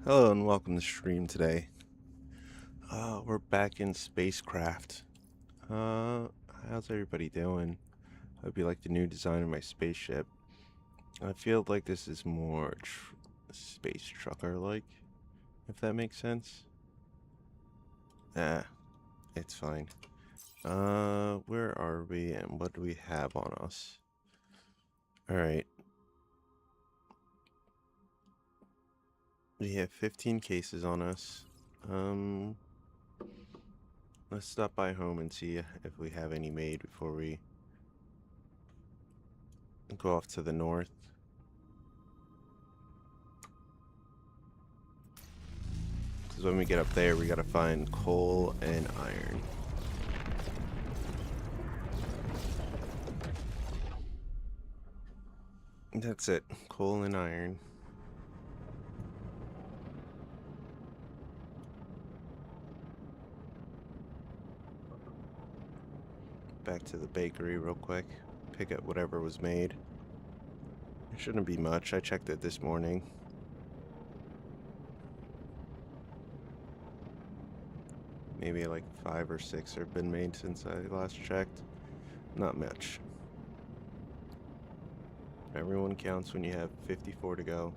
Hello and welcome to stream today. We're back in SpaceCraft. Uh, how's everybody doing? Hope you like the new design of my spaceship. I feel like this is more space trucker-like, if that makes sense. Ah, it's fine. Where are we and what do we have on us? Alright. We have 15 cases on us. Let's stop by home and see if we have any made before we go off to the north. Because when we get up there, we gotta find coal and iron. That's it. Coal and iron. Back to the bakery real quick. Pick up whatever was made. It shouldn't be much. I checked it this morning. Maybe like 5 or 6 have been made since I last checked. Not much. Everyone counts when you have 54 to go.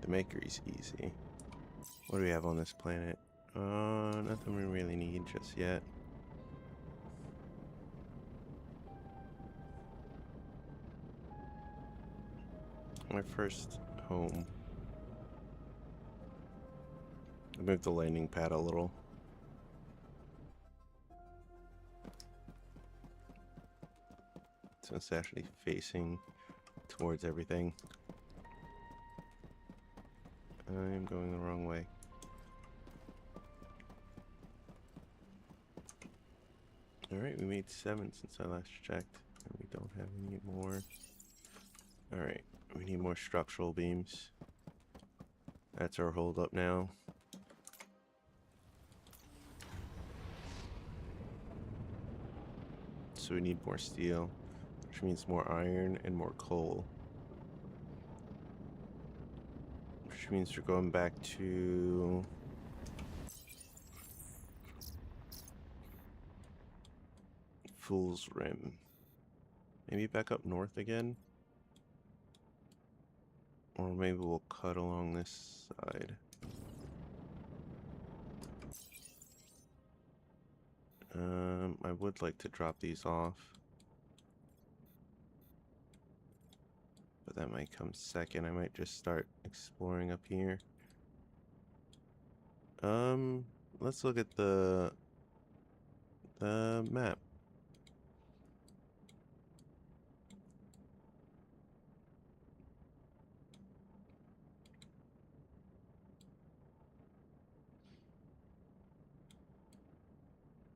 The makery's easy. What do we have on this planet? Nothing we really need just yet. My first home. I moved the landing pad a little. So it's actually facing towards everything. I'm going the wrong way. Alright, we made 7 since I last checked. And we don't have any more. Alright, we need more structural beams. That's our hold up now. So we need more steel, which means more iron and more coal. Which means we're going back to Fool's Rim. Maybe back up north again? Or maybe we'll cut along this side. I would like to drop these off. But that might come second. I might just start exploring up here. Let's look at the map.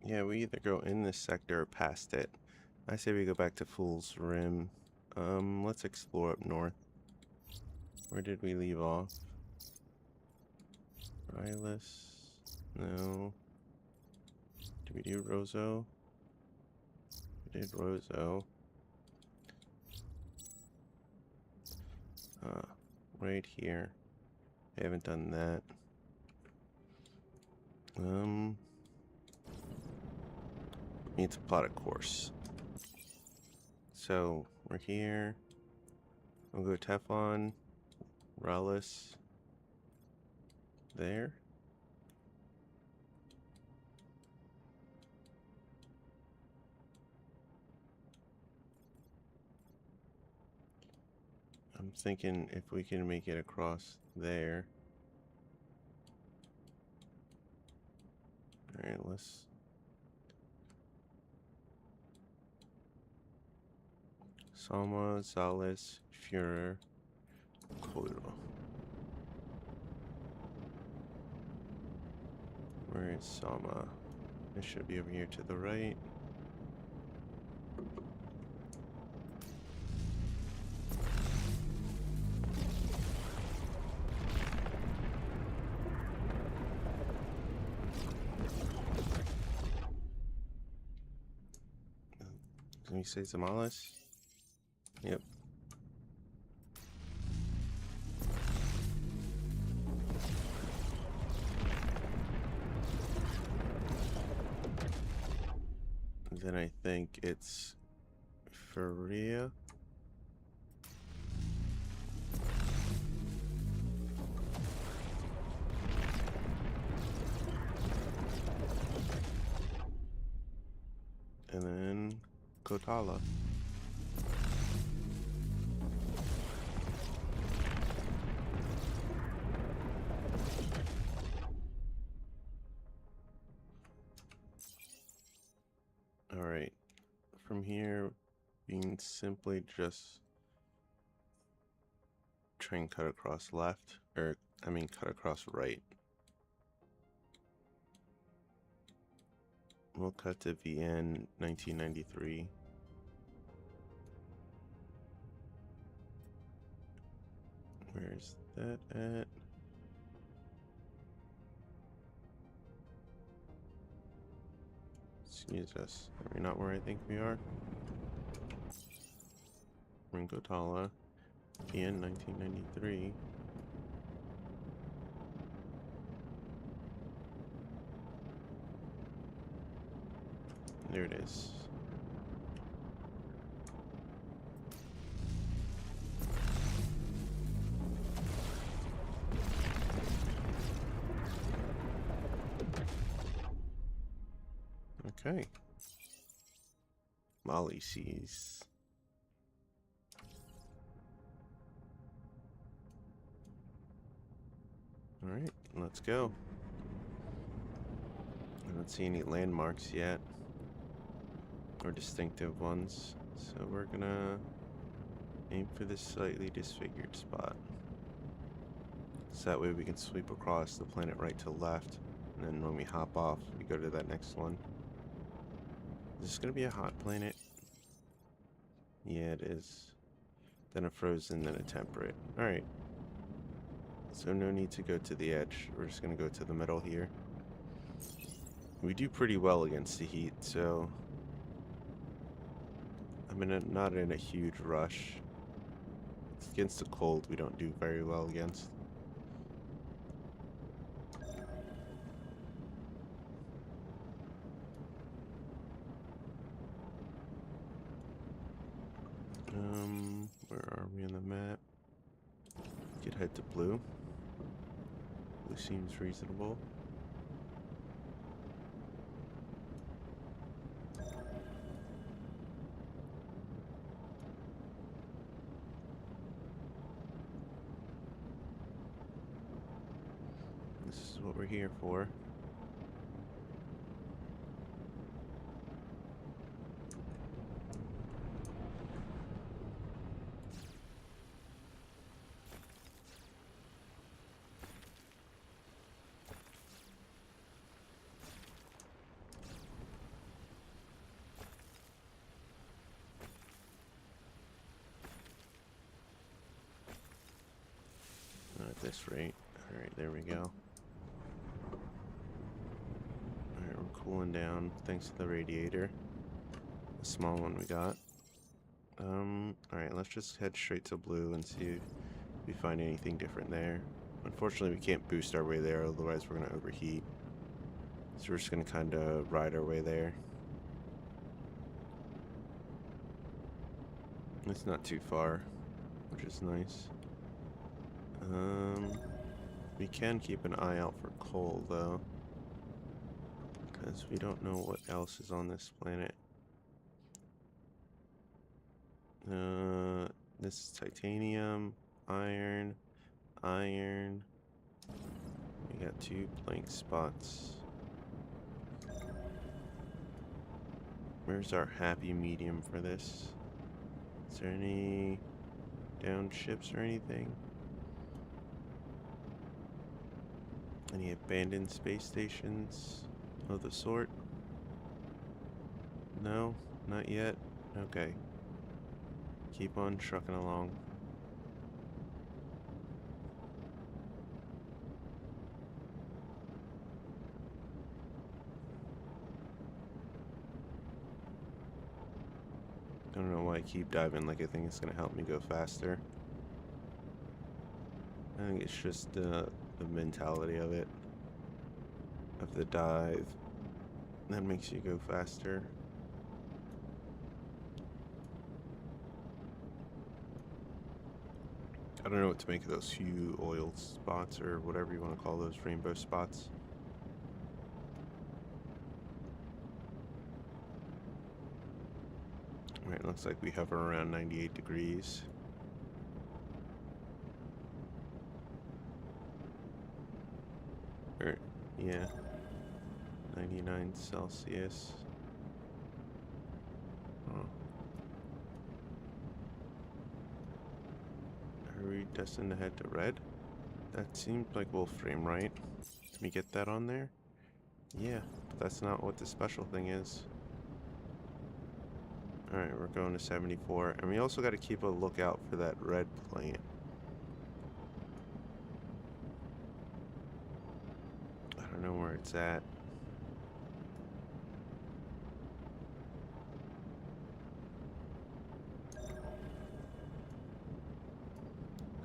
Yeah, we either go in this sector or past it. I say we go back to Fool's Rim. Let's explore up north. Where did we leave off? Rylus? No. Did we do Roseau? We did Roseau. Right here. I haven't done that. Need to plot a course. So we're here. I'll go Teflon, Rylus, there. I'm thinking if we can make it across there. Alright, let's... Salma, Salis, Führer, Koiro. Where is Salma? It should be over here to the right. me say Zamalis. Yep. And then I think it's Faria. And then Kotala. Alright. From here, we can simply just try and cut across left, or I mean cut across right. We'll cut to VN 1993. Where's that at? Excuse us. Are we not where I think we are? Ringotala, VN 1993. There it is. Okay. Molly sees. Alright, let's go. I don't see any landmarks yet, or distinctive ones, so we're gonna aim for this slightly disfigured spot. So that way we can sweep across the planet right to left, and then when we hop off, we go to that next one. Is this gonna be a hot planet? Yeah, it is. Then a frozen, then a temperate. Alright. So no need to go to the edge. We're just gonna go to the middle here. We do pretty well against the heat, so I'm not in a huge rush. Against the cold, we don't do very well against. Where are we on the map? Could head to blue. Blue seems reasonable. This is what we're here for. Not at this rate. Alright, there we go. Alright, we're cooling down thanks to the radiator. The small one we got. Alright, let's just head straight to blue and see if we find anything different there. Unfortunately, we can't boost our way there, otherwise we're going to overheat. So we're just going to kind of ride our way there. It's not too far, which is nice. We can keep an eye out for coal, though, because we don't know what else is on this planet. This is titanium, iron, iron. We got 2 blank spots. Where's our happy medium for this? Is there any down ships or anything? Any abandoned space stations of the sort? No, not yet. Okay. Keep on trucking along. I don't know why I keep diving like I think it's gonna help me go faster. I think it's just the mentality of it, of the dive, that makes you go faster. I don't know what to make of those few oil spots or whatever you want to call those, rainbow spots. Alright, looks like we hover around 98 degrees. Or, yeah, 99 Celsius. Oh. Are we destined to head to red? That seems like we'll frame right. Did we get that on there? Yeah, but that's not what the special thing is. Alright, we're going to 74. And we also got to keep a lookout for that red plant. I don't know where it's at.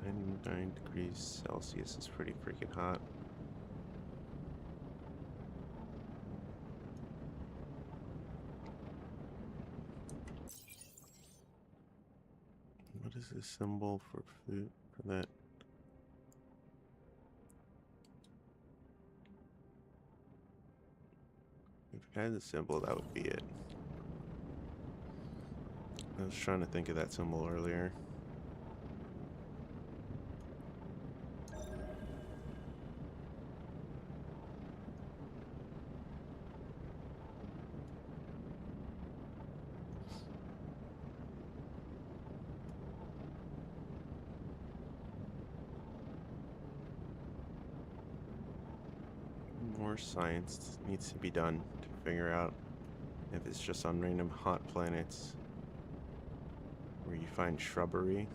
$99 degrees Celsius is pretty freaking hot. What is the symbol for food for that? If it had the symbol, that would be it. I was trying to think of that symbol earlier. More science needs to be done to figure out if it's just on random hot planets where you find shrubbery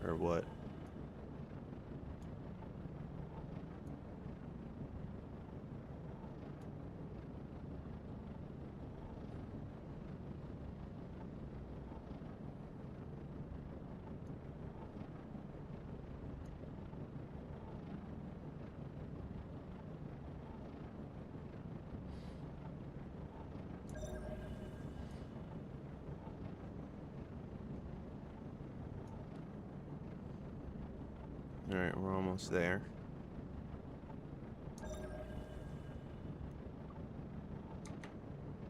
or what. Alright, we're almost there.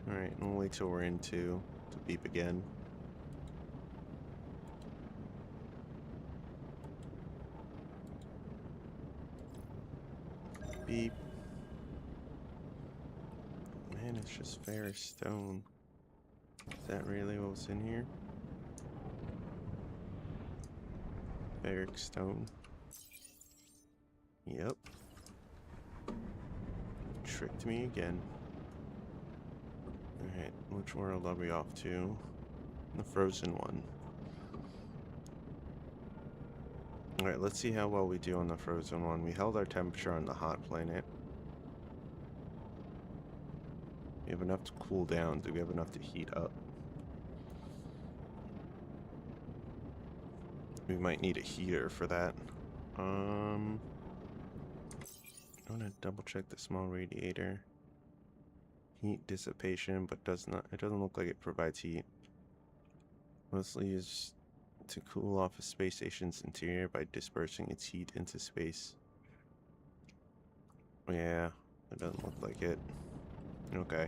Alright, we'll wait till we're into to beep again. Beep. Man, it's just ferrous stone. Is that really what's in here? Ferric stone. Yep. Tricked me again. Alright, which world are we off to? The frozen one. Alright, let's see how well we do on the frozen one. We held our temperature on the hot planet. We have enough to cool down. Do we have enough to heat up? We might need a heater for that. I want to double check the small radiator. Heat dissipation, but it doesn't look like it provides heat. Mostly used to cool off a space station's interior by dispersing its heat into space. Yeah, it doesn't look like it. Okay.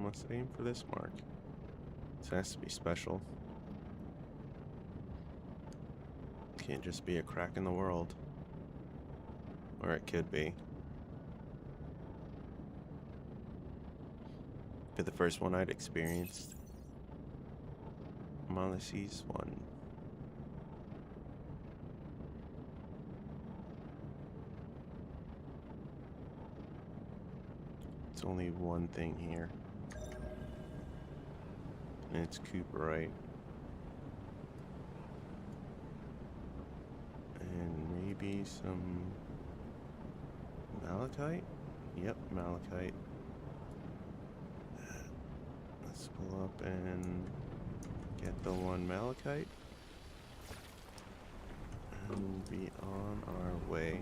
Let's aim for this mark. This has to be special. Can't just be a crack in the world. Or it could be. Be the first one I'd experienced. Molyces 1. It's only one thing here. And it's cooperite. And maybe some malachite? Yep, malachite. Let's pull up and get the one malachite. And we'll be on our way.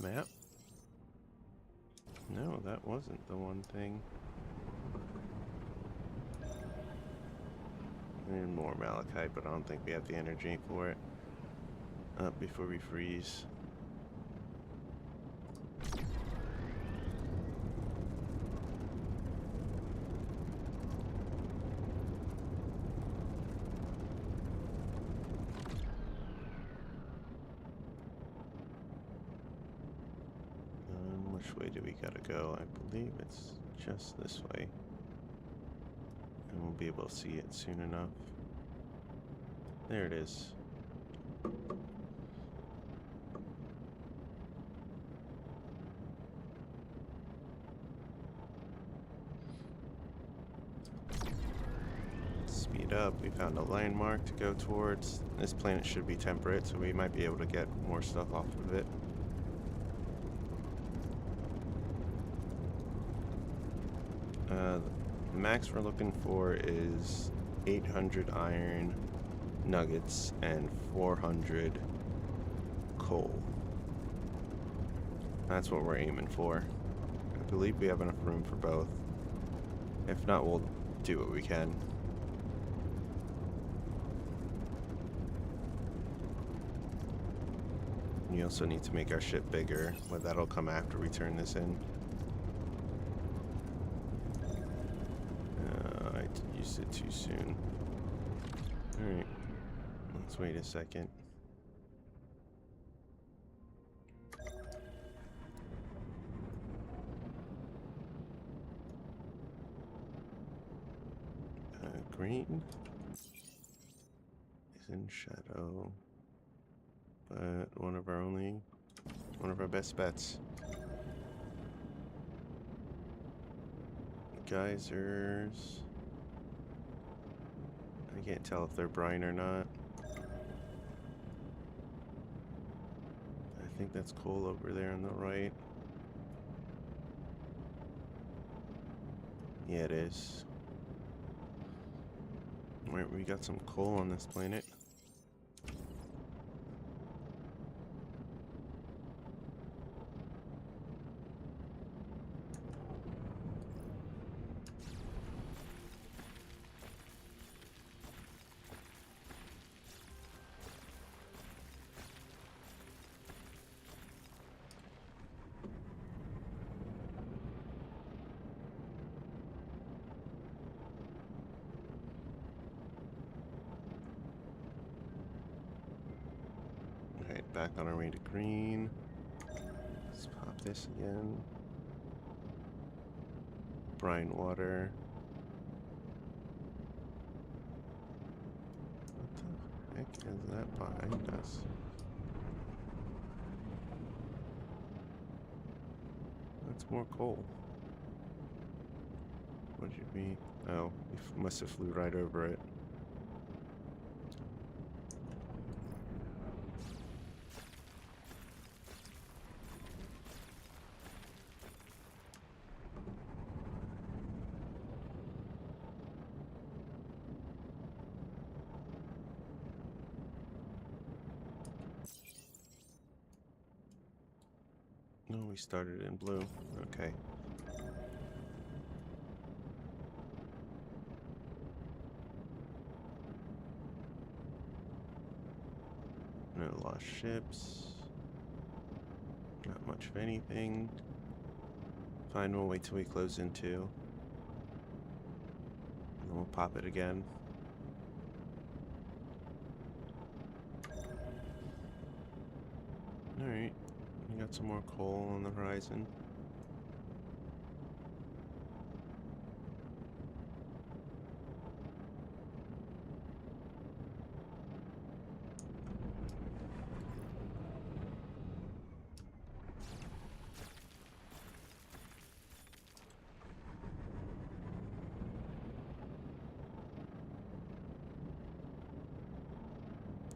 Map? No, that wasn't the one thing. And more malachite, but I don't think we have the energy for it. Up before we freeze. Which way do we gotta go? I believe it's just this way. And we'll be able to see it soon enough. There it is. Speed up. We found a landmark to go towards. This planet should be temperate, so we might be able to get more stuff off of it. The max we're looking for is 800 iron nuggets and 400 coal. That's what we're aiming for. I believe we have enough room for both. If not, we'll do what we can. We also need to make our ship bigger, but that'll come after we turn this in. I used it too soon. Alright, let's wait a second. Green is in shadow, but one of our best bets. Geysers. I can't tell if they're brine or not. I think that's coal over there on the right. Yeah, it is. Alright, we got some coal on this planet. Alright, back on our way to green. Let's pop this again. Brine water. What the heck is that behind us? That's more coal. What did we... Oh, we must have flew right over it. No, we started in blue. Okay. No lost ships. Not much of anything. Fine, we'll wait till we close in two. And then we'll pop it again. Alright. We got some more coal on the horizon.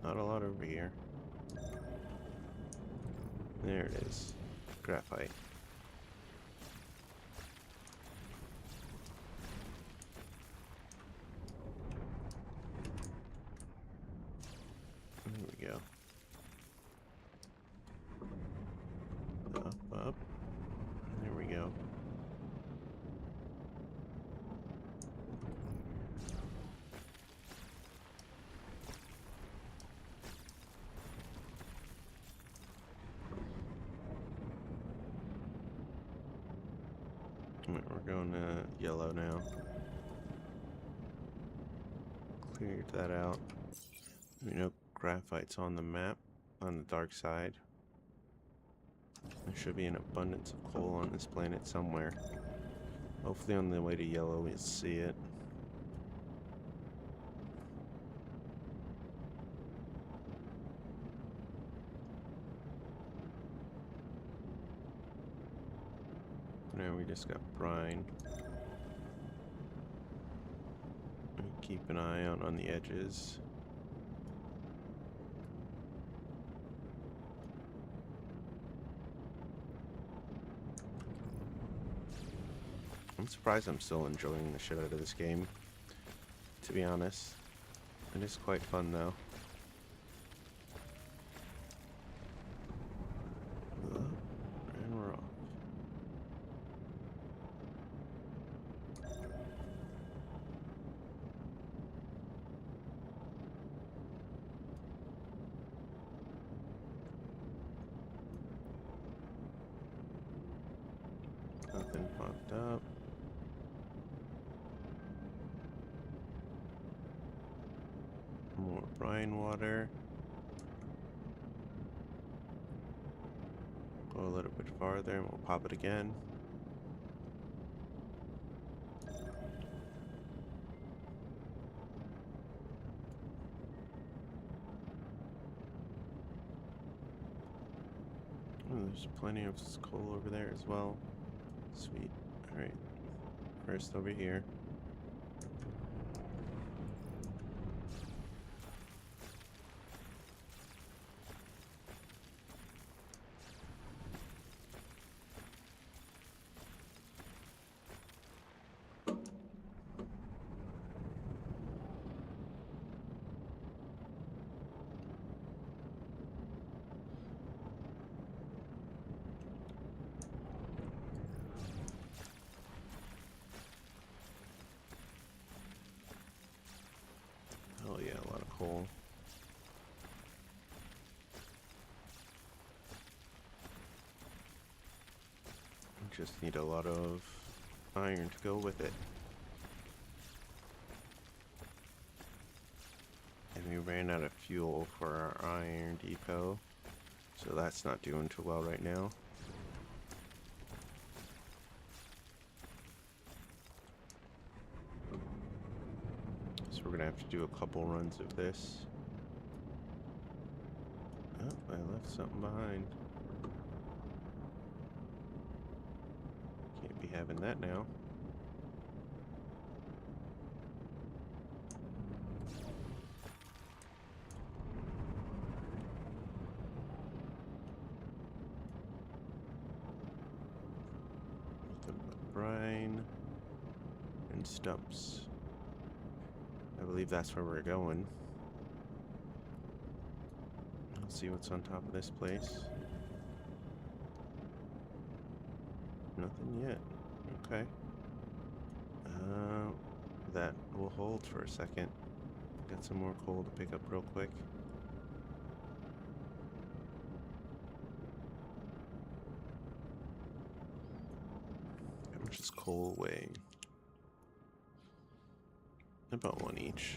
Not a lot over here. There it is. Graphite. There we go. Up. There we go. We're going to yellow now. Cleared that out. You know, graphite's on the map on the dark side. There should be an abundance of coal on this planet somewhere. Hopefully on the way to yellow we'll see it. Now we just got brine. Keep an eye out on the edges. I'm surprised I'm still enjoying the shit out of this game, to be honest. It is quite fun though. And we're off. Nothing popped up. More brine water. Go a little bit farther and we'll pop it again. Oh, there's plenty of coal over there as well. Sweet. Alright. First over here. Oh yeah, a lot of coal. Just need a lot of iron to go with it. And we ran out of fuel for our iron depot, so that's not doing too well right now. So we're gonna have to do a couple runs of this. Oh, I left something behind. Can't be having that now. Brine and stumps. I believe that's where we're going. Let's see what's on top of this place. Nothing yet. Okay. That will hold for a second. Got some more coal to pick up real quick. How much is coal weighing? About one each.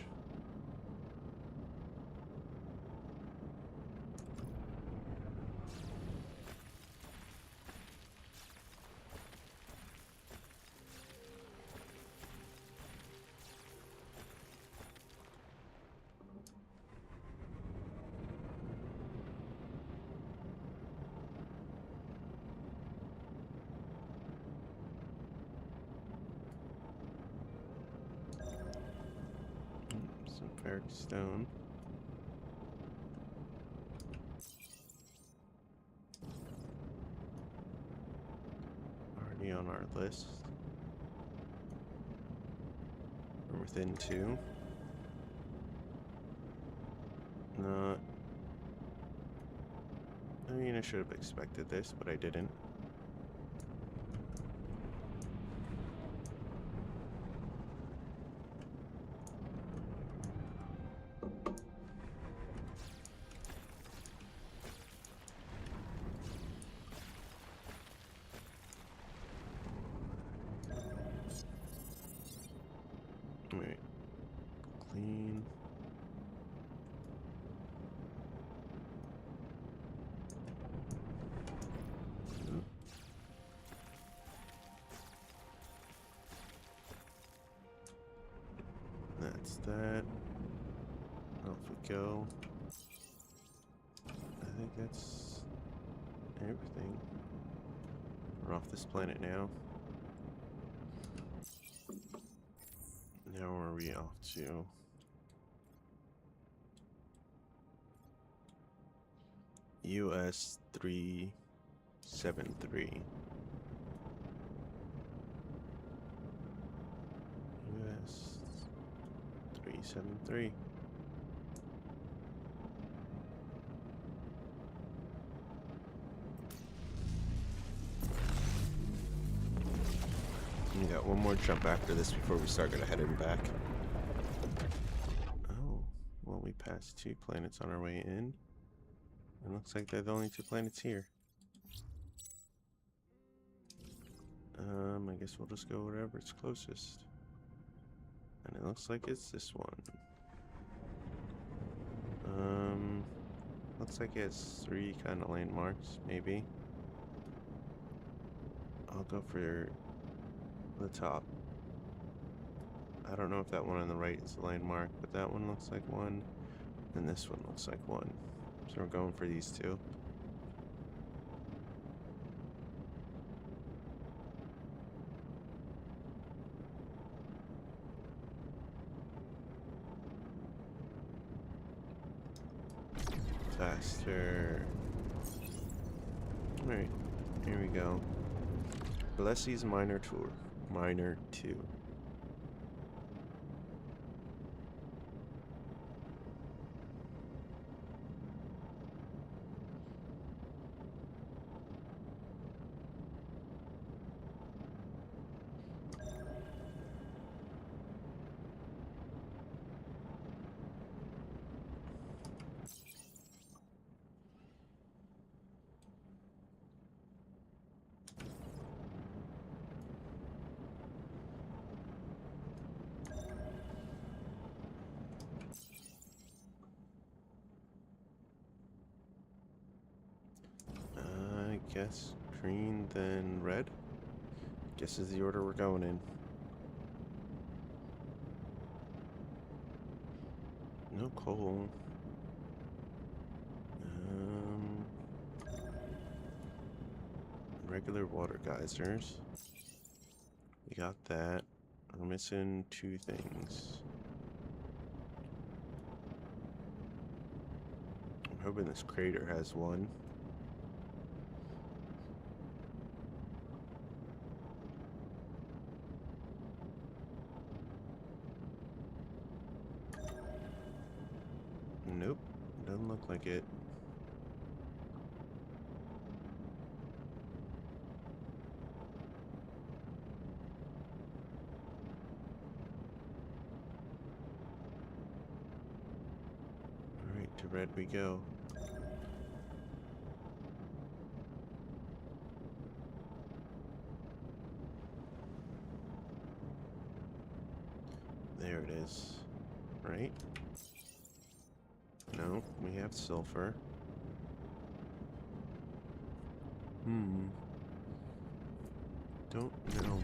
Some ferric stone. on our list. We're within 2. Not. I mean, I should have expected this, but I didn't. Wait. Clean. That's that. Off we go. I think that's everything. We're off this planet now. Now where are we off to? US 373. US 373. We got one more jump after this before we start gonna head him back. Oh, well, we passed 2 planets on our way in. It looks like they're the only 2 planets here. I guess we'll just go wherever it's closest. And it looks like it's this one. Looks like it has 3 kind of landmarks, maybe. I'll go for the top. I don't know if that one on the right is a landmark, but that one looks like one, and this one looks like one. So we're going for these 2. Faster. Alright, here we go. Blessey's Minor Tour. Minor 2. I guess green, then red. Guess is the order we're going in. No coal. Regular water geysers. We got that. We're missing 2 things. I'm hoping this crater has one. Nope, doesn't look like it. Alright, to red we go. There it is. Right? No, we have sulfur. Don't know.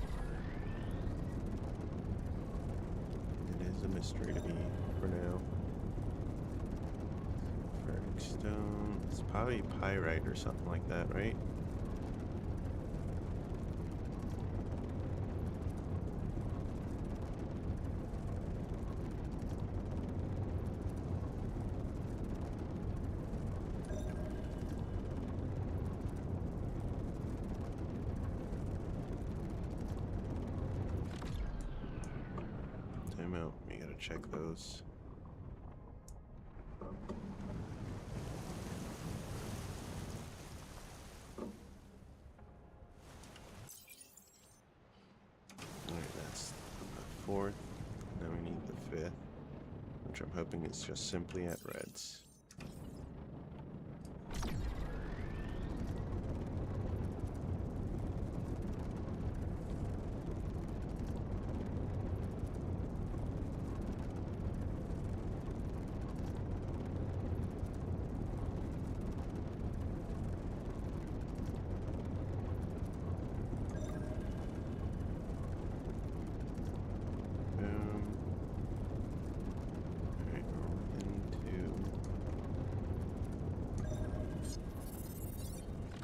It is a mystery to me for now. Ferric stone. It's probably pyrite or something like that, right? check those. Alright, that's the fourth. Now we need the fifth, which I'm hoping is just simply at reds.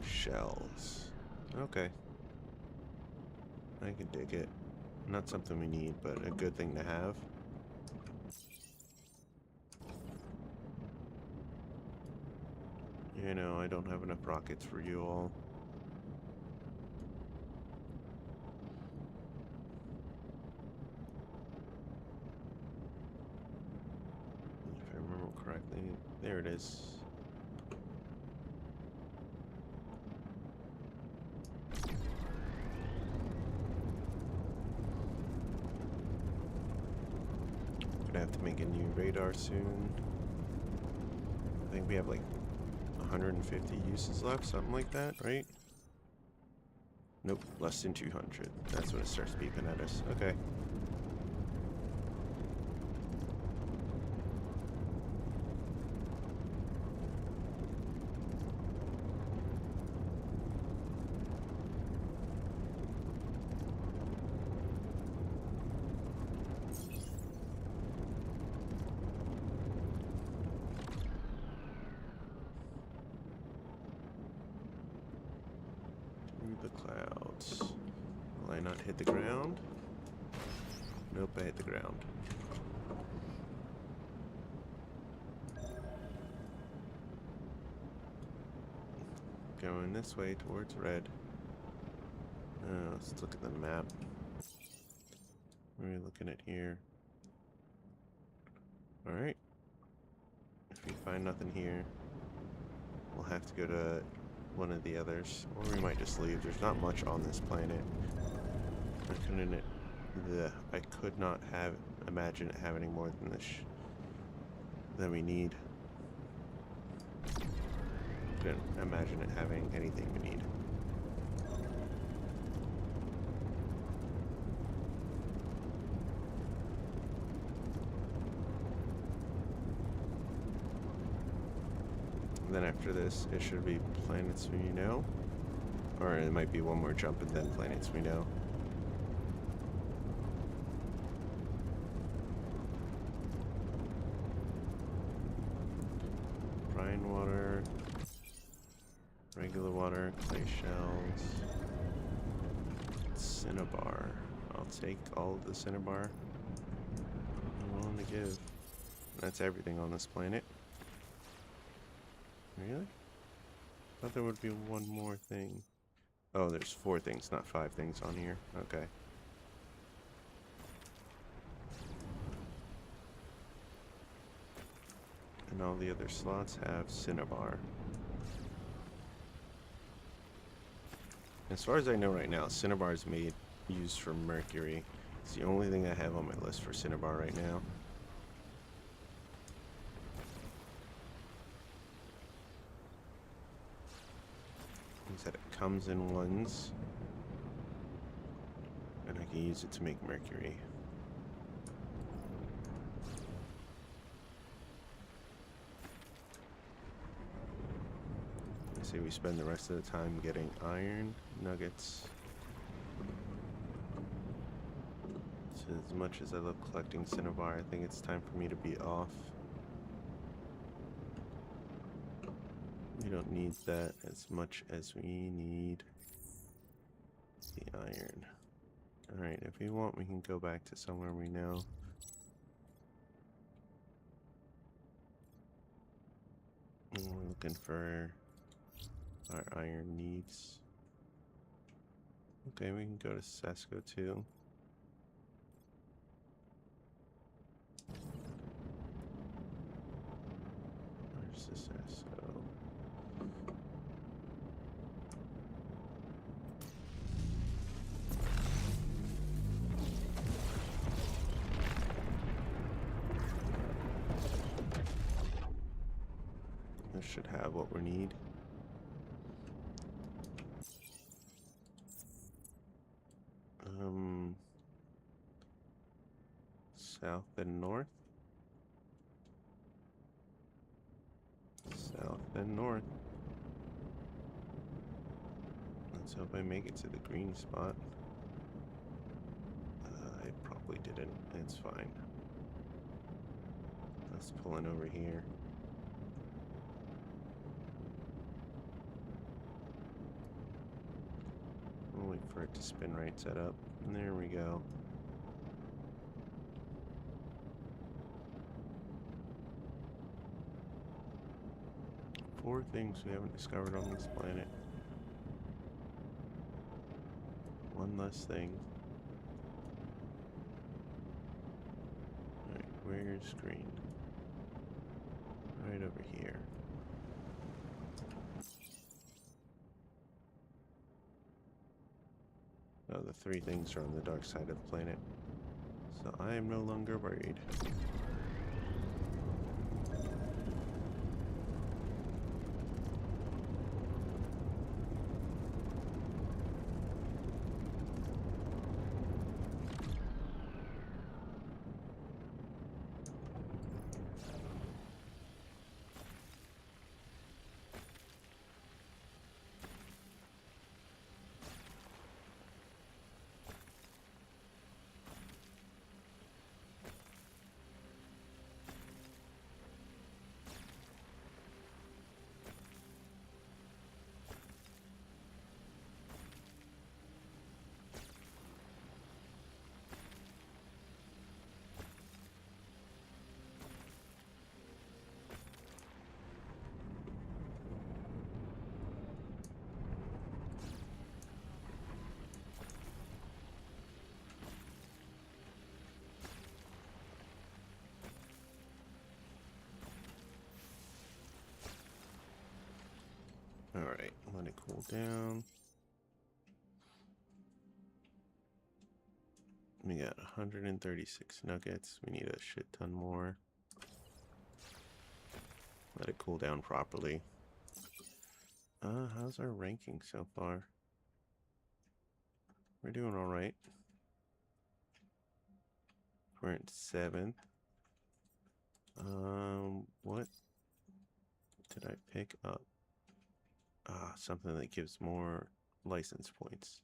Shells. Okay. I can dig it. Not something we need, but a good thing to have. You know, I don't have enough rockets for you all. If I remember correctly, there it is. Gonna have to make a new radar soon. I think we have like 150 uses left, something like that, right? Nope, less than 200. That's when it starts beeping at us. Okay. The clouds. Will I not hit the ground? Nope, I hit the ground. Going this way towards red. Let's look at the map. What are we looking at here? Alright. If we find nothing here, we'll have to go to one of the others, or we might just leave. There's not much on this planet. I could not imagine it having more than this than we need. Couldn't imagine it having anything we need. Then after this, it should be planets we know. Or it might be one more jump and then planets we know. Brine water. Regular water. Clay shells. Cinnabar. I'll take all of the cinnabar I'm willing to give. That's everything on this planet. Really? Thought there would be one more thing. Oh, there's 4 things, not 5 things on here. Okay. And all the other slots have cinnabar. As far as I know right now, cinnabar is used for mercury. It's the only thing I have on my list for cinnabar right now. That it comes in ones, and I can use it to make mercury. I say we spend the rest of the time getting iron nuggets. So as much as I love collecting cinnabar, I think it's time for me to be off. We don't need that as much as we need the iron. Alright, if we want, we can go back to somewhere we know. And we're looking for our iron needs. Okay, we can go to Sesco too. What's this as? So this should have what we need. South and north. South and north. Let's hope I make it to the green spot. I probably didn't. It's fine. Let's pull in over here. I'll wait for it to spin right set up. And there we go. Four things we haven't discovered on this planet. One less thing. Alright, where's green? Right over here. Oh, the three things are on the dark side of the planet. So I am no longer worried. Alright, let it cool down. We got 136 nuggets. We need a shit ton more. Let it cool down properly. How's our ranking so far? We're doing alright. We're at 7th. What did I pick up? Something that gives more license points.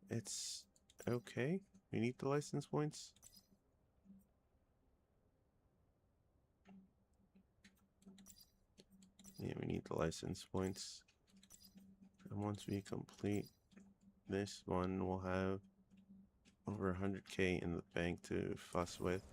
It's okay. We need the license points. Yeah, we need the license points. And once we complete this one, we'll have over 100k in the bank to fuss with.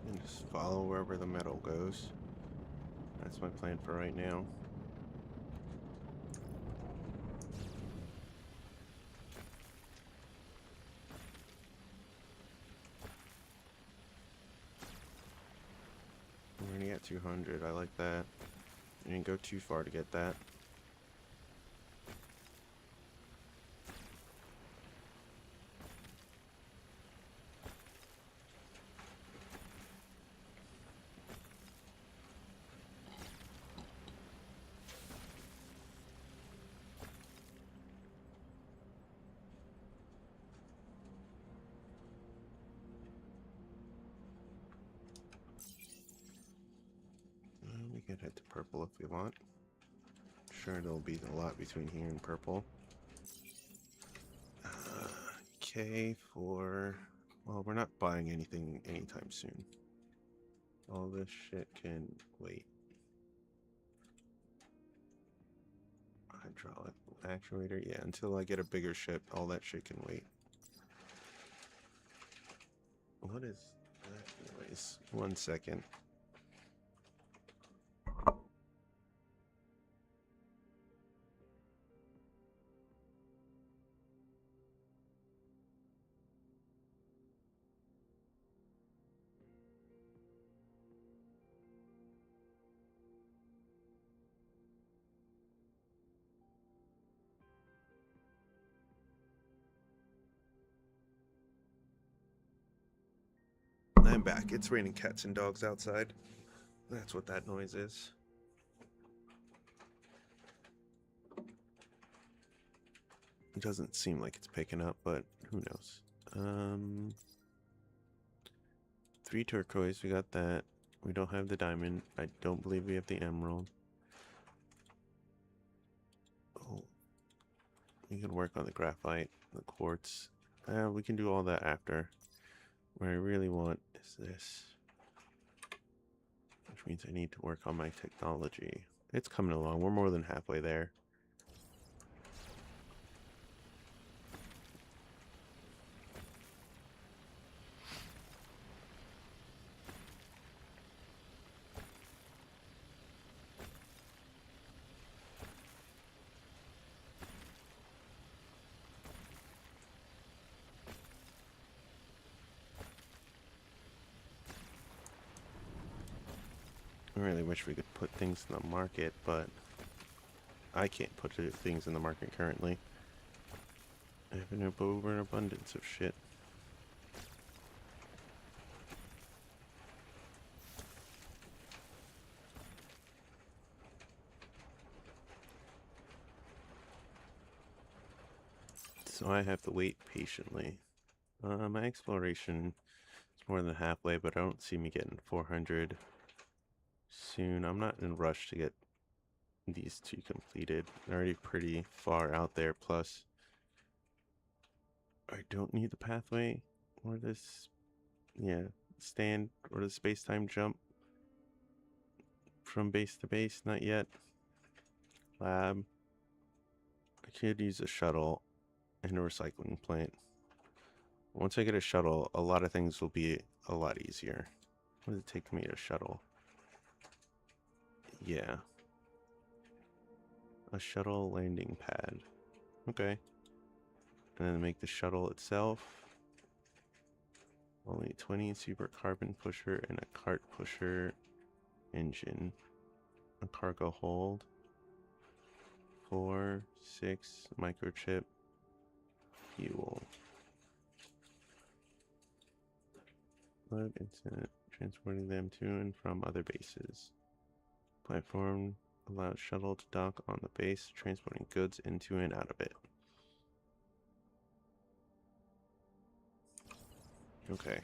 And just follow wherever the metal goes. That's my plan for right now. We're already at 200. I like that. You didn't go too far to get that. We can head to purple if we want. Sure, there'll be a lot between here and purple. K for Well, we're not buying anything anytime soon. All this shit can wait. Hydraulic actuator, yeah, until I get a bigger ship, all that shit can wait. What is that noise? 1 second. I'm back. It's raining cats and dogs outside. That's what that noise is. It doesn't seem like it's picking up, but who knows? 3 turquoise, we got that. We don't have the diamond. I don't believe we have the emerald. Oh, we can work on the graphite, the quartz. We can do all that after. What I really want is this. Which means I need to work on my technology. It's coming along. We're more than halfway there. I really wish we could put things in the market, but I can't put things in the market currently. I have an overabundance of shit. So I have to wait patiently. My exploration is more than halfway, but I don't see me getting 400 soon. I'm not in a rush to get these 2 completed. They're already pretty far out there, plus I don't need the pathway or this, stand or the space-time jump from base to base, not yet. Lab. I could use a shuttle and a recycling plant. Once I get a shuttle, a lot of things will be a lot easier. What does it take me to shuttle? Yeah. A shuttle landing pad. Okay. And then make the shuttle itself. Only 20 super carbon pusher and a cart pusher engine. A cargo hold. 4, 6 microchip fuel. Plug into transporting them to and from other bases. Platform allows shuttle to dock on the base, transporting goods into and out of it. Okay.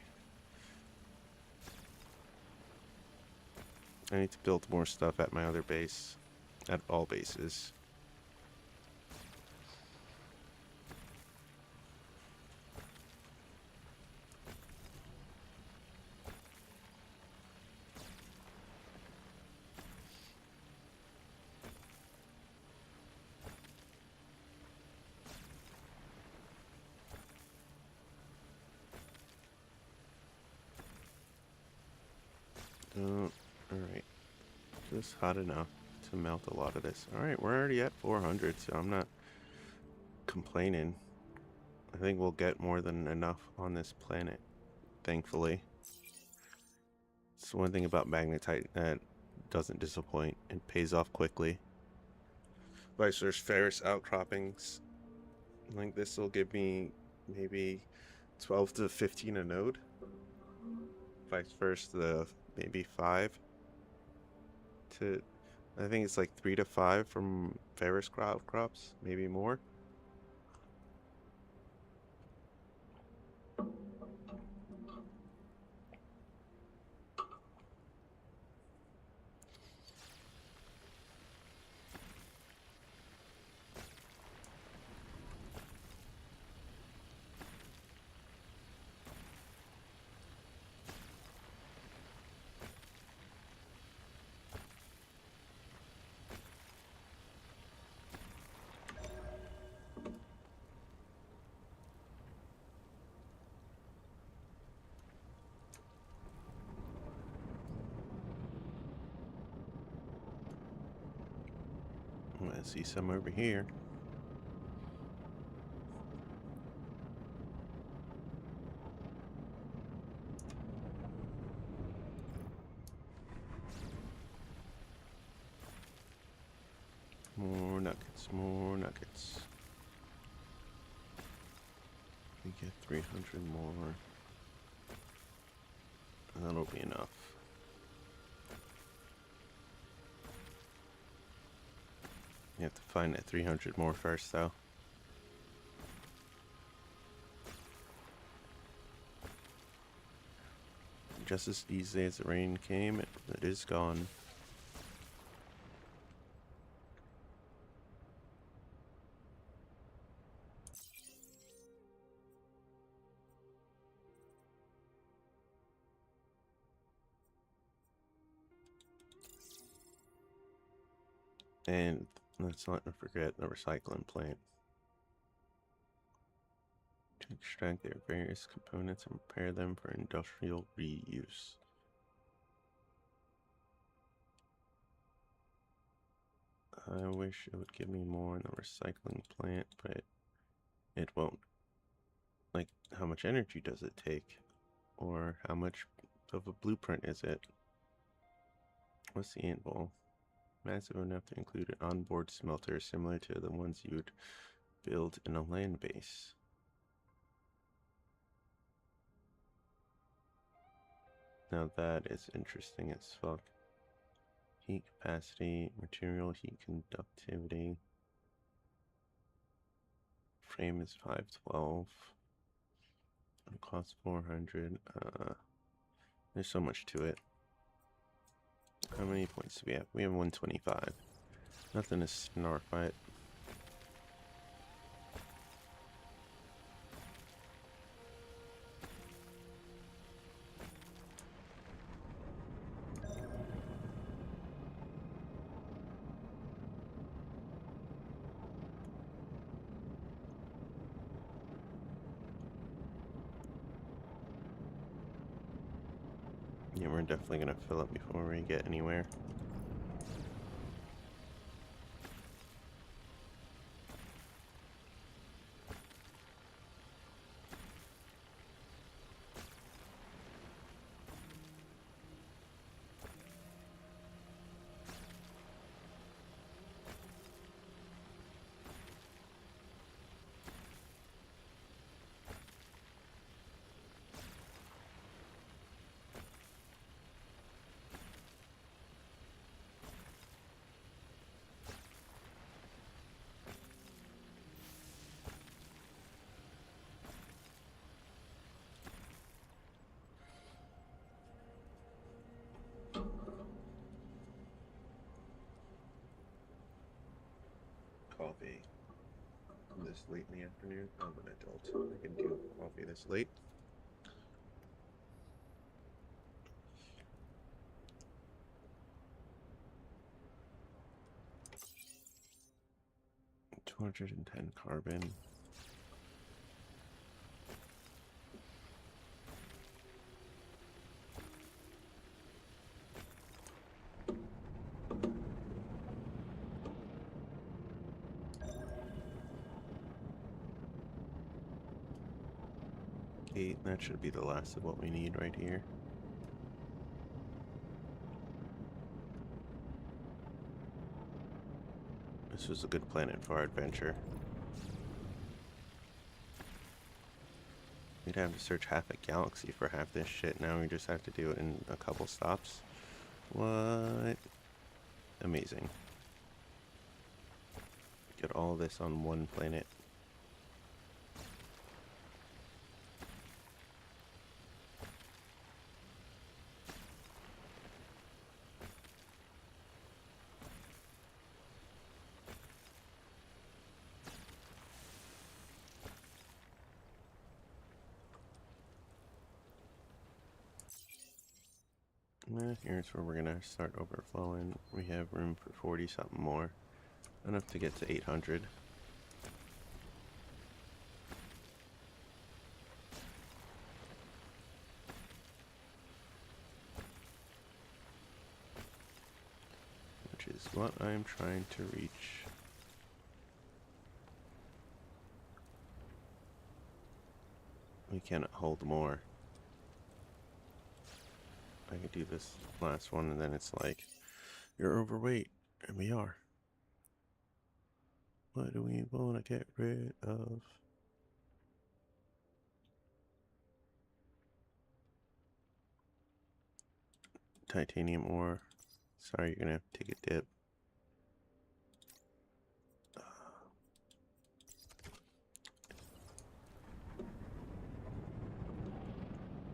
I need to build more stuff at my other base. At all bases. Alright. Just hot enough to melt a lot of this. Alright, we're already at 400, so I'm not complaining. I think we'll get more than enough on this planet, thankfully. It's one thing about magnetite that doesn't disappoint. It pays off quickly. Vice versa, ferrous outcroppings like this will give me maybe 12 to 15 a node. Vice versa, the maybe 5 to, I think it's like 3 to 5 from ferrous outcrops, maybe more. I see some over here. More nuggets, more nuggets. We get 300 more. That'll be enough. You have to find that 300 more first, though. Just as easily as the rain came, it is gone. And let's not forget the recycling plant. To extract their various components and prepare them for industrial reuse. I wish it would give me more in the recycling plant, but it won't. Like, how much energy does it take? Or how much of a blueprint is it? What's the anvil? Massive enough to include an onboard smelter similar to the ones you would build in a land base. Now that is interesting as fuck. Heat capacity, material heat conductivity. Frame is 512. It costs 400. There's so much to it. How many points do we have? We have 125. Nothing to snark at. Yeah, we're definitely gonna fill up before we get anywhere. Coffee this late in the afternoon. I'm an adult. I can do coffee this late. $210 carbon. That should be the last of what we need right here. This was a good planet for our adventure. We'd have to search half a galaxy for half this shit. Now we just have to do it in a couple stops. What? Amazing. Get all this on one planet. Here's where we're gonna start overflowing. We have room for 40 something more. Enough to get to 800. Which is what I'm trying to reach. We cannot hold more. I can do this last one and then it's like, you're overweight. And we are. What do we want to get rid of? Titanium ore. Sorry, you're gonna have to take a dip.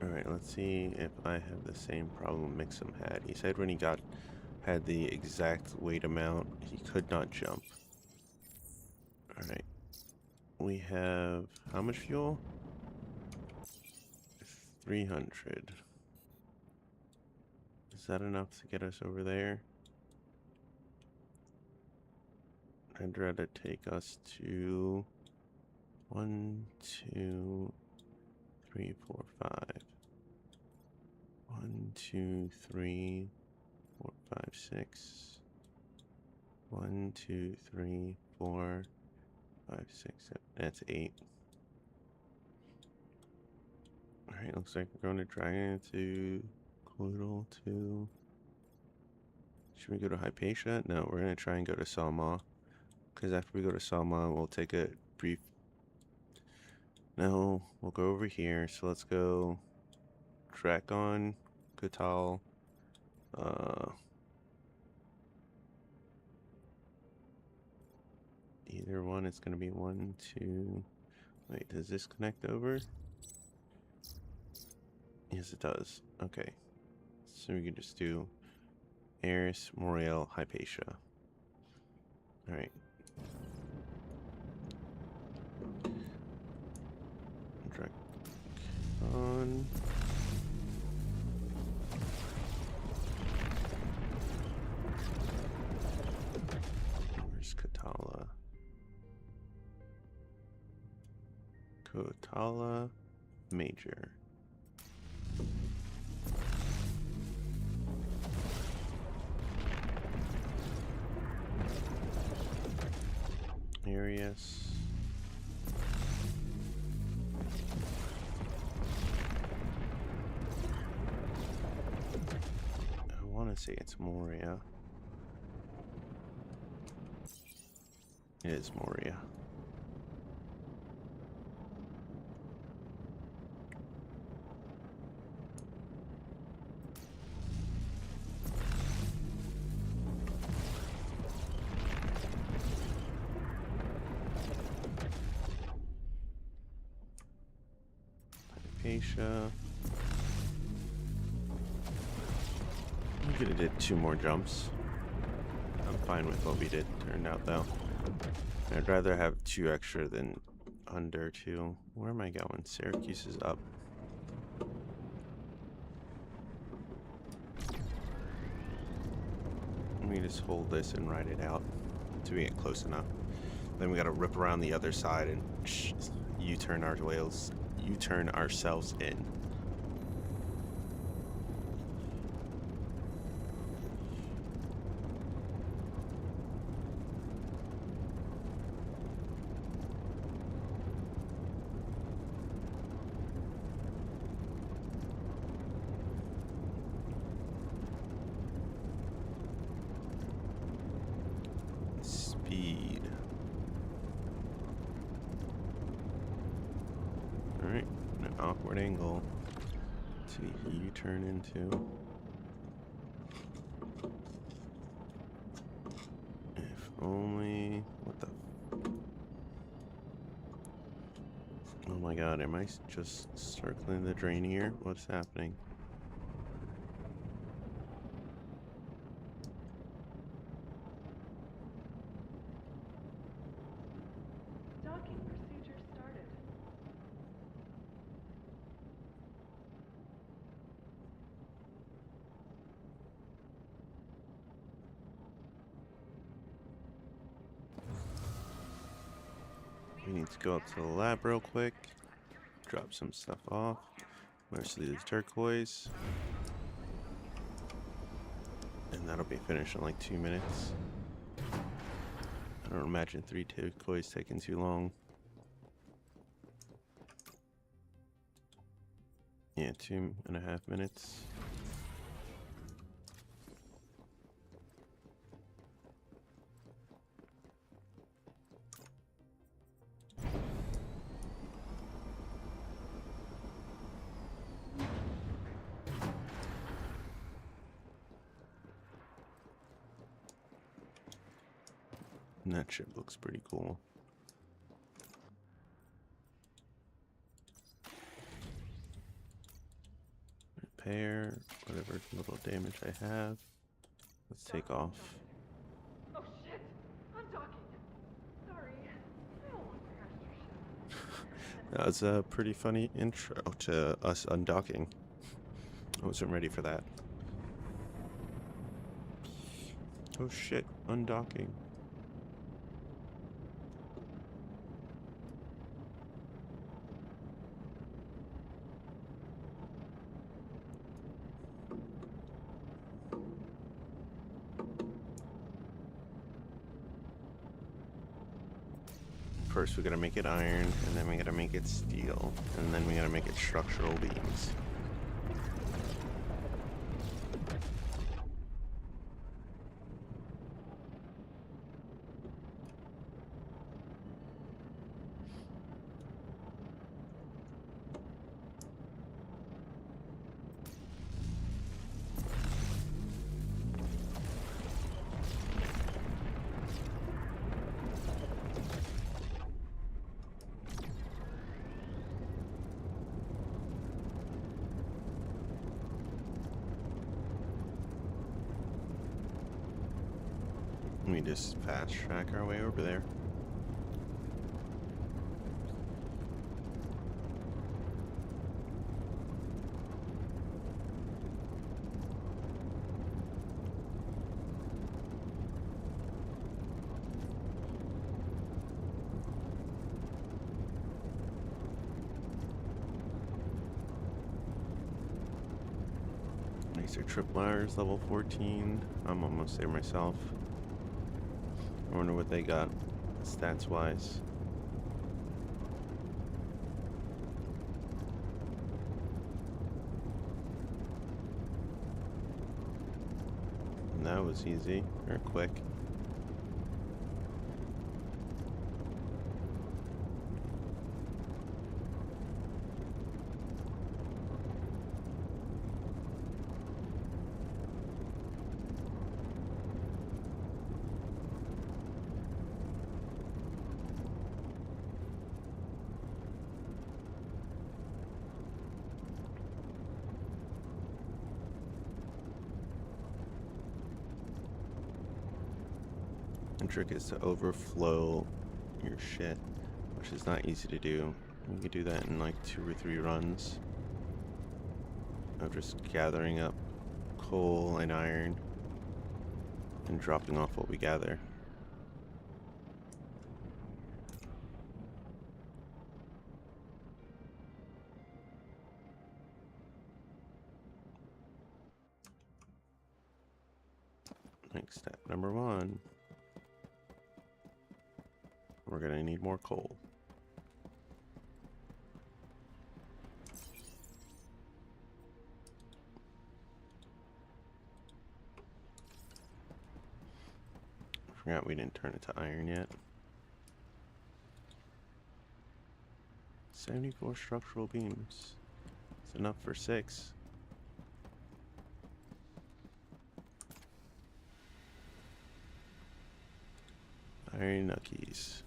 Alright, let's see if I have the same problem Mixum had. He said when he had the exact weight amount, he could not jump. Alright. We have how much fuel? 300. Is that enough to get us over there? I'd rather take us to 1, 2, 3, 4, 5. 1, 2, 3, 4, 5, 6. 1, 2, 3, 4, 5, 6, 7. That's 8. Alright, looks like we're going to Dragon to Cloydal to... Should we go to Hypatia? No, we're going to try and go to Salma. Because after we go to Salma, we'll take a brief... No, we'll go over here. So let's go... Drakon, Kotal, either one. It's going to be 1, 2... Wait, does this connect over? Yes, it does. Okay. So we can just do Eris, Moriel, Hypatia. Alright. Drakon. Where's Kotala? Kotala Major. Arius. I want to say it's Moria. It is Moria. Hypatia. We could have did 2 more jumps. I'm fine with what we did turned out though. I'd rather have 2 extra than under 2. Where am I going? Syracuse is up. Let me just hold this and ride it out until we get close enough. Then we gotta rip around the other side and U-turn our whales. U-turn ourselves in. Speed. Alright, an awkward angle to U-turn into. If only... What the... Oh my god, am I just circling the drain here? What's happening? Docking procedure started. We need to go up to the lab real quick. Drop some stuff off. Mostly the turquoise. And that'll be finished in like 2 minutes. I don't imagine 3 turquoise taking too long. Yeah, 2.5 minutes. And that ship looks pretty cool. Repair whatever little damage I have. Let's take off. Oh shit! I'm docking. Sorry. I almost crashed your ship. That was a pretty funny intro to us undocking. I wasn't ready for that. Oh shit, undocking. First we gotta make it iron, and then we gotta make it steel, and then we gotta make it structural beams. Let me just fast track our way over there. Laser triplars, level 14. I'm almost there myself. I wonder what they got stats wise. And that was easy or quick. The trick is to overflow your shit, which is not easy to do. You can do that in like 2 or 3 runs of just gathering up coal and iron and dropping off what we gather. Like step number 1. We're gonna need more coal. Forgot we didn't turn it to iron yet. 74 structural beams. It's enough for 6. Iron nuckies.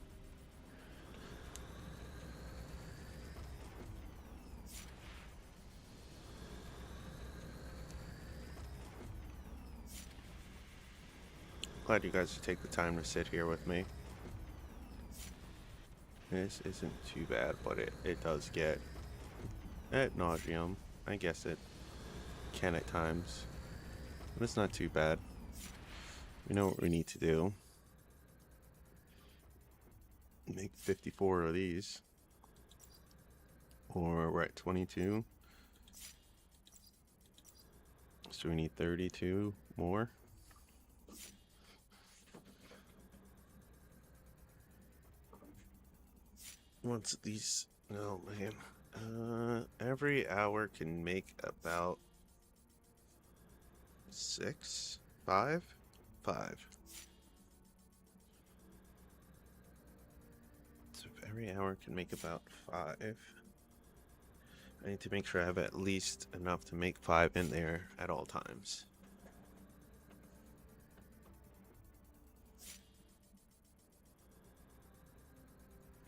Glad you guys take the time to sit here with me. This isn't too bad, but it does get ad nauseum. I guess it can at times, but it's not too bad. We know what we need to do. Make 54 of these, or we're at 22, so we need 32 more. Once these, oh man, Every hour can make about 6, 5, 5. So if every hour can make about 5, I need to make sure I have at least enough to make 5 in there at all times.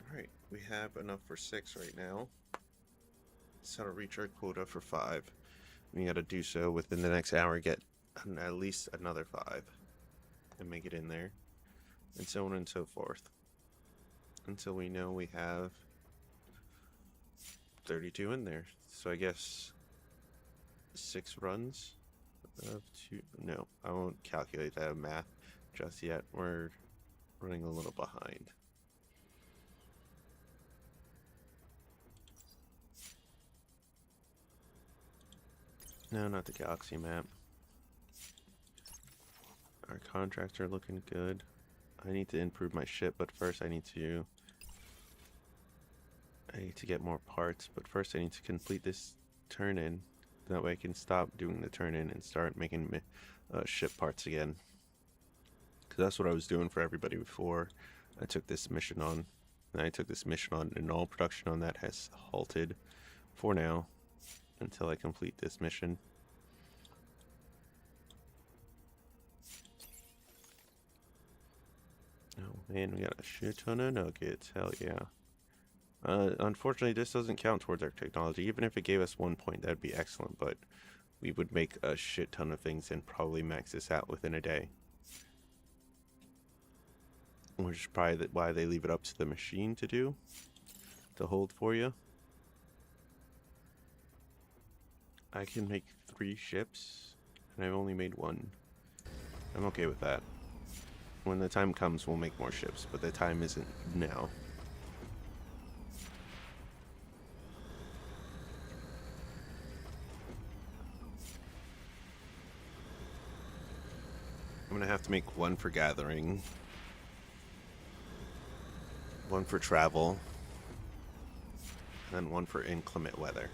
Alright, we have enough for 6 right now. So to reach our quota for 5. We gotta do so within the next hour, get at least another 5 and make it in there, and so on and so forth until we know we have 32 in there. So I guess 6 runs of 2. No, I won't calculate that math just yet. We're running a little behind. No, not the galaxy map. Our contracts are looking good. I need to improve my ship, but first I need to get more parts, but first I need to complete this turn-in. That way I can stop doing the turn-in and start making ship parts again. Because that's what I was doing for everybody before I took this mission on. And I took this mission on, and all production on that has halted for now until I complete this mission. Oh man, we got a shit ton of nuggets. Hell yeah. Unfortunately, this doesn't count towards our technology. Even if it gave us 1 point, that'd be excellent, but we would make a shit ton of things and probably max this out within a day. Which is probably why they leave it up to the machine to do, to hold for you. I can make 3 ships, and I've only made 1. I'm okay with that. When the time comes, we'll make more ships, but the time isn't now. I'm gonna have to make 1 for gathering, 1 for travel, and then 1 for inclement weather.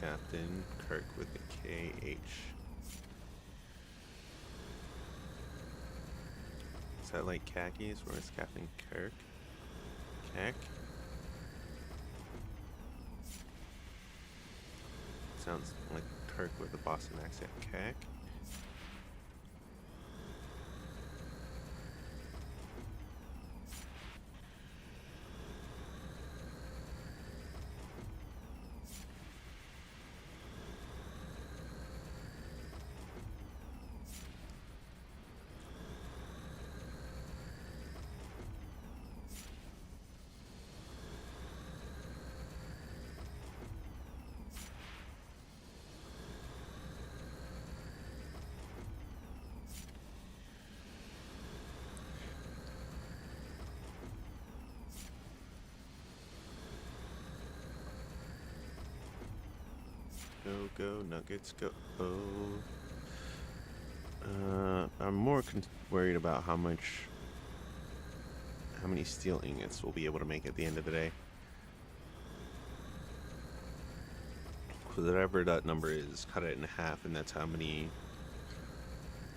Captain Kirk with the KH. Is that like khakis? Where's Captain Kirk? Kak? Sounds like Kirk with a Boston accent. Kak? Go, go, Nuggets, go. I'm more worried about how many steel ingots we'll be able to make at the end of the day. Whatever that number is, cut it in half, and that's how many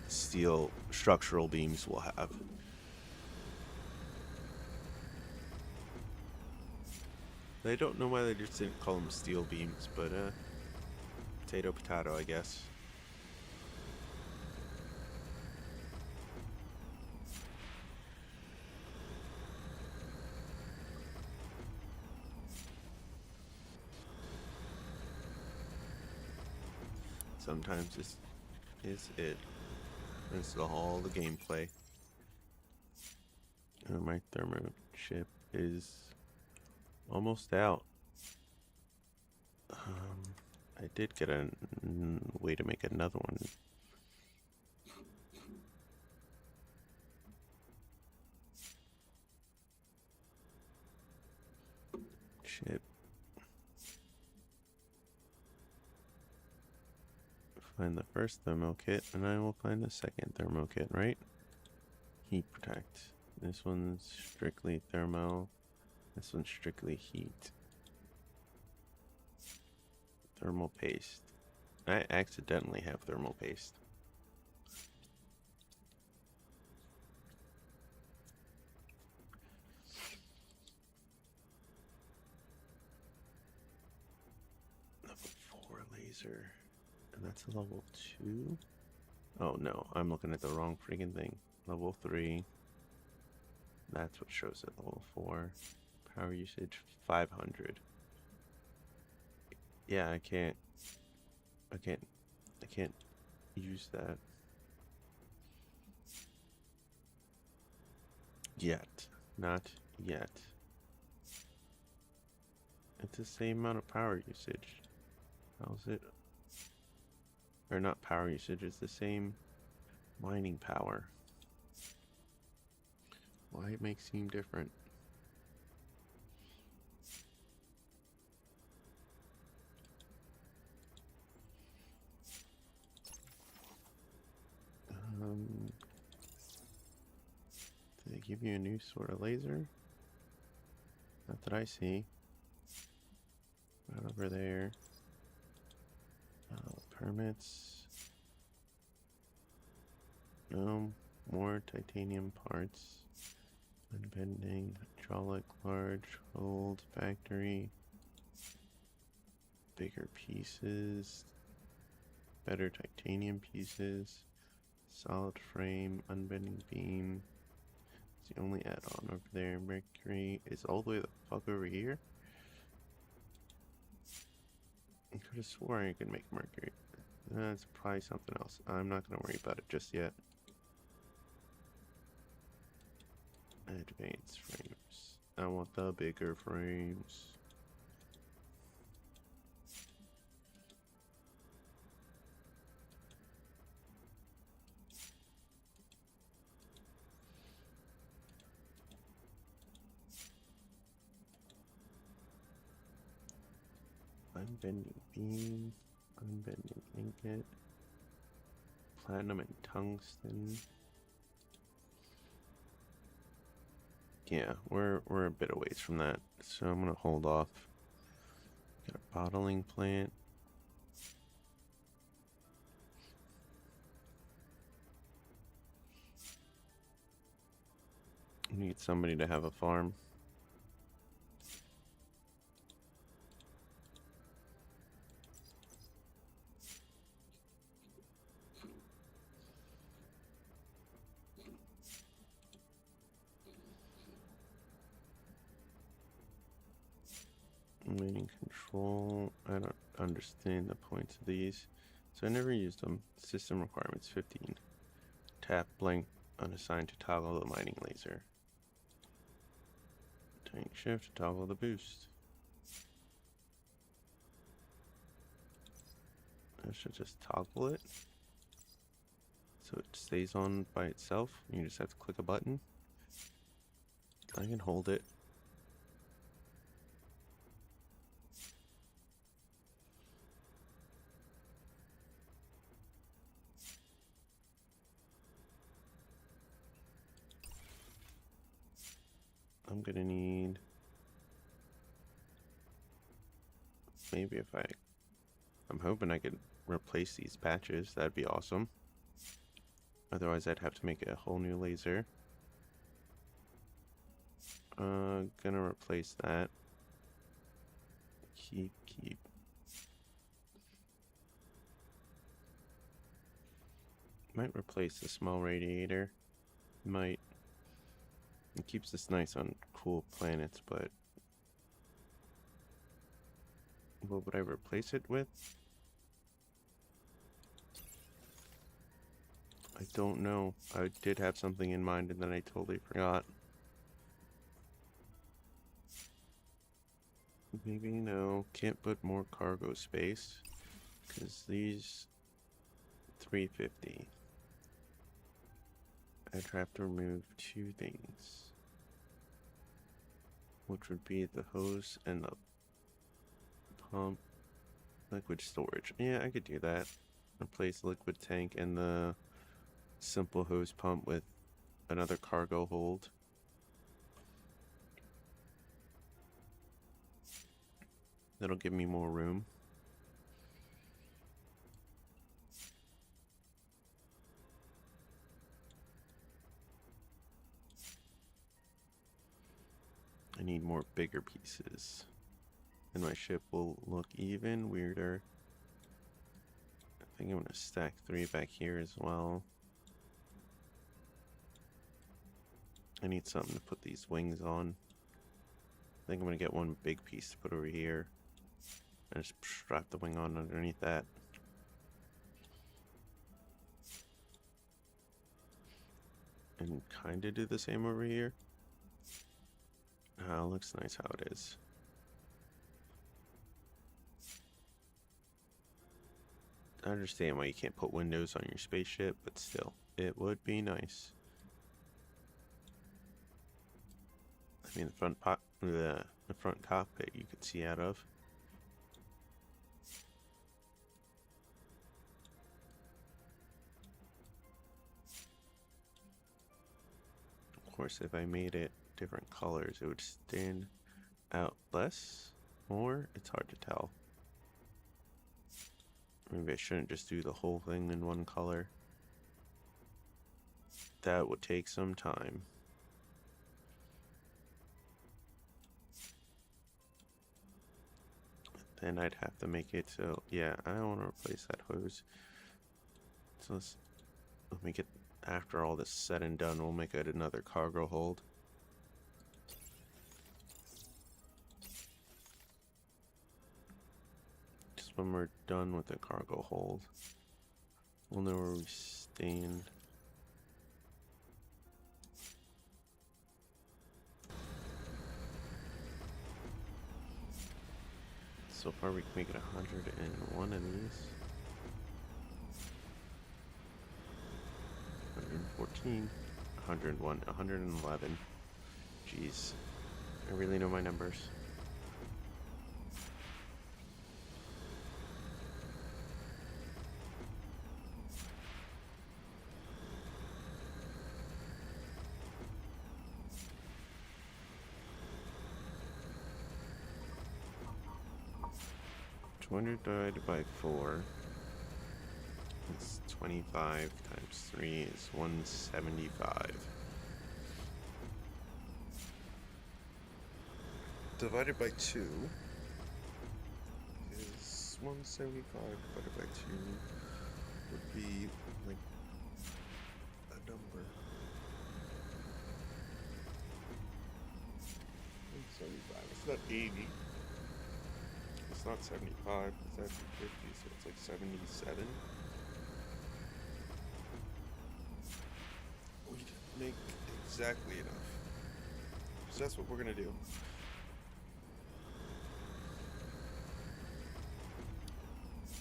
steel structural beams we'll have. I don't know why they just didn't call them steel beams, but potato, potato, I guess. Sometimes this is it. This is all the gameplay. My thermo chip is almost out. I did get a way to make another one. Ship. Find the first thermal kit, and I will find the second thermal kit, right? Heat protect. This one's strictly thermal. This one's strictly heat. Thermal paste. I accidentally have thermal paste. Level 4 laser. And that's a level 2? Oh no, I'm looking at the wrong freaking thing. Level 3. That's what shows at level 4. Power usage 500. Yeah, I can't use that yet. Not yet. It's the same amount of power usage. How's it? Or not power usage, it's the same mining power. Why it makes seem different? Did they give you a new sort of laser? Not that I see. Right over there. Permits. No, more titanium parts. Unbending, hydraulic, large, hold, factory. Bigger pieces. Better titanium pieces. Solid frame, unbending beam. It's the only add-on over there. Mercury is all the way the fuck over here. I could have swore I could make mercury. That's probably something else. I'm not gonna worry about it just yet. Advanced frames. I want the bigger frames. Unbending beam. Unbending ingot. Platinum and tungsten. Yeah, we're a bit away from that, so I'm gonna hold off. Got a bottling plant. We need somebody to have a farm. Mining control. I don't understand the points of these, so I never used them. System requirements 15. Tap blank unassigned to toggle the mining laser. Tank shift to toggle the boost. I should just toggle it so it stays on by itself. You just have to click a button. I can hold it. I'm gonna need maybe if I'm hoping I could replace these patches. That'd be awesome. Otherwise, I'd have to make a whole new laser. Gonna replace that. Keep. Might replace the small radiator. Might. It keeps this nice on cool planets, but what would I replace it with? I don't know. I did have something in mind and then I totally forgot. Maybe no. Can't put more cargo space because these 350. I'd have to remove two things. which would be the hose and the pump. Liquid storage. Yeah, I could do that. Replace liquid tank and the simple hose pump with another cargo hold. That'll give me more room. I need more bigger pieces. And my ship will look even weirder. I think I'm going to stack 3 back here as well. I need something to put these wings on. I think I'm going to get one big piece to put over here. And just strap the wing on underneath that. And kind of do the same over here. Looks nice how it is. I understand why you can't put windows on your spaceship, but still, it would be nice. I mean, the front cockpit you could see out of. Of course, if I made it different colors, it would stand out less, more. It's hard to tell. Maybe I shouldn't just do the whole thing in one color. That would take some time. Then I'd have to make it so, yeah, I don't want to replace that hose. So let's make it, after all this said and done, we'll make it another cargo hold. Just when we're done with the cargo hold, we'll know where we stand. So far we can make it 101 of these. 114, 101, 111. Jeez, I really know my numbers. Divided by 4 is 25 times 3 is 175. Divided by 2 is 175. Divided by 2 would be like a number. 175. It's not 80. It's not 75, it's actually 50, so it's like 77. We make exactly enough. So that's what we're gonna do.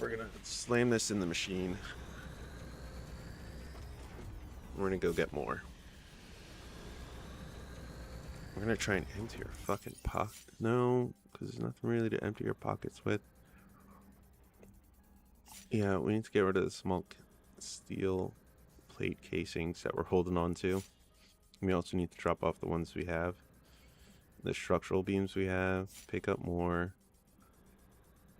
We're gonna slam this in the machine. We're gonna go get more. We're gonna try and empty your fucking pocket. No, because there's nothing really to empty your pockets with. Yeah, we need to get rid of the small steel plate casings that we're holding on to. We also need to drop off the ones we have. The structural beams we have. Pick up more.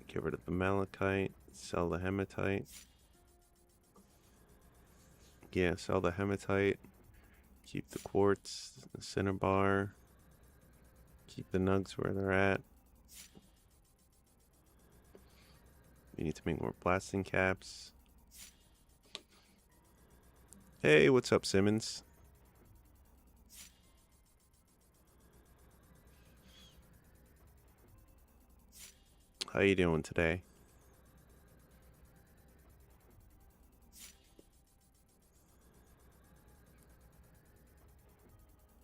Get rid of the malachite. Sell the hematite. Yeah, sell the hematite. Keep the quartz, the cinnabar. Keep the nugs where they're at. We need to make more blasting caps. Hey, what's up, Simmons? How you doing today?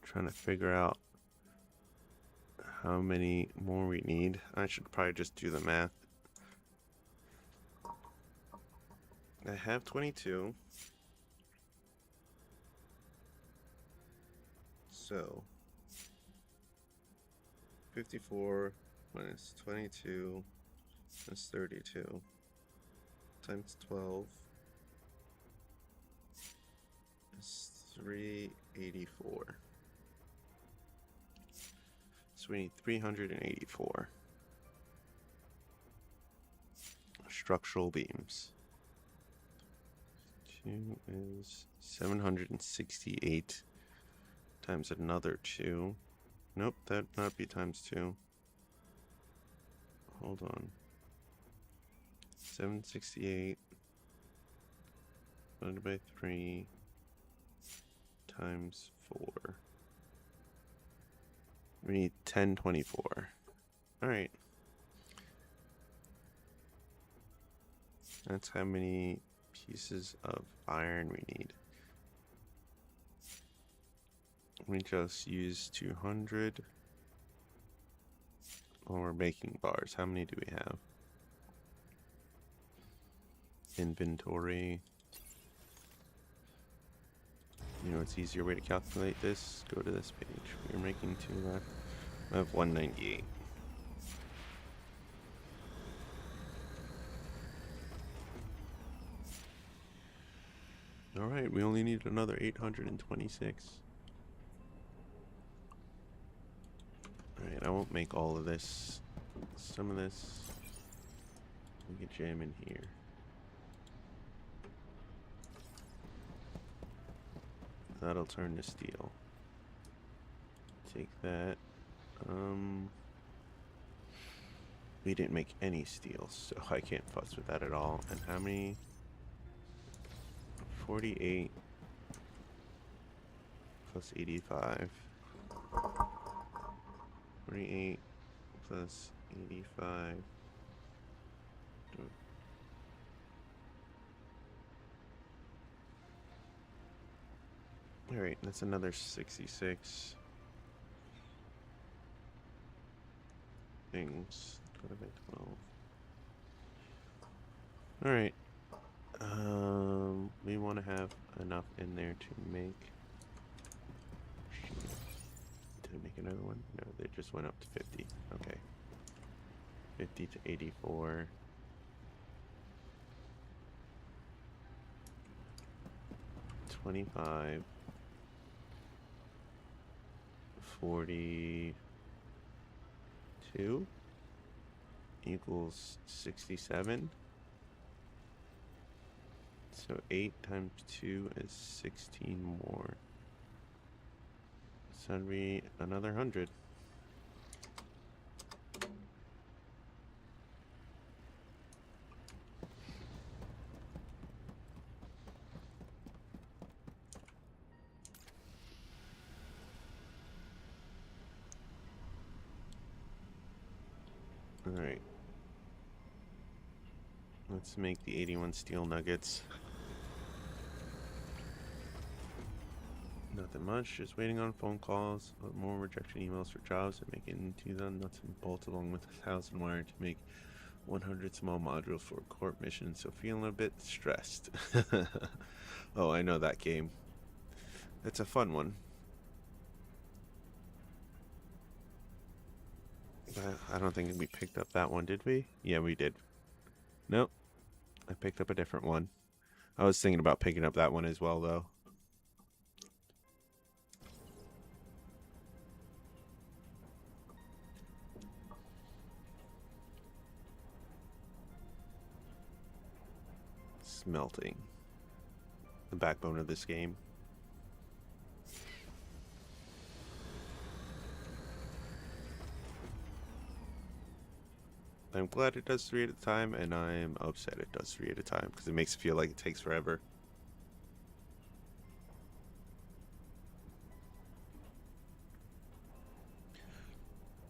Trying to figure out how many more we need. I should probably just do the math. I have 22. So 54 minus 22 is 32 times 12 is 384. So we need 384 structural beams. 2 is 768 times another 2. Nope, that'd not be times 2. Hold on. 768 divided by 3 times 4. We need 1024. Alright. That's how many pieces of iron we need. We just use 200. Oh, we're making bars. How many do we have? Inventory. You know, it's easier way to calculate this. Go to this page. We're making 2 left. I have 198. Alright, we only need another 826. Alright, I won't make all of this. Some of this we can jam in here. That'll turn to steel. Take that. We didn't make any steel, so I can't fuss with that at all. And how many? 48 plus 85. 48 plus 85. Alright, that's another 66 things. Divided by 12. Alright. We want to have enough in there to make. Did I make another one? No, they just went up to 50. Okay. 50 to 84. 25. 42 equals 67. So 8 times 2 is 16 more. So that'd be another 100. Alright. Let's make the 81 steel nuggets. Nothing much, just waiting on phone calls, more rejection emails for jobs and making 2,000 nuts and bolts along with 1,000 wire to make 100 small modules for a corp mission, so feeling a bit stressed. Oh, I know that game. It's a fun one. I don't think we picked up that one, did we? Yeah, we did. Nope. I picked up a different one. I was thinking about picking up that one as well, though. Smelting. The backbone of this game. I'm glad it does 3 at a time, and I'm upset it does 3 at a time, because it makes it feel like it takes forever.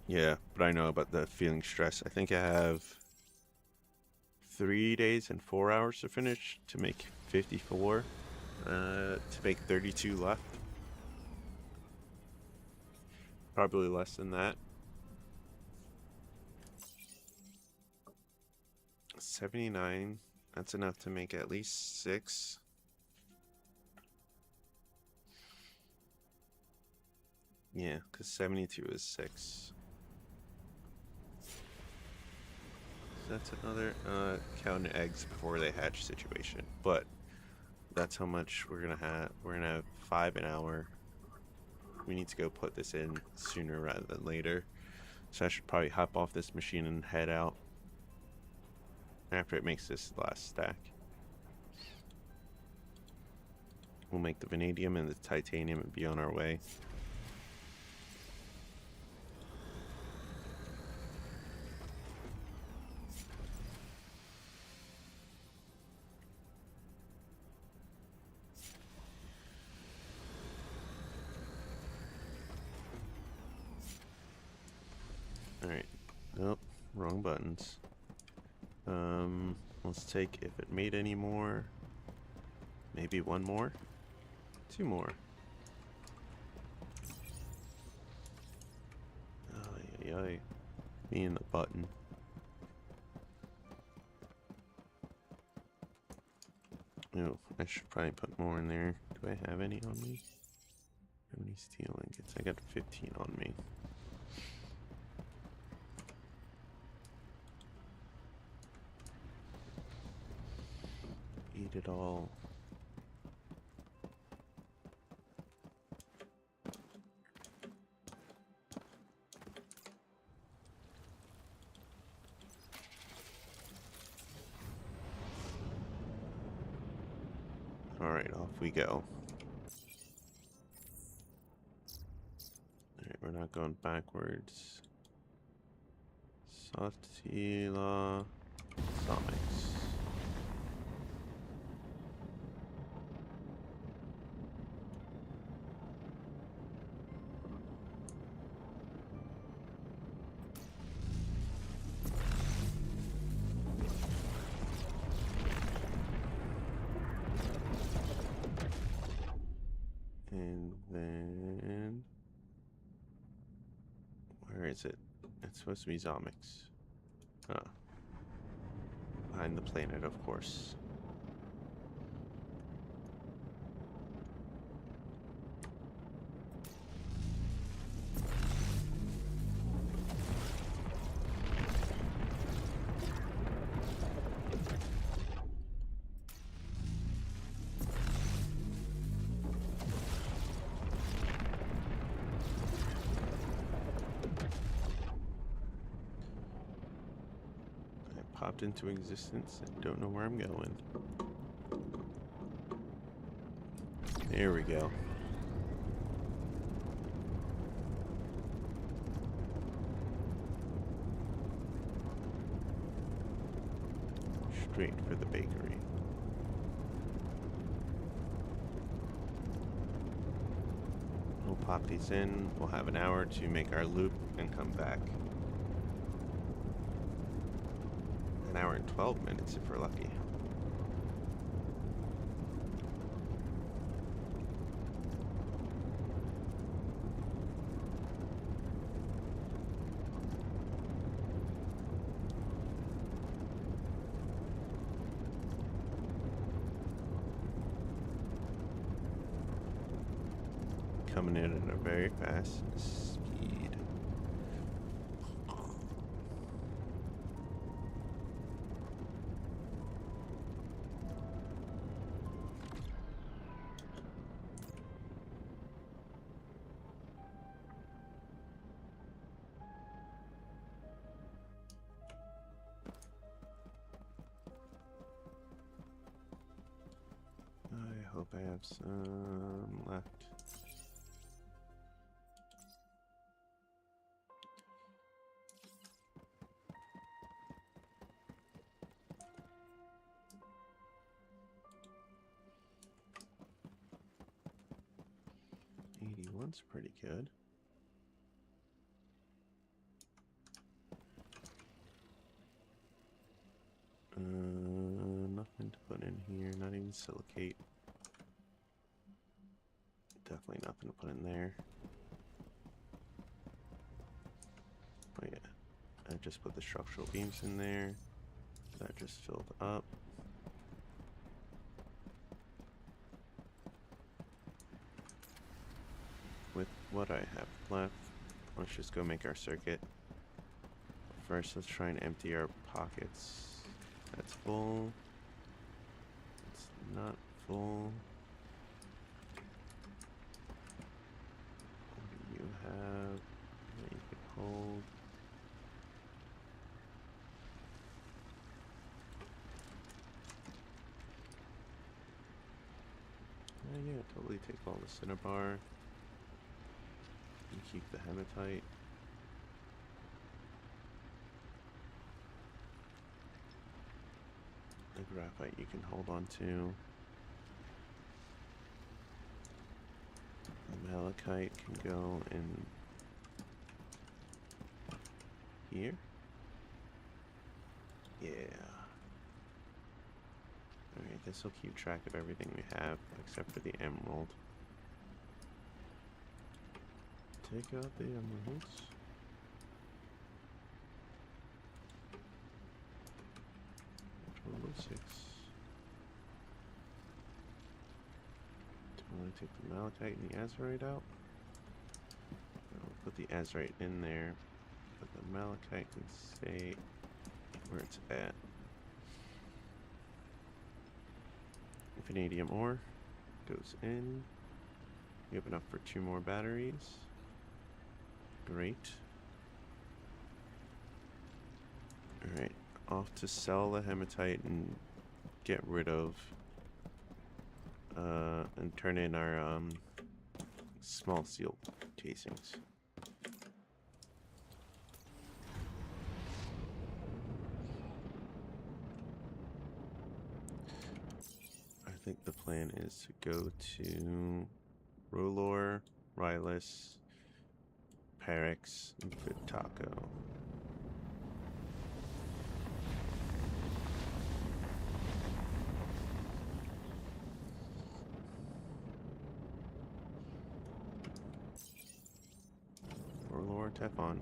Yeah, but I know about the feeling stress. I think I have 3 days and 4 hours to finish to make 54. To make 32 left. Probably less than that. 79. That's enough to make at least 6. Yeah, because 72 is 6. that's another counting eggs before they hatch situation. But that's how much we're gonna have. We're gonna have 5 an hour. We need to go put this in sooner rather than later. So I should probably hop off this machine and head out after it makes this last stack. We'll make the vanadium and the titanium and be on our way. Alright. Nope. Wrong buttons. Let's take, if it made any more, maybe one more? 2 more. Ay, ay, ay. Me and the button. Oh, I should probably put more in there. Do I have any on me? How many steel ingots? I got 15 on me. Eat it all. Alright, off we go. Alright, we're not going backwards. Satila Somics. And then where is it? It's supposed to be Zomics. Huh. Behind the planet, of course. Popped into existence and don't know where I'm going. There we go. Straight for the bakery. We'll pop these in. We'll have an hour to make our loop and come back. An hour and 12 minutes if we're lucky. Coming in at a very fast speed. I hope I have some left. One's pretty good. Nothing to put in here, not even silicate. Definitely nothing to put in there. Oh yeah, I just put the structural beams in there. That just filled up. With what I have left, let's just go make our circuit. first, let's try and empty our pockets. That's full. It's not full. What do you have that you can hold? Yeah, totally take all the cinnabar. And keep the hematite. The graphite you can hold on to. The malachite can go in here. Yeah. Alright, this will keep track of everything we have except for the emerald. Take out the emeralds. Total of 6. Totally take the malachite and the azurite out. I'll put the azurite in there, but the malachite can stay where it's at. Vanadium ore goes in. We have enough for 2 more batteries. Great. Alright, off to sell the hematite and get rid of and turn in our small steel casings. I think the plan is to go to Rolor, Rylus, Parex, and Taco. Rolor, Teflon.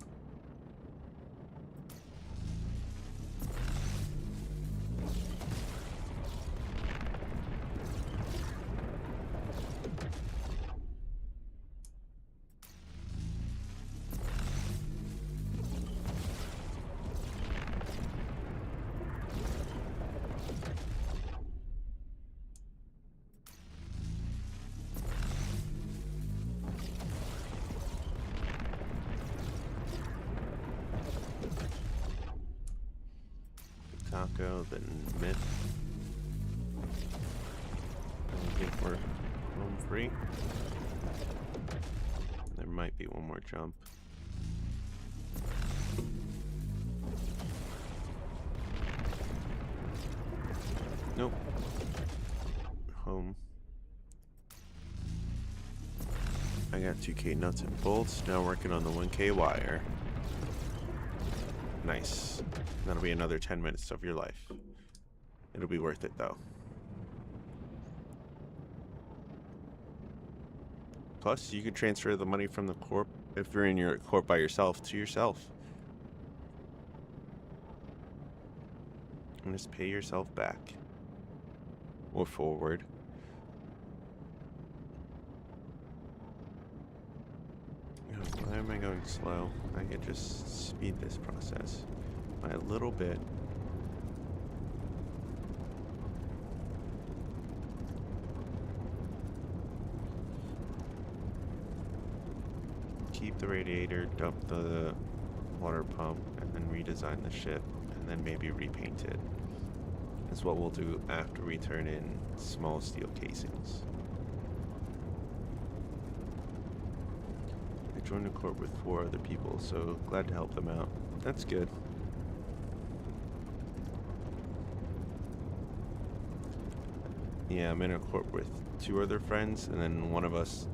Taco, then Myth. I think we're home free. There might be one more jump. Nope. Home. I got 2K nuts and bolts, now working on the 1K wire. Nice. That'll be another 10 minutes of your life. It'll be worth it though. Plus, you can transfer the money from the corp, if you're in your corp by yourself, to yourself. And just pay yourself back. Or forward. Why am I going slow? I could just speed this process by a little bit. Keep the radiator, dump the water pump, and then redesign the ship, and then maybe repaint it. That's what we'll do after we turn in small steel casings. I joined the corp with 4 other people, so glad to help them out. That's good. Yeah, I'm in a corp with 2 other friends, and then one of us,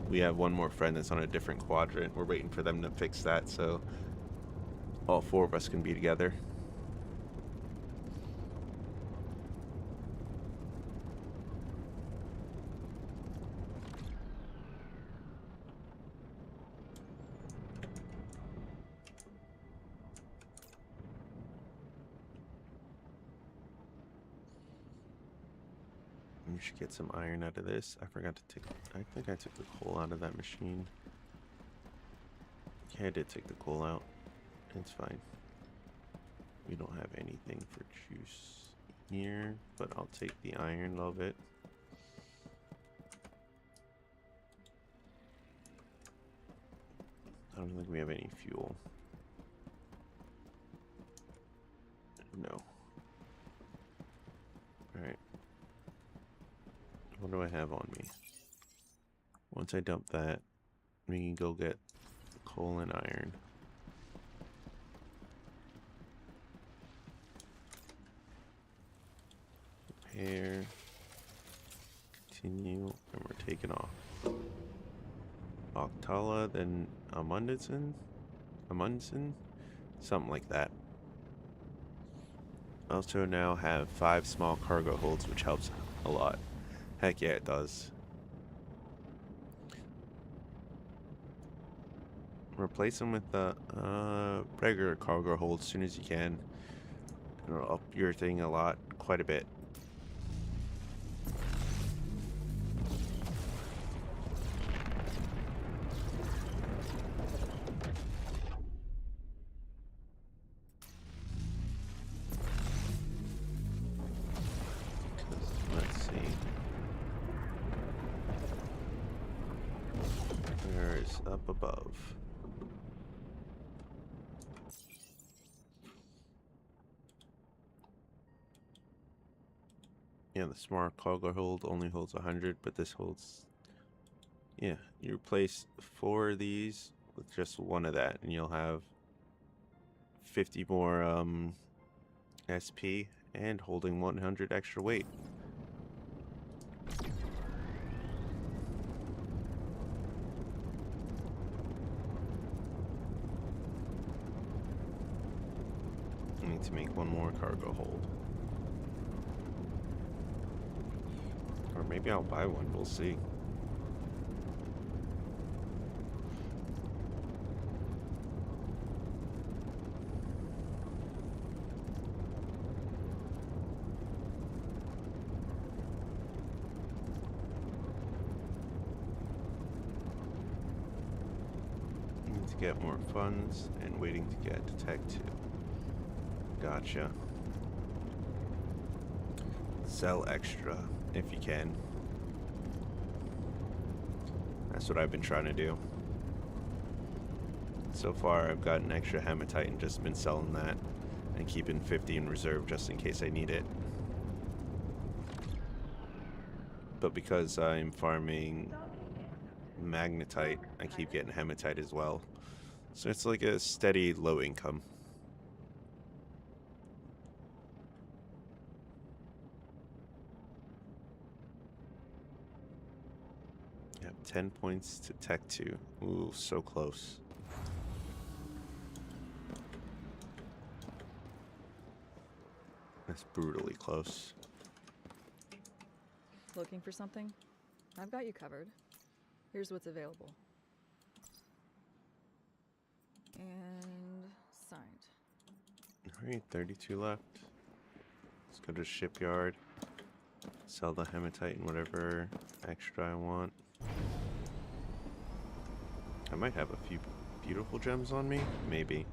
we have one more friend that's on a different quadrant. We're waiting for them to fix that, so all 4 of us can be together. We should get some iron out of this. I forgot to take... I think I took the coal out of that machine. Yeah, I did take the coal out. It's fine. We don't have anything for juice here, but I'll take the iron of it. I don't think we have any fuel. No. Alright. What do I have on me? Once I dump that, we can go get coal and iron. Repair. Continue. And we're taking off. Octala, then Amundsen? Something like that. Also now have 5 small cargo holds, which helps a lot. Heck yeah, it does. Replace them with the regular cargo hold as soon as you can. It'll up your thing a lot, quite a bit. Let's see. Where is up above? Yeah, the smart cargo hold only holds 100, but this holds... Yeah, you replace 4 of these with just 1 of that, and you'll have 50 more SP and holding 100 extra weight. I need to make 1 more cargo hold. Or maybe I'll buy 1, we'll see. Need to get more funds and waiting to get to Tech 2. Gotcha. Sell extra if you can. That's what I've been trying to do. So far, I've got an extra hematite and just been selling that and keeping 50 in reserve just in case I need it. But because I'm farming magnetite, I keep getting hematite as well. So it's like a steady low income. Yep, 10 points to Tech 2. Ooh, so close. That's brutally close. Looking for something? I've got you covered. Here's what's available. And signed. Alright, 32 left. Let's go to shipyard. Sell the hematite and whatever extra I want. I might have a few beautiful gems on me. Maybe.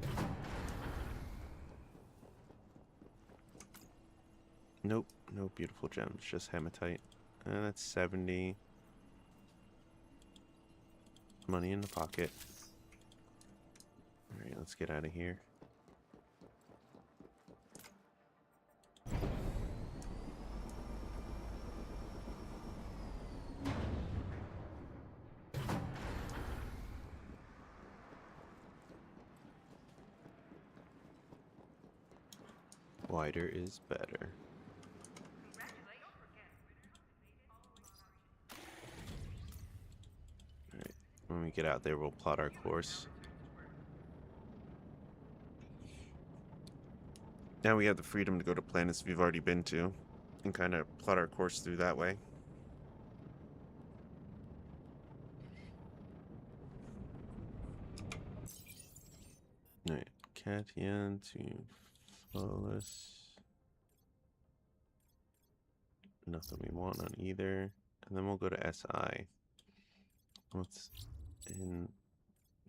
Nope, no beautiful gems, just hematite. And that's 70. Money in the pocket. Alright, let's get out of here. Wider is better. Alright, when we get out there, we'll plot our course. Now we have the freedom to go to planets we've already been to and kind of plot our course through that way. Alright, Cation to Flawless. Nothing we want on either. And then we'll go to SI. What's in...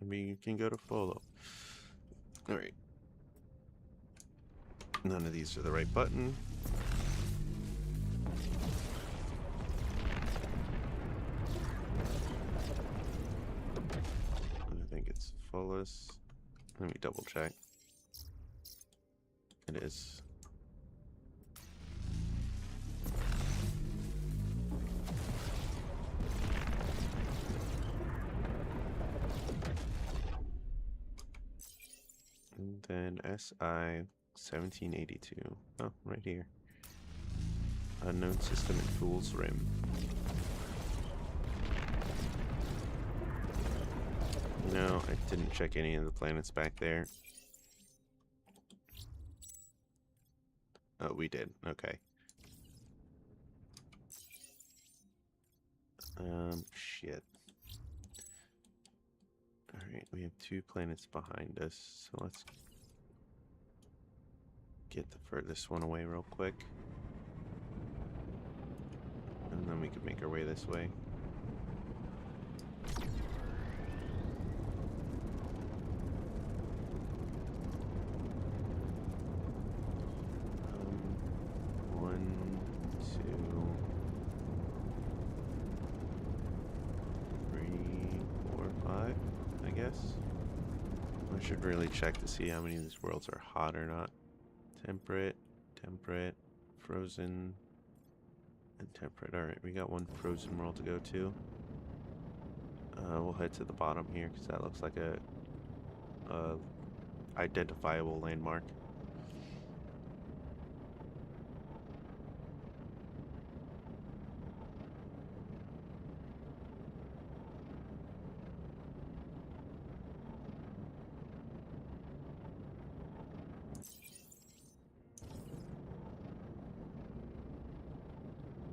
Maybe you can go to Follow. Alright. None of these are the right button. I think it's fullest. Let me double check. It is. And then SI 1782. Oh, right here. Unknown system and Fool's Rim. No, I didn't check any of the planets back there. Oh, we did. Okay. Shit. Alright, we have 2 planets behind us, so let's get the furthest one away real quick. And then we can make our way this way. One, two, 3, 4, 5, I guess. I should really check to see how many of these worlds are hot or not. Temperate, temperate, frozen, and temperate. Alright, we got one frozen world to go to. We'll head to the bottom here because that looks like a identifiable landmark.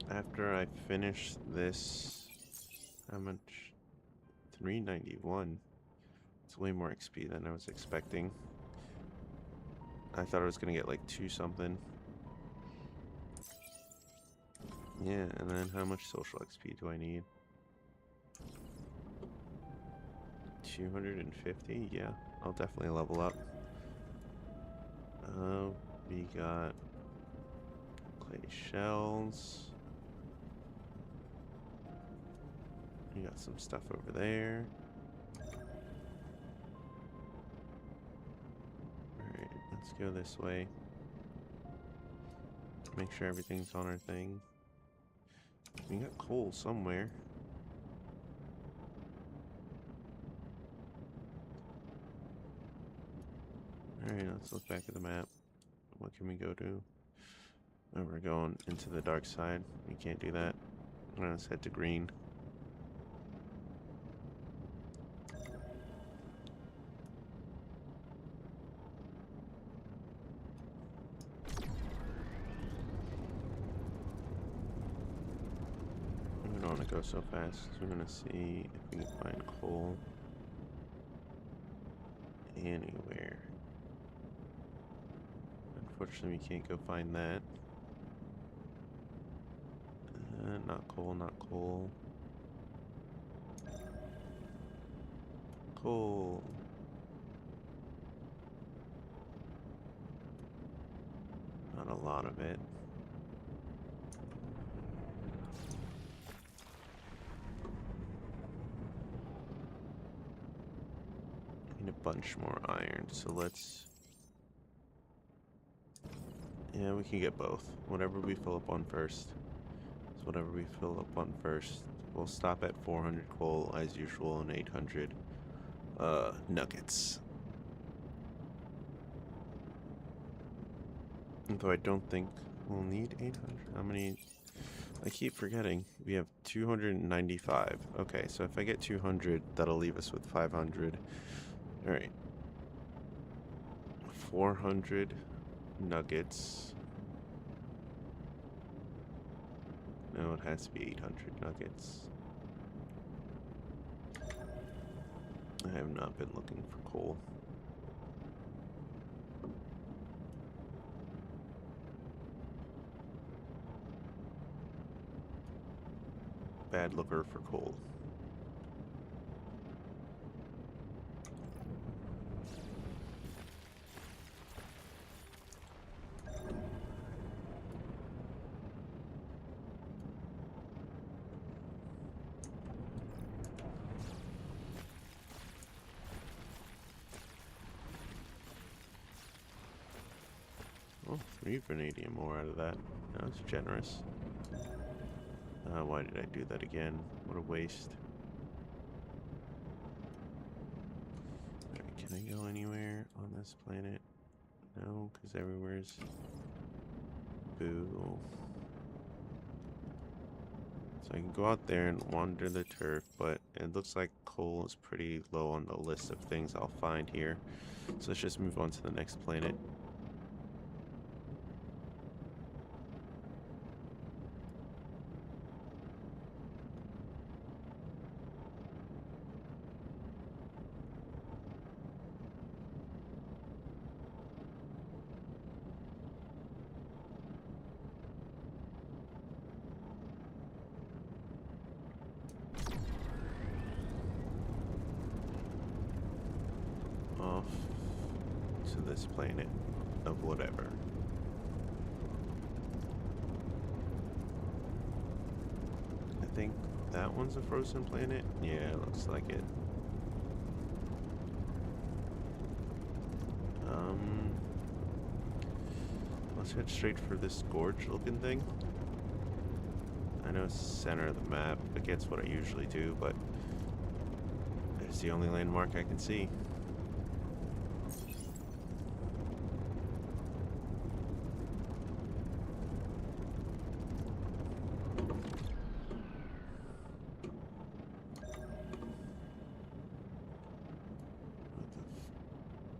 After I finish this, how much? 391. It's way more XP than I was expecting. I thought I was gonna get like 2 something. Yeah, and then how much social XP do I need? 250? Yeah, I'll definitely level up. We got clay shells. We got some stuff over there. Alright, let's go this way. Make sure everything's on our thing. We got coal somewhere. Alright, let's look back at the map. What can we go to? Oh, we're going into the dark side. We can't do that. Let's head to green. We don't want to go so fast. We're going to see if we can find coal anywhere. Unfortunately, we can't go find that. Not coal, not coal. Coal. Not a lot of it. Need a bunch more iron, so let's... Yeah, we can get both. Whatever we fill up on first. So whatever we fill up on first. We'll stop at 400 coal as usual and 800 nuggets. Though I don't think we'll need 800. How many? I keep forgetting. We have 295. Okay, so if I get 200, that'll leave us with 500. Alright. 400 nuggets. No, it has to be 800 nuggets. I have not been looking for coal. Bad looker for coal. Oh, 3 vanadium ore out of that. That was generous. Why did I do that again? What a waste. Alright, can I go anywhere on this planet? No, because everywhere's boo. So I can go out there and wander the turf, but it looks like coal is pretty low on the list of things I'll find here. So let's just move on to the next planet. Off to this planet of whatever. I think that one's a frozen planet. Yeah, looks like it. Let's head straight for this gorge looking thing. I know it's the center of the map against what I usually do, but it's the only landmark I can see.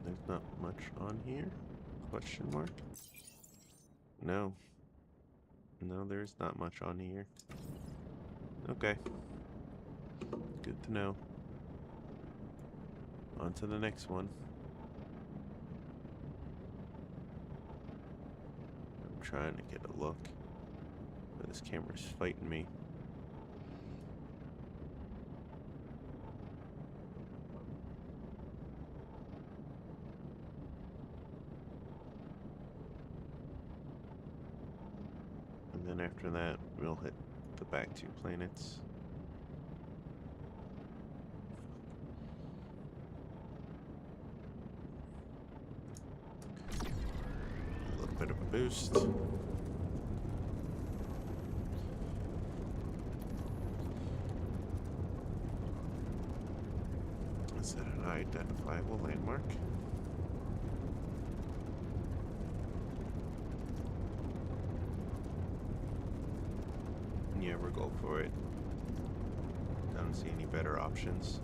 There's not much on here? Question mark? No. No, there's not much on here. Okay. Good to know. On to the next one. I'm trying to get a look, but this camera's fighting me. And then after that, we'll hit the back 2 planets. A little bit of a boost. Is that an identifiable landmark? Yeah, we'll go for it. Don't see any better options.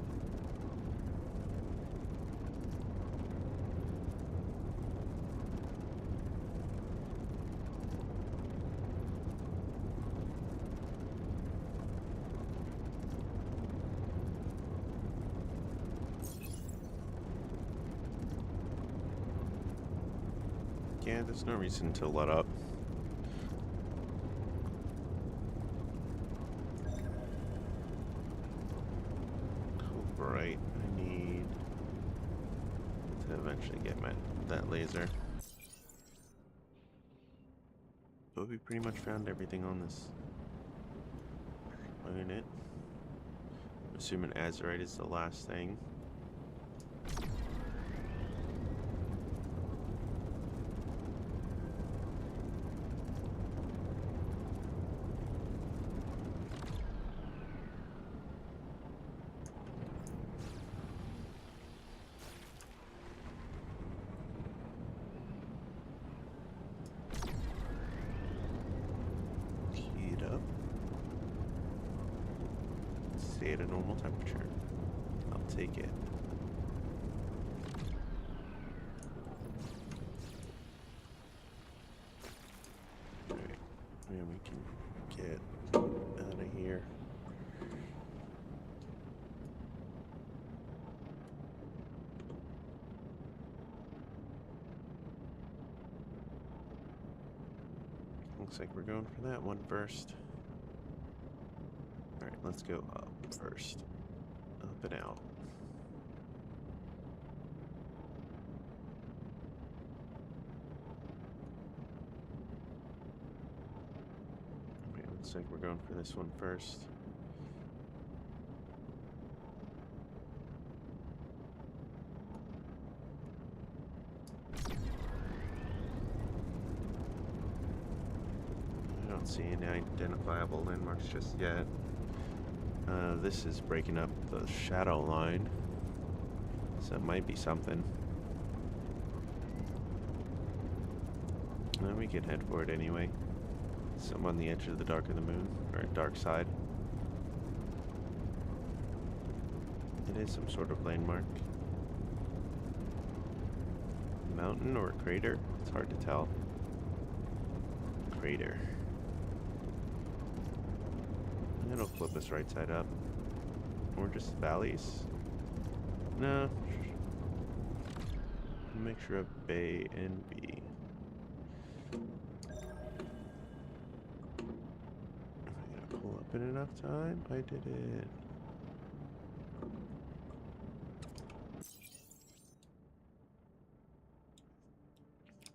Yeah, there's no reason to let up. Right, I need to eventually get that laser. But we pretty much found everything on this planet. I'm assuming azurite is the last thing. Heat up. Stay at a normal temperature. I'll take it. Alright, and we can get out of here. Looks like we're going for that one first. Alright, let's go up first. Up and out. Okay, looks like we're going for this one first. don't see any identifiable landmarks just yet. This is breaking up the shadow line, so it might be something. We can head for it anyway. Some on the edge of the dark of the moon, or dark side. It is some sort of landmark. Mountain or a crater? It's hard to tell. Crater. It'll flip us right side up. Or just valleys. No. Mixture of bay and B. Am I gonna pull up in enough time? I did it.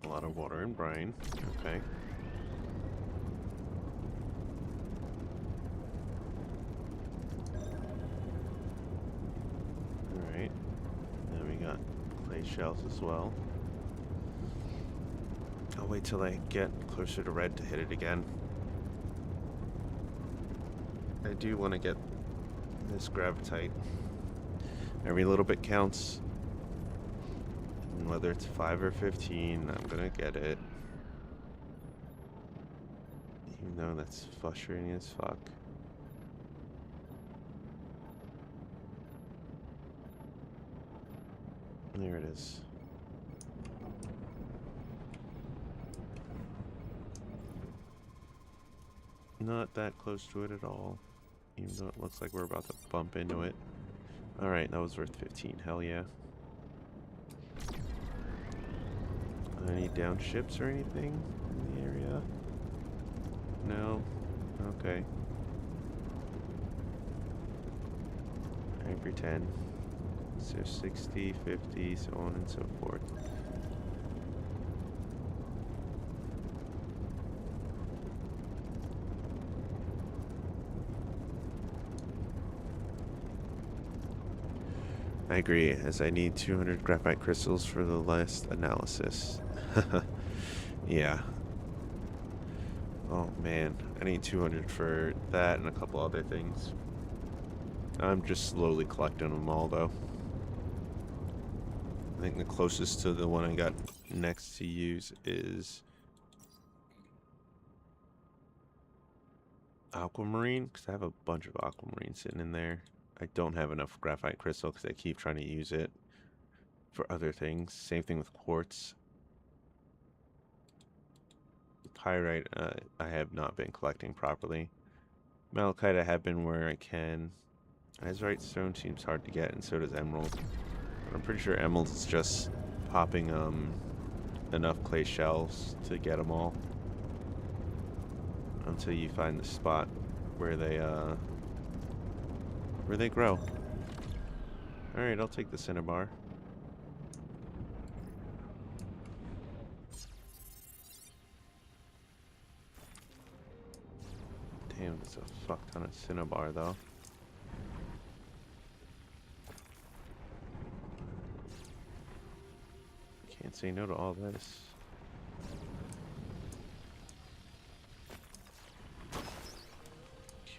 A lot of water and brine. Okay. Alright. Then we got clay shells as well. I'll wait till I get closer to red to hit it again. I do want to get this gravitite. Every little bit counts. And whether it's 5 or 15, I'm gonna get it. Even though that's frustrating as fuck. There it is. Not that close to it at all. Even though it looks like we're about to bump into it. Alright, that was worth 15. Hell yeah. Any down ships or anything in the area? No? Okay. I pretend. So 60, 50, so on and so forth. I agree, as I need 200 graphite crystals for the last analysis. Yeah. Oh man, I need 200 for that and a couple other things. I'm just slowly collecting them all though. I think the closest to the one I got next to use is aquamarine, because I have a bunch of aquamarine sitting in there. I don't have enough graphite crystal because I keep trying to use it for other things. Same thing with quartz. Pyrite, I have not been collecting properly. Malachite, I have been where I can. Azurite stone seems hard to get, and so does emerald. But I'm pretty sure emerald is just popping enough clay shells to get them all. Until you find the spot where they grow. Alright, I'll take the cinnabar. Damn, that's a fuck ton of cinnabar though. Can't say no to all this.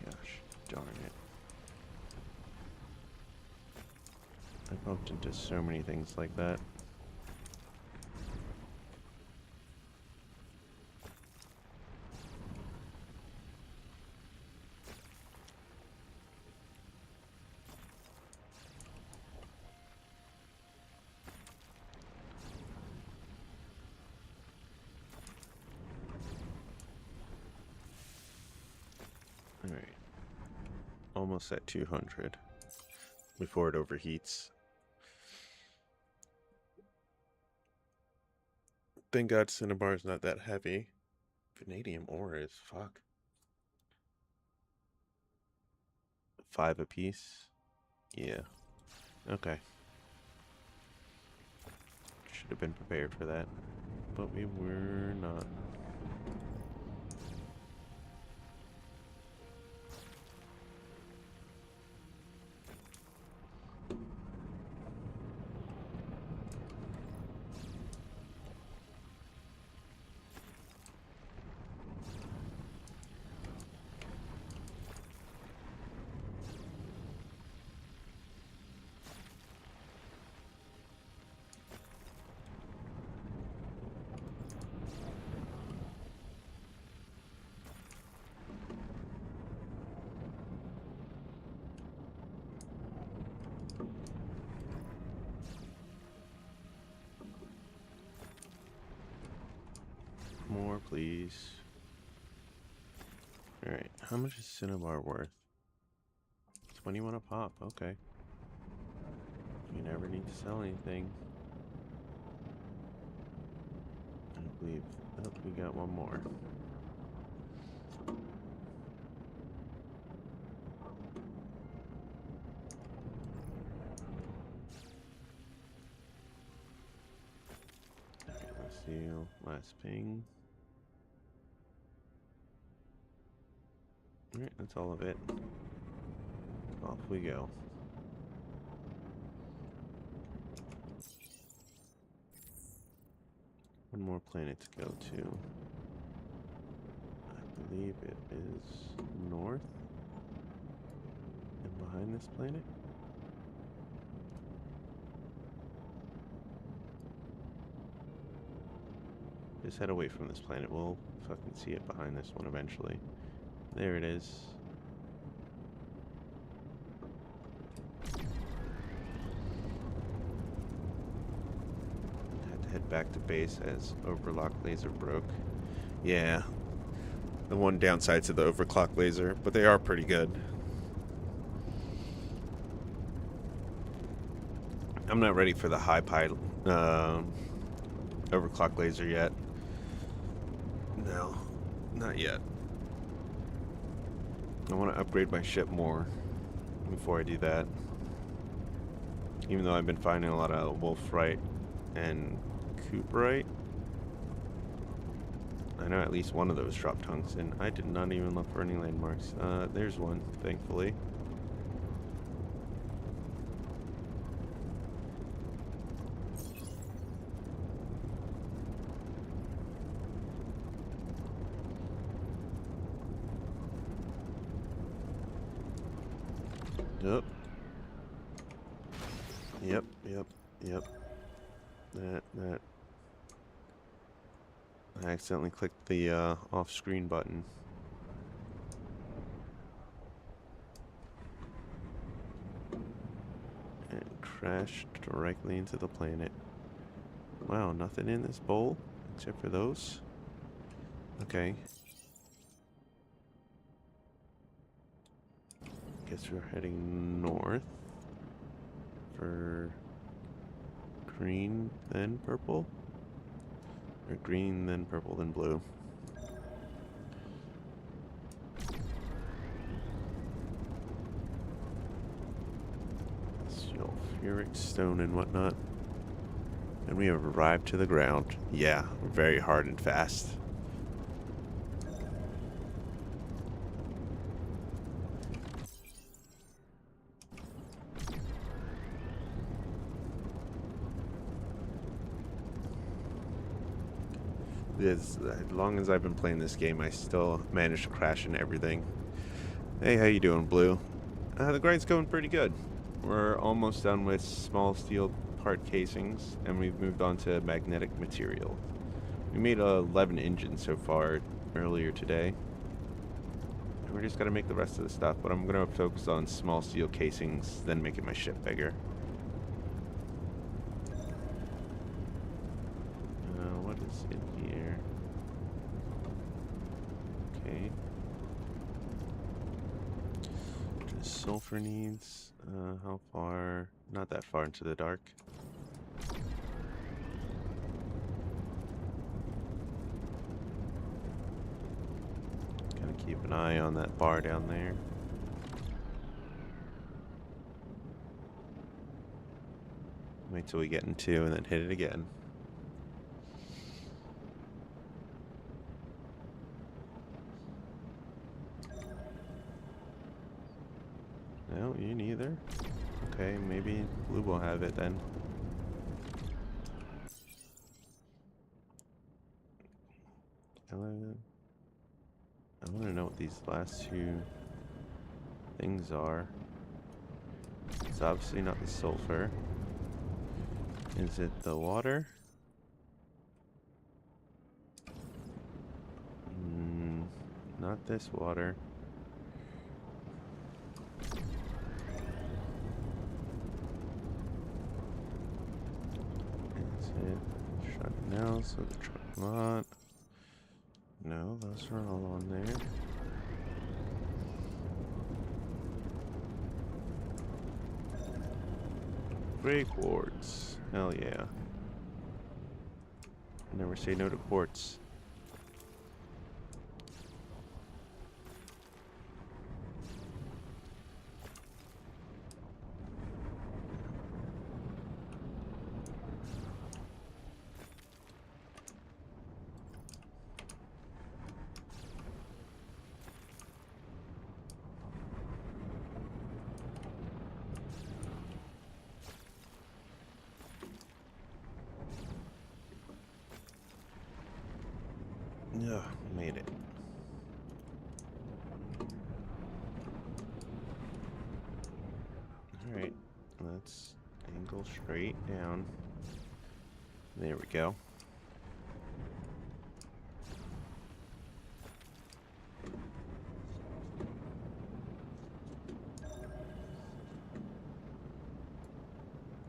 Gosh, darn it. I bumped into so many things like that. Alright. Almost at 200 before it overheats. Thank God cinnabar is not that heavy. Vanadium ore is, fuck. 5 apiece? Yeah. Okay. Should have been prepared for that. But we were not. More, please. Alright, how much is Cinnabar worth? 21 a pop, okay. You never need to sell anything. I believe. Oh, we got one more. Let's see, last ping. Alright, that's all of it. Off we go. One more planet to go to. I believe it is north and behind this planet. Just head away from this planet. We'll fucking see it behind this one eventually. There it is. Had to head back to base as overclock laser broke. Yeah. The one downside to the overclock laser, but they are pretty good. I'm not ready for the high pi overclock laser yet. No, not yet. I want to upgrade my ship more before I do that. Even though I've been finding a lot of wolfrite and cooperite. I know at least one of those drop tungsten. I did not even look for any landmarks. There's one, thankfully. Yep. Yep. That. I accidentally clicked the off-screen button. And crashed directly into the planet. Wow, nothing in this bowl except for those. Okay. Guess we're heading north for green, then purple? Or green, then purple, then blue. Sulfuric stone and whatnot. And we have arrived to the ground. Yeah, very hard and fast. As long as I've been playing this game, I still manage to crash into everything. Hey, how you doing, Blue? The grind's going pretty good. We're almost done with small steel part casings, and we've moved on to magnetic material. We made 11 engines so far earlier today. And we're just gonna make the rest of the stuff, but I'm gonna focus on small steel casings, then making my ship bigger. What is in here? Okay. Just sulfur needs. How far? Not that far into the dark. Gotta keep an eye on that bar down there. Wait till we get in 2 and then hit it again. No, you neither. Okay, maybe blue will have it then. I want to know what these last 2 things are. It's obviously not the sulfur. Is it the water? Not this water. Is it shut now? So the truck lot. No, those are all on there. Gray quartz. Hell yeah. Never say no to quartz. Yeah, made it. Alright, let's angle straight down. There we go.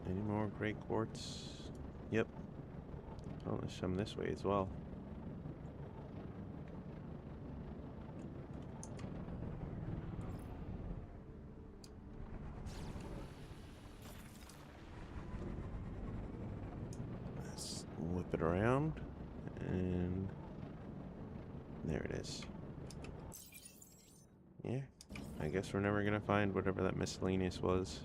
Any more gray quartz? Yep. Oh, there's some this way as well. Let's whip it around, and there it is. Yeah, I guess we're never gonna find whatever that miscellaneous was.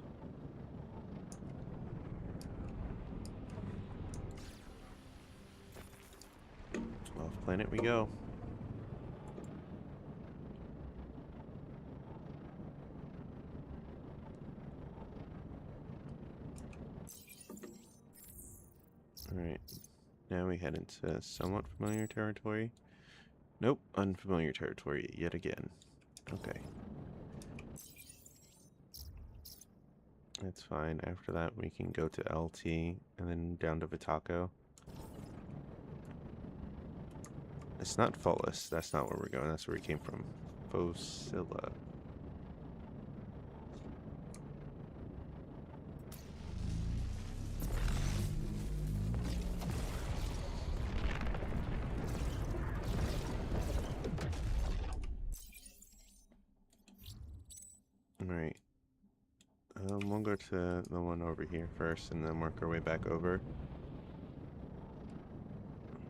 Off planet we go. Alright, now we head into somewhat familiar territory. Nope, unfamiliar territory yet again. Okay. That's fine. After that, we can go to LT and then down to Vitako. It's not Follis. That's not where we're going. That's where we came from. Focilla. Alright. We'll go to the one over here first and then work our way back over.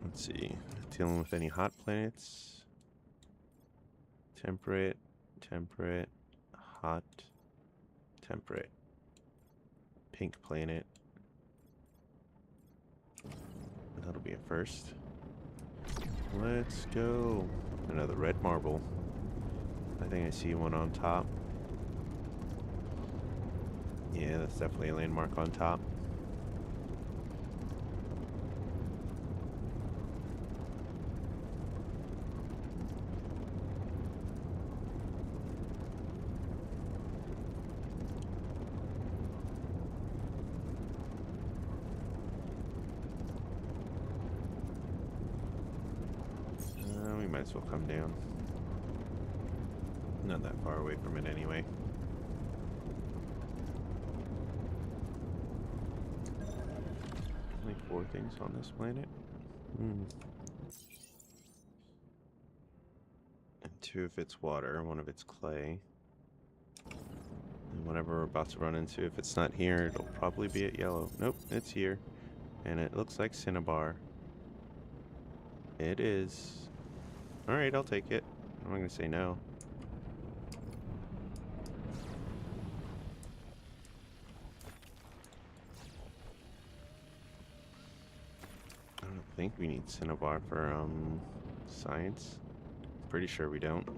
Let's see. Dealing with any hot planets. Temperate, temperate, hot, temperate. Pink planet. That'll be a first. Let's go. Another red marble. I think I see one on top. Yeah, that's definitely a landmark on top. We might as well come down. Not that far away from it anyway. Only 4 things on this planet. And 2 of it's water, 1 of it's clay. And whatever we're about to run into, if it's not here, it'll probably be at yellow. Nope, it's here. And it looks like cinnabar. It is. Alright, I'll take it. I'm not gonna say no. I don't think we need cinnabar for science. Pretty sure we don't.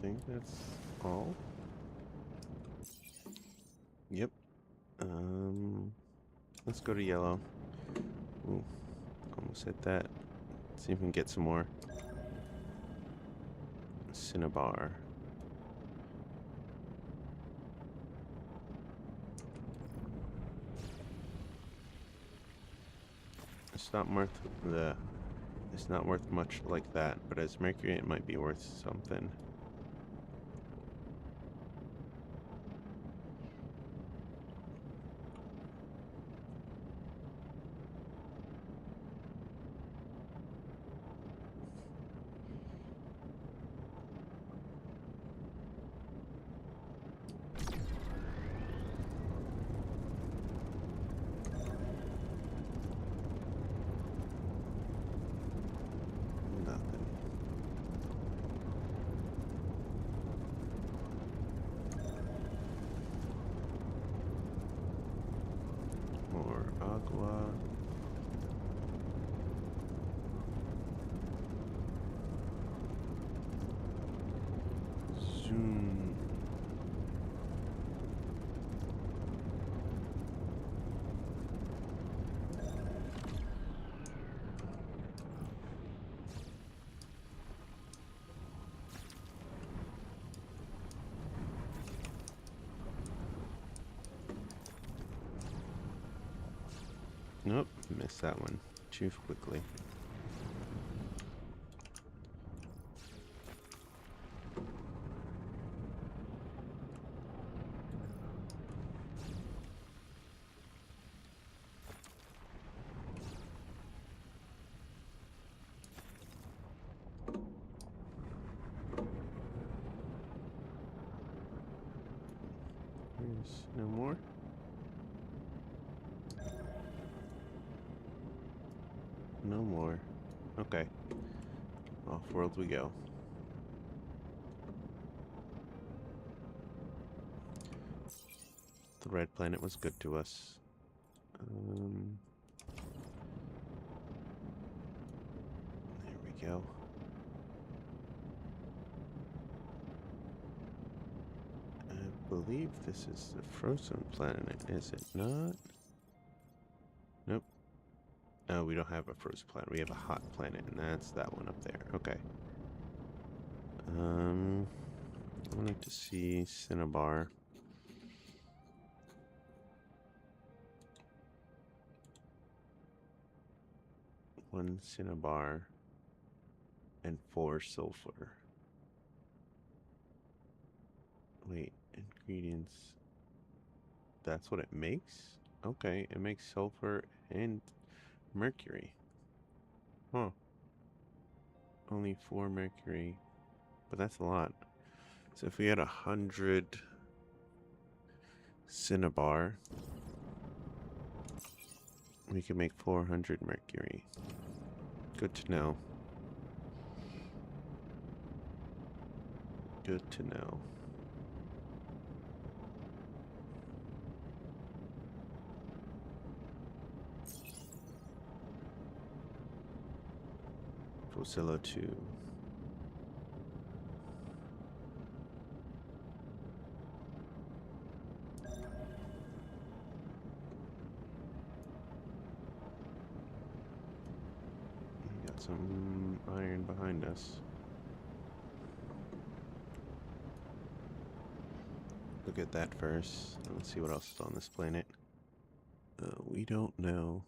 think that's all. Yep. Let's go to yellow. Ooh, almost hit that. See if we can get some more. Cinnabar. It's not worth the. It's not worth much like that, but as mercury, it might be worth something. Nothing. More agua. Zoom. Nope, missed that one too quickly. There's no more. No more. Okay. Off-world we go. The red planet was good to us. There we go. I believe this is the frozen planet, is it not? Nope. Oh, we don't have a frozen planet. We have a hot planet, and that's that one up there. Okay. I would like to see Cinnabar. One Cinnabar and 4 sulfur. Wait, ingredients. That's what it makes? Okay, it makes sulfur and mercury. Huh. Only 4 mercury. But that's a lot. So if we had 100 Cinnabar, we could make 400 mercury. Good to know. Good to know. Fosilla 2. We got some iron behind us. Look at that first. Let's see what else is on this planet. We don't know.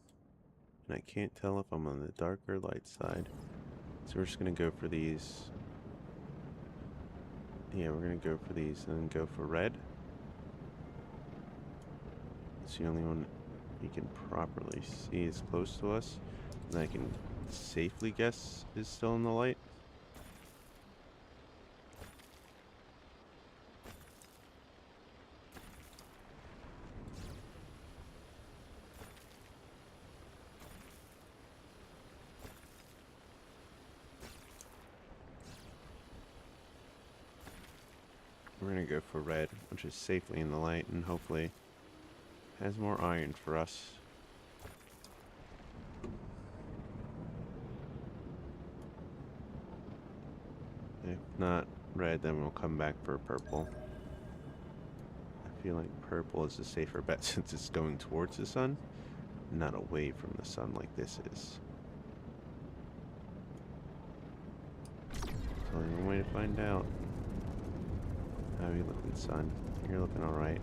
And I can't tell if I'm on the dark or light side. So we're just going to go for these. Yeah, we're going to go for these and then go for red. It's the only one you can properly see is close to us. And I can safely guess is still in the light. We're going to go for red, which is safely in the light and hopefully has more iron for us. If not, red, then we'll come back for purple. I feel like purple is a safer bet since it's going towards the sun, not away from the sun like this is. There's only one way to find out. How are you looking, son? You're looking alright.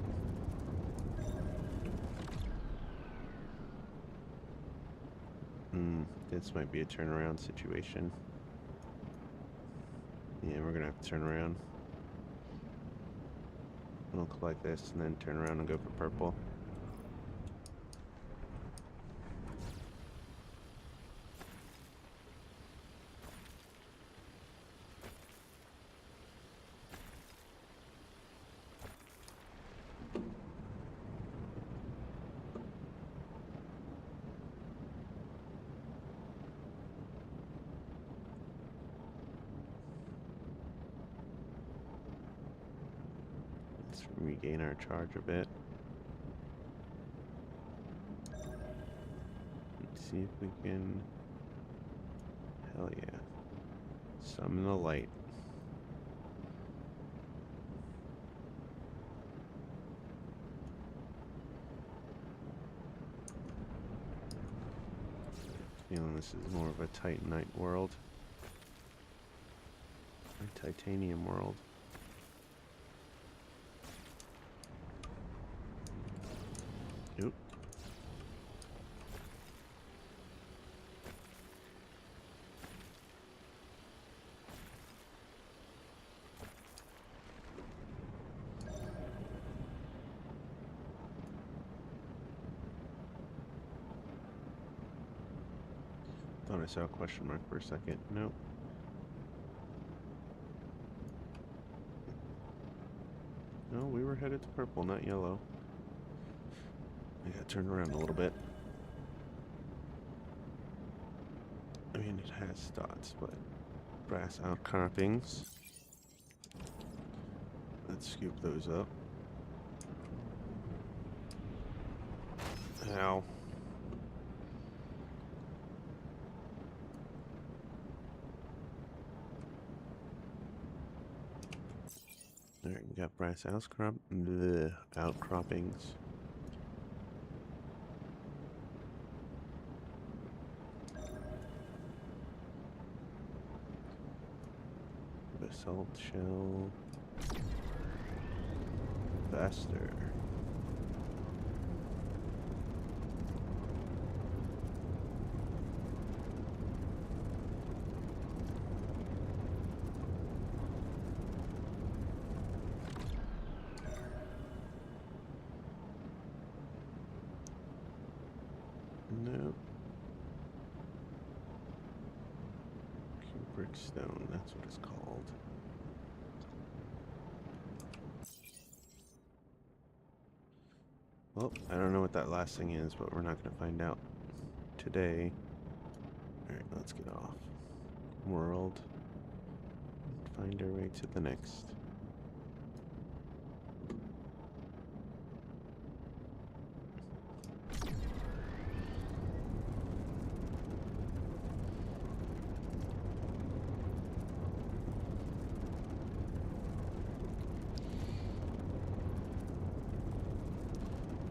This might be a turnaround situation. Yeah, we're gonna have to turn around. We'll collect this and then turn around and go for purple. Let's regain our charge a bit. Let's see if we can... Hell yeah. Summon the light. Feeling this is more of a Titanite world. A titanium world. Oop. Thought I saw a question mark for a second. Nope. No, we were headed to purple, not yellow. I gotta turn around a little bit. I mean, it has dots, but brass outcroppings. Let's scoop those up. Ow. Alright, we got brass outcroppings. Basalt shell. Faster. Nope. Cupric stone, that's what it's called. Well, I don't know what that last thing is, but we're not going to find out today. Alright, let's get off. World. Find our way to the next.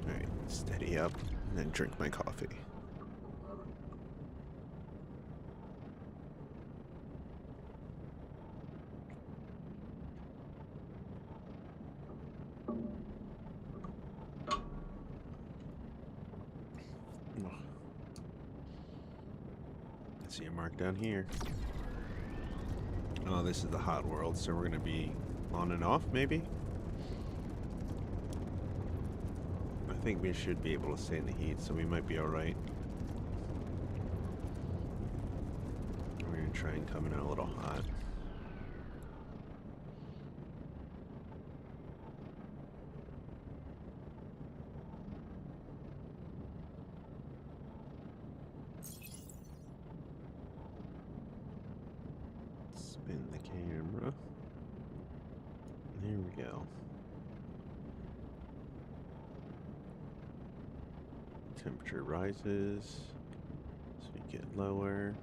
Alright, steady up, and then drink my coffee. I see a mark down here. Oh, this is the hot world, so we're gonna be on and off, maybe? I think we should be able to stay in the heat, so we might be alright. We're gonna try and come in a little hot. Spin the camera. There we go. Temperature rises, so you get lower.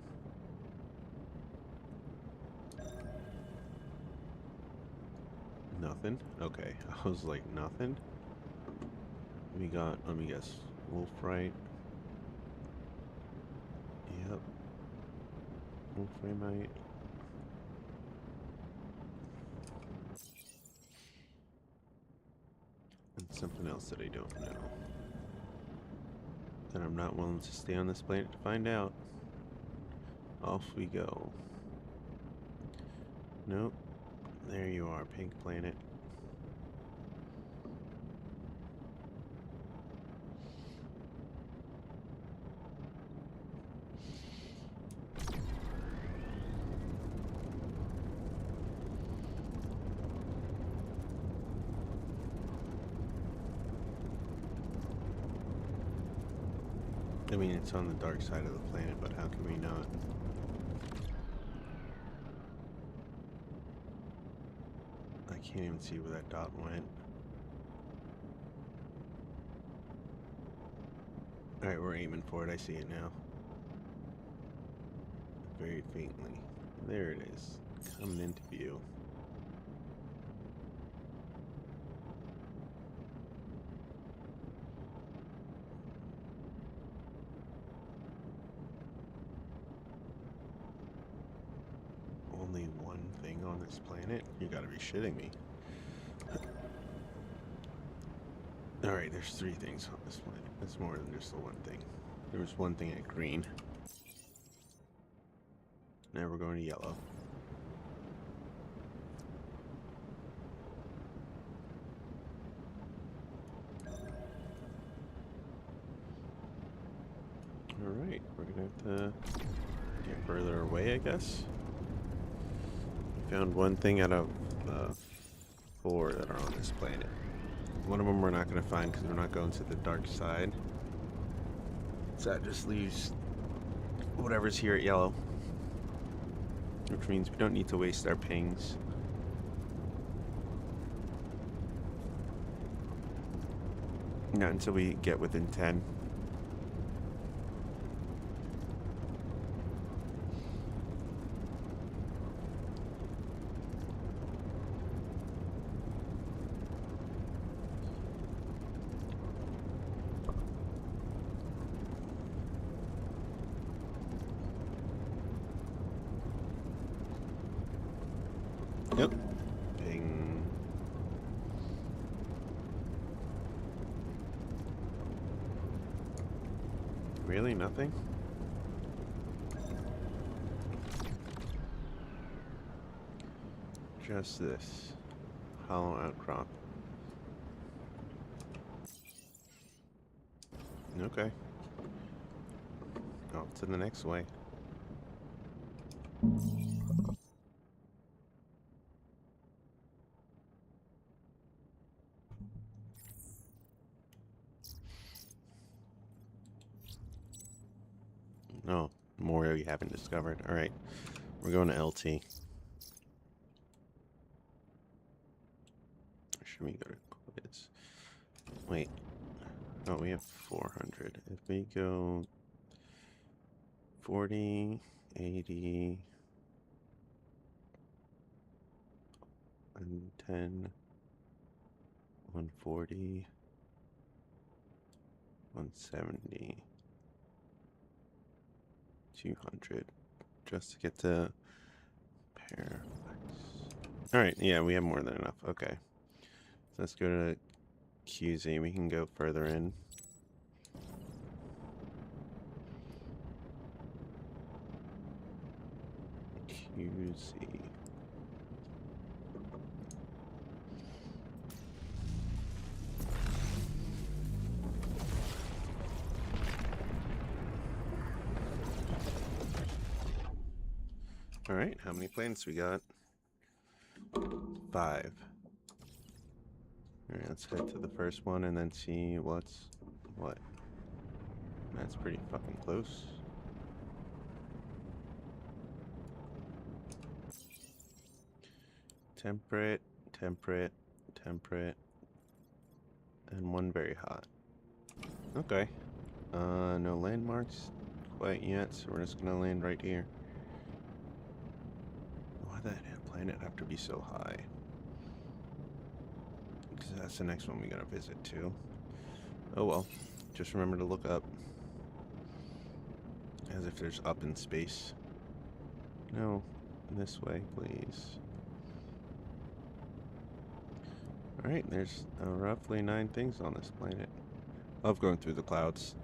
Nothing? Okay. I was like, nothing? We got, let me guess, wolfrite. Yep. Wolframite. And something else that I don't know. That I'm not willing to stay on this planet to find out. Off we go. Nope. There you are, pink planet. I mean, it's on the dark side of the planet, but how can we not? I can't even see where that dot went. Alright, we're aiming for it. I see it now. Very faintly. There it is. Coming into view. Only one thing on this planet? You gotta be shitting me. Alright, there's 3 things on this planet. That's more than just the one thing. There was one thing at green. Now we're going to yellow. Alright, we're gonna have to get further away, I guess. We found one thing out of 4 that are on this planet. One of them we're not going to find because we're not going to the dark side. So that just leaves whatever's here at yellow. Which means we don't need to waste our pings. Not until we get within 10. Yep. Ping. Really? Nothing? Just this. Hollow outcrop. Okay. Off to the next way. Oh, more you haven't discovered. Alright. We're going to LT. Should we go to quiz? Wait. Oh, we have 400. If we go 40, 80, 110, 140, 170, 200. Just to get to Parallax. Alright, yeah, we have more than enough. Okay. So let's go to QZ. We can go further in. QZ. Alright, how many planets we got? 5. Alright, let's head to the first one and then see what's what. That's pretty fucking close. Temperate, temperate, temperate, and one very hot. Okay. No landmarks quite yet, so we're just gonna land right here. Why the planet have to be so high? that's the next one we're gonna visit too. Oh well, just remember to look up. As if there's up in space. No, this way, please. Alright, there's roughly 9 things on this planet. Love going through the clouds.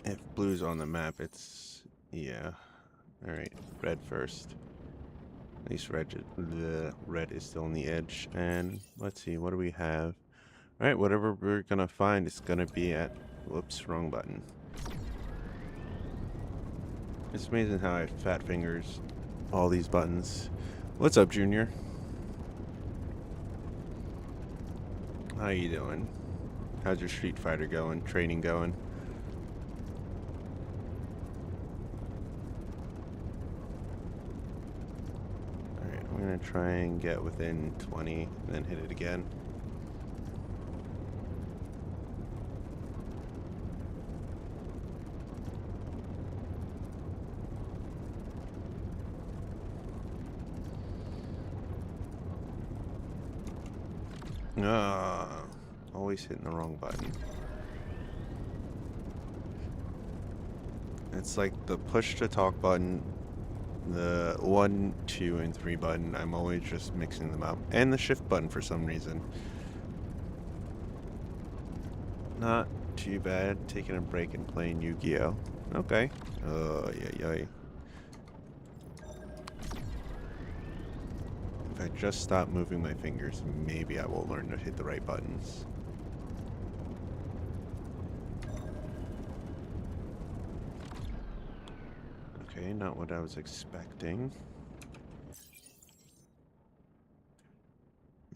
If blue's on the map, it's... yeah. Alright, red first. At least the red is still on the edge. And let's see, what do we have? Alright, whatever we're gonna find is gonna be at... whoops, wrong button. It's amazing how I have fat fingers all these buttons. What's up, Junior? How you doing? How's your Street Fighter going? Training going? Alright, I'm gonna try and get within 20, then hit it again. Always hitting the wrong button. It's like the push to talk button, the 1, 2, and 3 button. I'm always just mixing them up. And the shift button for some reason. Not too bad. Taking a break and playing Yu-Gi-Oh! Okay. Oh, yeah. If I just stop moving my fingers, maybe I will learn to hit the right buttons. Okay, not what I was expecting.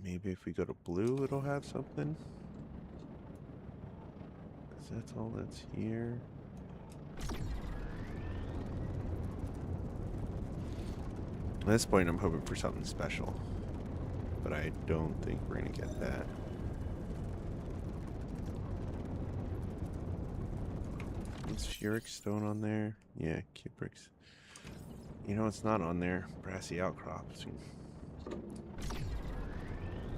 Maybe if we go to blue, it'll have something. Is that all that's here? At this point, I'm hoping for something special. But I don't think we're gonna get that. Is Furic stone on there? Yeah, Cuprix. You know what's not on there? Brassy outcrops.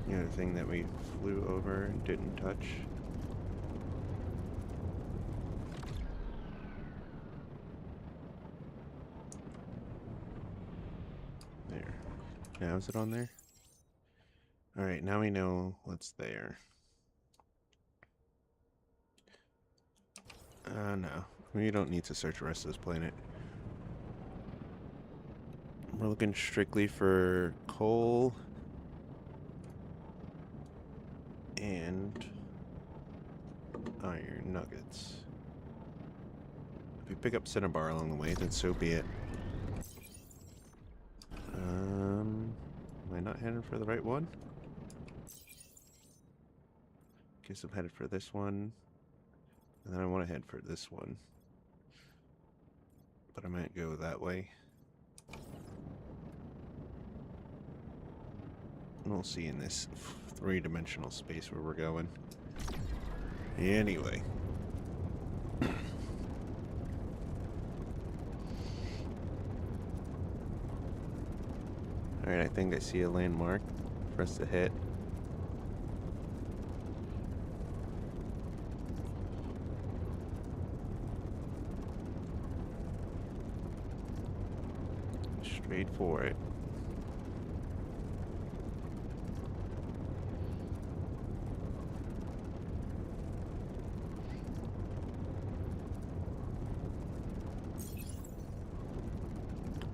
You know, the thing that we flew over and didn't touch. There. Now is it on there? Alright, now we know what's there. No. We don't need to search the rest of this planet. We're looking strictly for coal and iron nuggets. If we pick up cinnabar along the way, then so be it. Am I not headed for the right one? Guess I'm headed for this one. And then I want to head for this one. But I might go that way. We'll see in this three-dimensional space where we're going. Anyway. Alright, I think I see a landmark for us to hit. Straight for it.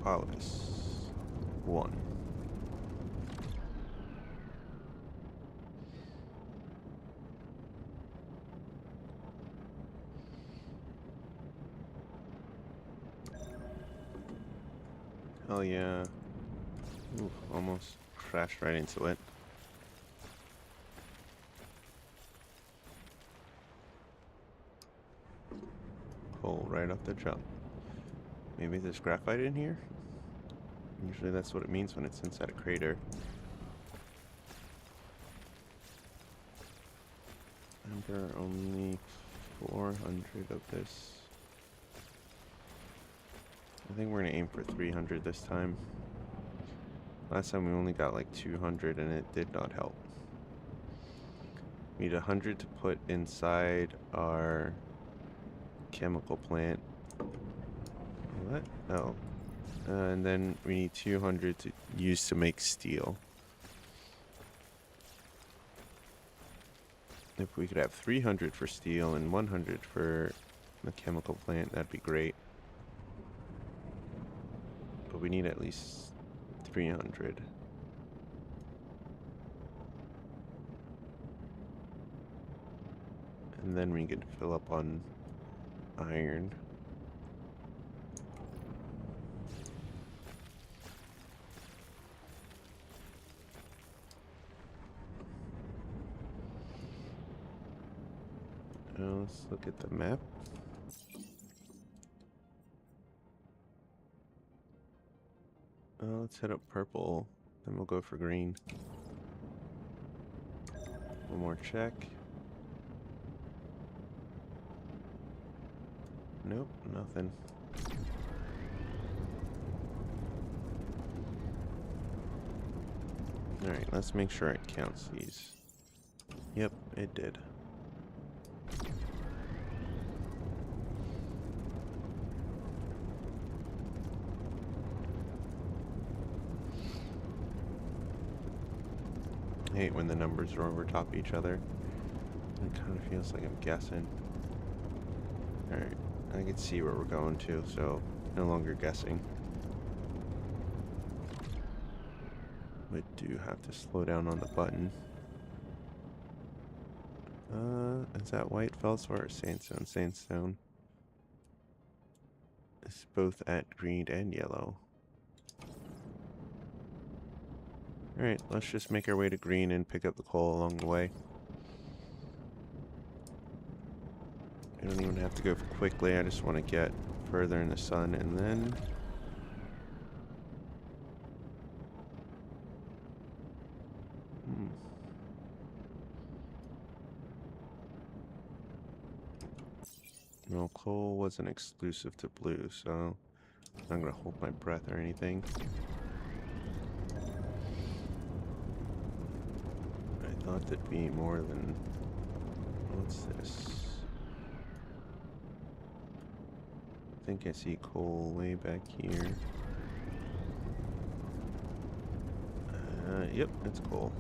Polaris 1. Hell yeah. Ooh, almost crashed right into it. Pull right off the jump. Maybe there's graphite in here? Usually that's what it means when it's inside a crater. Remember, only 400 of this. I think we're gonna aim for 300 this time. Last time we only got like 200 and it did not help. We need 100 to put inside our chemical plant. What? Oh. And then we need 200 to use to make steel. If we could have 300 for steel and 100 for the chemical plant, that'd be great. But we need at least 300. And then we can fill up on iron. Now let's look at the map. Let's hit up purple, then we'll go for green. One more check. Nope, nothing. Alright, let's make sure it counts these. Yep, it did. I hate when the numbers are over top each other. It kind of feels like I'm guessing. Alright, I can see where we're going to, so no longer guessing. We do have to slow down on the button. Is that white feldspar or sandstone? Sandstone. It's both at green and yellow. Alright, let's just make our way to green and pick up the coal along the way. I don't even have to go quickly, I just want to get further in the sun and then... No, coal wasn't exclusive to blue, so I'm not gonna hold my breath or anything. I thought there'd be more than... What's this? I think I see coal way back here. Yep, it's coal.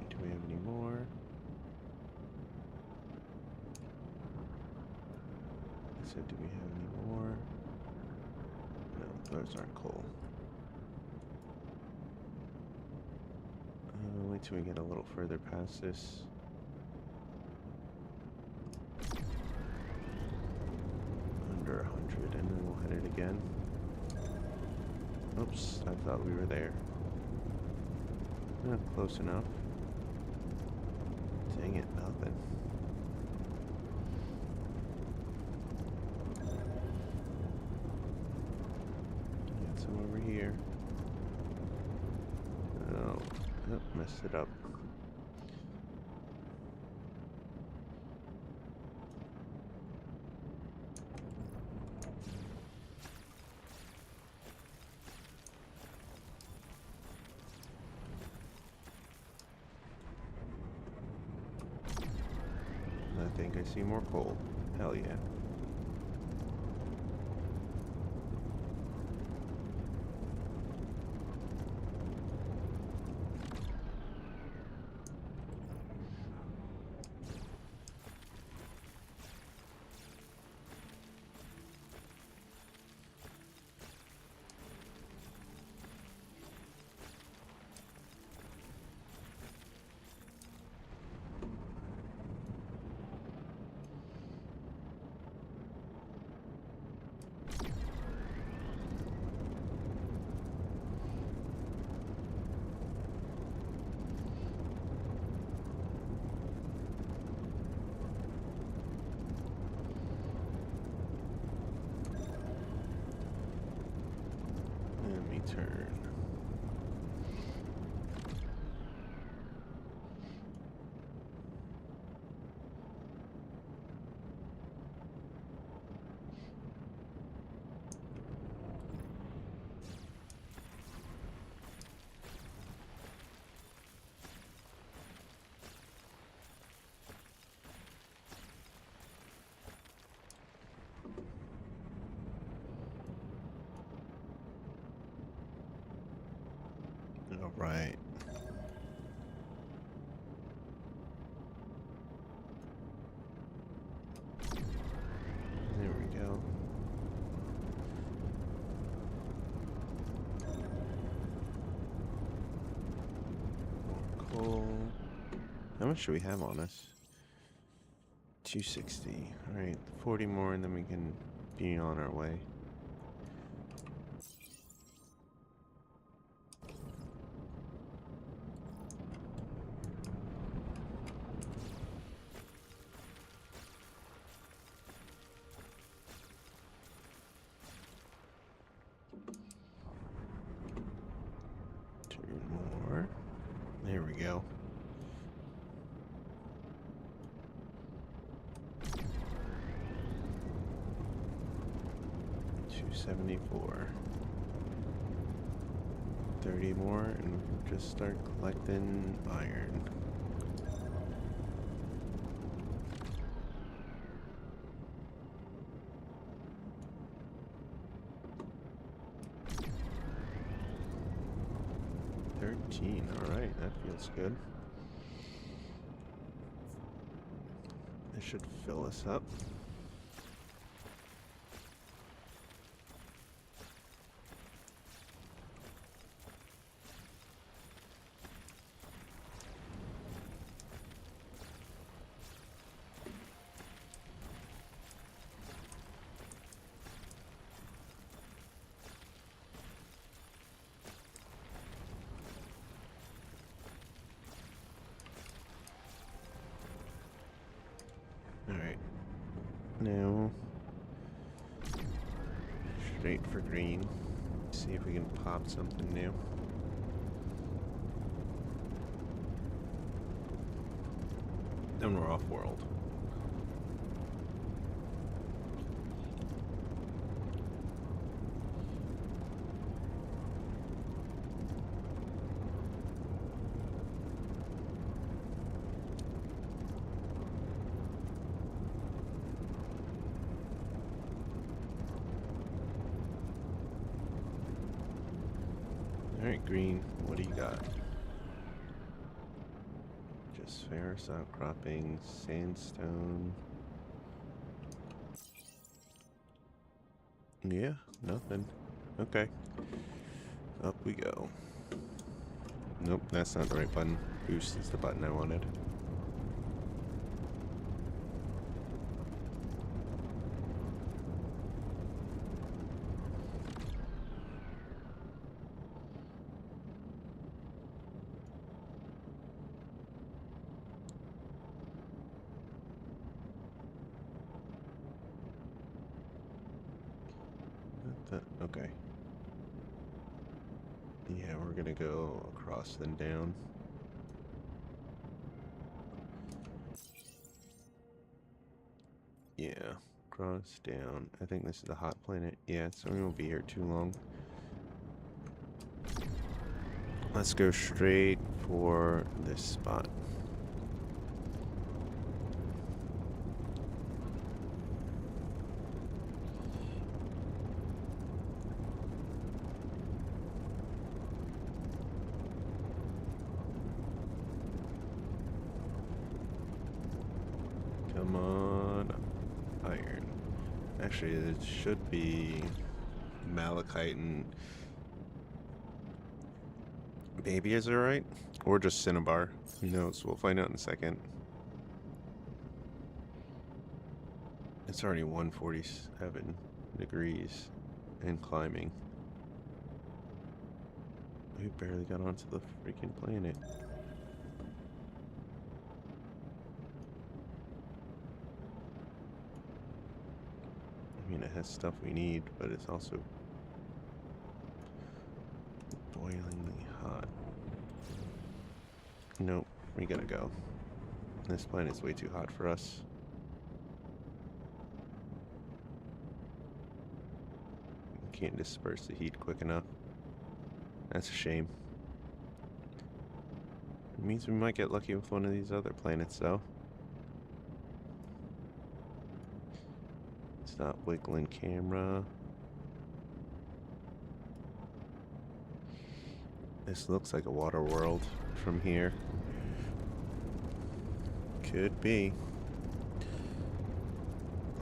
Do we have any more? I said, do we have any more? No, those aren't coal. Wait till we get a little further past this. Under 100, and then we'll hit it again. Oops, I thought we were there. Not close enough. Dang it, nothing. Got some over here. Oh, messed it up. I think I see more coal. Hell yeah. turn. All right. There we go. More coal. How much do we have on us? 260. Alright, 40 more and then we can be on our way. Turn more. There we go. $274. 30 more and we can just start collecting iron. Alright, that feels good. This should fill us up. Alright. Now, straight for green. See if we can pop something new. Then we're off world. Alright, green, what do you got? Just ferrous outcropping, sandstone. Yeah, nothing. Okay. Up we go. Nope, that's not the right button. Boost is the button I wanted. Okay. Yeah, we're gonna go across then down. Yeah, cross down. I think this is the hot planet. Yeah, so we won't be here too long. Let's go straight for this spot. Come on, iron. Actually, it should be malachite and baby, is it right? Or just cinnabar. Who knows? We'll find out in a second. It's already 147 degrees and climbing. We barely got onto the freaking planet. I mean, it has stuff we need, but it's also Boilingly hot. Nope, we gotta go. This planet's way too hot for us. Can't disperse the heat quick enough. That's a shame. It means we might get lucky with one of these other planets, though. Stop wiggling camera. This looks like a water world from here. Could be.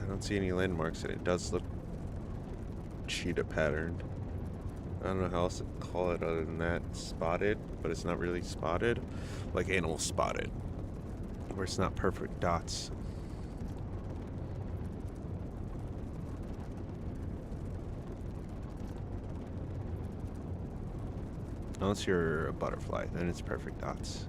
I don't see any landmarks, and it does look cheetah patterned. I don't know how else to call it other than that. Spotted, but it's not really spotted. Like animal spotted. Where it's not perfect dots. Unless you're a butterfly, then it's perfect dots.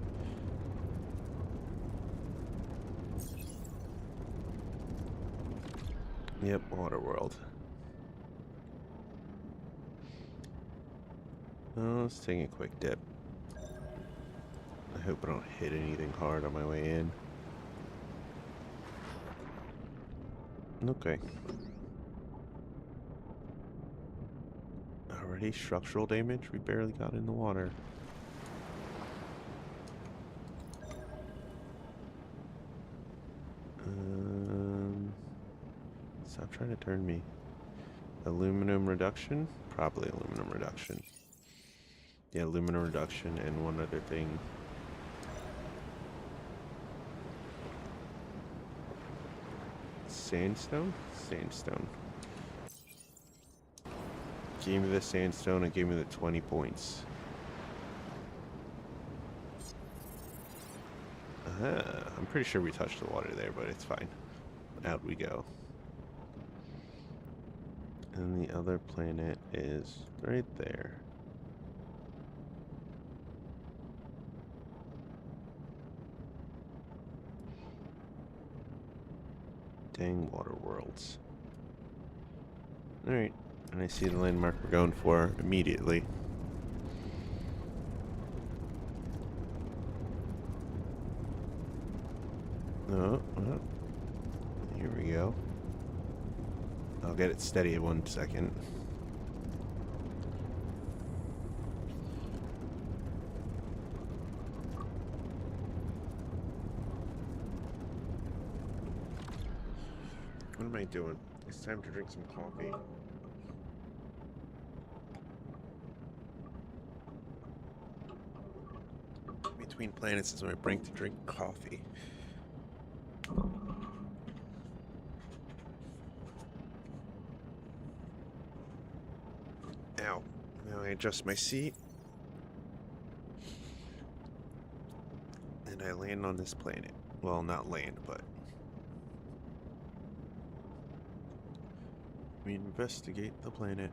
Yep, water world. Oh, let's take a quick dip. I hope I don't hit anything hard on my way in. Okay. Already structural damage? We barely got in the water. Stop trying to turn me. Aluminum reduction? Probably aluminum reduction. Yeah, aluminum reduction and one other thing. Sandstone? Sandstone. Gave me the sandstone and gave me the 20 points. I'm pretty sure we touched the water there, but it's fine. Out we go. And the other planet is right there. Dang water worlds. Alright, and I see the landmark we're going for immediately. Oh, here we go. I'll get it steady in 1 second. What am I doing? It's time to drink some coffee. Between planets is my break to drink coffee. Ow. Now I adjust my seat. And I land on this planet. Well, not land, but we investigate the planet.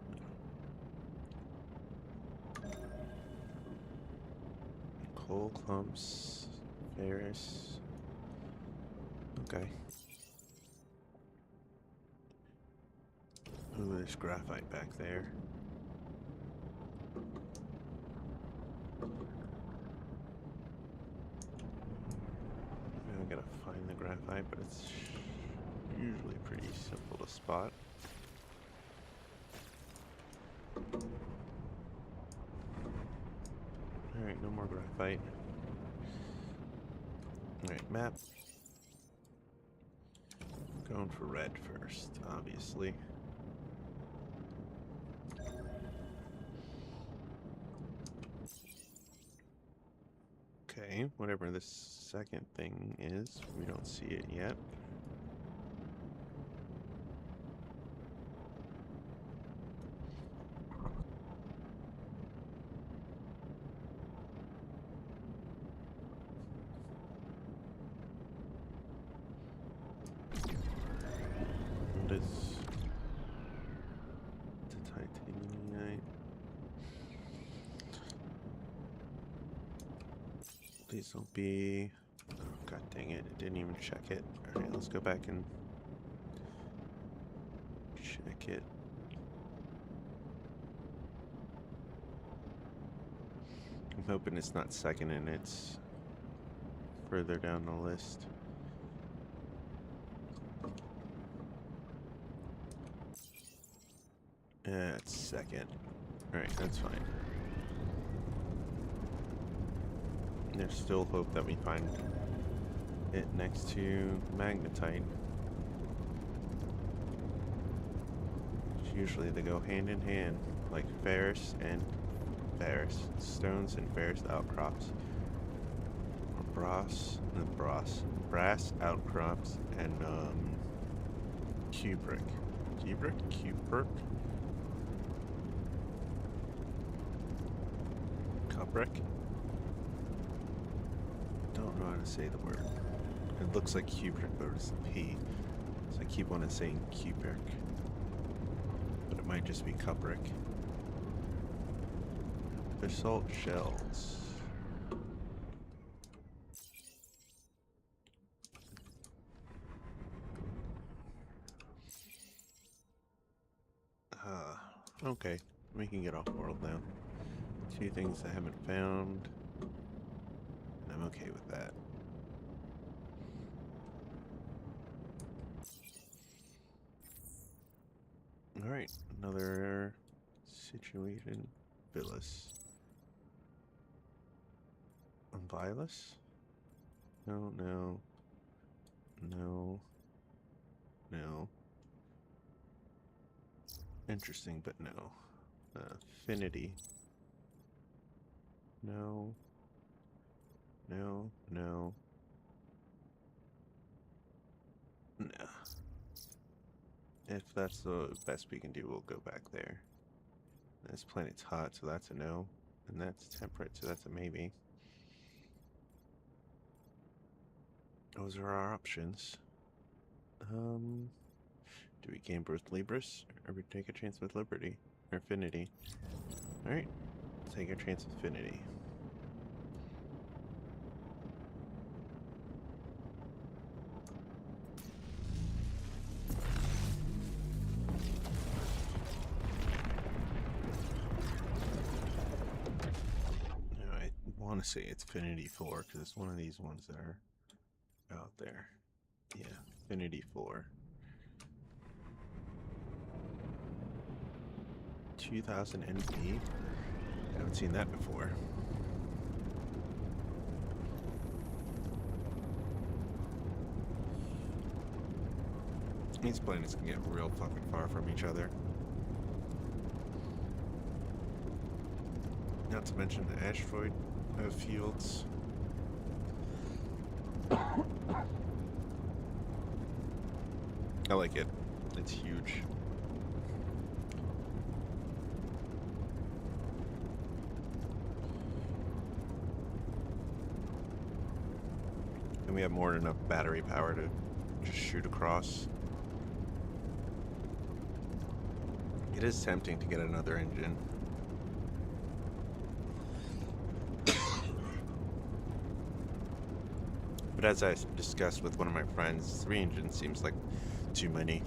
Coal clumps. Ferris. Okay. Ooh, there's graphite back there. I gotta find the graphite, but it's usually pretty simple to spot. Alright, no more graphite. Alright, map. Going for red first, obviously. Okay, whatever this second thing is, we don't see it yet. What is the titaniumite? Please don't be... Oh, god dang it, it didn't even check it. Alright, let's go back and check it. I'm hoping it's not second and it's further down the list. Yeah, it's second. Alright, that's fine. There's still hope that we find it next to magnetite. Usually they go hand in hand, like ferrous and ferrous. Stones and ferrous outcrops. Or brass outcrops and cupric. Cupric? Cupric? Don't know how to say the word. It looks like cupric, but it's a P. So I keep on saying cupric. But it might just be cupric. Basalt shells. Okay. We can get off world now. 2 things I haven't found. And I'm okay with that. Alright, another situation. Villas. Villas? No, no. No. No. Interesting, but no. Affinity. No. No, no. No. If that's the best we can do, we'll go back there. This planet's hot, so that's a no. And that's temperate, so that's a maybe. Those are our options. Do we gain Birth Libris, or we take a chance with Liberty? Or Affinity? Alright, take a chance with Affinity. I want to say it's Affinity 4, because it's one of these ones that are out there. Yeah, Affinity 4. 2000 NP? I haven't seen that before. These planets can get real fucking far from each other. Not to mention the asteroid fields. I like it. It's huge. And we have more than enough battery power to just shoot across. It is tempting to get another engine. But as I discussed with one of my friends, 3 engines seems like too many.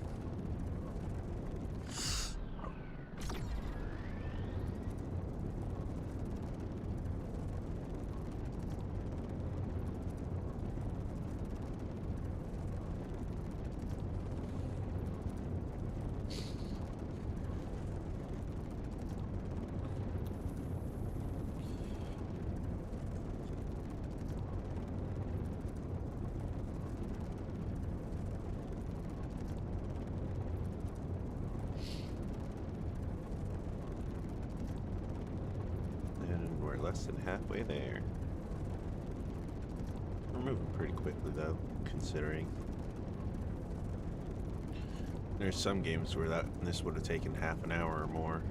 Less than halfway there. We're moving pretty quickly though, considering. There's some games where this would have taken half an hour or more.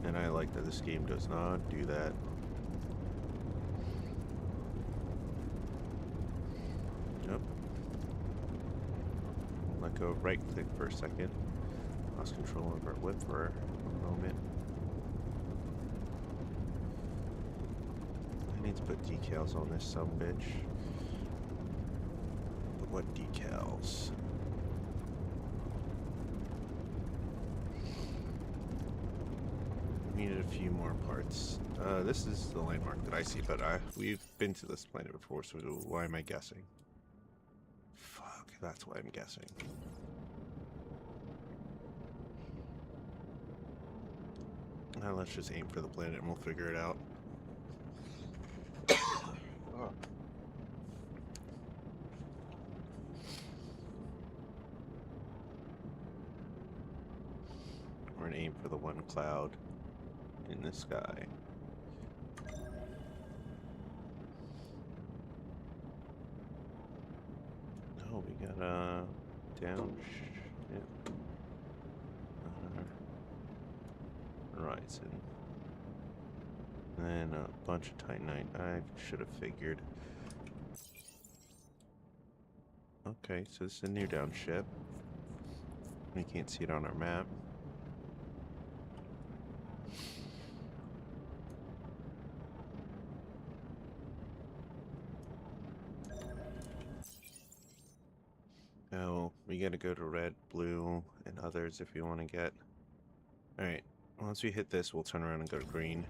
And I like that this game does not do that. Yep. Let go of right click for a second. Lost control over it whip for a moment. I need to put decals on this sumbitch. But what decals? needed a few more parts. This is the landmark that I see, but we've been to this planet before, so why am I guessing? Fuck, that's why I'm guessing. Now let's just aim for the planet and we'll figure it out. Oh. We're gonna aim for the one cloud in the sky. Oh, we got a down ship. Horizon. And then a bunch of Titanite. I should have figured. Okay, so this is a new down ship. We can't see it on our map. Oh, we gotta go to red, blue, and others if we want to get. Alright, once we hit this, we'll turn around and go to green.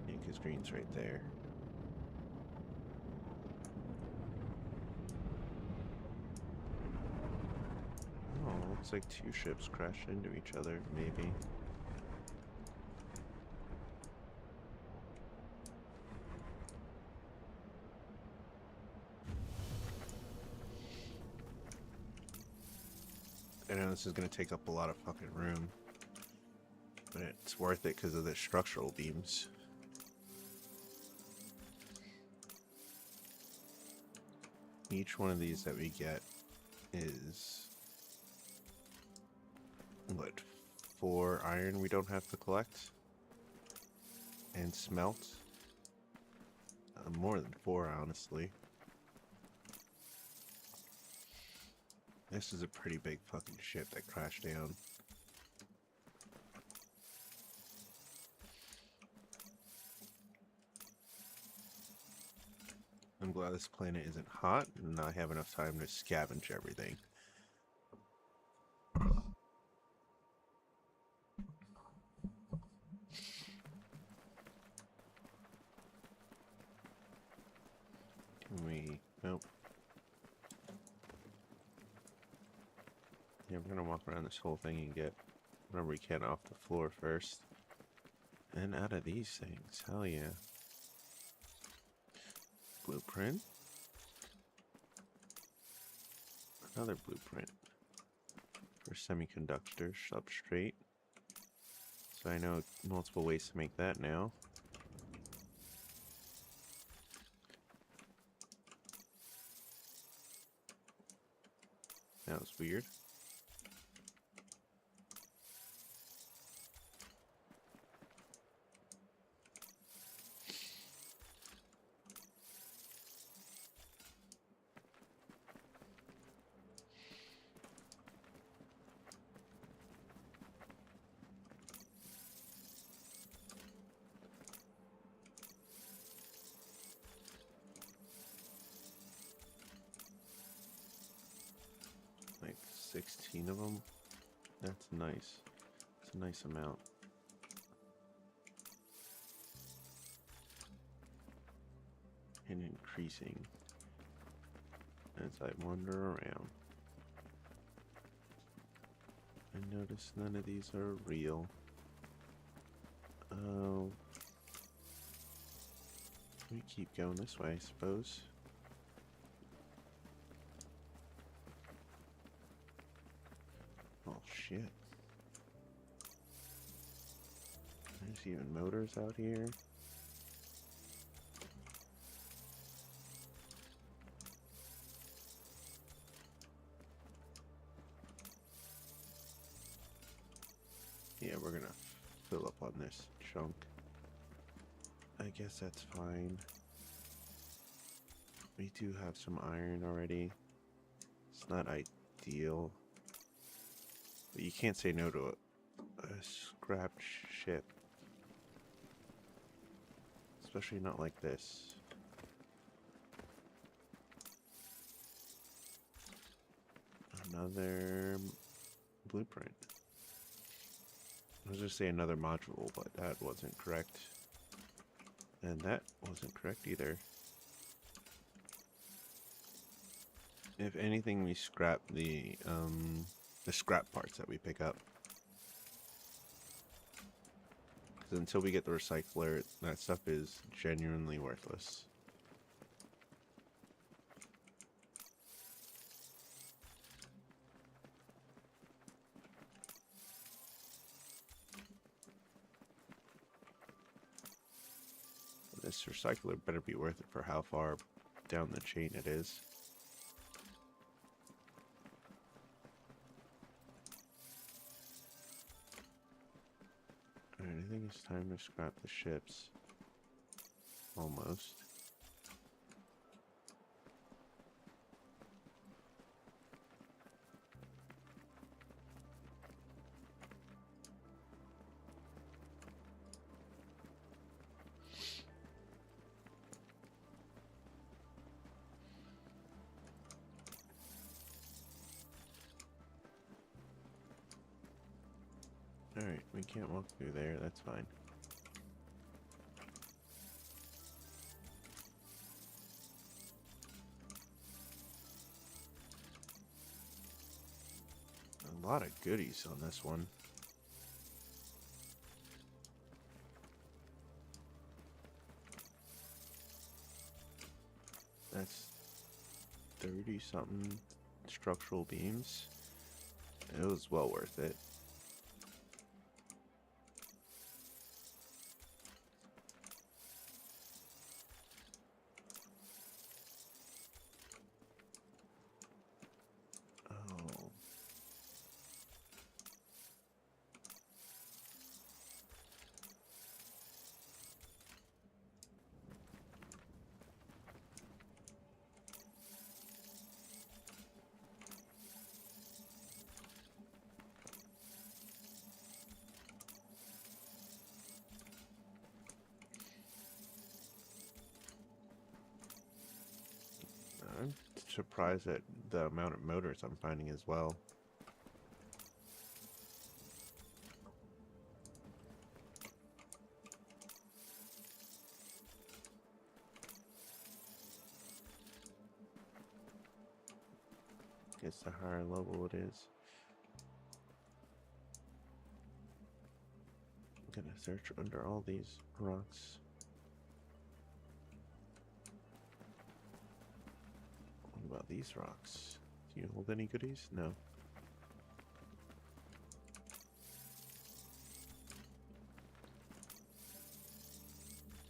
Yeah, because green's right there. Oh, looks like two ships crashed into each other, maybe. I know this is going to take up a lot of fucking room, but it's worth it because of the structural beams. Each one of these that we get is, what, 4 iron we don't have to collect and smelt? More than 4, honestly. This is a pretty big fucking ship that crashed down. I'm glad this planet isn't hot and I have enough time to scavenge everything. Can we... Nope. Yeah, we're gonna walk around this whole thing and get whatever we can off the floor first. And out of these things, hell yeah. Blueprint. Another blueprint for semiconductor substrate. So I know multiple ways to make that now. That was weird. Like 16 of them. That's nice. It's a nice amount. And increasing as I wander around. I notice none of these are real. Oh. We keep going this way, I suppose. Oh shit. There's even motors out here. Yeah, we're gonna fill up on this chunk. I guess that's fine. We do have some iron already. It's not ideal. But you can't say no to a scrapped ship. Especially not like this. Another blueprint. I was gonna say another module, but that wasn't correct. And that wasn't correct either. If anything, we scrap the scrap parts that we pick up. Because until we get the recycler, that stuff is genuinely worthless. This recycler better be worth it for how far down the chain it is. Alright, I think it's time to scrap the ships. Almost. Alright, we can't walk through there, that's fine. A lot of goodies on this one. That's 30 something structural beams. It was well worth it. Oh. I'm surprised at the amount of motors I'm finding as well. Guess the higher level it is. I'm gonna search under all these rocks. What about these rocks? Do you hold any goodies? No.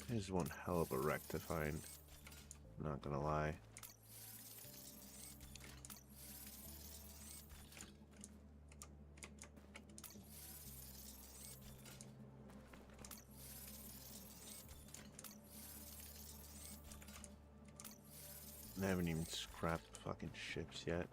There's one hell of a wreck to find. I'm not gonna lie. I haven't even scrapped fucking ships yet.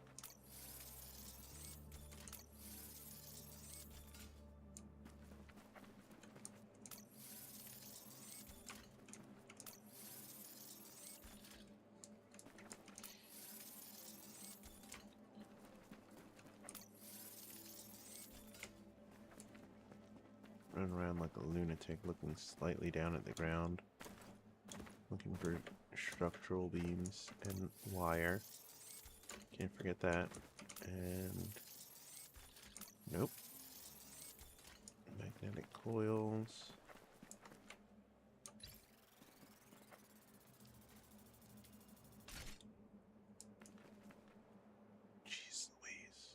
Run around like a lunatic, looking slightly down at the ground. Looking for structural beams and wire. Can't forget that. And nope. Magnetic coils. Jeez Louise.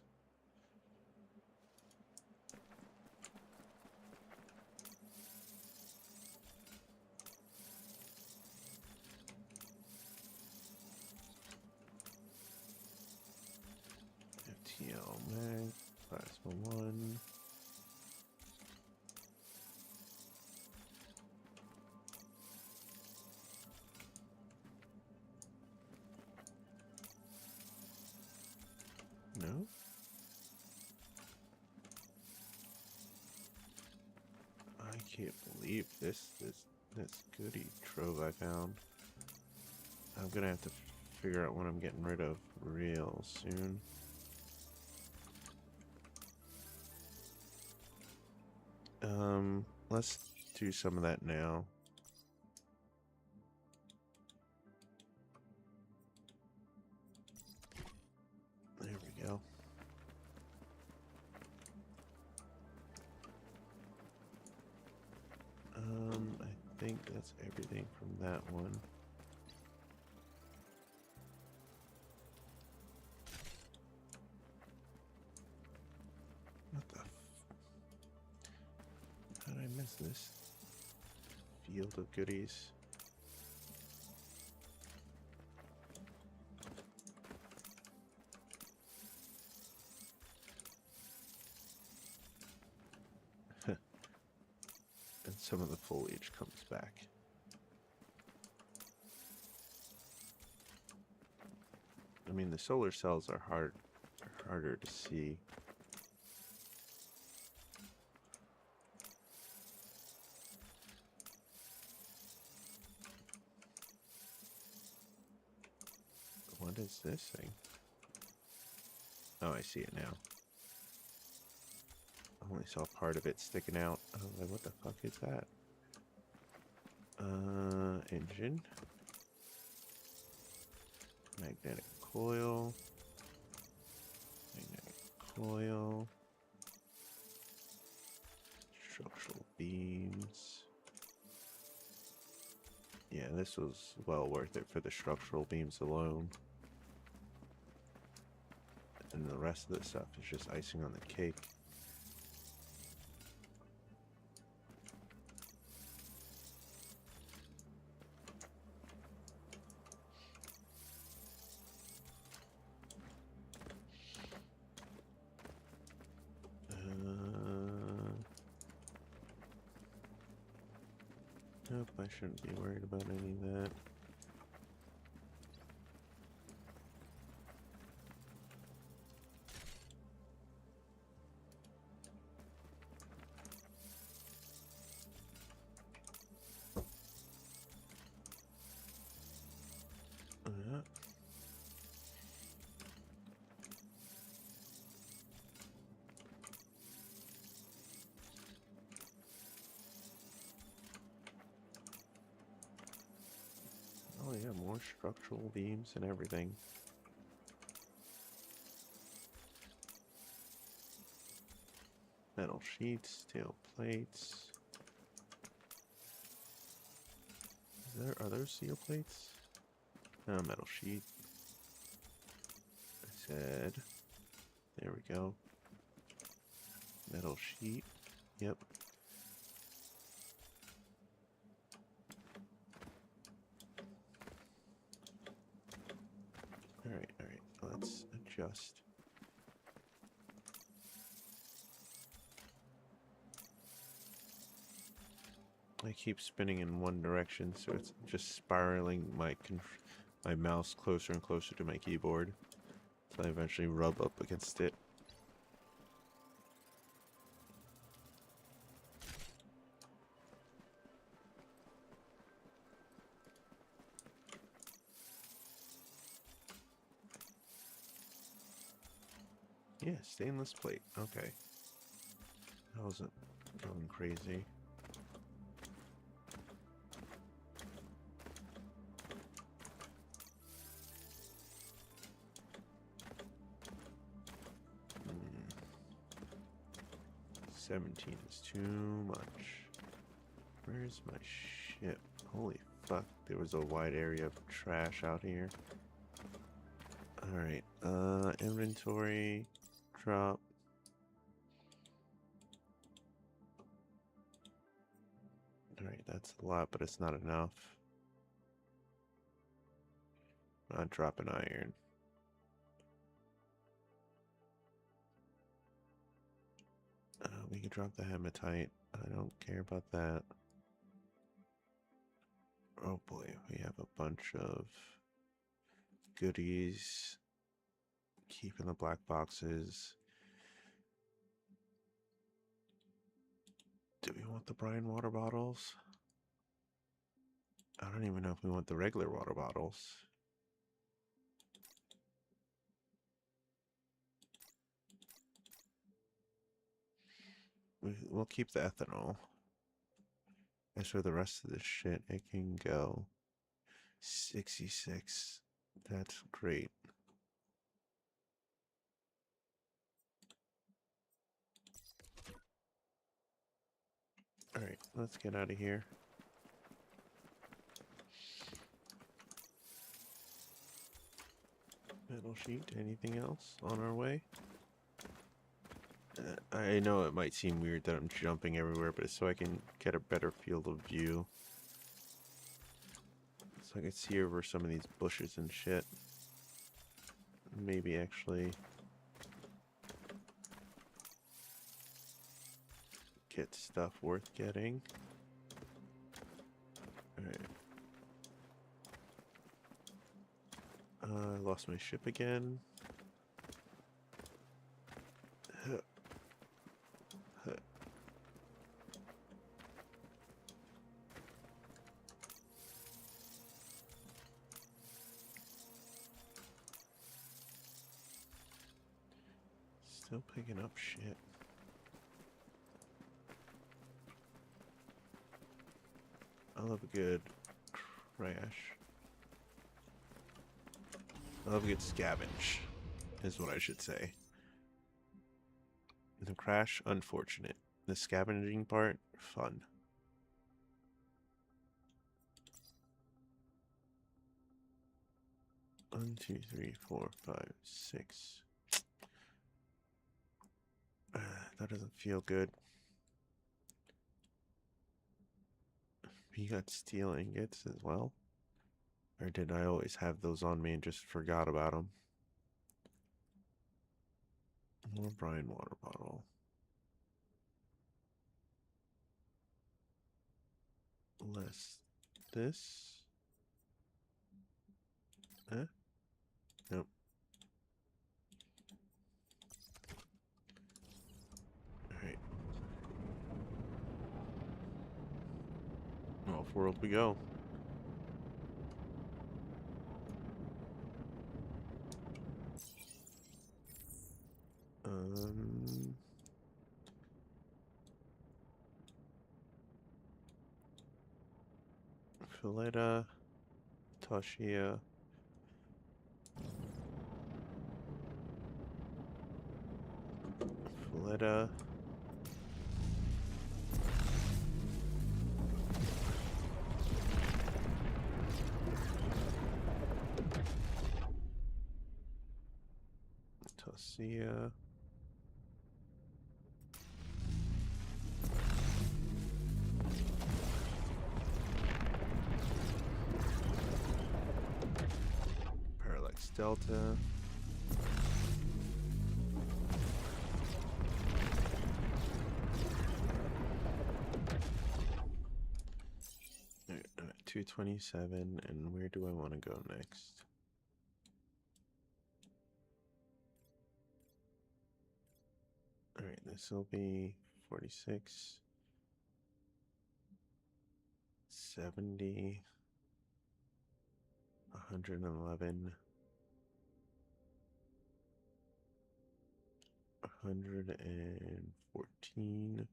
FTL mag, plasma 1. No? I can't believe this goodie trove I found. I'm gonna have to figure out what I'm getting rid of real soon. Let's do some of that now. There we go. I think that's everything from that one. What the how did I miss this field of goodies? And some of the foliage comes back. I mean, the solar cells are harder to see. What is this thing? Oh, I see it now. I only saw part of it sticking out. I was like, what the fuck is that? Engine. Magnetic coil. Magnetic coil. Structural beams. Yeah, this was well worth it for the structural beams alone. And the rest of the stuff is just icing on the cake. Nope, I shouldn't be worried about any of that. Uh, oh yeah, more structural beams and everything. Metal sheets, steel plates. Are those steel plates? No, metal sheet. I said, there we go. Metal sheet. Yep. Alright, let's adjust. I keep spinning in one direction, so it's just spiraling my mouse closer and closer to my keyboard, so I eventually rub up against it. Yeah, stainless plate. Okay. That wasn't going crazy. Hmm. 17 is too much. Where's my ship? Holy fuck, there was a wide area of trash out here. Alright, inventory, drop. Alright, that's a lot, but it's not enough. Not dropping iron. We could drop the hematite. I don't care about that. Oh boy, we have a bunch of goodies. Keeping the black boxes. Do we want the brine water bottles? I don't even know if we want the regular water bottles. We'll keep the ethanol. As for the rest of this shit, it can go 66. That's great. Alright, let's get out of here. Metal sheet, anything else on our way? I know it might seem weird that I'm jumping everywhere, but it's so I can get a better field of view. So I can see over some of these bushes and shit. Maybe actually get stuff worth getting. Alright. I lost my ship again. Still picking up shit. I love a good crash. I love a good scavenge, is what I should say. The crash, unfortunate. The scavenging part, fun. One, two, three, four, five, six. That doesn't feel good. You got steel ingots as well? Or did I always have those on me and just forgot about them? More brine water bottle. Less this. Huh? Nope. Alright. Off world we go. Phileta, Toshia. Phileta. Tosia. Parallax Delta. Alright, I'm at 227, and where do I want to go next? Alright, this will be 46, 70, 111, 114,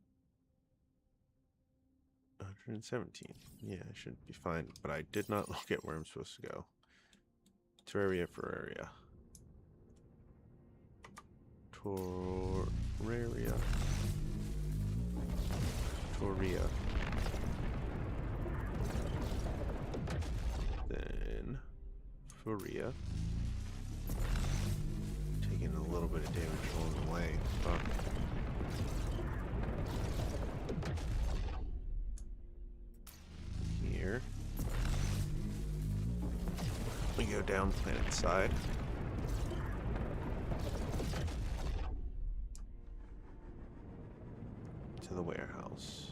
117. Yeah, I should be fine, but I did not look at where I'm supposed to go. Terraria for area. Terraria. Toria. Then Furia. Taking a little bit of damage along the way. Fuck. Here. We go down planet side. To the warehouse.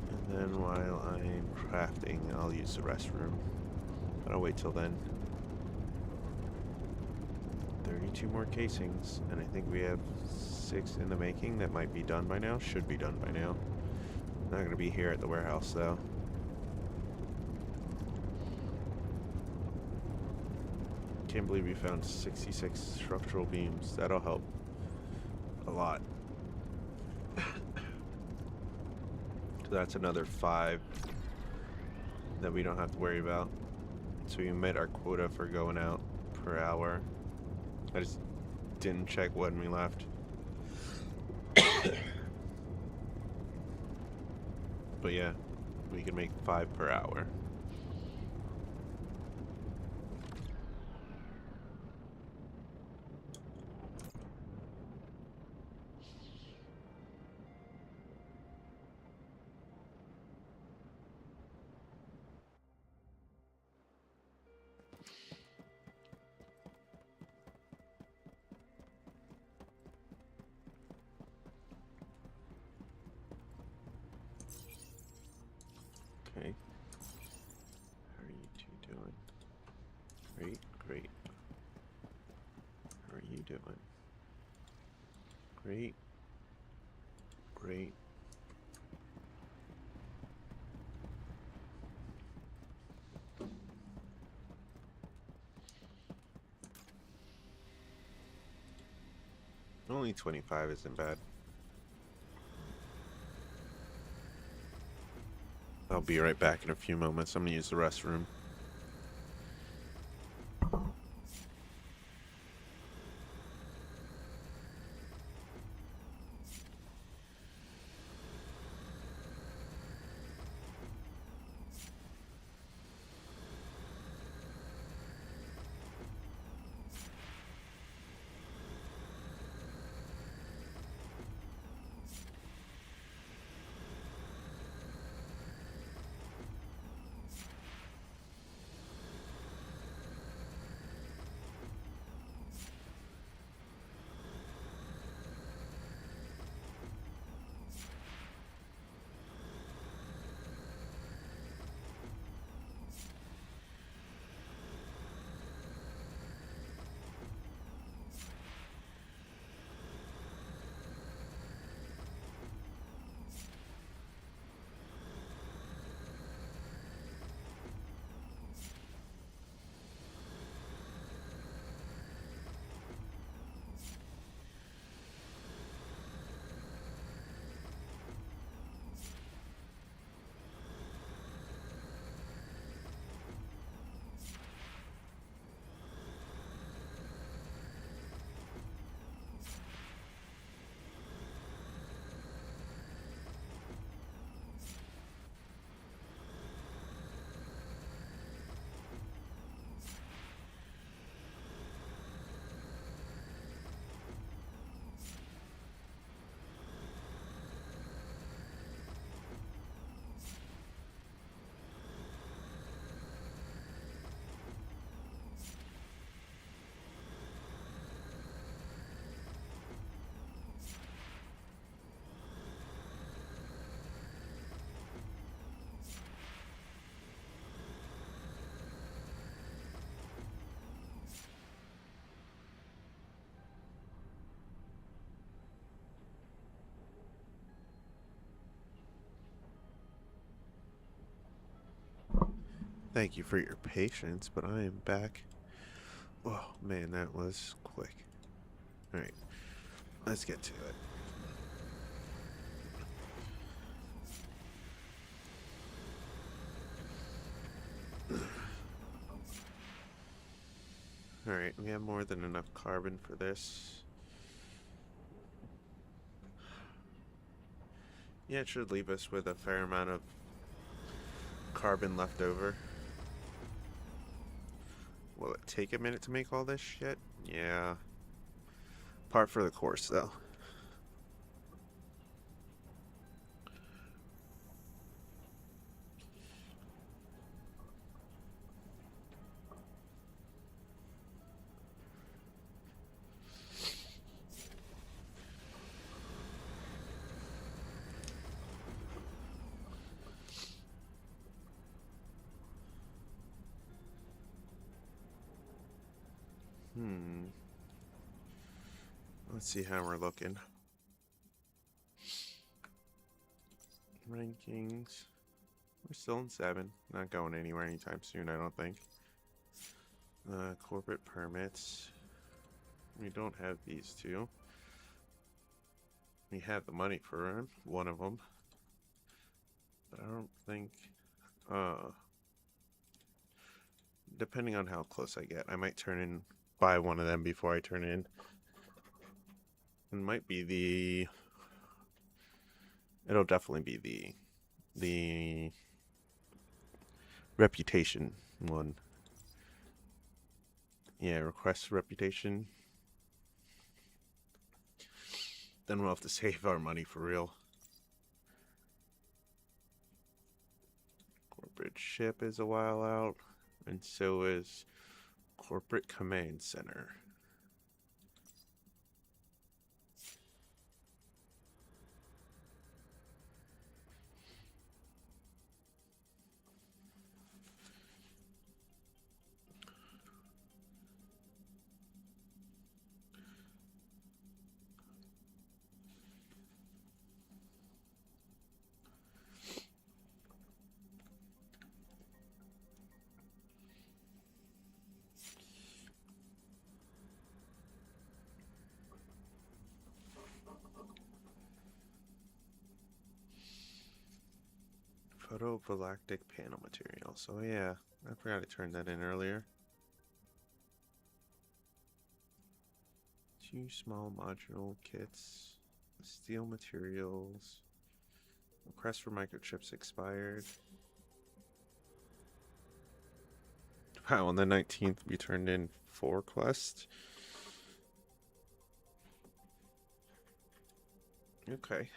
And then while I'm crafting, I'll use the restroom. But I'll wait till then. 32 more casings, and I think we have 6 in the making that might be done by now. Should be done by now. Not going to be here at the warehouse, though. Can't believe we found 66 structural beams. That'll help a lot. So that's another 5 that we don't have to worry about. So we met our quota for going out per hour. I just didn't check when we left. But yeah, we can make 5 per hour. Okay. How are you two doing? Great, great. How are you doing? Great, great. Only 25 isn't bad. I'll be right back in a few moments. I'm gonna use the restroom. Thank you for your patience, but I am back. Oh, man, that was quick. Alright, let's get to it. Alright, we have more than enough carbon for this. Yeah, it should leave us with a fair amount of carbon left over. Will it take a minute to make all this shit? Yeah. Part for the course, though. Let's see how we're looking. Rankings. We're still in 7. Not going anywhere anytime soon, I don't think. Corporate permits. We don't have these two. We have the money for one of them. But I don't think... depending on how close I get, I might turn in... buy one of them before I turn in. It might be the... It'll definitely be the reputation one. Yeah, request reputation. Then we'll have to save our money for real. Corporate ship is a while out, and so is corporate command center. Photovoltaic panel material. So yeah, I forgot to turn that in earlier. 2 small modular kits. Steel materials. Request for microchips expired. Wow, on the 19th we turned in 4 quests. Okay.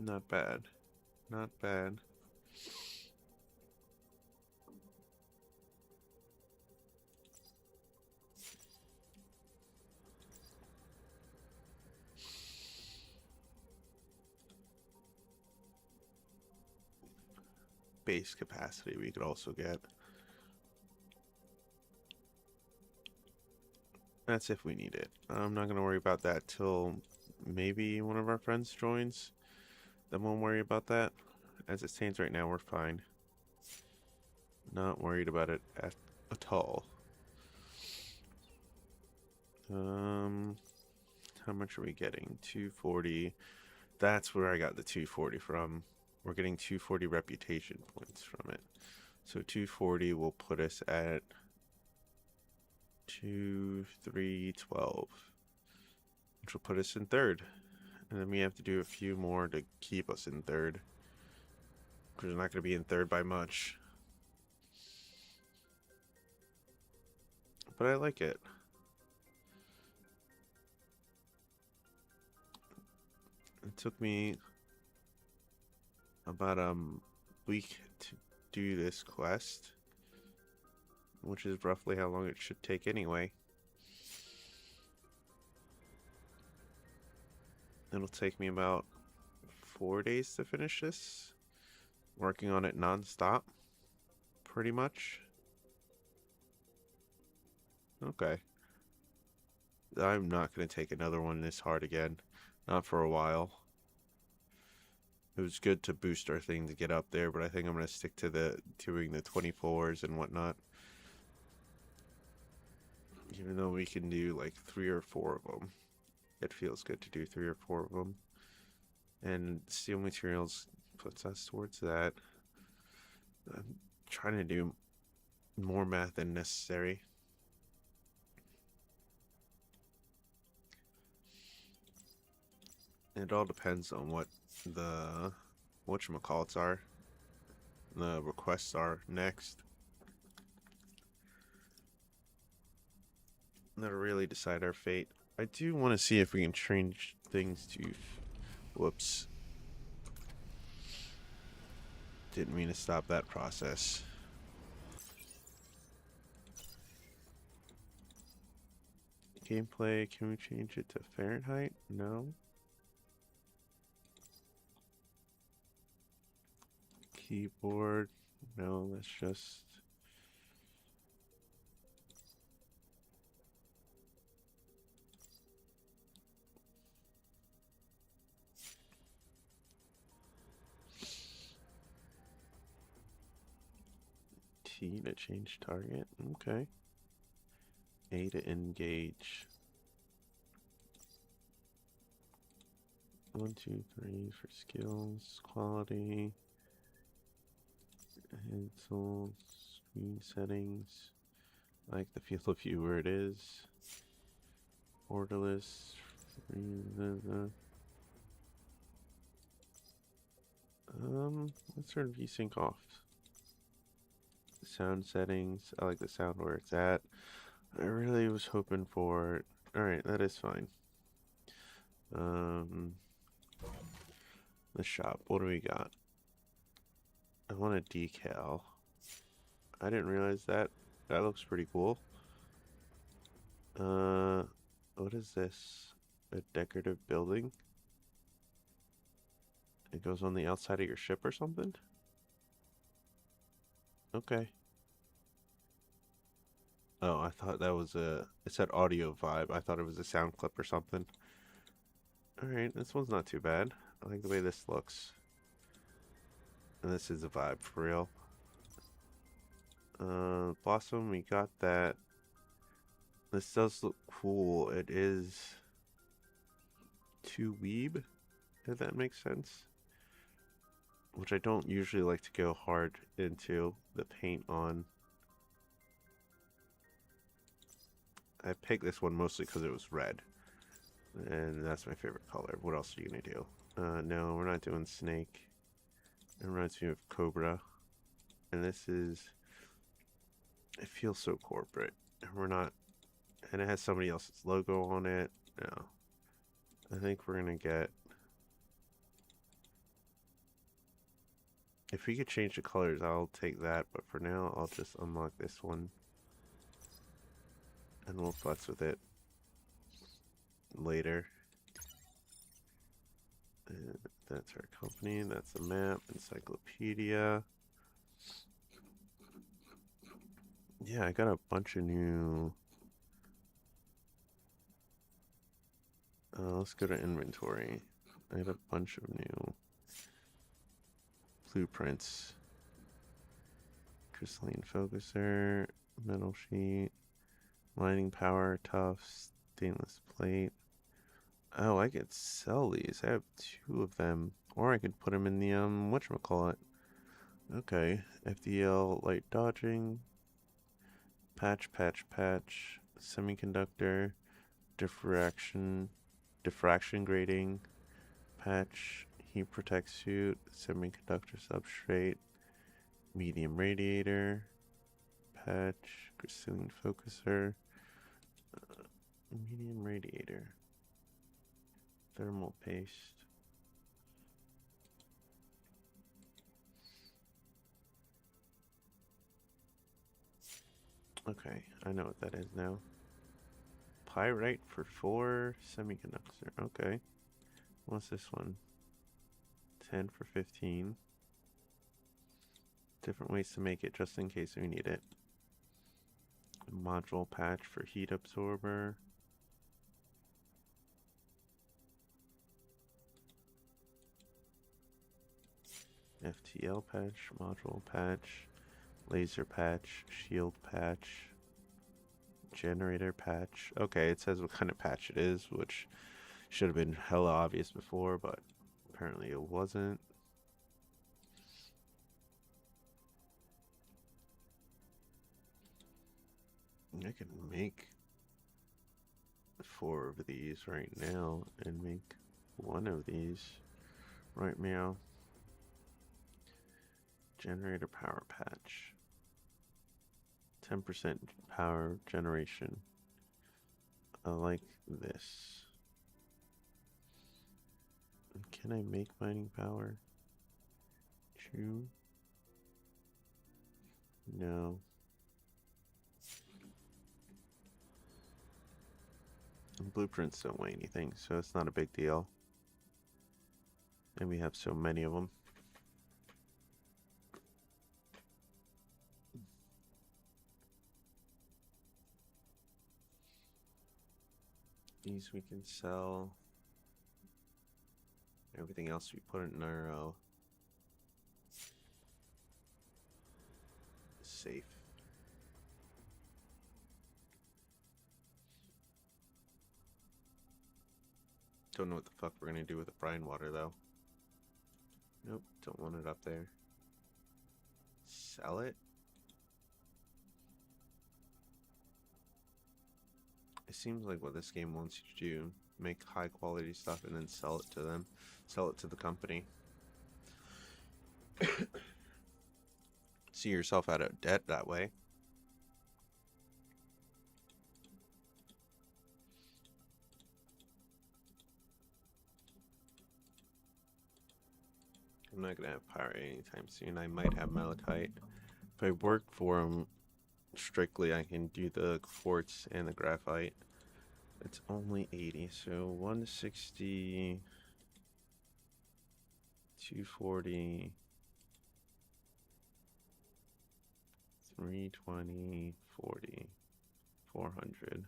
Not bad. Not bad. Base capacity we could also get. That's if we need it. I'm not going to worry about that till maybe one of our friends joins. Then we'll worry about that. As it stands right now, we're fine. Not worried about it at all. How much are we getting? 240. That's where I got the 240 from. We're getting 240 reputation points from it. So 240 will put us at 312, which will put us in third. And then we have to do a few more to keep us in third, because we're not going to be in third by much. But I like it. It took me about a week to do this quest, which is roughly how long it should take anyway. It'll take me about 4 days to finish this, working on it non-stop, pretty much. Okay. I'm not going to take another one this hard again. Not for a while. It was good to boost our thing to get up there, but I think I'm going to stick to doing the 24s and whatnot. Even though we can do like 3 or 4 of them. It feels good to do 3 or 4 of them. And steel materials puts us towards that. I'm trying to do more math than necessary. It all depends on what the whatchamacallits are. The requests are next. That'll really decide our fate. I do want to see if we can change things to... Whoops. Didn't mean to stop that process. Gameplay, can we change it to Fahrenheit? No. Keyboard, no, let's just... T to change target. Okay. A to engage. 1, 2, 3 for skills, quality, pencils, screen settings. I like the field of view where it is. Borderless. Let's turn VSync off. Sound settings. I like the sound where it's at. I really was hoping for it. Alright, that is fine. The shop. What do we got? I want a decal. I didn't realize that. That looks pretty cool. What is this? A decorative building? It goes on the outside of your ship or something? Okay. Oh, I thought that was a... It said audio vibe. I thought it was a sound clip or something. Alright, this one's not too bad. I like the way this looks. And this is a vibe for real. Blossom, we got that. This does look cool. It is too weeb, if that makes sense. Which I don't usually like to go hard into the paint on. I picked this one mostly because it was red. And that's my favorite color. What else are you going to do? No, we're not doing snake. It reminds me of Cobra. And this is... It feels so corporate. And we're not... And it has somebody else's logo on it. No. I think we're going to get... If we could change the colors, I'll take that. But for now, I'll just unlock this one. And we'll futz with it later. That's our company. That's the map. Encyclopedia. Yeah, I got a bunch of new... let's go to inventory. I got a bunch of new blueprints. Crystalline focuser, metal sheet, mining power, tough, stainless plate. Oh, I could sell these. I have 2 of them. Or I could put them in the, whatchamacallit. Okay, FDL, light dodging, patch, semiconductor, diffraction grading, patch, heat protect suit, semiconductor substrate, medium radiator, patch, crystalline focuser, medium radiator, thermal paste. Okay, I know what that is now. Pyrite for 4, semiconductor. Okay. What's this one? 10 for 15. Different ways to make it just in case we need it. Module patch for heat absorber. FTL patch, module patch, laser patch, shield patch, generator patch. Okay, it says what kind of patch it is, which should have been hella obvious before, but apparently it wasn't. I can make 4 of these right now and make 1 of these. Right, meow. Generator power patch. 10% power generation. I like this. Can I make mining power? True. No. Blueprints don't weigh anything, so it's not a big deal. And we have so many of them. These we can sell. Everything else we put in our safe. Don't know what the fuck we're gonna do with the brine water though. Nope, don't want it up there. Sell it? It seems like what this game wants you to do. Make high quality stuff and then sell it to them. Sell it to the company. See yourself out of debt that way. I'm not gonna have power anytime soon. I might have malachite. If I work for them strictly, I can do the quartz and the graphite. It's only 80, so 160, 240, 320, 40, 400.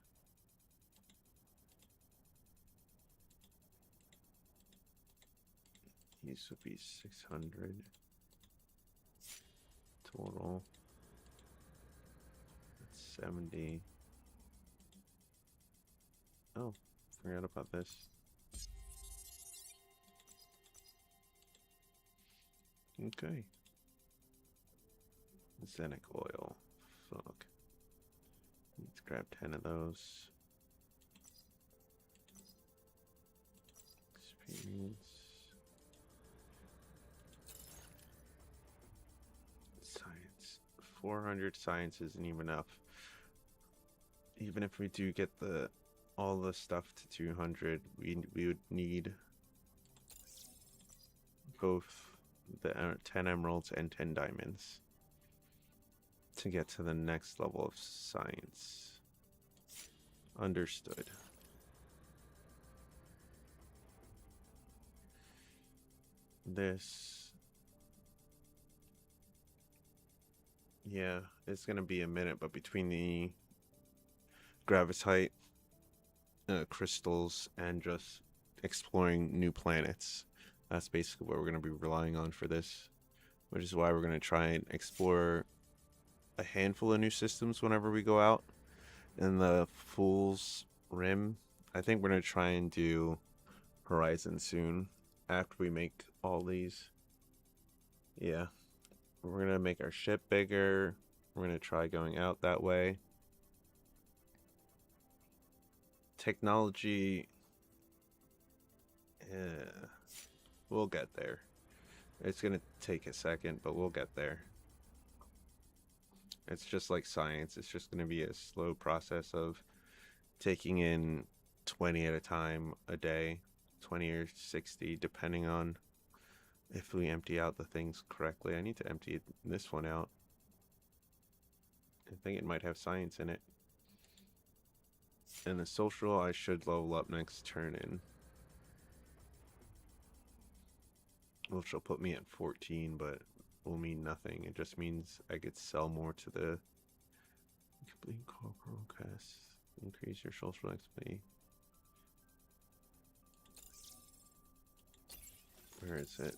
These would be 600 total. That's 70. Oh, forgot about this. Okay. Zenic oil. Fuck. Let's grab 10 of those. Experience. Science. 400 science isn't even enough. Even if we do get all the stuff to 200, we would need both the 10 emeralds and 10 diamonds to get to the next level of science. Understood. This, yeah, it's gonna be a minute, but between the gravitite crystals and just exploring new planets, that's basically what we're going to be relying on for this, which is why we're going to try and explore a handful of new systems whenever we go out. In the Fool's Rim, I think we're going to try and do Horizon soon after we make all these. Yeah, we're going to make our ship bigger. We're going to try going out that way. Technology, we'll get there. It's gonna take a second, but we'll get there. It's just like science. It's just gonna be a slow process of taking in 20 at a time a day, 20 or 60, depending on if we empty out the things correctly. I need to empty this one out. I think it might have science in it. And the social I should level up next turn in. Which will put me at 14, but will mean nothing. It just means I could sell more to the complete corporal cast. Increase your social XP. Where is it?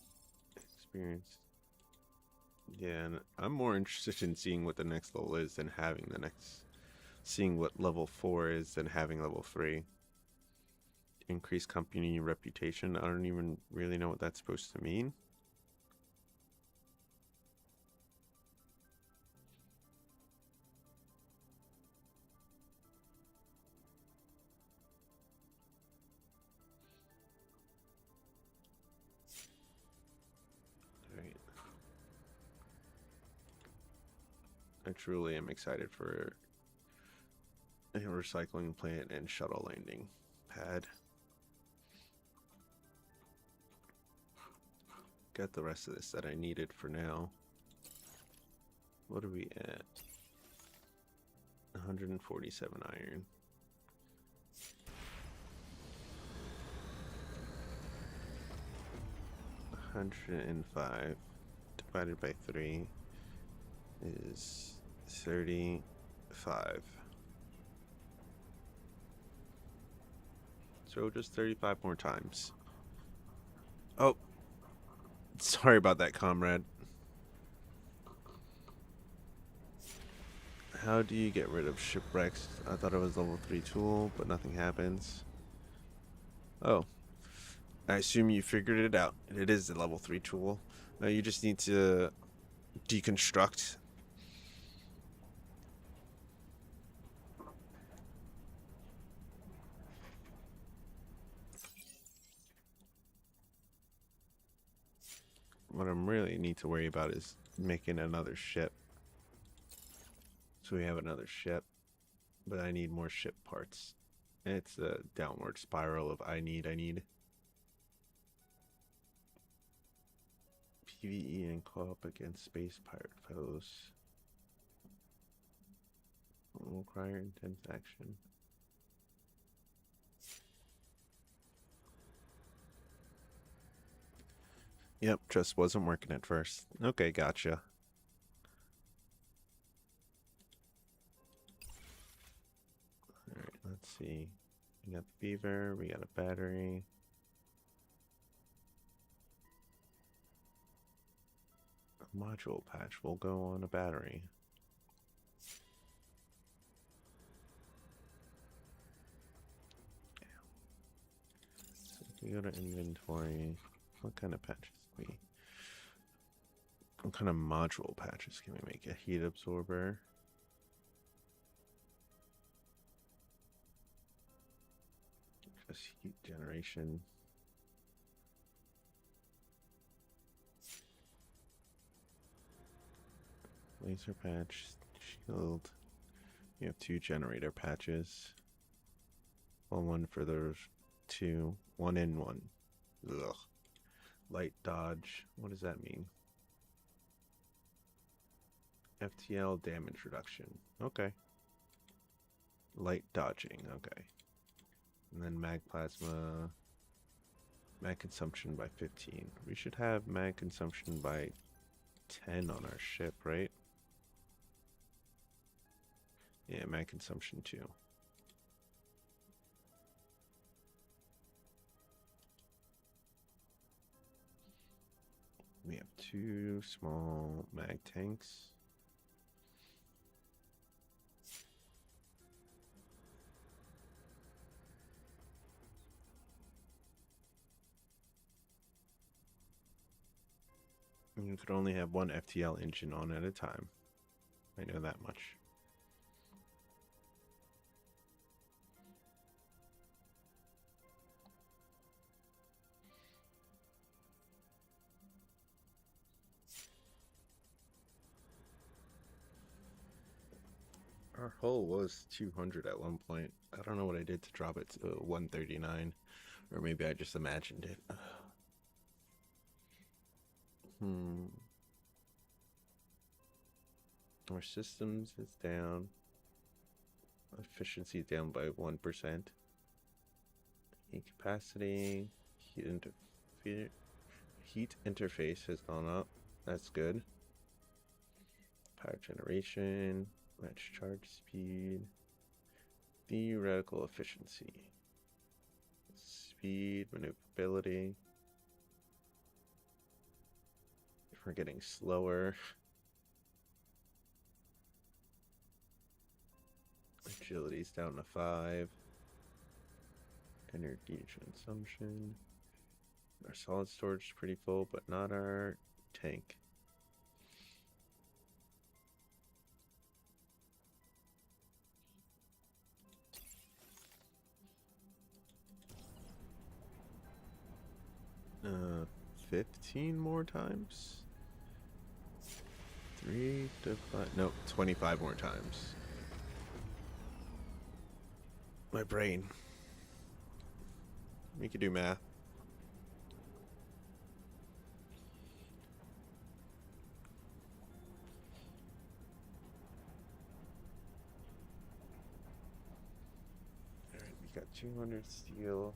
Experience. Yeah, and I'm more interested in seeing what the next level is than having the next. Seeing what level 4 is than having level 3. Increase company reputation. I don't even really know what that's supposed to mean. Alright. I truly am excited for a recycling plant and shuttle landing pad. Got the rest of this that I needed for now. What are we at? 147 iron. $105 divided by 3 is 35. So just 35 more times. Oh, sorry about that, comrade. How do you get rid of shipwrecks? I thought it was level 3 tool, but nothing happens. Oh. I assume you figured it out. It is the level 3 tool. You just need to deconstruct. What I really need to worry about is making another ship. So we have another ship, but I need more ship parts. It's a downward spiral of I need. PvE and co-op against space pirate foes. Will require intense action. Yep, just wasn't working at first. Okay, gotcha. Alright, let's see. We got the beaver, we got a battery. A module patch will go on a battery. So if we go to inventory, what kind of patches do we... What kind of module patches can we make? A heat absorber. Just heat generation. Laser patch, shield. You have 2 generator patches. Well, one for those 2. 1 in 1. Ugh. Light dodge. What does that mean? FTL damage reduction. Okay. Light dodging. Okay. And then mag plasma. Mag consumption by 15. We should have mag consumption by 10 on our ship, right? Yeah, mag consumption too. We have 2 small mag tanks. You could only have 1 FTL engine on at a time. I know that much. Our hull was 200 at one point. I don't know what I did to drop it to 139. Or maybe I just imagined it. Our systems is down. Efficiency is down by 1%. Heat capacity. Heat interface has gone up. That's good. Power generation. Match charge speed. Theoretical efficiency. Speed, maneuverability. We're getting slower. Agility's down to 5. Energy consumption. Our solid storage is pretty full, but not our tank. Uh, 15 more times? 3 to 5, nope, 25 more times. My brain. We could do math. Alright, we got 200 steel.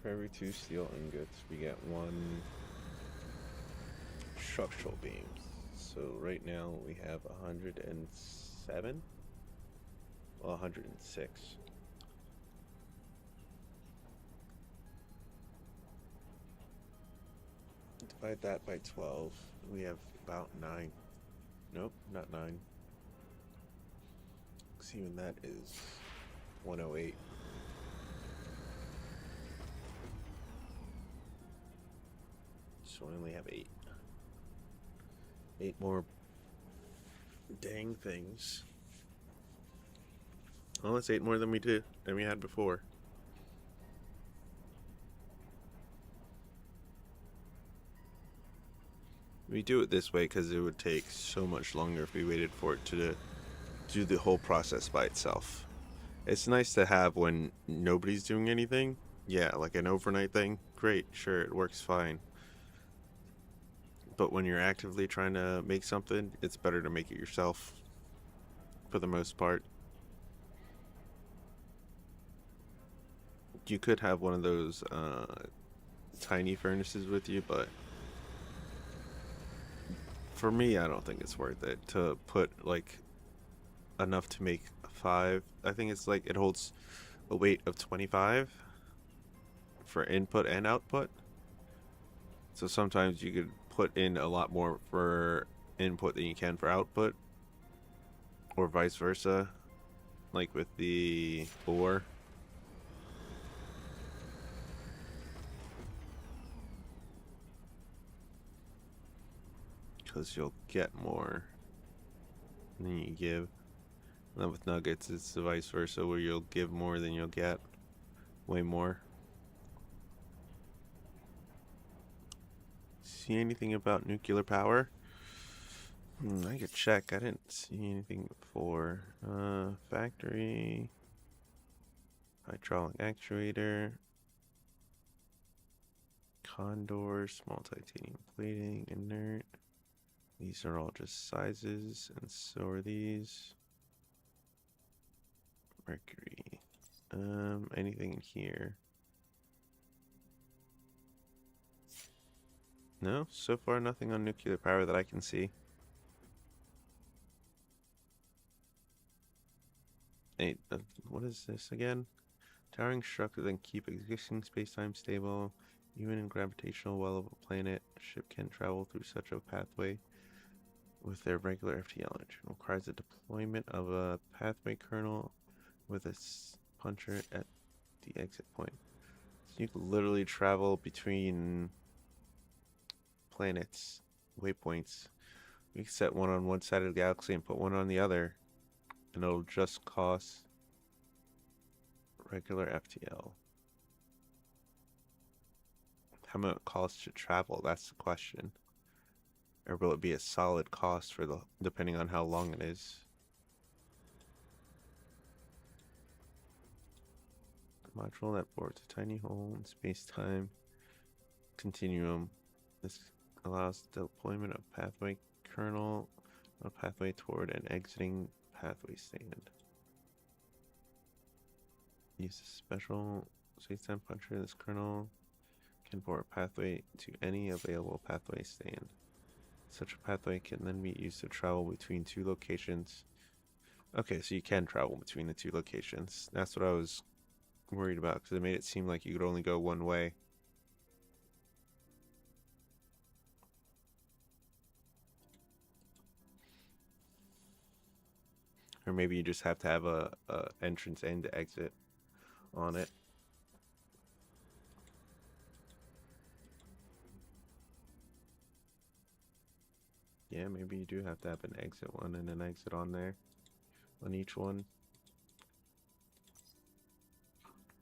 For every 2 steel ingots, we get 1 structural beam. So right now we have 107? Well, 106. Divide that by 12. We have about 9. Nope, not 9. Because even that is 108. So we only have 8. 8 more dang things. Well, that's 8 more than we had before. We do it this way because it would take so much longer if we waited for it to do the whole process by itself. It's nice to have when nobody's doing anything. Yeah, like an overnight thing. Great, sure, it works fine. But when you're actively trying to make something, it's better to make it yourself for the most part. You could have one of those tiny furnaces with you, but for me, I don't think it's worth it to put like enough to make 5. I think it's like it holds a weight of 25 for input and output. So sometimes you could put in a lot more for input than you can for output, or vice versa, like with the ore. Because you'll get more than you give. And then with nuggets, it's the vice versa, where you'll give more than you'll get. Way more. See anything about nuclear power? I could check. I didn't see anything before. Factory. Hydraulic actuator. Condor. Small titanium plating. Inert. These are all just sizes, and so are these. Mercury. Anything in here? No, so far nothing on nuclear power that I can see. Hey, what is this again? Towering structure then keep existing space-time stable. Even in gravitational well of a planet, a ship can travel through such a pathway with their regular FTL engine. Requires the deployment of a pathway kernel with a puncher at the exit point. So you can literally travel between planets, waypoints. We can set one on one side of the galaxy and put one on the other, and it'll just cost regular FTL. How much it costs to travel? That's the question. Or will it be a solid cost for depending on how long it is? Module that bores a tiny hole in space-time continuum. This allows the deployment of pathway kernel on a pathway toward an exiting pathway stand. Use a special space-time puncher. This kernel can bore a pathway to any available pathway stand. Such a pathway can then be used to travel between 2 locations. Okay, so you can travel between the 2 locations. That's what I was worried about, because it made it seem like you could only go one way. Or maybe you just have to have a entrance and exit on it. Yeah, maybe you do have to have an exit one and an exit on there, on each one.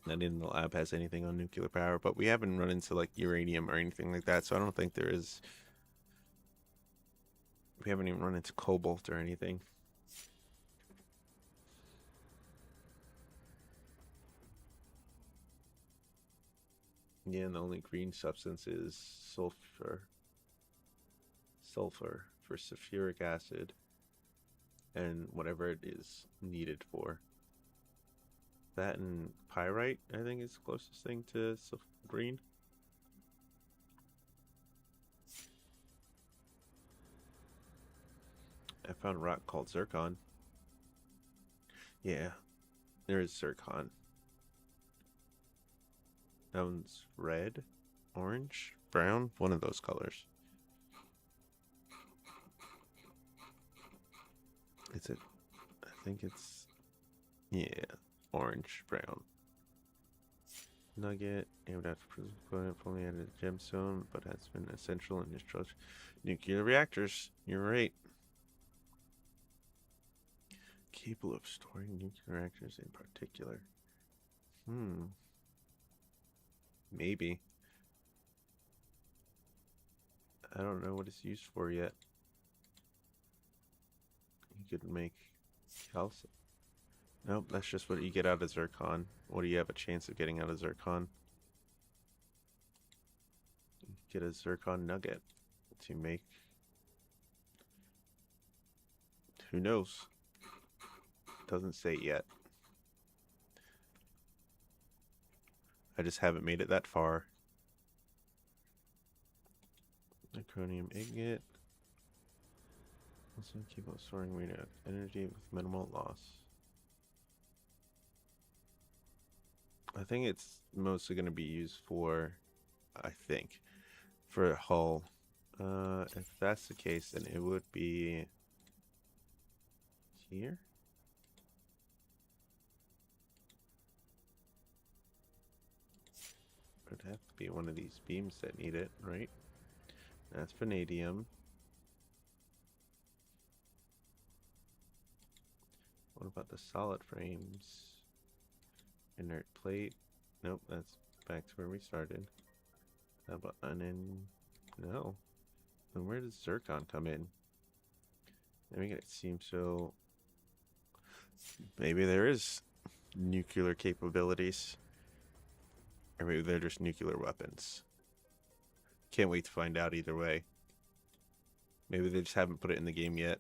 None in the lab has anything on nuclear power, but we haven't run into like uranium or anything like that, so I don't think there is. We haven't even run into cobalt or anything. Yeah, and the only green substance is sulfur. Sulfur for sulfuric acid and whatever it is needed for. That and pyrite, I think, is the closest thing to green. I found a rock called zircon. Yeah, there is zircon. That one's red, orange, brown, one of those colors. Is it? I think it's, yeah, orange, brown. Nugget, named after prison component, only added a gemstone, but has been essential in destruction. Nuclear reactors. You're right. Capable of storing nuclear reactors in particular. Maybe. I don't know what it's used for yet. You could make calcium. Nope, that's just what you get out of zircon. What do you have a chance of getting out of zircon? You get a zircon nugget to make. Who knows? Doesn't say yet. I just haven't made it that far. Zirconium ingot. Also keep on storing radioactive energy with minimal loss. I think it's mostly going to be used for, for a hull. If that's the case, then it would be here. It would have to be one of these beams that need it, right? That's vanadium. What about the solid frames? Inert plate. Nope, that's back to where we started. How about no. Then where does zircon come in? Let me get it seem so. Maybe there is nuclear capabilities. Or maybe they're just nuclear weapons. Can't wait to find out either way. Maybe they just haven't put it in the game yet.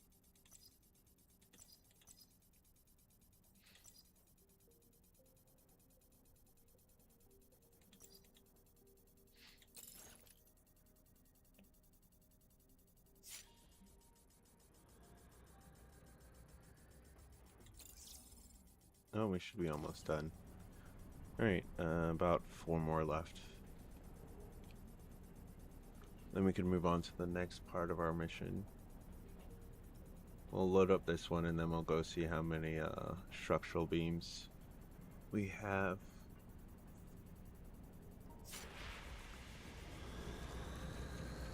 Oh, we should be almost done. Alright, about 4 more left. Then we can move on to the next part of our mission. We'll load up this one and then we'll go see how many structural beams we have.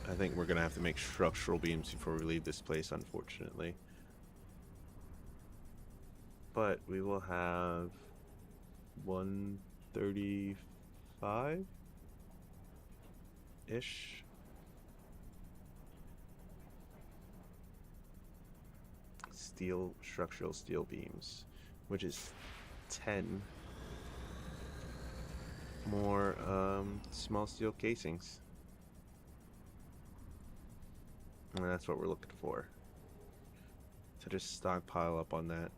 I think we're gonna have to make structural beams before we leave this place, unfortunately. But we will have 135-ish. Structural steel beams, which is 10 more small steel casings. And that's what we're looking for. To just stockpile up on that.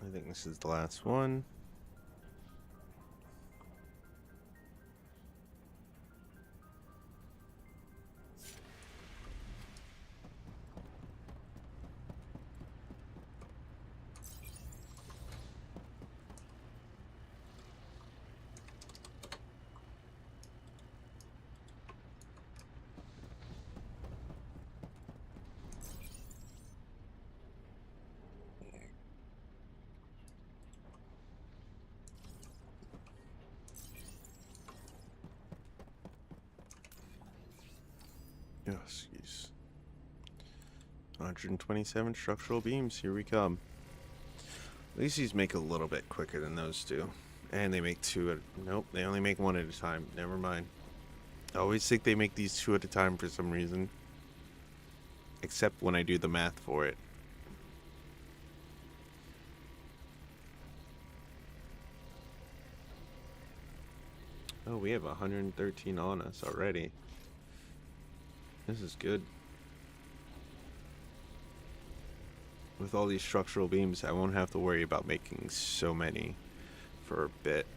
I think this is the last one. Yes, geez. 127 structural beams. Here we come. At least these make a little bit quicker than those two. And they make two at... Nope, they only make one at a time. Never mind. I always think they make these two at a time for some reason. Except when I do the math for it. Oh, we have 113 on us already. This is good. With all these structural beams, I won't have to worry about making so many for a bit.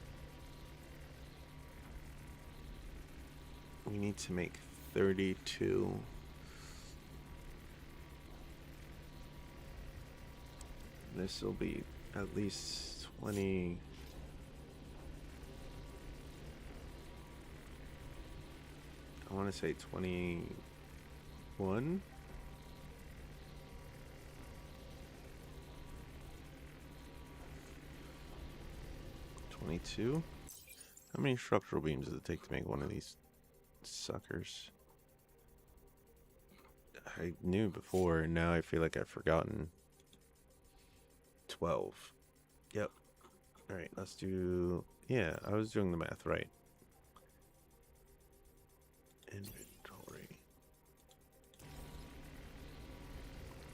We need to make 32. This will be at least 20. I want to say 21. 22. How many structural beams does it take to make one of these suckers? I knew before, and now I feel like I've forgotten. 12. Yep. Alright, let's do... Yeah, I was doing the math right. Inventory.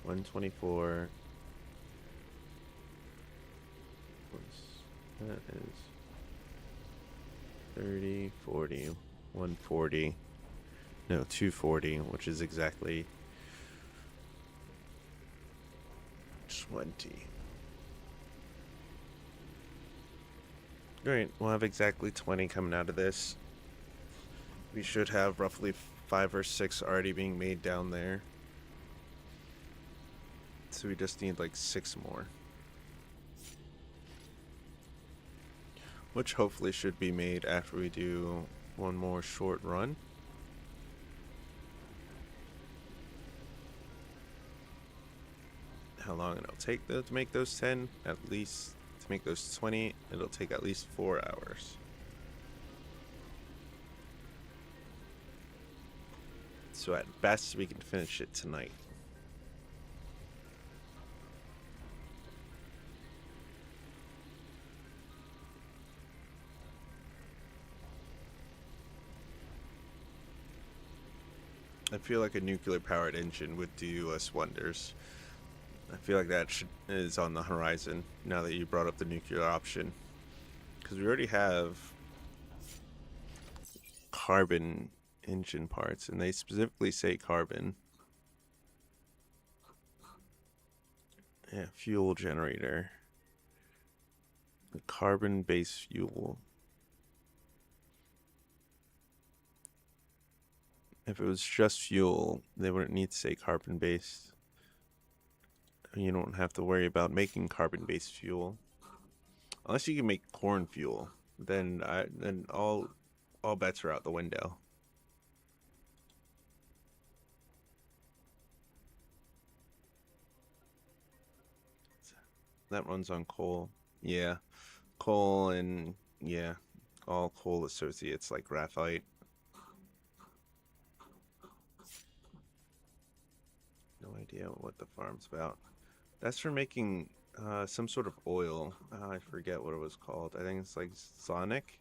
124. That is 30, 40, 140. No, 240, which is exactly 20. Alright, we'll have exactly 20 coming out of this. We should have roughly 5 or 6 already being made down there. So we just need like 6 more. Which hopefully should be made after we do one more short run. How long it'll take though to make those 10? At least to make those 20, it'll take at least 4 hours. So at best we can finish it tonight. I feel like a nuclear powered engine would do us wonders. I feel like that is on the horizon now that you brought up the nuclear option. Because we already have carbon engine parts, and they specifically say carbon. Yeah, fuel generator. The carbon-based fuel. If it was just fuel, they wouldn't need to say carbon-based. You don't have to worry about making carbon-based fuel. Unless you can make corn fuel, then all bets are out the window. That runs on coal. Yeah. Coal and, yeah, all coal associates like graphite. No idea what the farm's about. That's for making some sort of oil. I forget what it was called. I think it's like Sonic.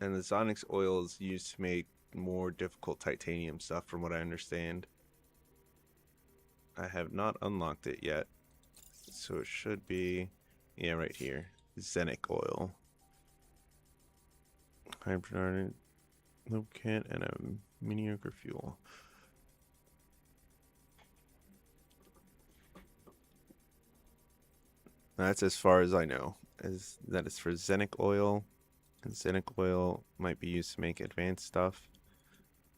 And the Sonic's oil is used to make more difficult titanium stuff, from what I understand. I have not unlocked it yet. So it should be, yeah, right here. Zenic oil. Hydrogen lubricant and a mediocre fuel. That's as far as I know. That is for Zenic oil. And Zenic oil might be used to make advanced stuff,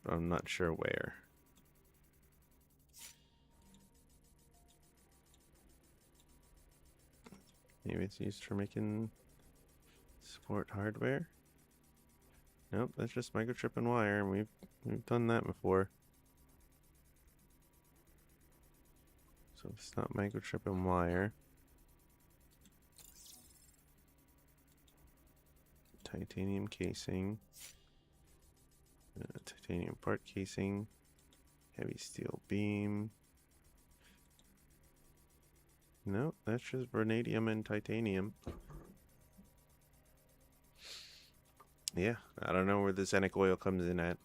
but I'm not sure where. Maybe it's used for making support hardware. Nope, that's just microchip and wire, and we've done that before. So it's not microchip and wire. Titanium casing. Titanium part casing. Heavy steel beam. No, that's just vanadium and titanium. Yeah, I don't know where the Zenic oil comes in at.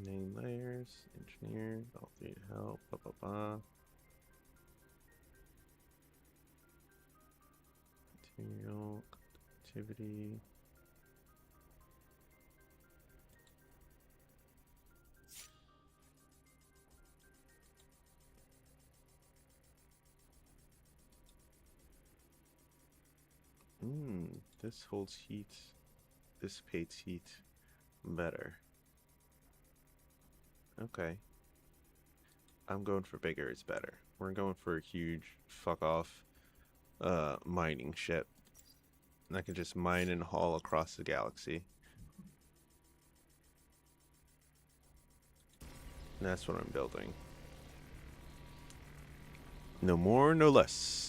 Main layers, engineer, all three to help, blah blah blah. Material, activity. This holds heat, dissipates heat better. Okay. I'm going for bigger is better. We're going for a huge fuck off mining ship. I can just mine and haul across the galaxy. And that's what I'm building. No more, no less.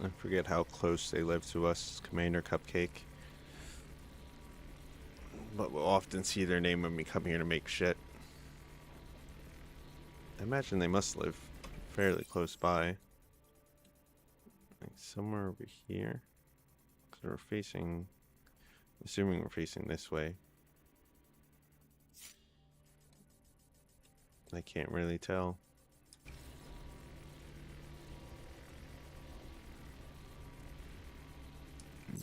I forget how close they live to us, Commander Cupcake. But we'll often see their name when we come here to make shit. I imagine they must live fairly close by. Like somewhere over here. Because we're facing... Assuming we're facing this way. I can't really tell.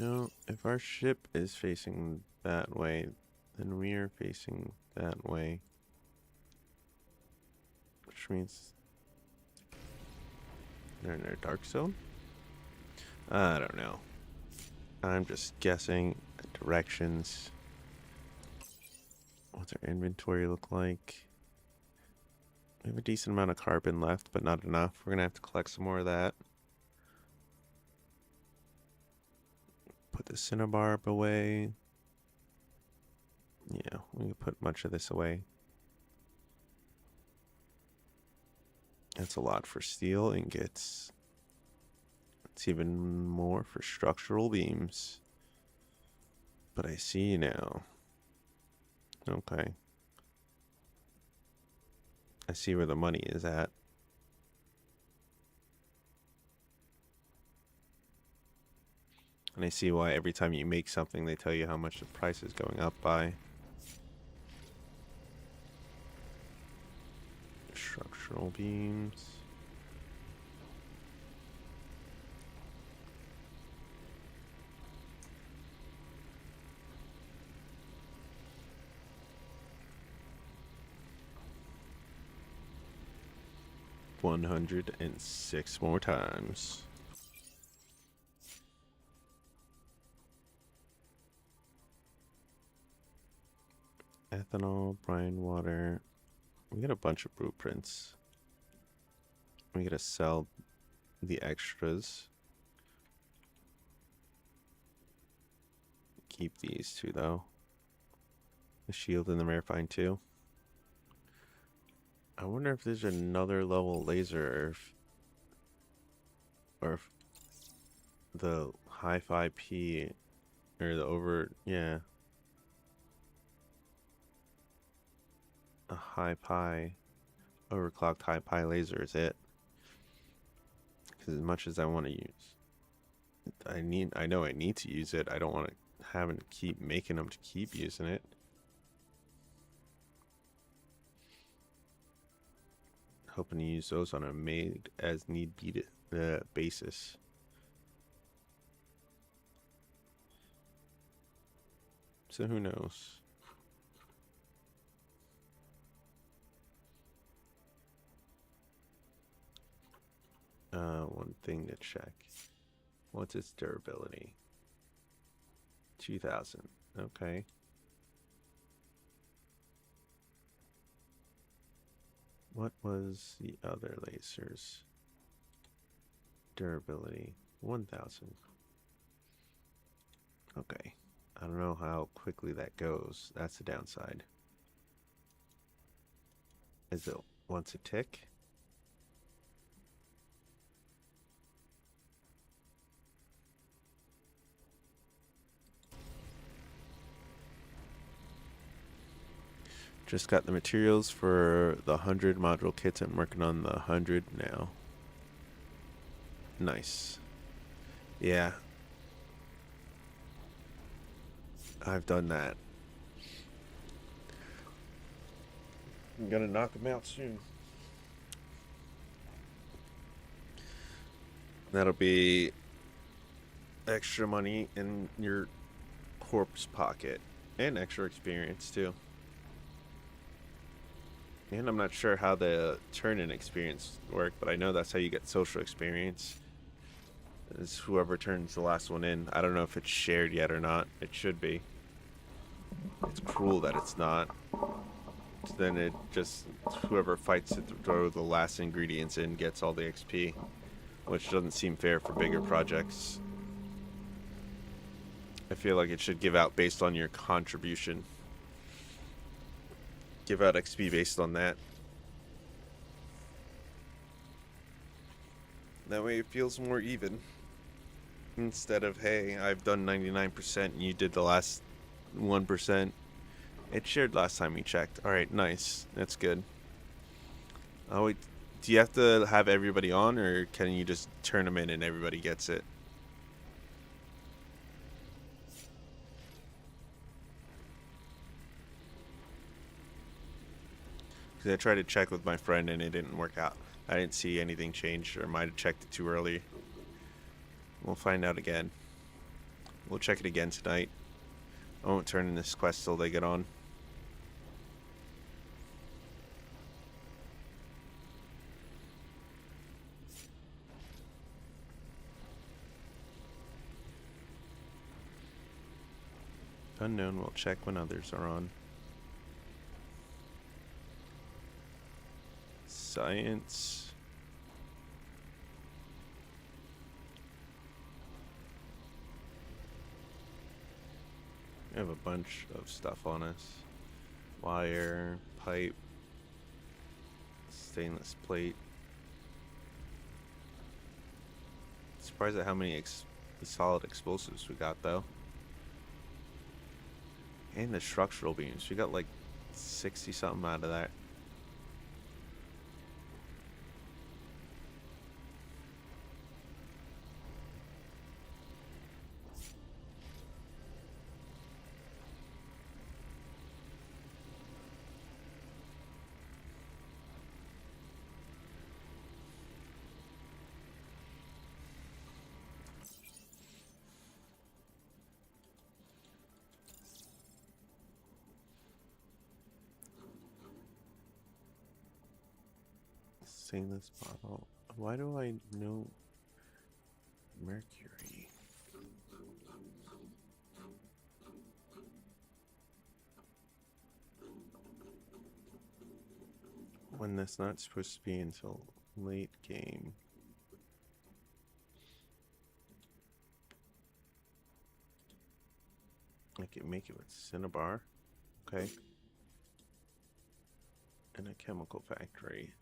No, if our ship is facing that way, then we are facing that way. Which means they're in their dark zone? I don't know. I'm just guessing at directions. What's our inventory look like? We have a decent amount of carbon left, but not enough. We're gonna have to collect some more of that. Put the cinnabarb away. Yeah, we can put much of this away. That's a lot for steel ingots. It's even more for structural beams. But I see now. Okay. I see where the money is at. And I see why every time you make something, they tell you how much the price is going up by. Structural beams. $106 more times. Ethanol, brine water. We get a bunch of blueprints. We gotta sell the extras. Keep these two though. The shield and the rare too. I wonder if there's another level laser or if the hi-fi P or yeah. A high pi, overclocked high pi laser is it. Because as much as I want to use, I know I need to use it. I don't want to having to keep making them to keep using it. Hoping to use those on a made as need be basis. So who knows? One thing to check. What's its durability? 2000. Okay. What was the other lasers? Durability 1000. Okay. I don't know how quickly that goes. That's the downside. Is it once a tick? Just got the materials for the 100 module kits. I'm working on the 100 now. Nice. Yeah. I've done that. I'm gonna knock them out soon. That'll be extra money in your corpse pocket and extra experience too. And I'm not sure how the turn-in experience work, but I know that's how you get social experience. Is whoever turns the last one in. I don't know if it's shared yet or not. It should be. It's cruel that it's not. So then it just, whoever fights to throw the last ingredients in gets all the XP, which doesn't seem fair for bigger projects. I feel like it should give out based on your contribution. Give out XP based on that. That way it feels more even. Instead of, hey, I've done 99% and you did the last 1%. It shared last time we checked. Alright, nice. That's good. Oh, wait. Do you have to have everybody on, or can you just turn them in and everybody gets it? Because I tried to check with my friend and it didn't work out. I didn't see anything change, or might have checked it too early. We'll find out again. We'll check it again tonight. I won't turn in this quest till they get on. Unknown will check when others are on. Science. We have a bunch of stuff on us. Wire, pipe, stainless plate. Surprised at how many solid explosives we got though. And the structural beams. We got like 60 something out of that. Stainless bottle. Why do I know mercury? When that's not supposed to be until late game. I can make it with Cinnabar. Okay. And a chemical factory.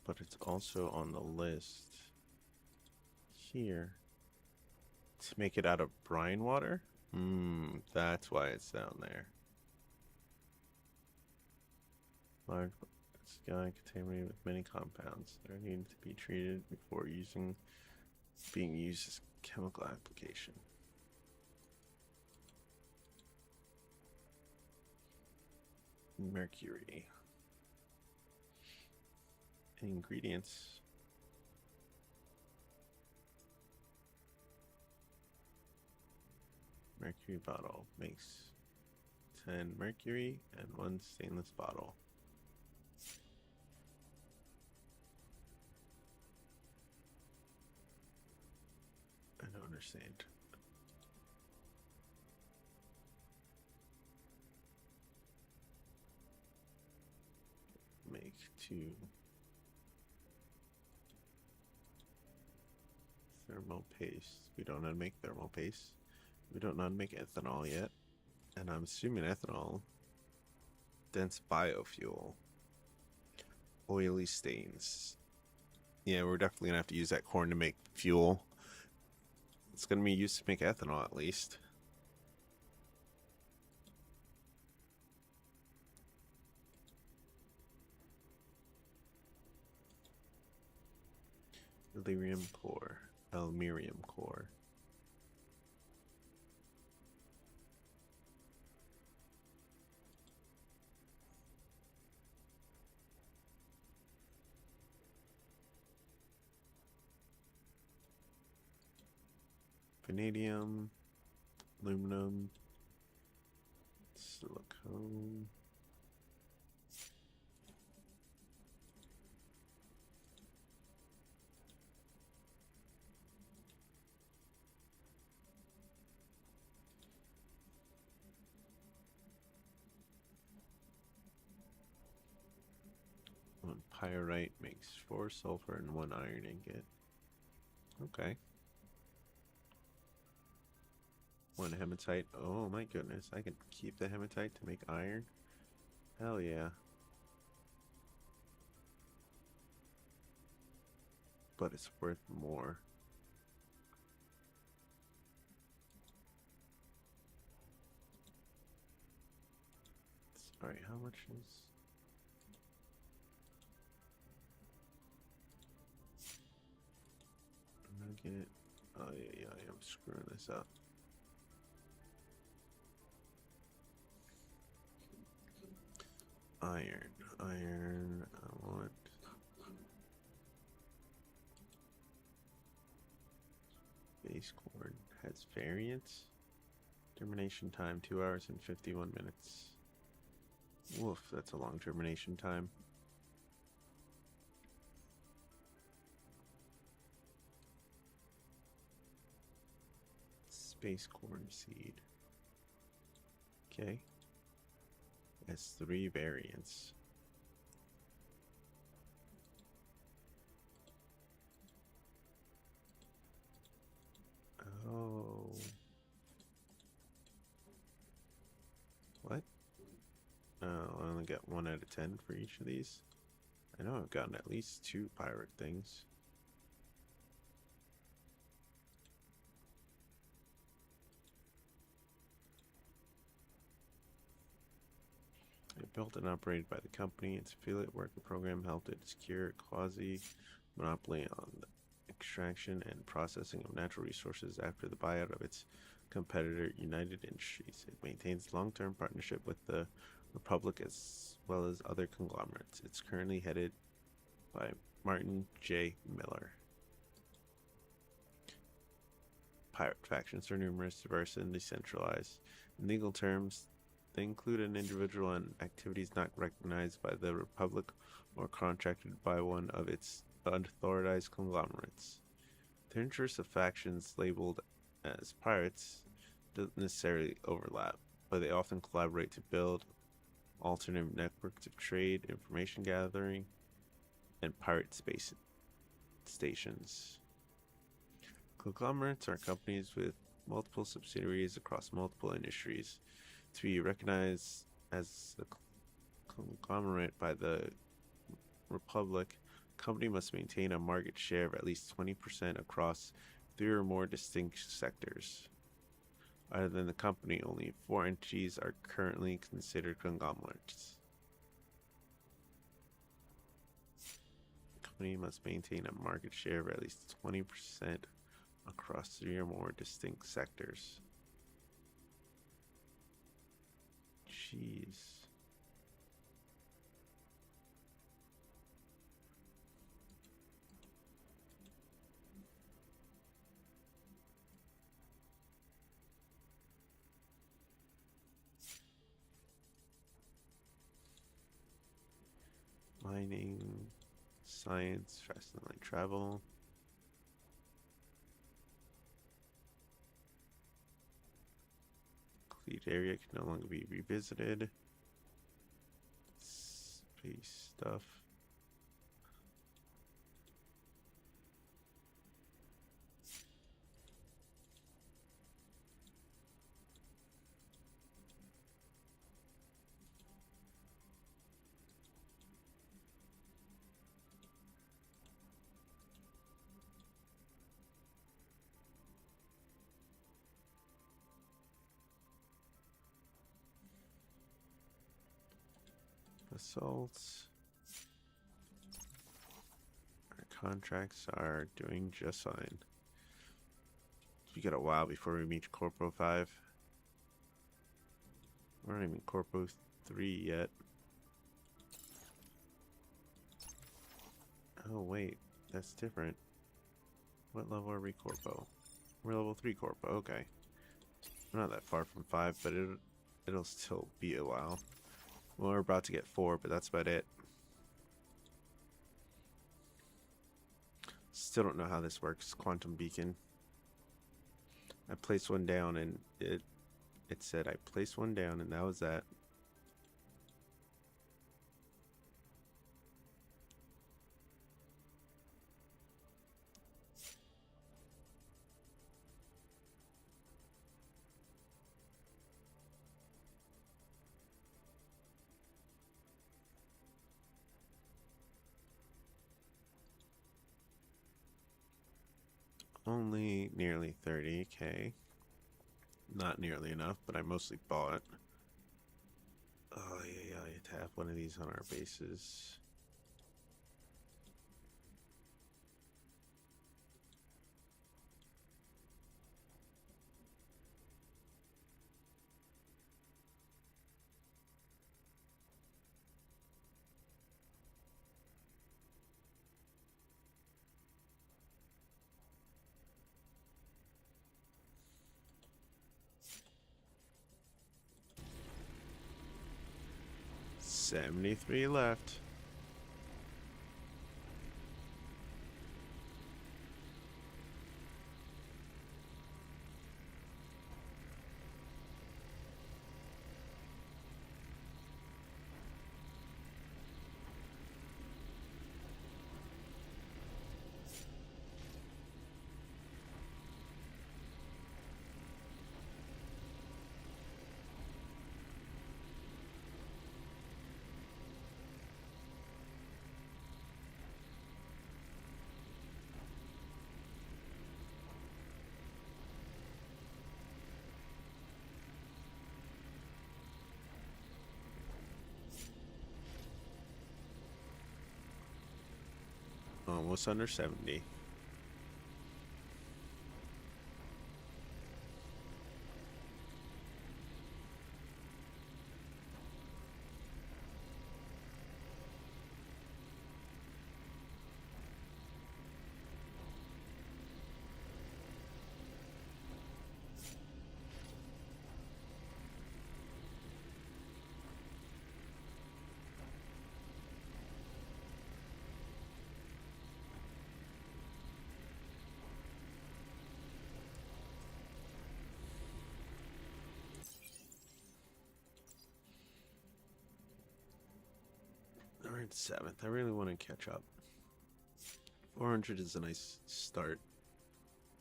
But it's also on the list here to make it out of brine water. That's why it's down there. Large sky contaminated with many compounds that are needed to be treated before being used as chemical application. Mercury. Ingredients. Mercury bottle makes 10 mercury and 1 stainless bottle. I don't understand. Make 2. Thermal paste. We don't know how to make thermal paste. We don't know how to make ethanol yet. And I'm assuming ethanol. Dense biofuel. Oily stains. Yeah, we're definitely gonna have to use that corn to make fuel. It's gonna be used to make ethanol at least. Elerium core. Elmerium core. Vanadium. Aluminum. Silicone. One pyrite makes 4 sulfur and 1 iron ingot. Okay. 1 hematite. Oh my goodness, I can keep the hematite to make iron? Hell yeah. But it's worth more. Alright, how much is... I'm gonna get it. Oh yeah, I am screwing this up. Iron, I want... Base cord has variance. Termination time, 2 hours and 51 minutes. Woof, that's a long termination time. Space corn seed. Okay. Has 3 variants. Oh. What? Oh, I only got 1 out of 10 for each of these. I know I've gotten at least 2 pirate things. Built and operated by the company. Its affiliate worker program helped it secure a quasi-monopoly on the extraction and processing of natural resources after the buyout of its competitor, United Industries. It maintains long-term partnership with the Republic as well as other conglomerates. It's currently headed by Martin J. Miller. Pirate factions are numerous, diverse, and decentralized. In legal terms, they include an individual and activities not recognized by the Republic or contracted by one of its unauthorized conglomerates. The interests of factions labeled as pirates don't necessarily overlap, but they often collaborate to build alternate networks of trade, information gathering, and pirate space stations. Conglomerates are companies with multiple subsidiaries across multiple industries. To be recognized as a conglomerate by the Republic, a company must maintain a market share of at least 20% across 3 or more distinct sectors. Other than the company, only 4 entities are currently considered conglomerates. The company must maintain a market share of at least 20% across 3 or more distinct sectors. Jeez. Mining, science, fast and light travel. Complete area can no longer be revisited. Space stuff. Assault. Our contracts are doing just fine. We got a while before we reach Corpo 5. We're not even Corpo 3 yet. Oh wait, that's different. What level are we Corpo? We're level 3 Corpo, okay. We're not that far from 5, but it'll still be a while. Well, we're about to get 4, but that's about it. Still don't know how this works, Quantum Beacon. I placed one down and it said I placed one down and that was that. Only nearly 30k. Not nearly enough, but I mostly bought. Oh yeah, to have one of these on our bases. $73 left. Almost under 70. We're in 7th. I really want to catch up. 400 is a nice start.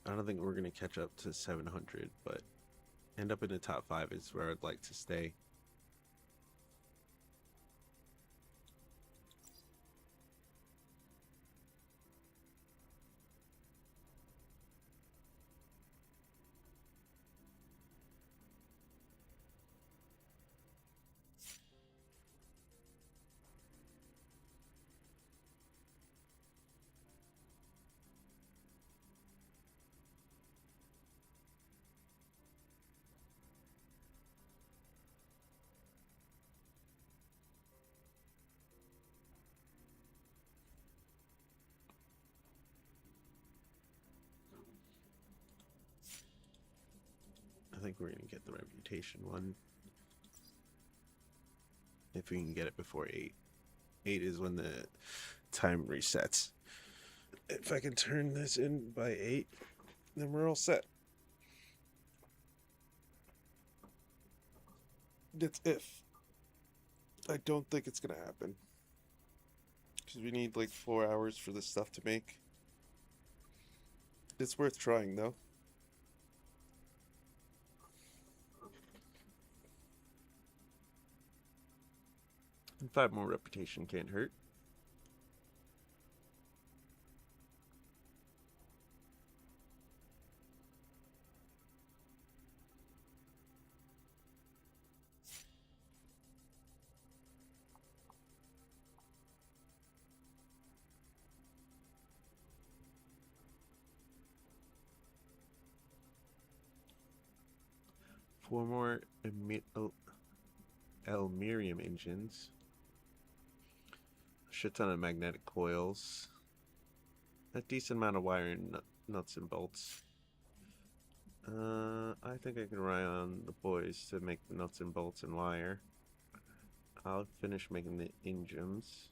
I don't think we're going to catch up to 700, but end up in the top 5 is where I'd like to stay. I think we're going to get the reputation one. If we can get it before 8. 8 is when the time resets. If I can turn this in by 8, then we're all set. That's if. I don't think it's going to happen. Because we need like 4 hours for this stuff to make. It's worth trying though. And 5 more reputation can't hurt. 4 more Elmerium engines. A shit ton of magnetic coils. A decent amount of wire and nuts and bolts. I think I can rely on the boys to make the nuts and bolts and wire. I'll finish making the engines.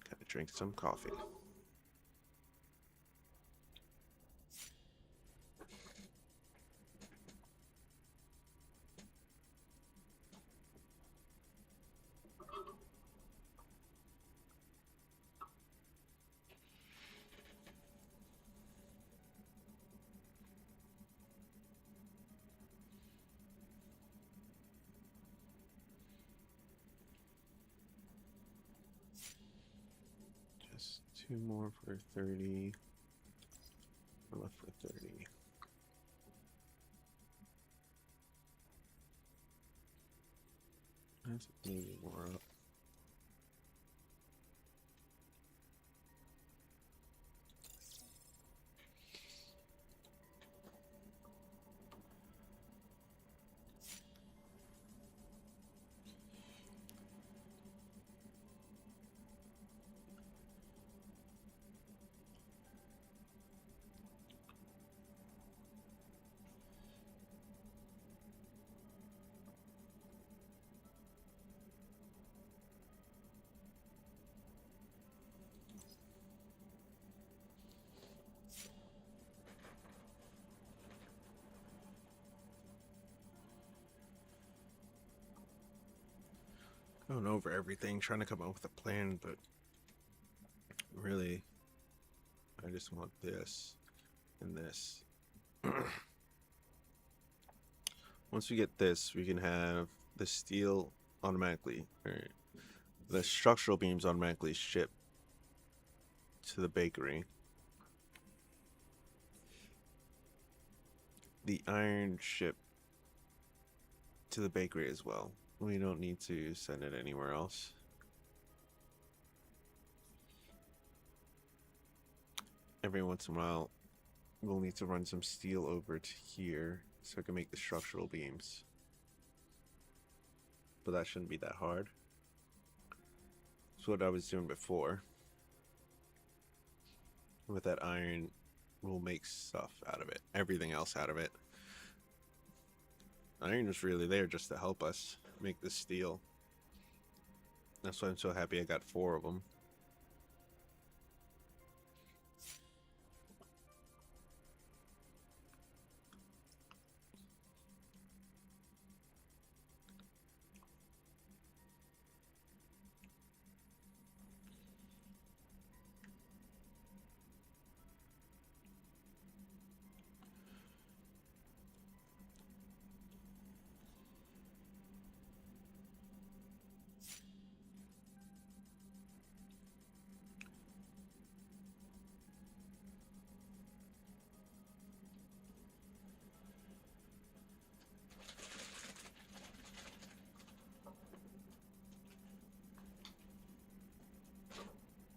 Gotta drink some coffee. Just 2 more for 30. We're left for 30. That's maybe more up. Going over everything, trying to come up with a plan, but really, I just want this and this. Once we get this, we can have the steel automatically, or the structural beams automatically ship to the bakery. The iron ship to the bakery as well. We don't need to send it anywhere else. Every once in a while, we'll need to run some steel over to here so I can make the structural beams. But that shouldn't be that hard. It's what I was doing before. With that iron, we'll make stuff out of it. Everything else out of it. Iron is really there just to help us make the steel. That's why I'm so happy I got 4 of them.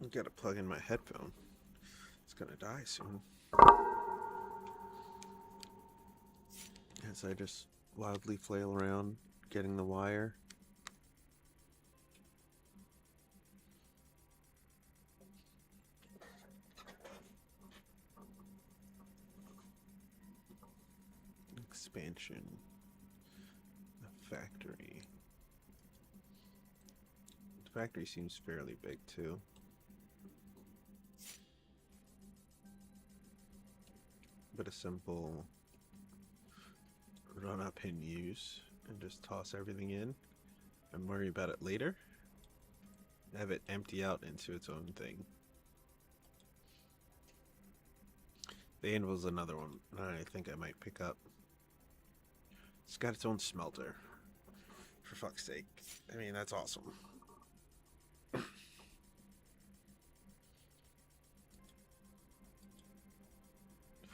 I gotta plug in my headphone. It's gonna die soon. As I just wildly flail around getting the wire. Expansion. The factory. The factory seems fairly big too. But a simple run up and use and just toss everything in and worry about it later. Have it empty out into its own thing. The anvil's another one I think I might pick up. It's got its own smelter. For fuck's sake. I mean, that's awesome.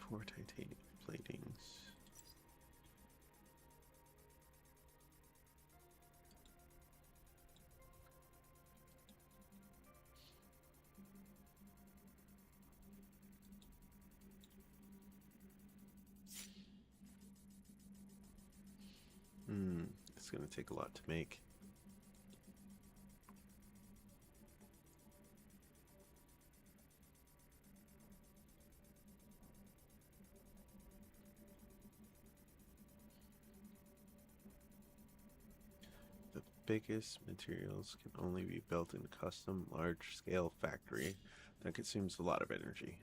4 titanium platings. It's going to take a lot to make. The biggest materials can only be built in a custom large-scale factory. That consumes a lot of energy.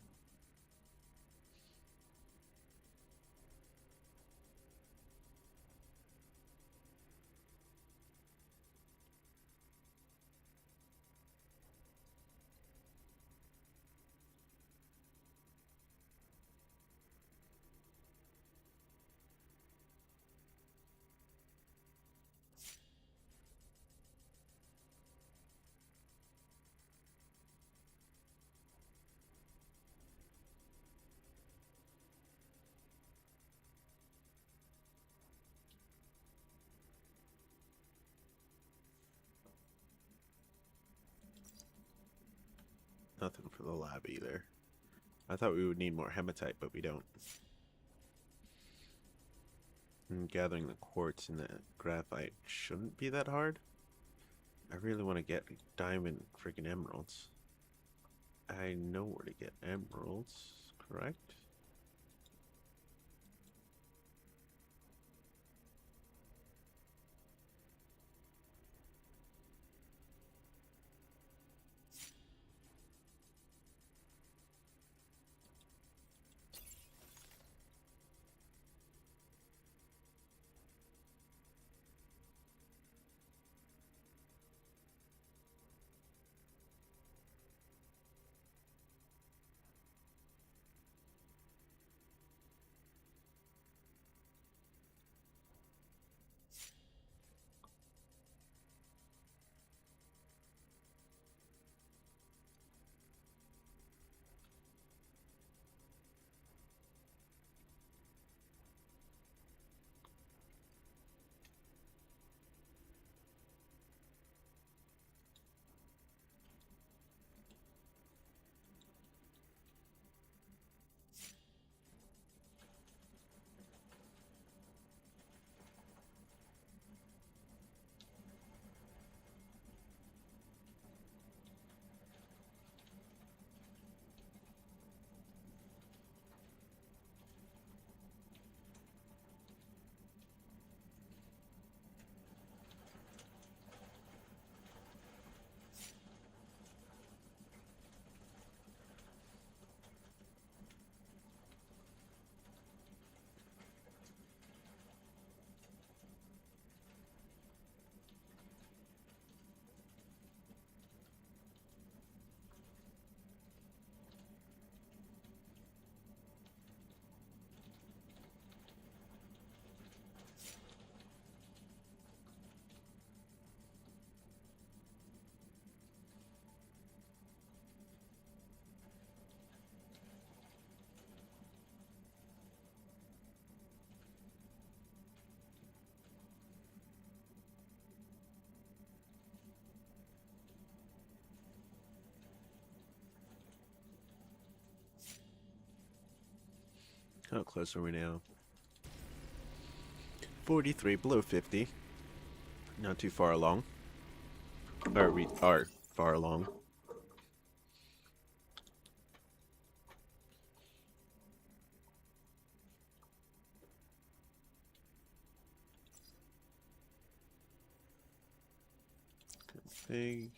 Nothing for the lab either. I thought we would need more hematite, but we don't. And gathering the quartz and the graphite shouldn't be that hard. I really want to get diamond freaking emeralds. I know where to get emeralds, correct? How close are we now? 43, below 50. Not too far along. Or we are far along. Big.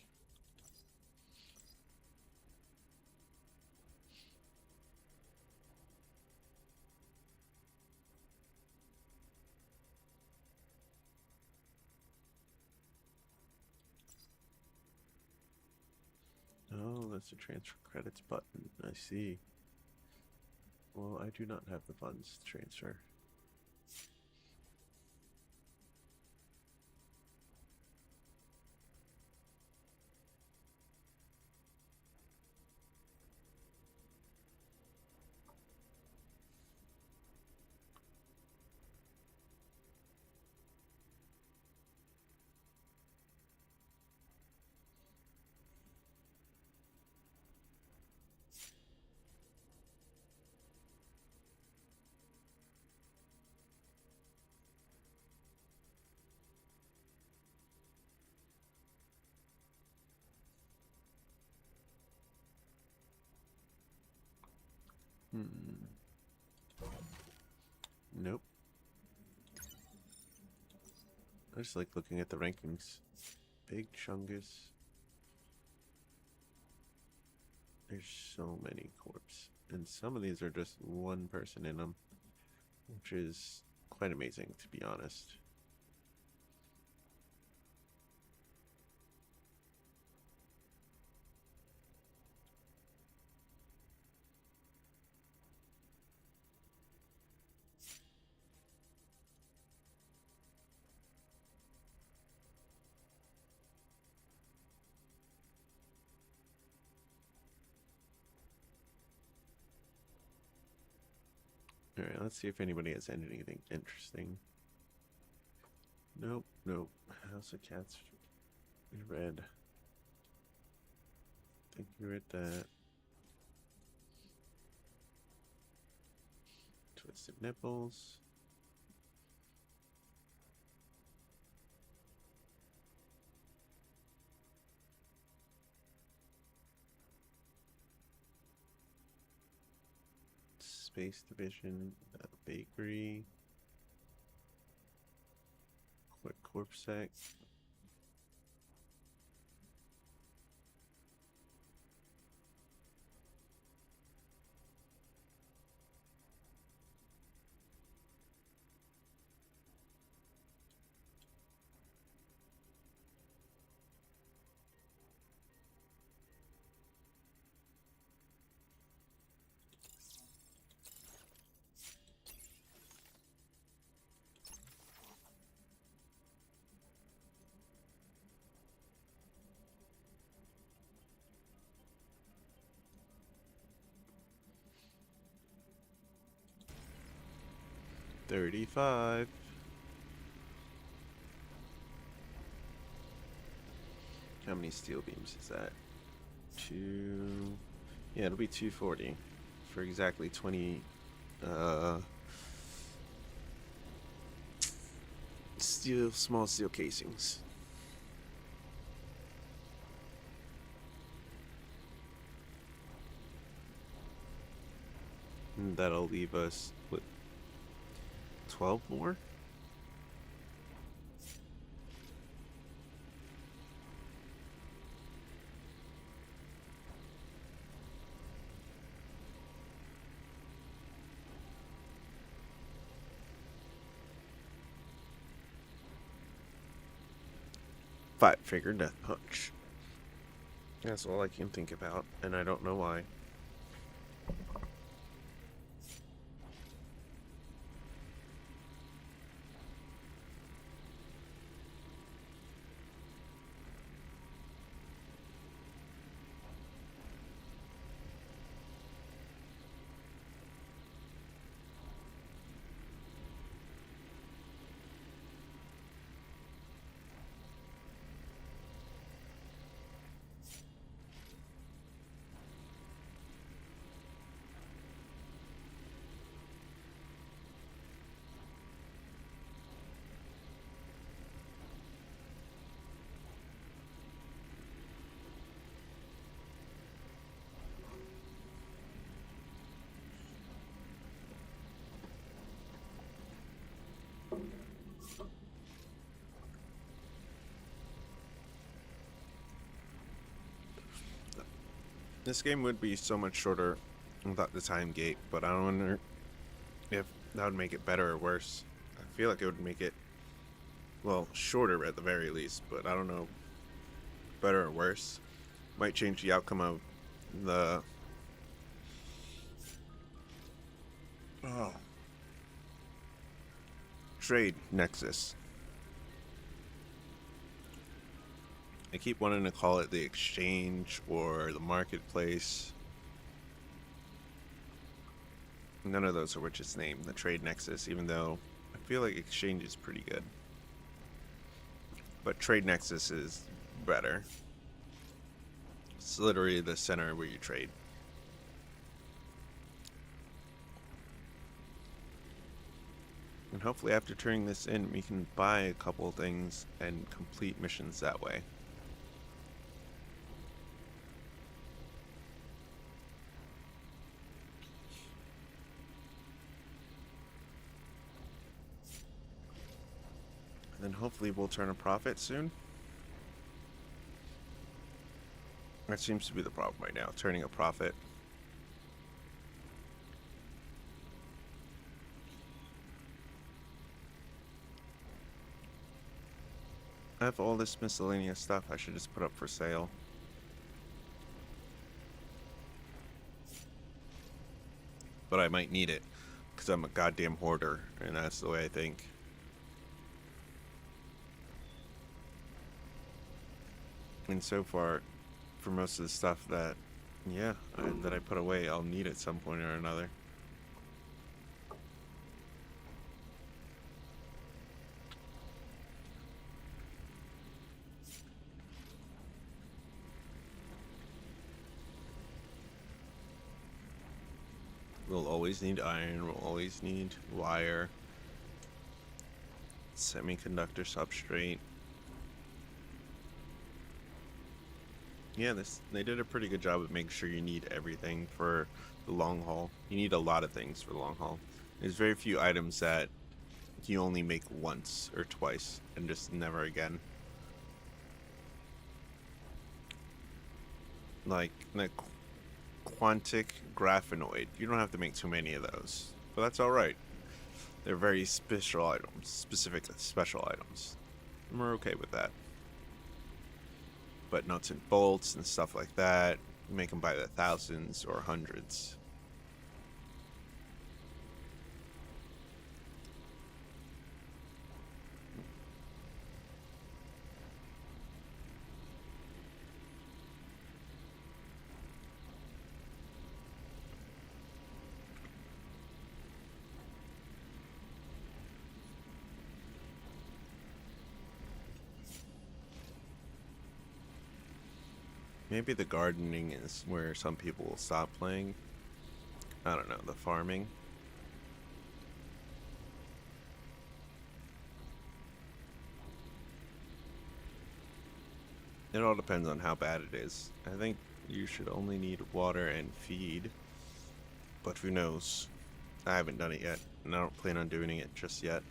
Oh, that's the transfer credits button. I see. Well, I do not have the funds to transfer. Nope. I just like looking at the rankings. Big Chungus. There's so many corpse. And some of these are just one person in them, which is quite amazing, to be honest. Alright, let's see if anybody has anything interesting. Nope, nope. House of Cats. We read. I think we read that. Twisted Nipples. Space Division. Bakery. Quick Corpse Sec. $35. How many steel beams is that? Two. Yeah, it'll be 240 for exactly 20 small steel casings. And that'll leave us with 12 more. Five-figure death punch. That's all I can think about, and I don't know why. This game would be so much shorter without the time gate, but I don't wonder if that would make it better or worse. I feel like it would make it, well, shorter at the very least, but I don't know, better or worse. Might change the outcome of the trade nexus. I keep wanting to call it the exchange or the marketplace. None of those are which it's named, the trade nexus, even though I feel like exchange is pretty good. But trade nexus is better. It's literally the center where you trade. And hopefully after turning this in, we can buy a couple things and complete missions that way. hopefully we'll turn a profit soon. That seems to be the problem right now, turning a profit. I have all this miscellaneous stuff I should just put up for sale. But I might need it, because I'm a goddamn hoarder, and that's the way I think. And so far, for most of the stuff that, yeah, that I put away, I'll need at some point or another. We'll always need iron, we'll always need wire, semiconductor substrate. Yeah, they did a pretty good job of making sure you need everything for the long haul. You need a lot of things for the long haul. There's very few items that you only make once or twice and just never again. Like the quantic graphenoid. You don't have to make too many of those, but that's alright. They're very special items, specific special items. And we're okay with that. But nuts and bolts and stuff like that, you make them by the thousands or hundreds. Maybe the gardening is where some people will stop playing. I don't know, the farming. It all depends on how bad it is. I think you should only need water and feed. But who knows? I haven't done it yet, and I don't plan on doing it just yet.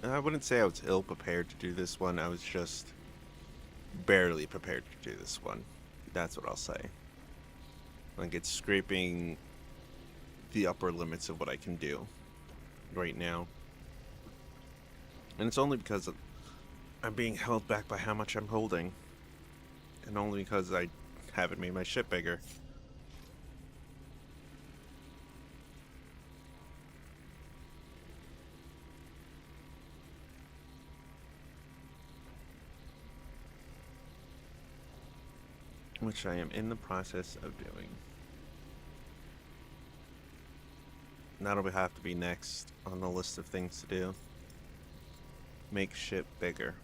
I wouldn't say I was ill prepared to do this one. I was just barely prepared to do this one. That's what I'll say. Like, it's scraping the upper limits of what I can do right now. And it's only because I'm being held back by how much I'm holding. And only because I haven't made my ship bigger. Which I am in the process of doing. That'll have to be next on the list of things to do. Make ship bigger.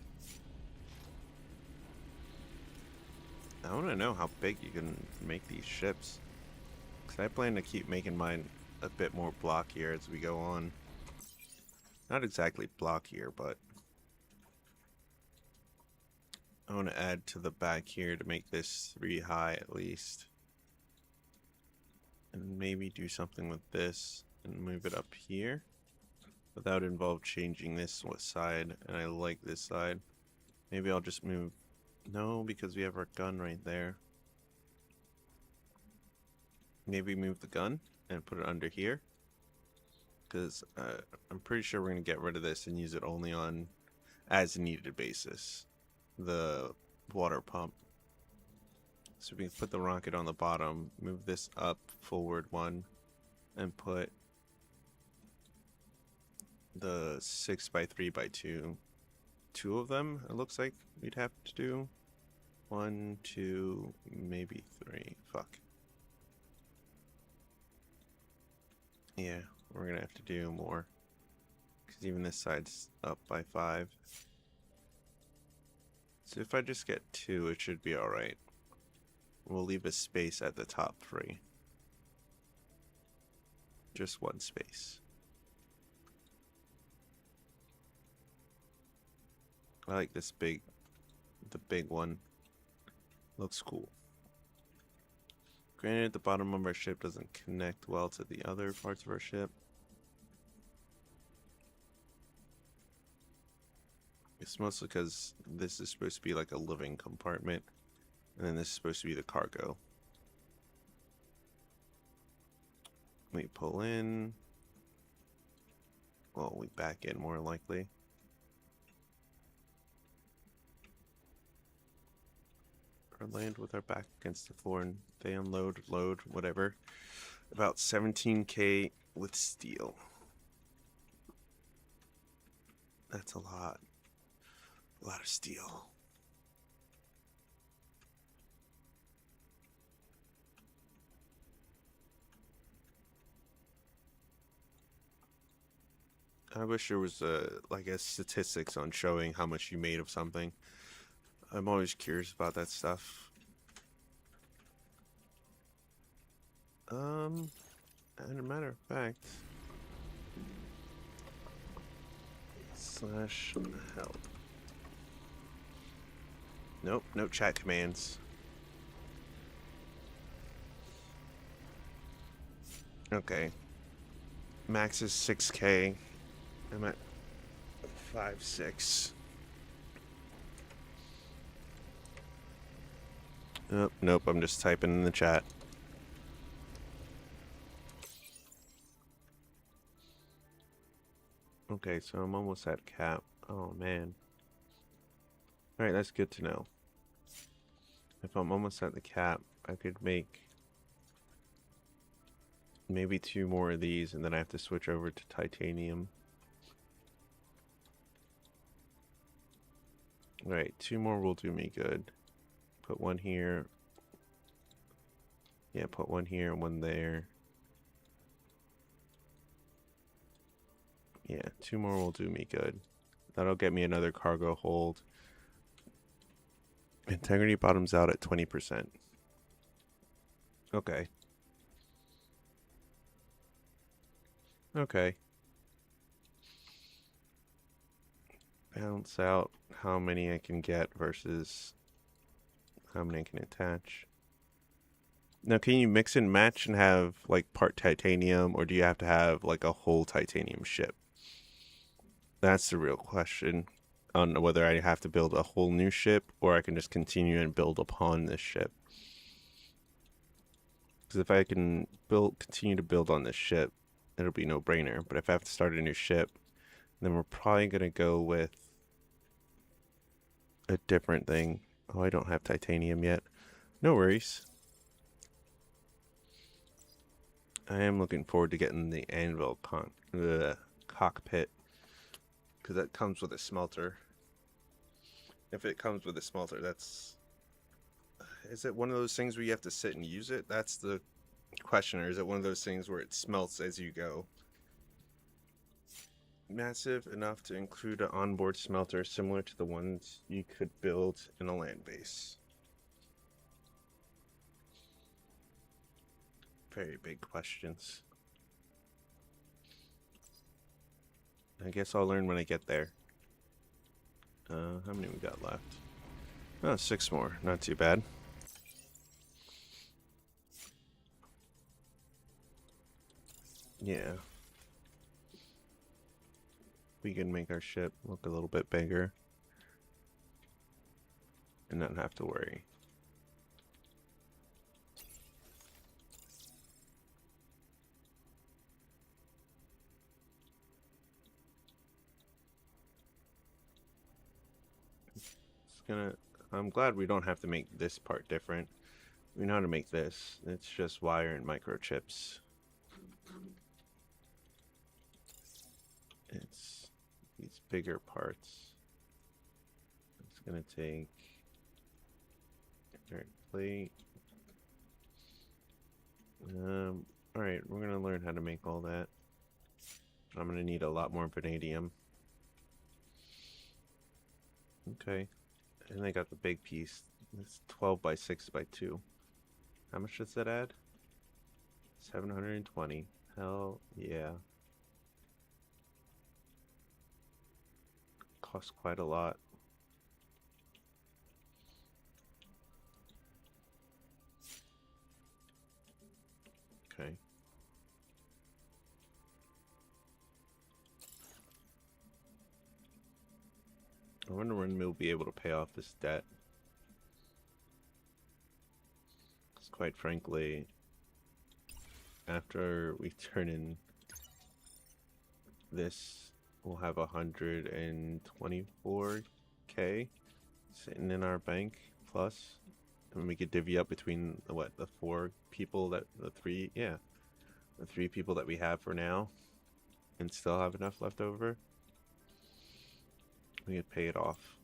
I want to know how big you can make these ships. Because I plan to keep making mine a bit more blockier as we go on. Not exactly blockier, but I want to add to the back here to make this 3 high at least. And maybe do something with this and move it up here. But that would involve changing this side, and I like this side. Maybe I'll just move... No, because we have our gun right there. Maybe move the gun and put it under here. Because I'm pretty sure we're going to get rid of this and use it only on as needed basis. The water pump. So we can put the rocket on the bottom, move this up forward 1, and put the 6x3x2. 2 of them, it looks like we'd have to do. 1, 2, maybe 3. Fuck. Yeah, we're gonna have to do more. Because even this side's up by 5. So if I just get 2, it should be alright. We'll leave a space at the top free. Just one space. I like this the big one. Looks cool. Granted, the bottom of our ship doesn't connect well to the other parts of our ship. It's mostly because this is supposed to be like a living compartment, and then this is supposed to be the cargo. We pull in. Well, we back in more likely. Or land with our back against the floor and they unload, load, whatever. About 17K with steel. That's a lot. A lot of steel. I wish there was like a statistics on showing how much you made of something. I'm always curious about that stuff. As a matter of fact, /help. Nope, no chat commands. Okay. Max is 6K. I'm at 5.6. Oh, nope, I'm just typing in the chat. Okay, so I'm almost at cap. Oh, man. Alright, that's good to know. If I'm almost at the cap, I could make maybe 2 more of these, and then I have to switch over to titanium. Alright, 2 more will do me good. Put one here. Yeah, put one here and one there. Yeah, 2 more will do me good. That'll get me another cargo hold. Integrity bottoms out at 20%. Okay. Okay. Balance out how many I can get versus how many I can attach. Now, can you mix and match and have like part titanium, or do you have to have like a whole titanium ship? That's the real question on whether I have to build a whole new ship or I can just continue and build upon this ship. Because if I can continue to build on this ship, it'll be no brainer. But if I have to start a new ship, then we're probably going to go with a different thing. Oh, I don't have titanium yet. No worries. I am looking forward to getting the anvil cockpit, because that comes with a smelter. If it comes with a smelter, that's... Is it one of those things where you have to sit and use it? That's the question. Or is it one of those things where it smelts as you go? Massive enough to include an onboard smelter similar to the ones you could build in a land base. Very big questions. I guess I'll learn when I get there. How many we got left? Oh, 6 more. Not too bad. Yeah. We can make our ship look a little bit bigger and not have to worry. I'm glad we don't have to make this part different. We know how to make this. It's just wire and microchips. It's these bigger parts. It's gonna take inert plate. Alright, we're gonna learn how to make all that. I'm gonna need a lot more vanadium. Okay. And I got the big piece. It's 12 by 6 by 2. How much does that add? 720. Hell yeah. Costs quite a lot. Okay. I wonder when we'll be able to pay off this debt. Because quite frankly, after we turn in this, we'll have 124K sitting in our bank plus. And we could divvy up between the four people that the three people that we have for now and still have enough left over. We could pay it off.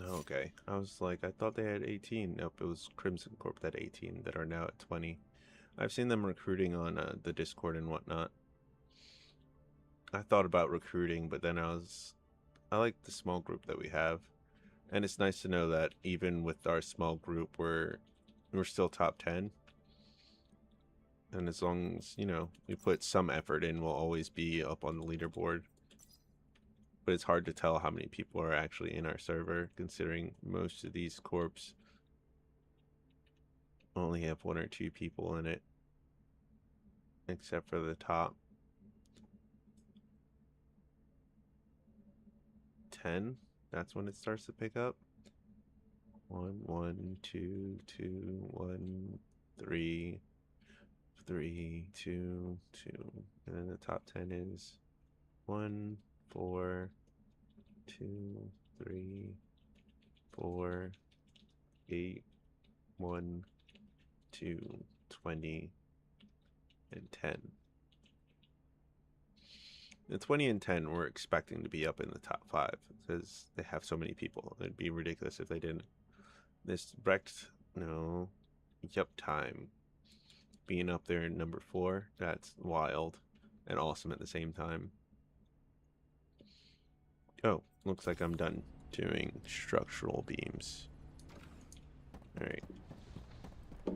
Okay, I was like, I thought they had 18. Nope, it was Crimson Corp that 18 that are now at 20. I've seen them recruiting on the Discord and whatnot. I thought about recruiting, but then I like the small group that we have. And it's nice to know that even with our small group, we're still top 10. And as long as, you know, we put some effort in, we'll always be up on the leaderboard. But it's hard to tell how many people are actually in our server, considering most of these corps only have 1 or 2 people in it. Except for the top 10. That's when it starts to pick up. 1, 1, 2, 2, 1, 3, 3, 2, 2. And then the top 10 is 1, 4, 2, 3, 4, 8, 1, 2, 20, and 10. The 20 and 10 we're expecting to be up in the top 5 because they have so many people. It'd be ridiculous if they didn't. This wrecked, no, yup time being up there in number 4, that's wild and awesome at the same time. Oh, looks like I'm done doing structural beams. Alright. Oh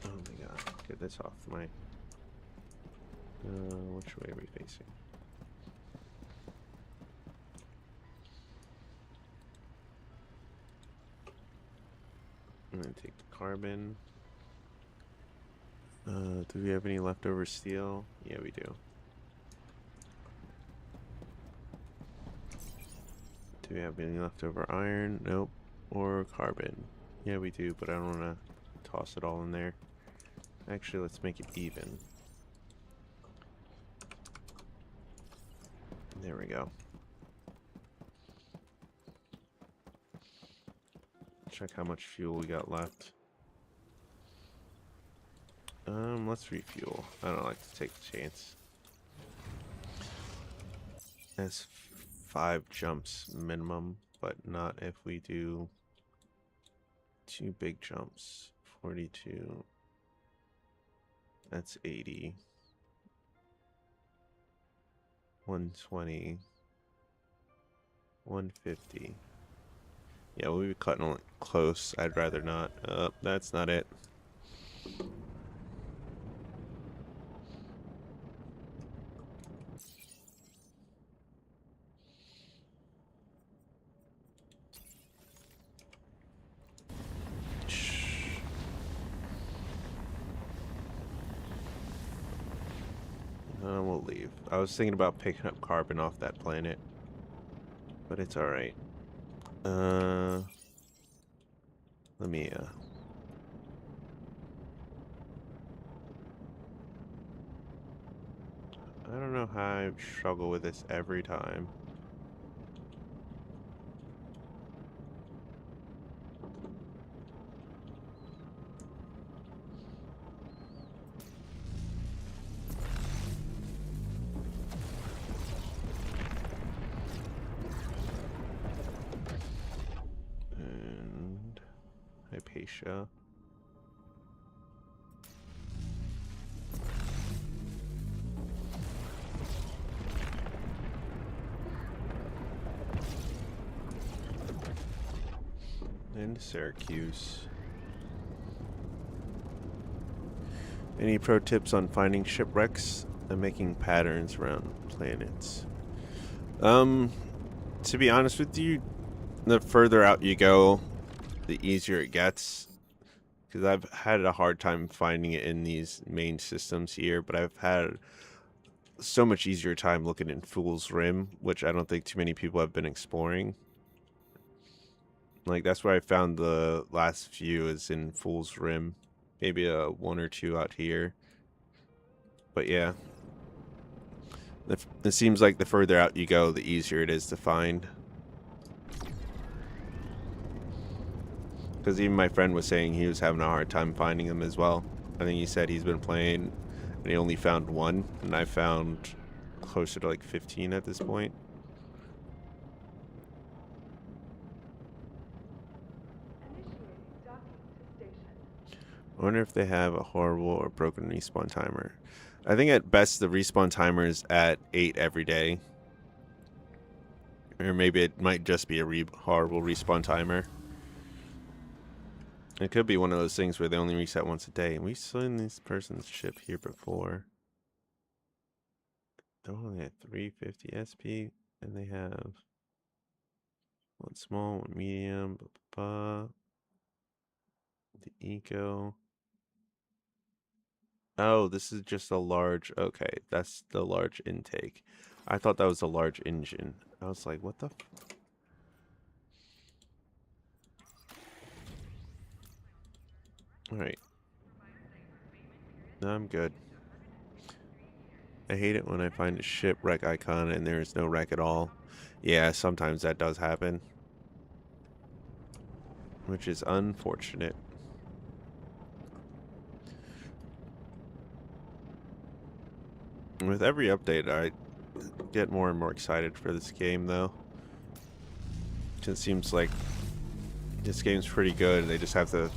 my god, get this off my... which way are we facing? I'm gonna take the carbon. Do we have any leftover steel? Yeah, we do. Do we have any leftover iron? Nope. Or carbon? Yeah, we do, but I don't want to toss it all in there. Actually, let's make it even. There we go. Check how much fuel we got left. Let's refuel. I don't like to take the chance. That's 5 jumps minimum, but not if we do 2 big jumps. 42. That's 80. 120. 150. Yeah, we'll be cutting it close. I'd rather not. That's not it. We'll leave. I was thinking about picking up carbon off that planet, but it's alright. Let me, I don't know how I struggle with this every time. And Hypatia. And Syracuse. Any pro tips on finding shipwrecks and making patterns around planets? To be honest with you, the further out you go, the easier it gets. Because I've had a hard time finding it in these main systems here, but I've had so much easier time looking in Fool's Rim, which I don't think too many people have been exploring. Like, that's where I found the last few is in Fool's Rim. Maybe a one or two out here. But yeah. It seems like the further out you go, the easier it is to find. Because even my friend was saying he was having a hard time finding them as well. I think he said he's been playing and he only found one. And I found closer to like 15 at this point. Initiating docking to station. I wonder if they have a horrible or broken respawn timer. I think at best the respawn timer is at 8 every day. Or maybe it might just be a horrible respawn timer. It could be one of those things where they only reset once a day. And we've seen this person's ship here before. They're only at 350 SP. And they have one small, one medium, the eco. Oh, this is just a large, okay, that's the large intake. I thought that was a large engine. I was like, what the Alright. No, I'm good. I hate it when I find a shipwreck icon and there is no wreck at all. Yeah, sometimes that does happen. Which is unfortunate. With every update, I get more and more excited for this game, though. It seems like this game's pretty good. They just have to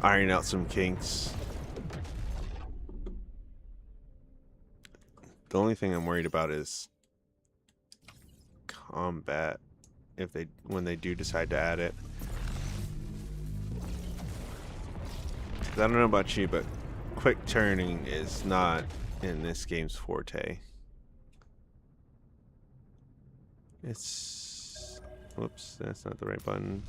iron out some kinks. The only thing I'm worried about is combat. When they do decide to add it. 'Cause I don't know about you, but quick turning is not in this game's forte. It's... Whoops, that's not the right button.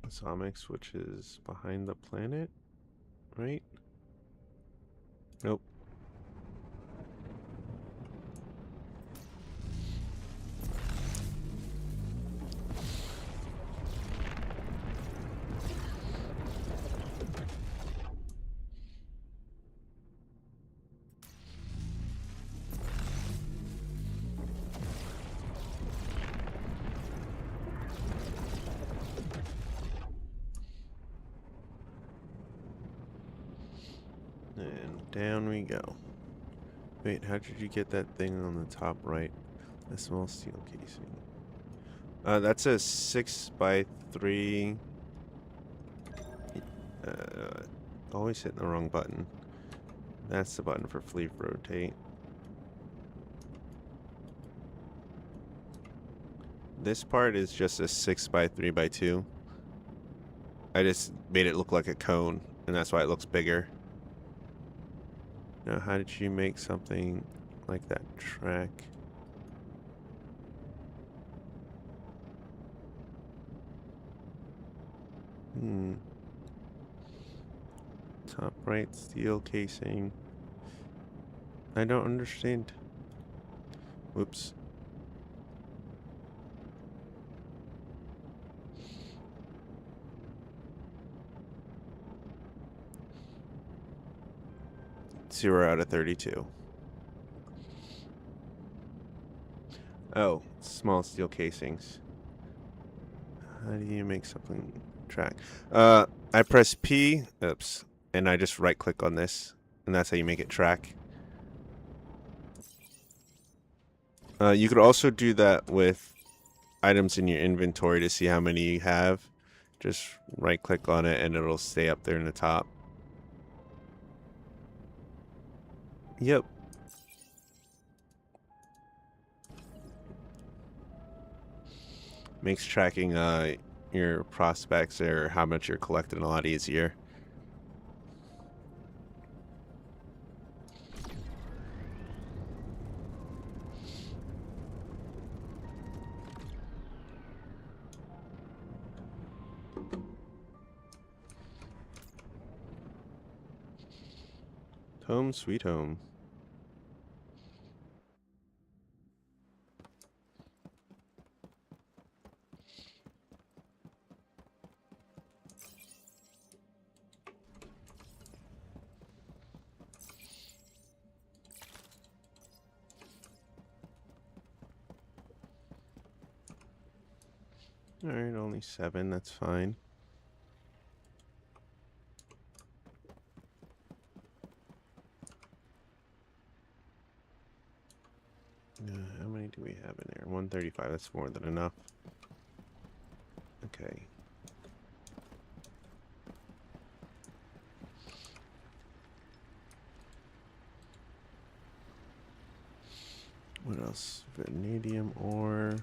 Atomics, which is behind the planet, right? Nope. And down we go. Wait, how did you get that thing on the top right? A small steel casing. That's a 6x3. Always hitting the wrong button. That's the button for fleet rotate. This part is just a 6x3x2. I just made it look like a cone, and that's why it looks bigger. Now, how did you make something like that track? Top right steel casing. I don't understand. Whoops. Zero out of 32. Oh, small steel casings. How do you make something track? I press P, oops, and I just right click on this, and that's how you make it track. You could also do that with items in your inventory to see how many you have. Just right click on it and it'll stay up there in the top. Yep. Makes tracking your prospects or how much you're collecting a lot easier. Home sweet home. Alright, only 7, that's fine. How many do we have in there? 135, that's more than enough. Okay. What else? Vanadium ore,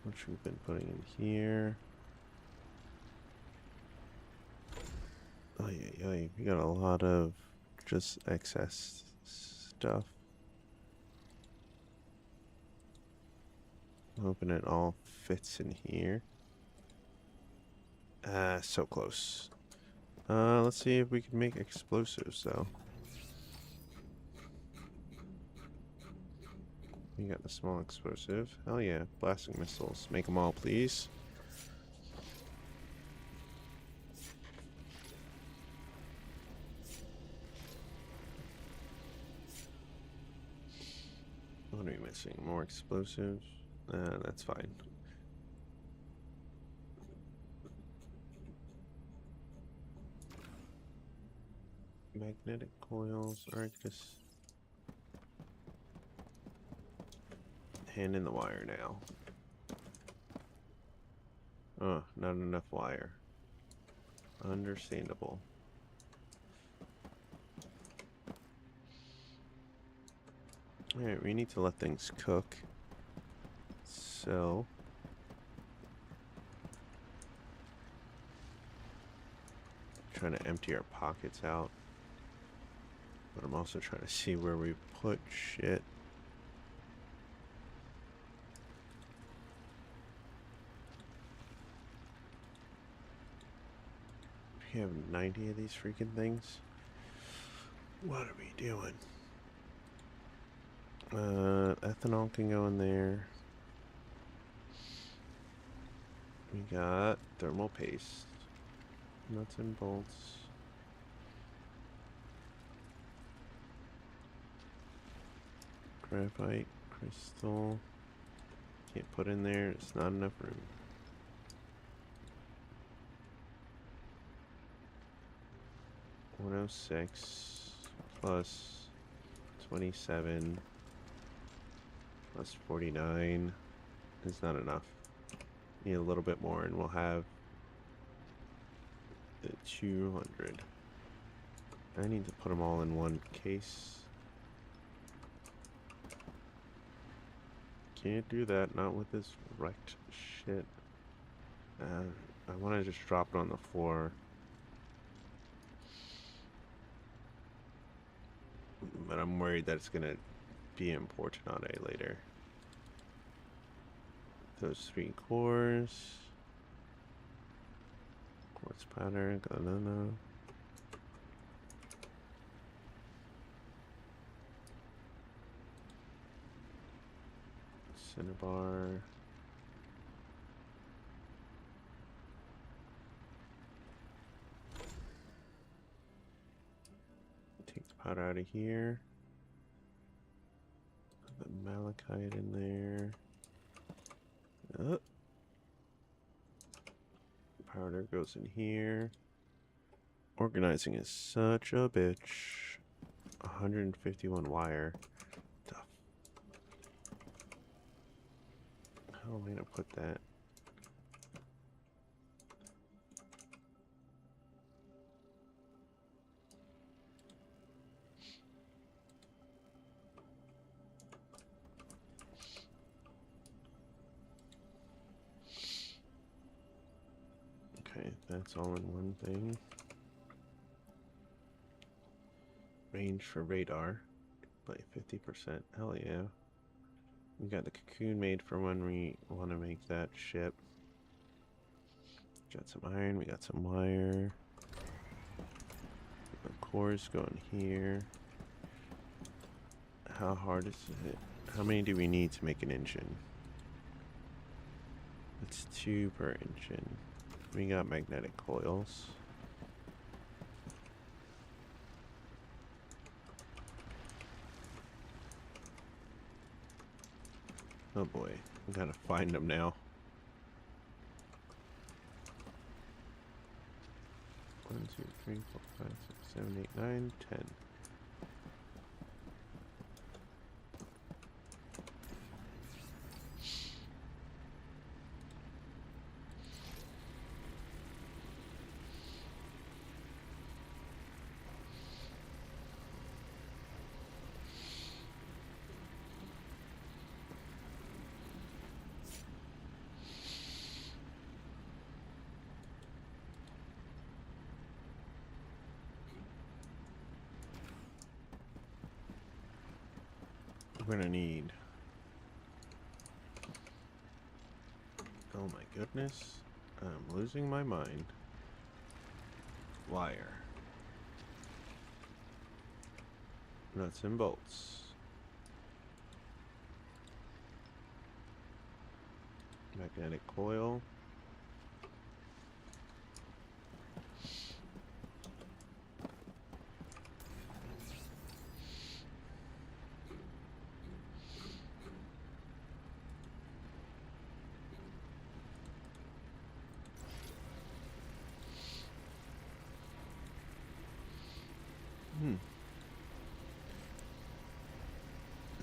which we've been putting in here. Oh yeah, we got a lot of just excess stuff. I'm hoping it all fits in here. So close. Let's see if we can make explosives though. We got the small explosive. Hell yeah, blasting missiles. Make them all, please. What are we missing? More explosives? That's fine. Magnetic coils, Arctis. Hand in the wire now. Oh, not enough wire. Understandable. Alright, we need to let things cook. So... trying to empty our pockets out. But I'm also trying to see where we put shit. We have 90 of these freaking things. What are we doing? Ethanol can go in there. We got thermal paste. Nuts and bolts. Graphite, crystal. Can't put in there, it's not enough room. $106 plus 27 plus 49 is not enough. Need a little bit more and we'll have the 200. I need to put them all in one case. Can't do that, not with this wrecked shit. I want to just drop it on the floor. But I'm worried that it's going to be important on a later. Those 3 cores. Quartz powder, galena. Cinnabar. Take the powder out of here. Put the malachite in there. Oh. Powder goes in here. Organizing is such a bitch. 151 wire. Tough. How am I gonna put that? That's all in one thing. Range for radar by 50%. Hell yeah. We got the cocoon made for when we want to make that ship. Got some iron, we got some wire. The cores going here. How hard is it? How many do we need to make an engine? It's 2 per engine. We got magnetic coils. Oh boy, we gotta find them now. 1, 2, 3, 4, 5, 6, 7, 8, 9, 10. We're gonna need... Oh my goodness. I'm losing my mind. Wire. Nuts and bolts. Magnetic coil.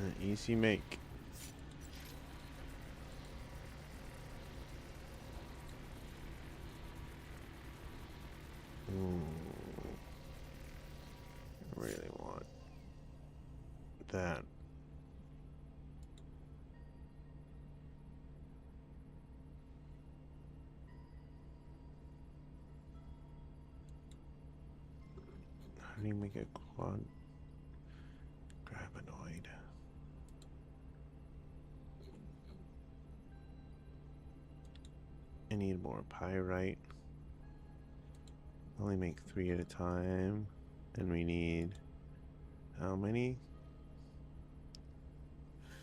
An easy make. Ooh. I really want that. How do you make a quad grabonoid? I need more pyrite. Only make 3 at a time. And we need how many?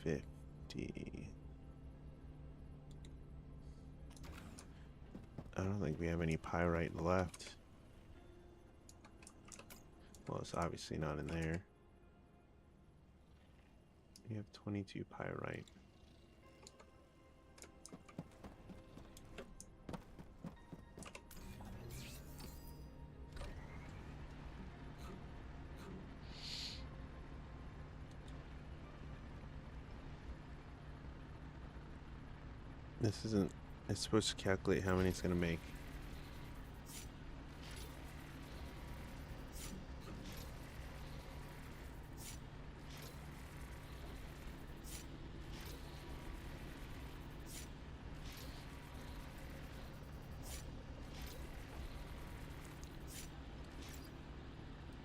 50. I don't think we have any pyrite left. Well, it's obviously not in there. We have 22 pyrite. This isn't... It's supposed to calculate how many it's going to make.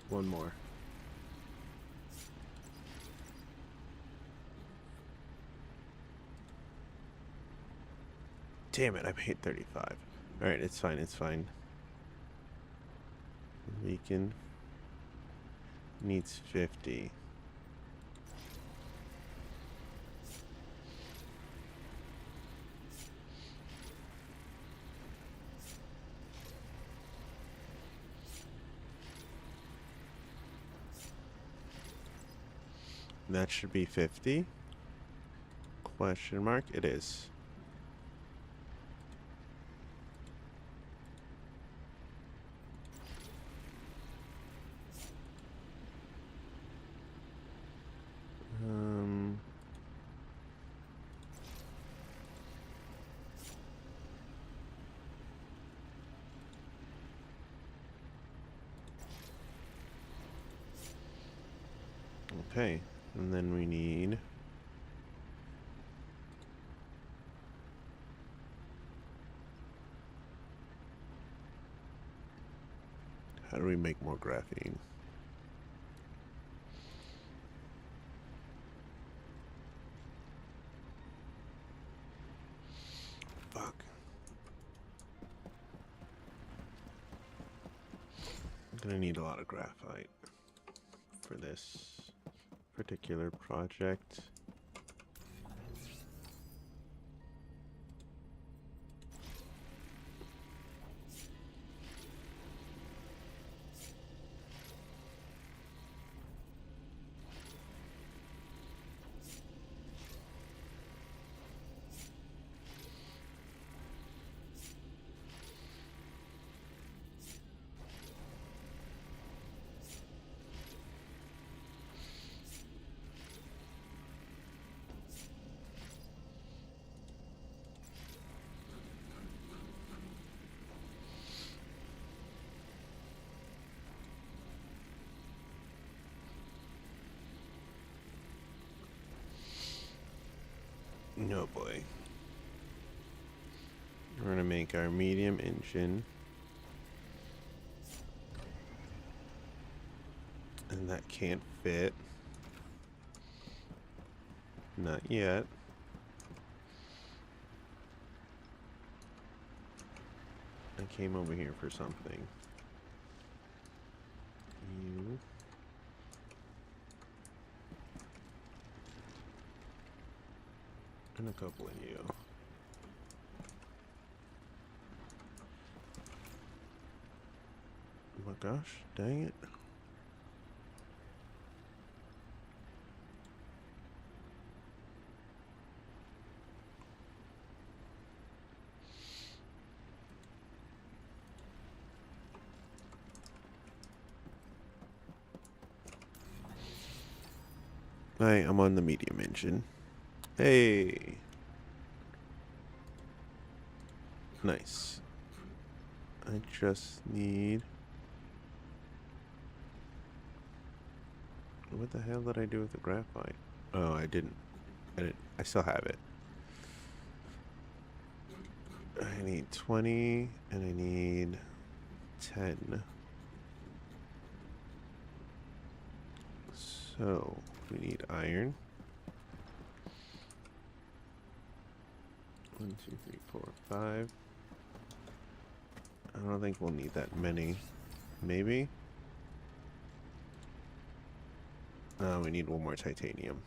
One more. Damn it, I paid 35. Alright, it's fine, it's fine. Beacon needs 50. That should be 50? Question mark? It is. Okay, and then we need can make more graphene. Fuck. I'm gonna need a lot of graphite for this particular project. No boy. We're gonna make our medium engine. And that can't fit. Not yet. I came over here for something. You. And a couple of you. Oh my gosh, dang it. Hi, I'm on the medium engine. Hey. Nice. I just need... What the hell did I do with the graphite? Oh, I didn't. I still have it. I need 20 and I need 10. So, we need iron. 1, 2, 3, 4, 5. I don't think we'll need that many. Maybe? We need one more titanium.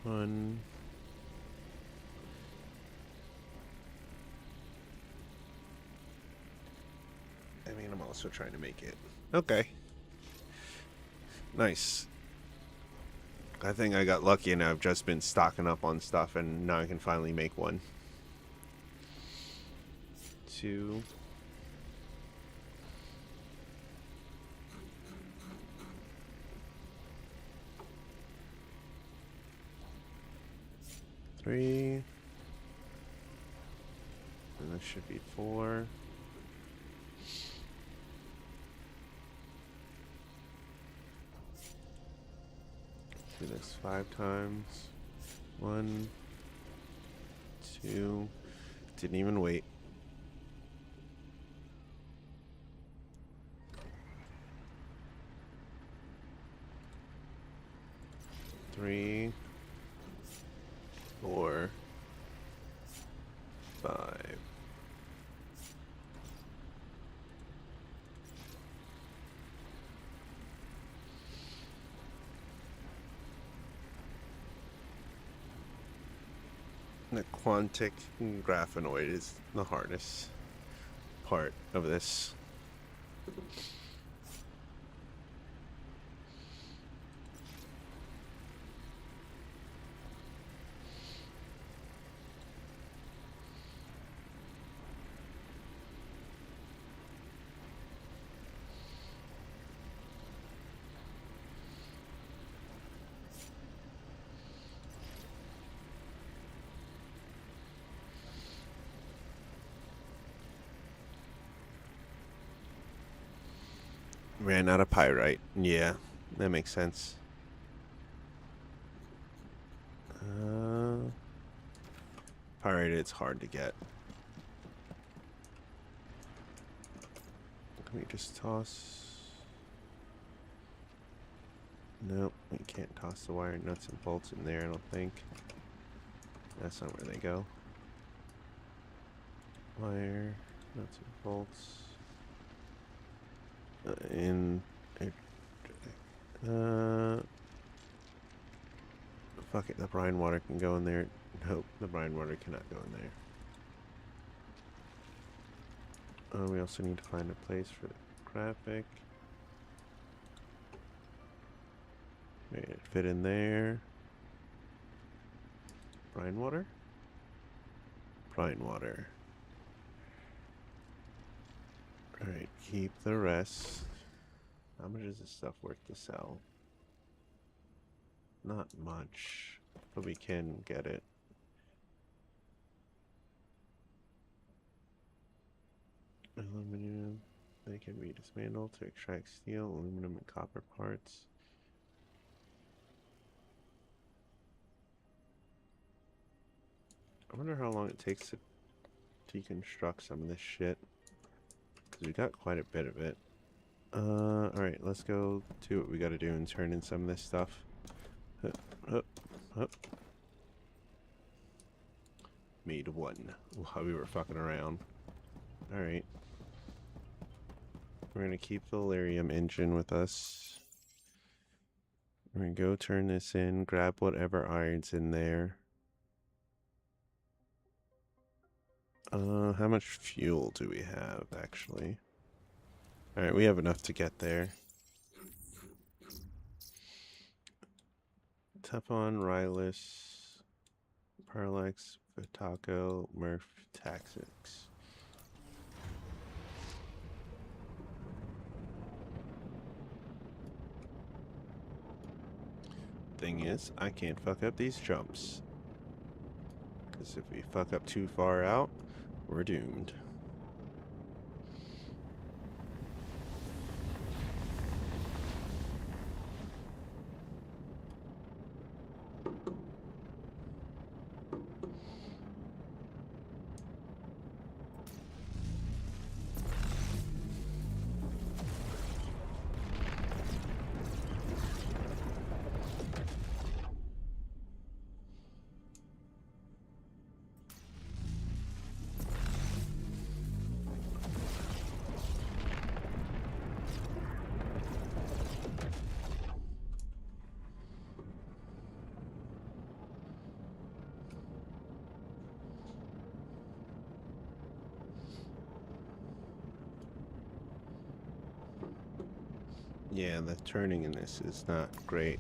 One. I mean, I'm also trying to make it. Okay. Nice. I think I got lucky and I've just been stocking up on stuff and now I can finally make one. 2. Three. And that should be 4. Do this 5 times. 1, 2. Didn't even wait. 3, 4, 5. The quantic graphenoid is the hardest part of this. Ran out of pyrite. Yeah, that makes sense. Pyrite, it's hard to get. Can we just toss? Nope, we can't toss the wire nuts and bolts in there, I don't think. That's not where they go. Wire, nuts and bolts. Fuck it, the brine water can go in there. Nope, the brine water cannot go in there. We also need to find a place for the graphic. Made it fit in there. Brine water? Brine water. Alright, keep the rest. How much is this stuff worth to sell? Not much, but we can get it. Aluminum. They can be dismantled to extract steel, aluminum, and copper parts. I wonder how long it takes to deconstruct some of this shit. Because we got quite a bit of it. Alright, let's go do what we gotta do and turn in some of this stuff. Made one while we were fucking around. Alright. We're gonna keep the Lyrium engine with us. We're gonna go turn this in, grab whatever iron's in there. How much fuel do we have, actually? Alright, we have enough to get there. Teflon, Rylus, Parallax, Vitaco, Murph, Taxix. Thing is, I can't fuck up these jumps. Because if we fuck up too far out, we're doomed. Yeah, the turning in this is not great.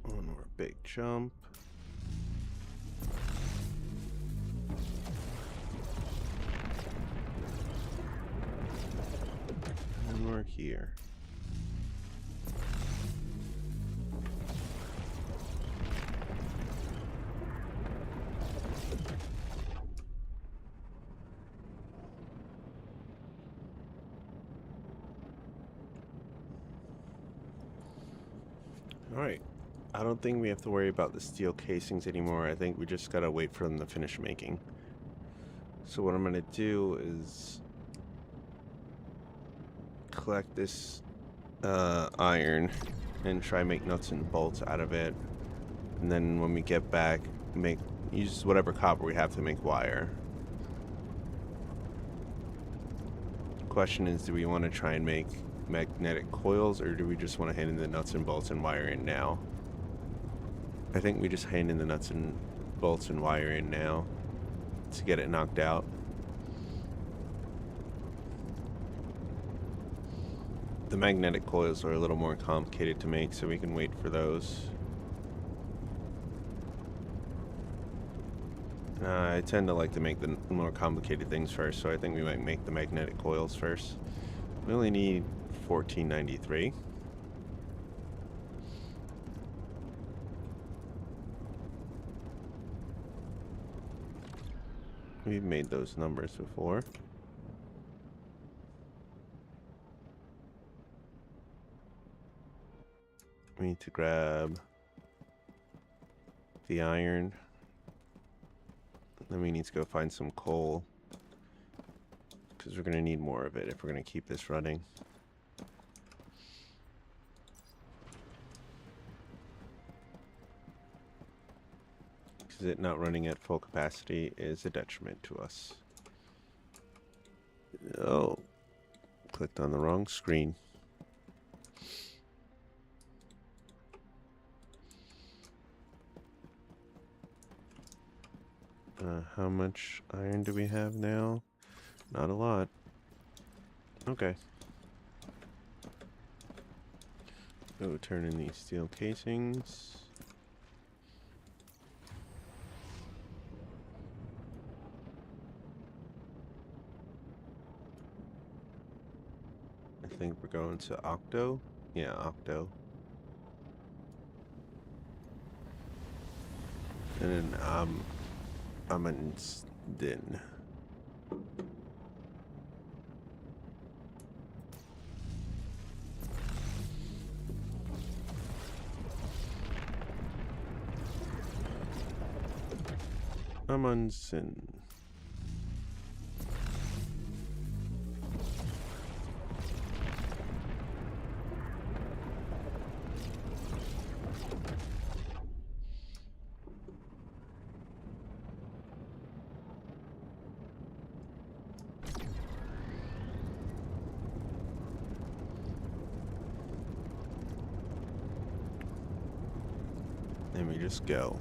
One more big jump. We're here. Alright. I don't think we have to worry about the steel casings anymore. I think we just gotta wait for them to finish making. So what I'm gonna do is collect this iron and try make nuts and bolts out of it, and then when we get back, use whatever copper we have to make wire. Question is, do we want to try and make magnetic coils, or do we just want to hand in the nuts and bolts and wire in now? I think we just hand in the nuts and bolts and wire in now to get it knocked out. The magnetic coils are a little more complicated to make, so we can wait for those. I tend to like to make the more complicated things first, so I think we might make the magnetic coils first. We only need 1493. We've made those numbers before. We need to grab the iron. Then we need to go find some coal, because we're going to need more of it if we're going to keep this running. Because it not running at full capacity is a detriment to us. Oh, clicked on the wrong screen. How much iron do we have now? Not a lot. Okay. Go turn in these steel casings. I think we're going to Octo. Yeah, Octo. And then I'm in Din. Amundsen. And we just go.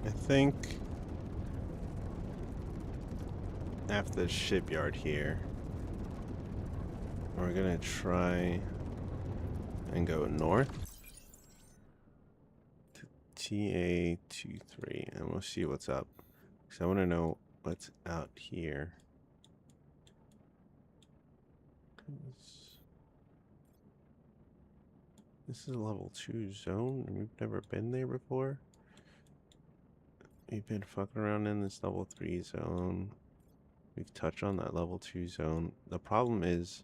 I think after the shipyard here, we're gonna try and go north to TA23, and we'll see what's up. Because I want to know what's out here. 'Cause this is a level 2 zone, and we've never been there before. We've been fucking around in this level 3 zone. We've touched on that level 2 zone. The problem is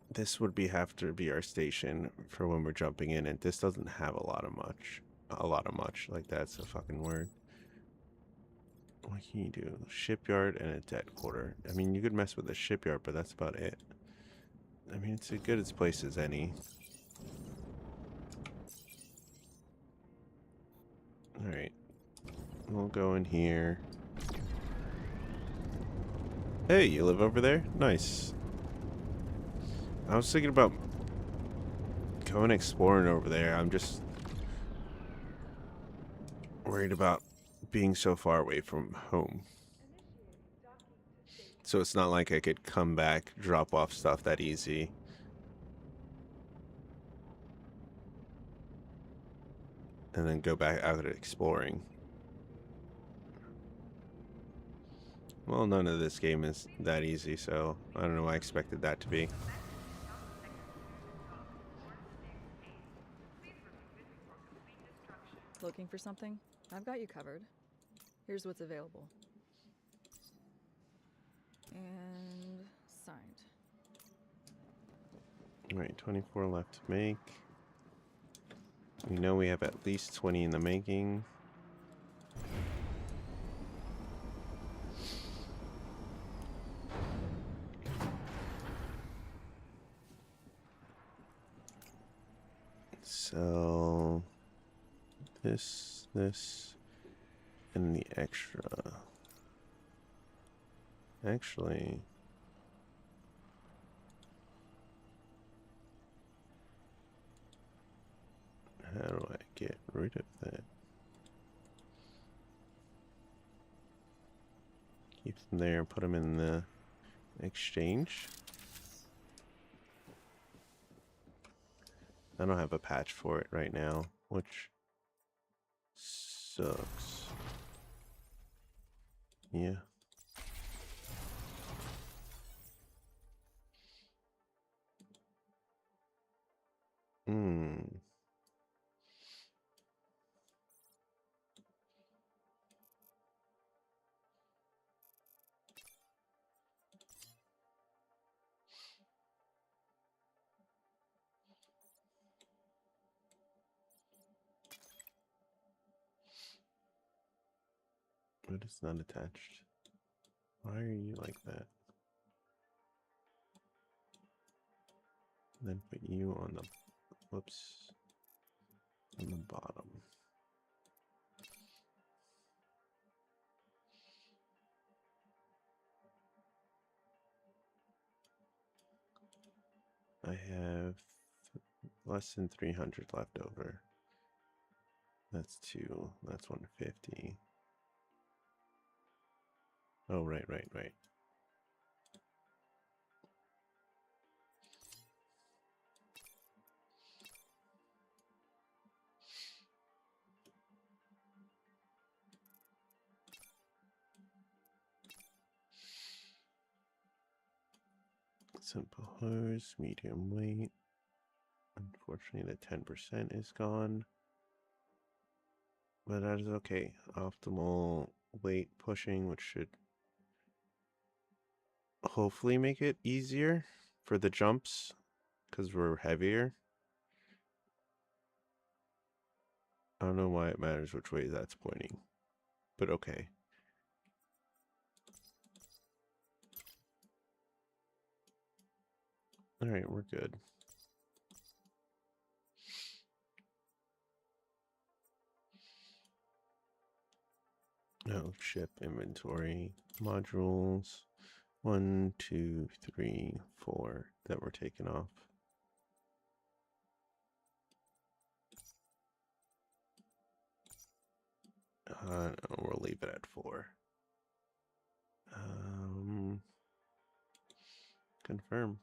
this would have to be our station for when we're jumping in, and this doesn't have a lot of much. Like, that's a fucking word. What can you do? Shipyard and a debt quarter. I mean, you could mess with the shipyard, but that's about it. I mean, it's as good as place as any. Alright. We'll go in here. Hey, you live over there? Nice. I was thinking about going exploring over there. I'm just worried about being so far away from home. So it's not like I could come back, drop off stuff that easy. And then go back out exploring. Well, none of this game is that easy, so I don't know what I expected that to be. Looking for something? I've got you covered. Here's what's available. And signed. Alright, 24 left to make. We know we have at least 20 in the making. So this, and the extra. Actually, rid of that. Keep them there and put them in the exchange. I don't have a patch for it right now, which sucks. Yeah. Hmm. But it's not attached. Why are you like that? Then put you on the, whoops, on the bottom. I have less than 300 left over. That's 2. That's 150. Oh, right. Simple hose, medium weight. Unfortunately, the 10% is gone. But that is okay. Optimal weight pushing, which should hopefully make it easier for the jumps, because we're heavier. I don't know why it matters which way that's pointing, but okay. All right, we're good. Oh, ship inventory modules. 1, 2, 3, 4 that were taken off. No, we'll leave it at 4. Confirm.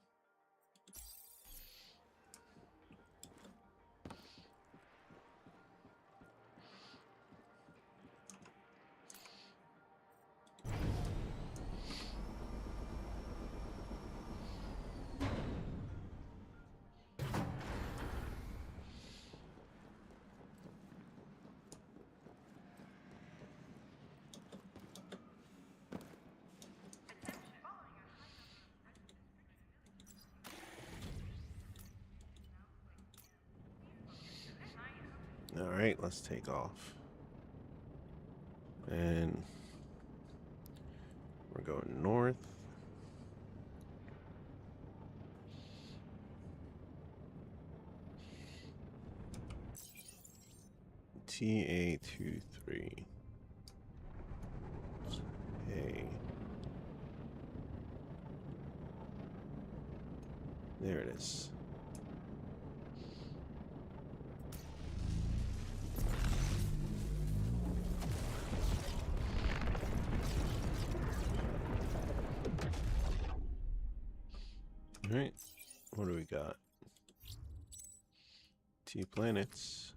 All right, let's take off. And we're going north. TA23. Okay. There it is. All right, what do we got? 2 planets.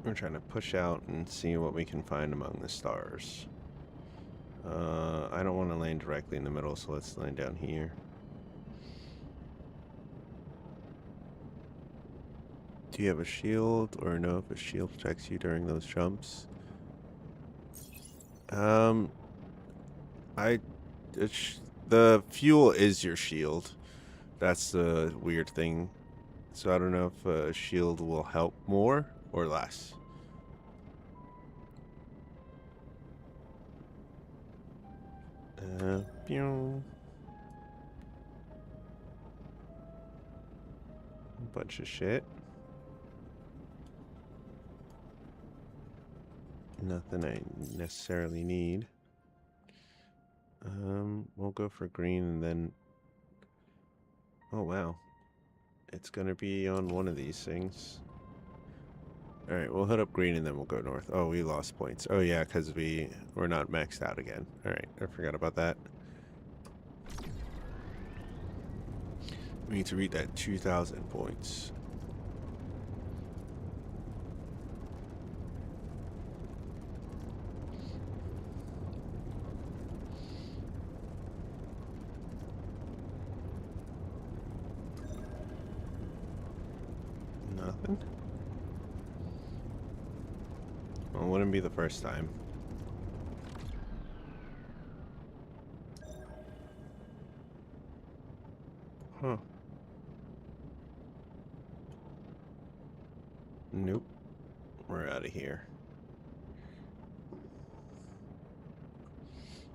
We're trying to push out and see what we can find among the stars. I don't want to land directly in the middle, so let's land down here. Do you have a shield, or know if a shield protects you during those jumps? The fuel is your shield. That's the weird thing. So I don't know if a shield will help more or less. Pew. Bunch of shit. Nothing I necessarily need. We'll go for green and then... Oh, wow. It's gonna be on one of these things. Alright, we'll hit up green and then we'll go north. Oh, we lost points. Oh, yeah, because we're not maxed out again. Alright, I forgot about that. We need to read that 2,000 points. Nothing? Well, it wouldn't be the first time. Huh. Nope. We're out of here.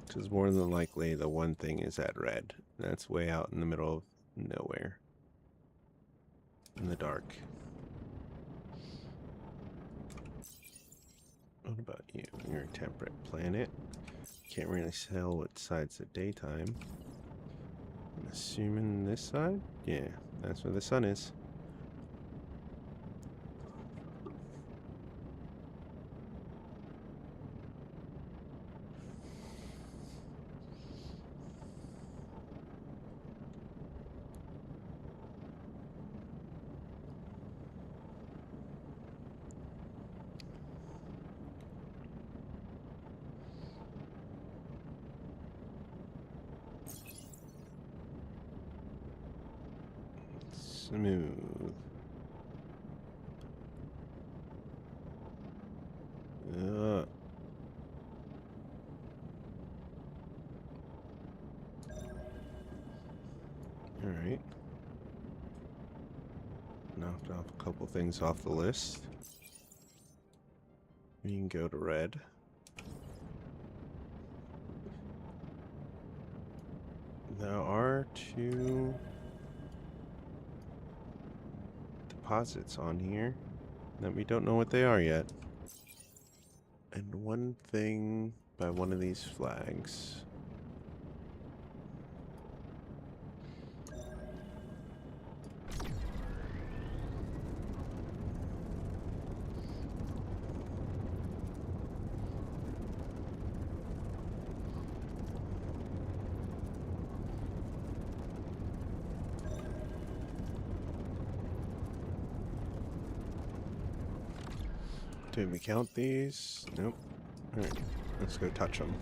Because more than likely, the one thing is at red. That's way out in the middle of nowhere. In the dark. What about you? You're a temperate planet. Can't really tell what side's the daytime. I'm assuming this side? Yeah, that's where the sun is. Smooth. Alright. Knocked off a couple things off the list. We can go to red. There are 2 deposits on here that we don't know what they are yet. And one thing by one of these flags. Did we count these? Nope. Alright, let's go touch them.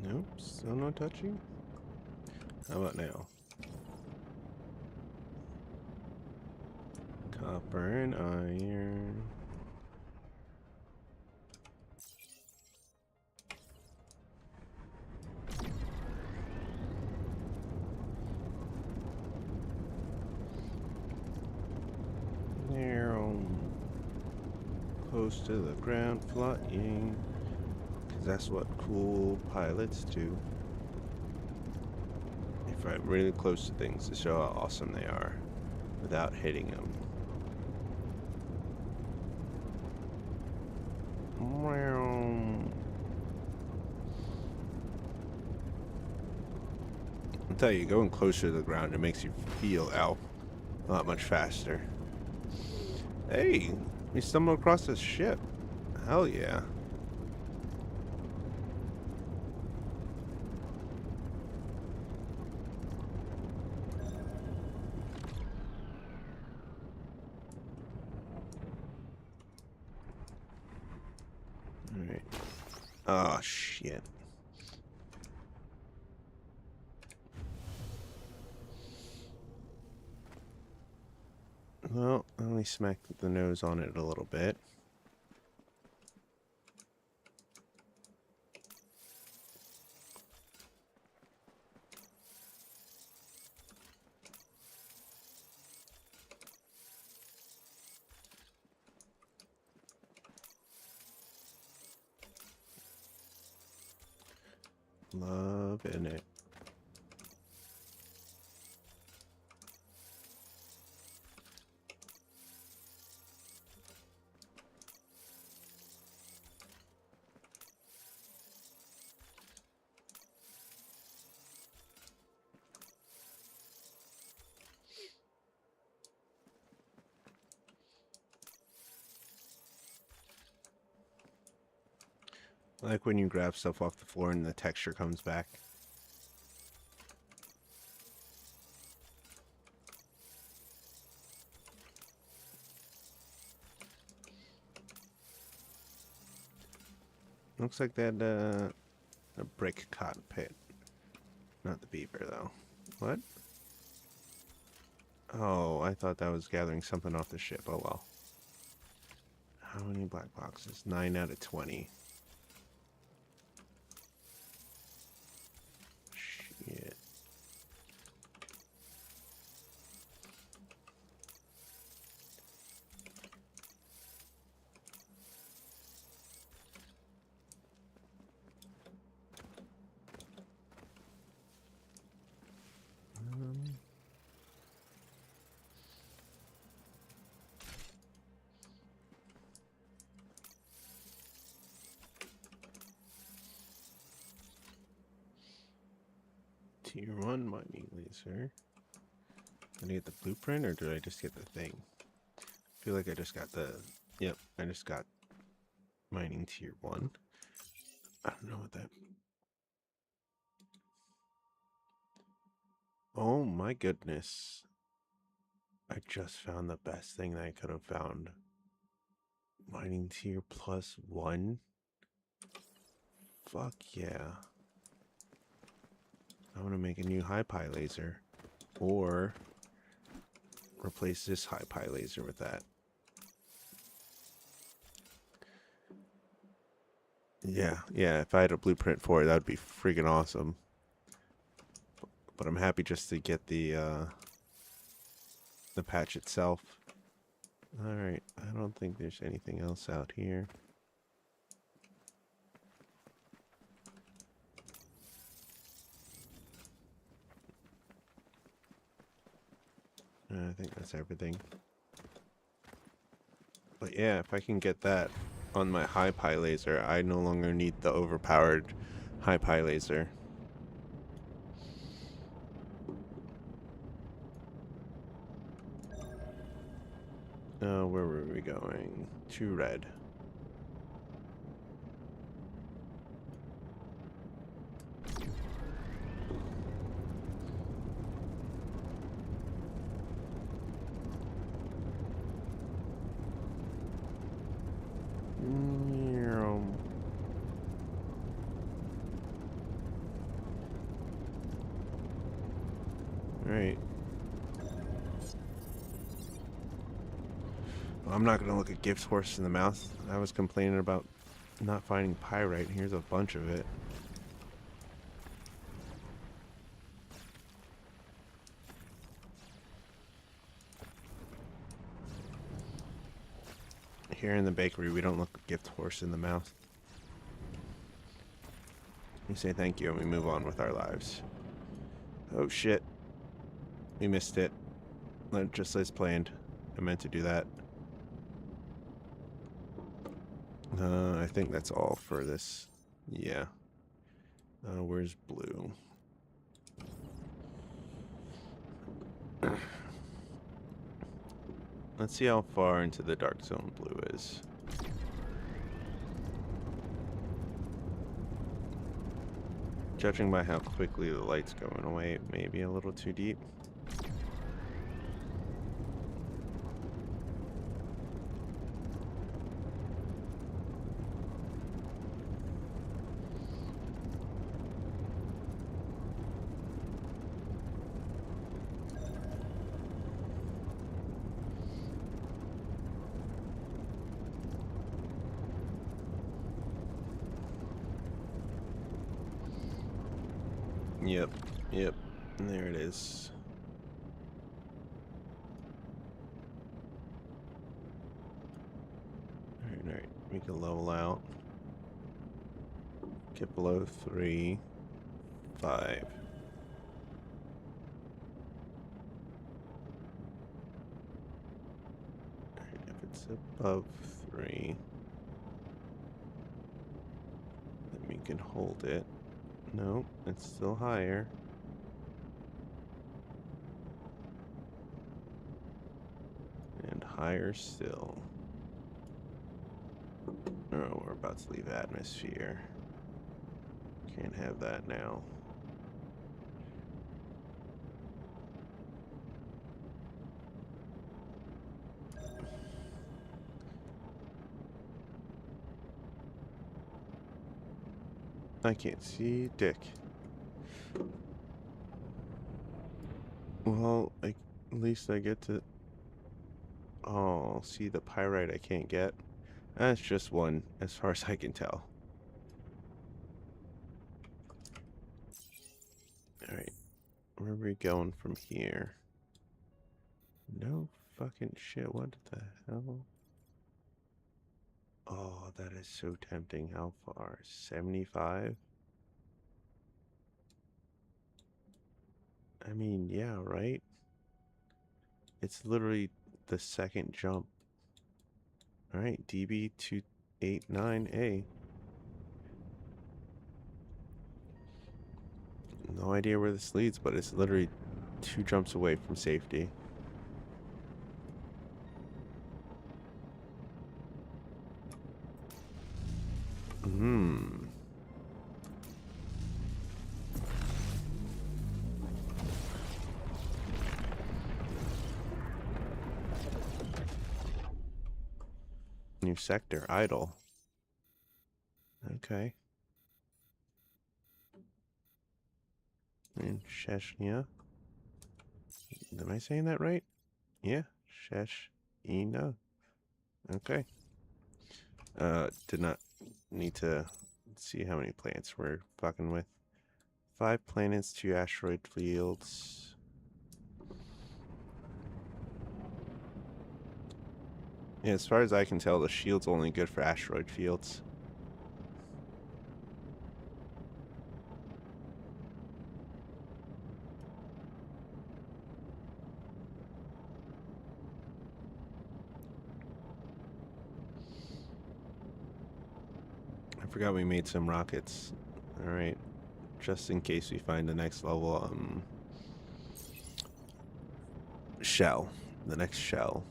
Nope, still no touching. How about now? Copper and iron. Close to the ground flying, because that's what cool pilots do. They fly really close to things to show how awesome they are without hitting them. I'll tell you, going closer to the ground, it makes you feel out a lot much faster. Hey, we stumbled across this ship. Hell yeah. Alright. Oh, shit. Well, I only smacked the nose on it a little bit. Loving it. Like when you grab stuff off the floor and the texture comes back. Looks like they had a brick cotton pit. Not the beaver, though. What? Oh, I thought that was gathering something off the ship. Oh, well. How many black boxes? 9 out of 20. Shit. Tier 1 mining laser. Did I get the blueprint or did I just get the thing? I feel like I just got the... Yep, I just got mining tier 1. I don't know what that... Oh my goodness. I just found the best thing that I could have found. Mining tier +1? Fuck yeah. I want to make a new high-pi laser. Or replace this high-pi laser with that. Yeah, if I had a blueprint for it, that would be freaking awesome. But I'm happy just to get the patch itself. Alright, I don't think there's anything else out here. I think that's everything. But yeah, if I can get that on my high-pi laser, I no longer need the overpowered high-pi laser. Where were we going? To red. Alright. Well, I'm not going to look a gift horse in the mouth. I was complaining about not finding pyrite. Here's a bunch of it. Here in the bakery, we don't look a gift horse in the mouth. We say thank you and we move on with our lives. Oh shit. We missed it. Just as planned. I meant to do that. I think that's all for this. Yeah. Where's blue? Let's see how far into the dark zone blue is. Judging by how quickly the light's going away, it may be a little too deep. Yep, and there it is. Alright, we can level out. Get below 3, 5. Alright, if it's above 3, then we can hold it. No, it's still higher. And higher still. Oh, we're about to leave atmosphere. Can't have that now. I can't see dick. Well, at least I get to... Oh, see the pyrite I can't get? That's just one, as far as I can tell. Alright, where are we going from here? No fucking shit, what the hell? Oh, that is so tempting. How far? 75? I mean, yeah, right? It's literally the second jump. Alright, DB289A. No idea where this leads, but it's literally 2 jumps away from safety. Hmm. New sector, idle. Okay. In Chechnya. Am I saying that right? Yeah. Chechnya. Okay. Did not need to see how many planets we're fucking with. 5 planets, 2 asteroid fields. Yeah, as far as I can tell, the shield's only good for asteroid fields. I forgot we made some rockets. Alright. Just in case we find the next level, shell. The next shell.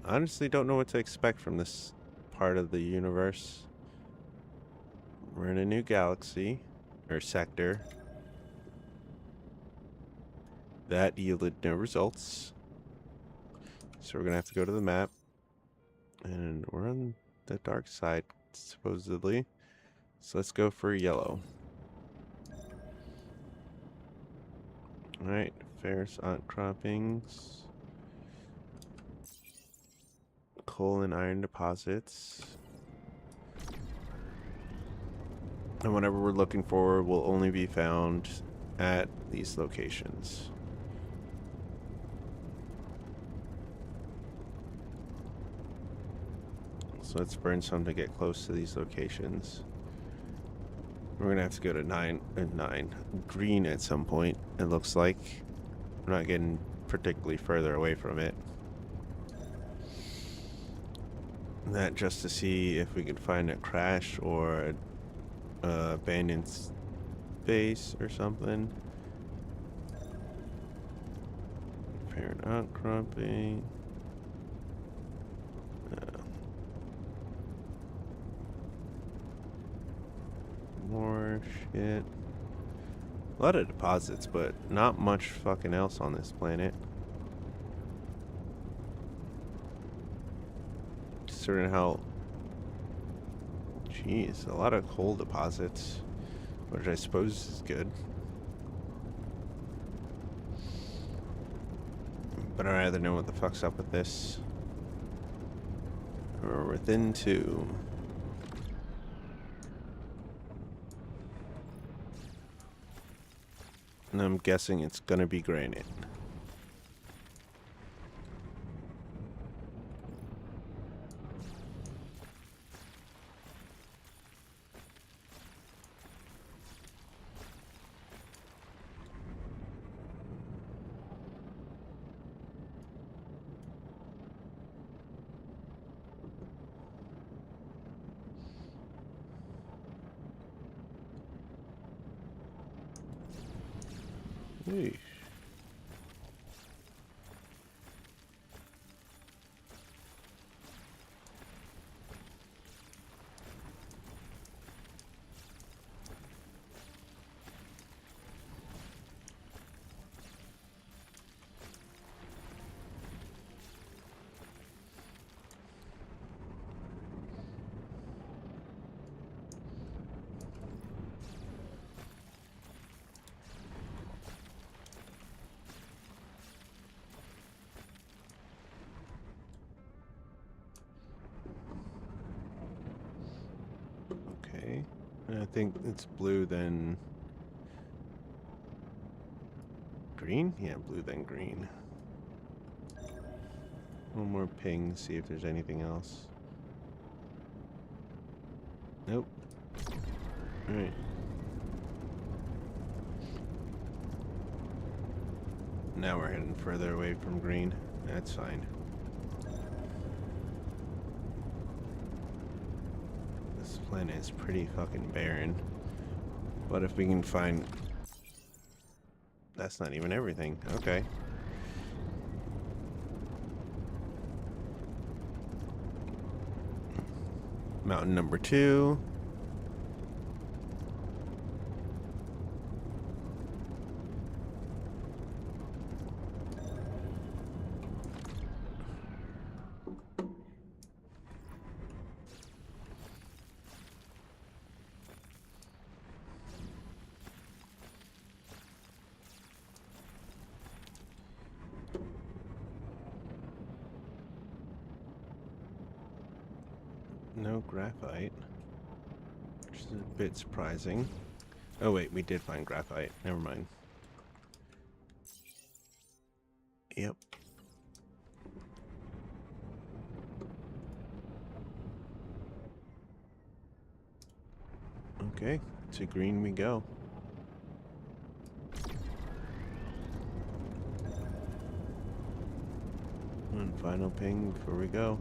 I honestly don't know what to expect from this part of the universe. We're in a new galaxy, or sector. That yielded no results. So we're gonna have to go to the map. And we're on the dark side, supposedly. So let's go for yellow. Alright, ferrous outcroppings. Coal and iron deposits. And whatever we're looking for will only be found at these locations. So let's burn some to get close to these locations. We're gonna have to go to 9 green at some point, it looks like. We're not getting particularly further away from it. That just to see if we can find a crash or a abandoned base or something. Parent outcropping. More shit. A lot of deposits, but not much fucking else on this planet. Considering how... Jeez, a lot of coal deposits. Which I suppose is good. But I'd rather know what the fuck's up with this. We're within 2. And I'm guessing it's gonna be granite. Eesh. I think it's blue then green? Yeah, blue then green. One more ping, see if there's anything else. Nope. Alright. Now we're heading further away from green. That's fine. This planet is pretty fucking barren. But if we can find... That's not even everything. Okay. Mountain number 2. No graphite, which is a bit surprising. Oh wait, we did find graphite. Never mind. Yep. Okay, to green we go. One final ping before we go.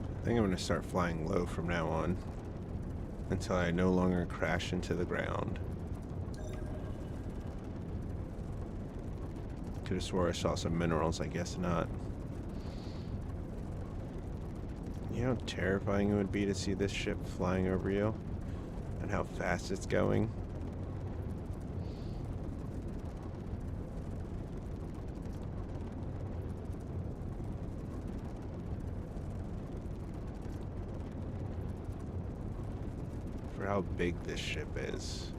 I think I'm going to start flying low from now on until I no longer crash into the ground. Could have swore I saw some minerals, I guess not. You know how terrifying it would be to see this ship flying over you? And how fast it's going? For how big this ship is,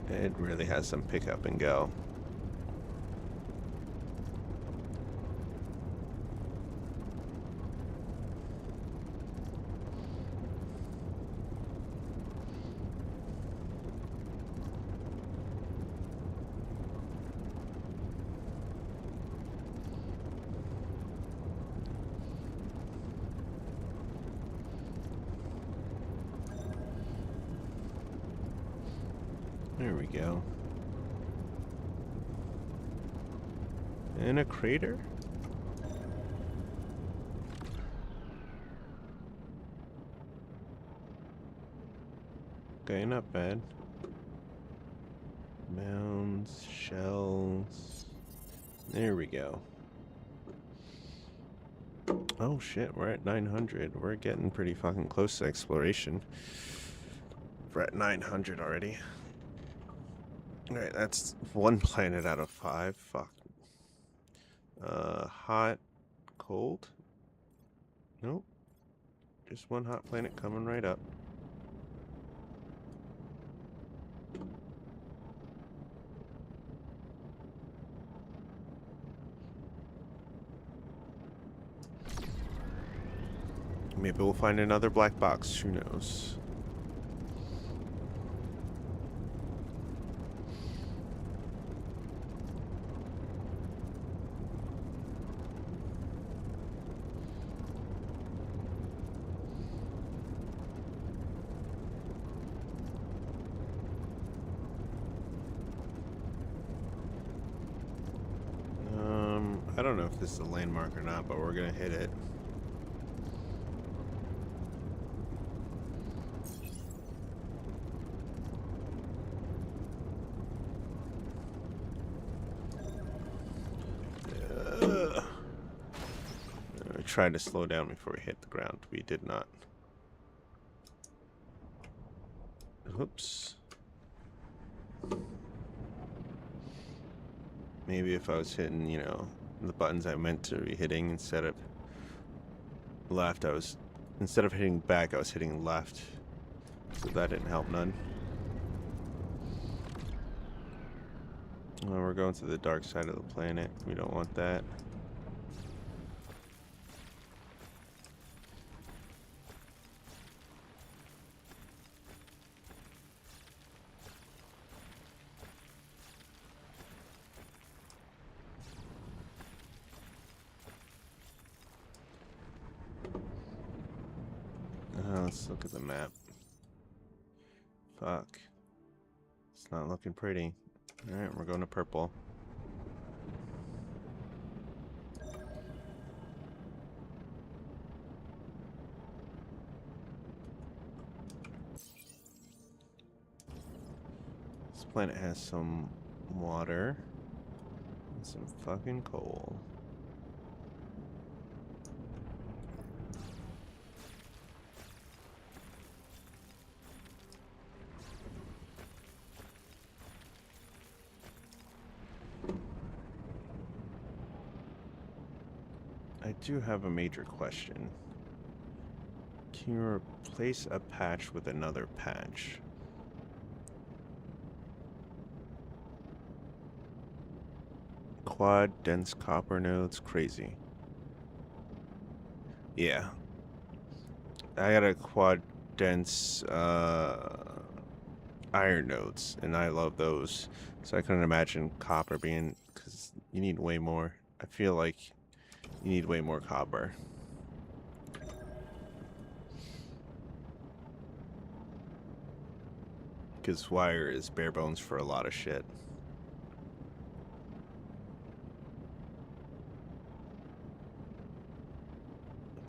it really has some pick up and go. There we go. And a crater? Okay, not bad. Mounds, shells. There we go. Oh shit, we're at 900. We're getting pretty fucking close to exploration. We're at 900 already. Alright, that's one planet out of 5. Fuck. Hot, cold? Nope. Just one hot planet coming right up. Maybe we'll find another black box. Who knows? I don't know if this is a landmark or not, but we're gonna hit it. I tried to slow down before we hit the ground. We did not. Oops. Maybe if I was hitting, you know, the buttons I meant to be hitting instead of left, instead of hitting back, I was hitting left. So that didn't help none. Well, we're going to the dark side of the planet. We don't want that. Let's look at the map. Fuck. It's not looking pretty. Alright, we're going to purple. This planet has some water and some fucking coal. I do have a major question. Can you replace a patch with another patch? Quad dense copper nodes, crazy. Yeah. I got a quad dense iron nodes, and I love those. So I couldn't imagine copper being, because you need way more. I feel like you need way more copper. Because wire is bare bones for a lot of shit.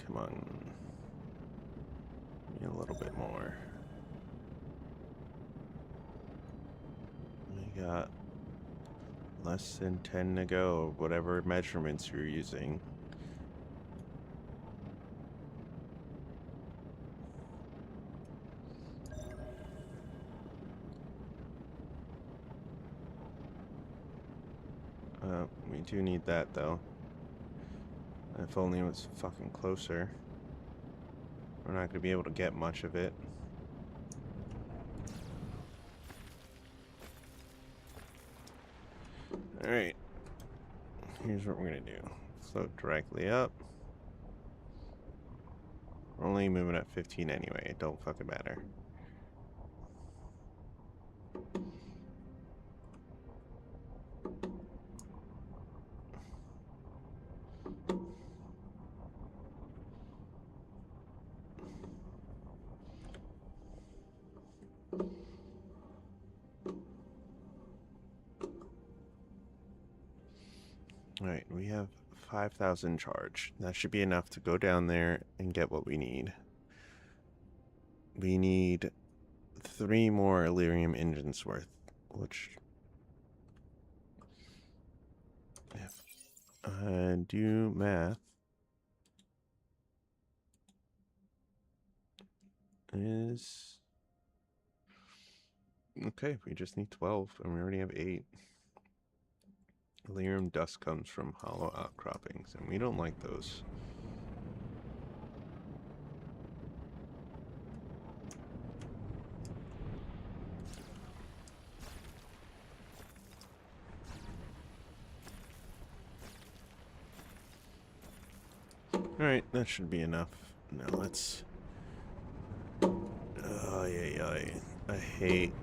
Come on. Need a little bit more. We got less than 10 to go, whatever measurements you're using. We do need that though. If only it was fucking closer. We're not gonna be able to get much of it. Alright. Here's what we're gonna do. Float directly up. We're only moving at 15 anyway. It don't fucking matter. Alright, we have 5,000 charge. That should be enough to go down there and get what we need. We need 3 more Illyrium engines worth, which, if I do math, is... Okay, we just need 12, and we already have 8. Illyrium dust comes from hollow outcroppings, and we don't like those. Alright, that should be enough. Now let's... Oh, yeah. I hate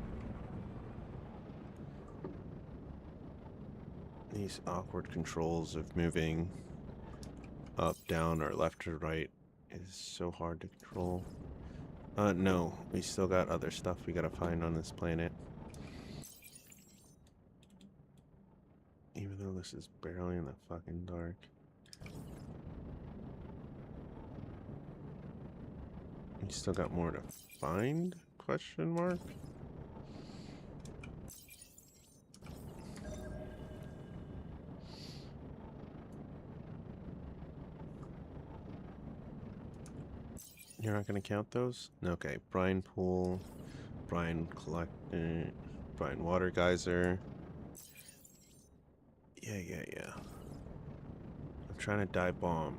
these awkward controls of moving up, down, or left or right. Is so hard to control. No, we still got other stuff we gotta find on this planet. Even though this is barely in the fucking dark. We still got more to find? Question mark? You're not gonna count those? Okay, brine pool, brine collector, brine water geyser. Yeah. I'm trying to dive bomb.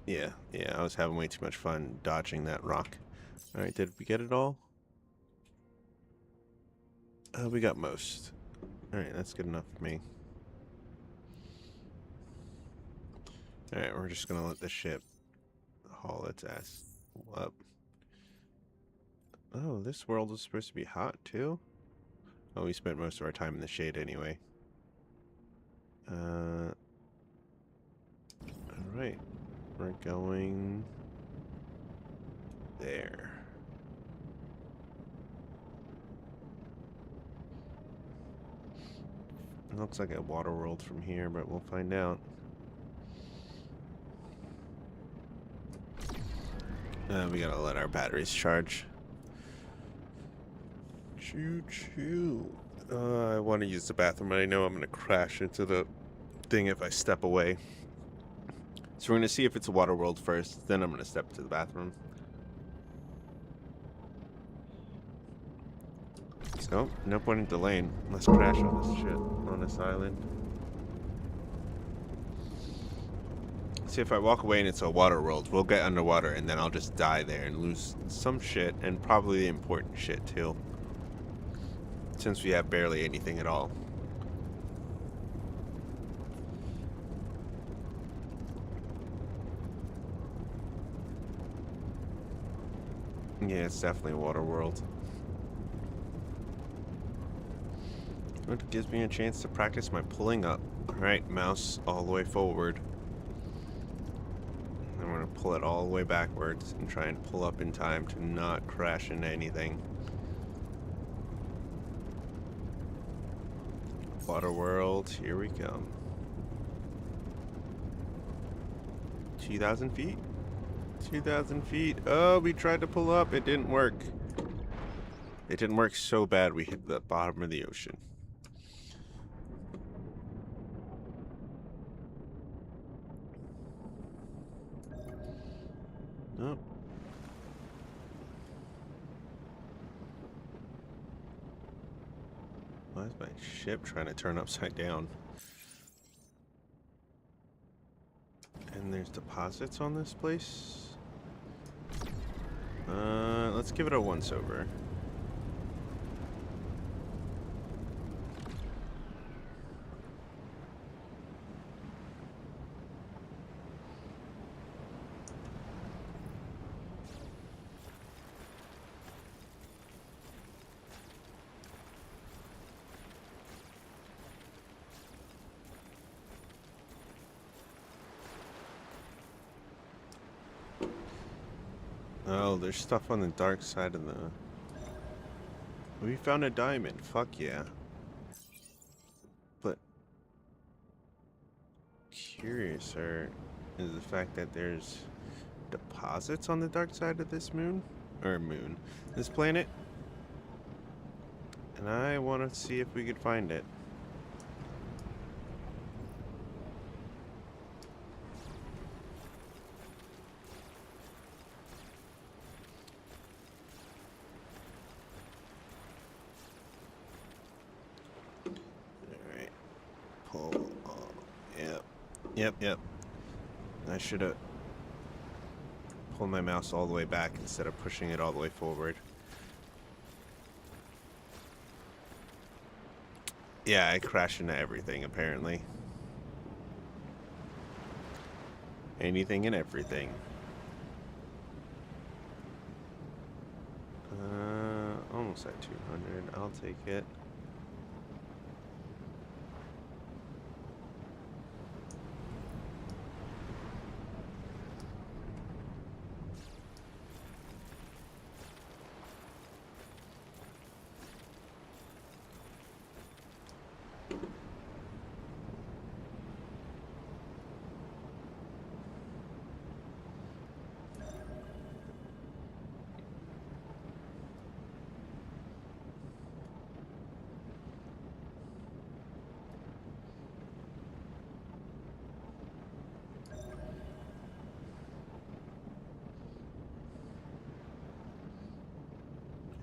Yeah, I was having way too much fun dodging that rock. Alright, did we get it all? We got most. Alright, that's good enough for me. Alright, we're just gonna let the ship haul its ass up. Oh, this world is supposed to be hot, too? Oh, we spent most of our time in the shade anyway. Alright. We're going... there. It looks like a water world from here, but we'll find out. We gotta let our batteries charge. Choo-choo. I want to use the bathroom, but I know I'm gonna crash into the thing if I step away. So we're gonna see if it's a water world first, then I'm gonna step to the bathroom. So, no point in delaying. Let's crash on this shit, on this island. See, if I walk away and it's a water world, we'll get underwater and then I'll just die there and lose some shit, and probably the important shit too. Since we have barely anything at all. Yeah, it's definitely a water world. It gives me a chance to practice my pulling up. Alright, mouse all the way forward. I'm gonna pull it all the way backwards and try and pull up in time to not crash into anything. Water world, here we come. 2,000 feet? 2,000 feet. Oh, we tried to pull up. It didn't work. It didn't work so bad we hit the bottom of the ocean. Nope. Why is my ship trying to turn upside down? And there's deposits on this place? Let's give it a once over. Oh, there's stuff on the dark side of the... We found a diamond. Fuck yeah. But... curiouser is the fact that there's deposits on the dark side of this moon? Or moon. This planet. And I want to see if we could find it. Alright. Pull. Yep. I should have pulled my mouse all the way back instead of pushing it all the way forward. Yeah, I crashed into everything, apparently. Anything and everything. Almost at 200. I'll take it.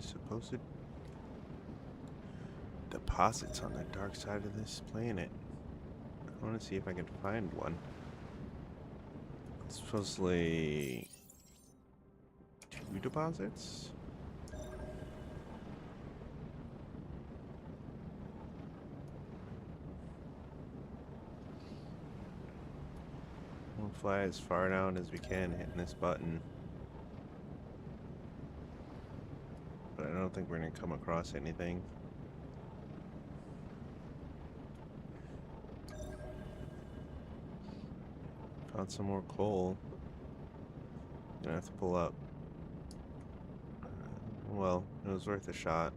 Supposed deposits on the dark side of this planet. I want to see if I can find one. Supposedly 2 deposits? We'll fly as far down as we can hitting this button. But I don't think we're going to come across anything. Found some more coal. Gonna have to pull up. Well, it was worth a shot.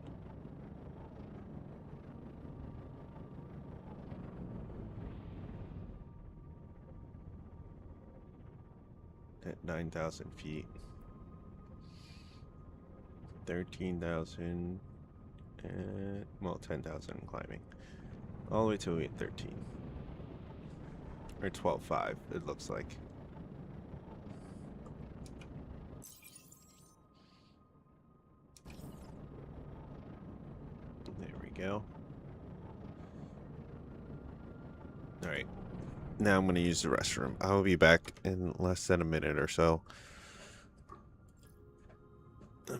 At 9,000 feet. 13,000 and, well, 10,000 climbing. All the way to 13. Or 12.5, it looks like. There we go. Alright. Now I'm going to use the restroom. I will be back in less than a minute or so.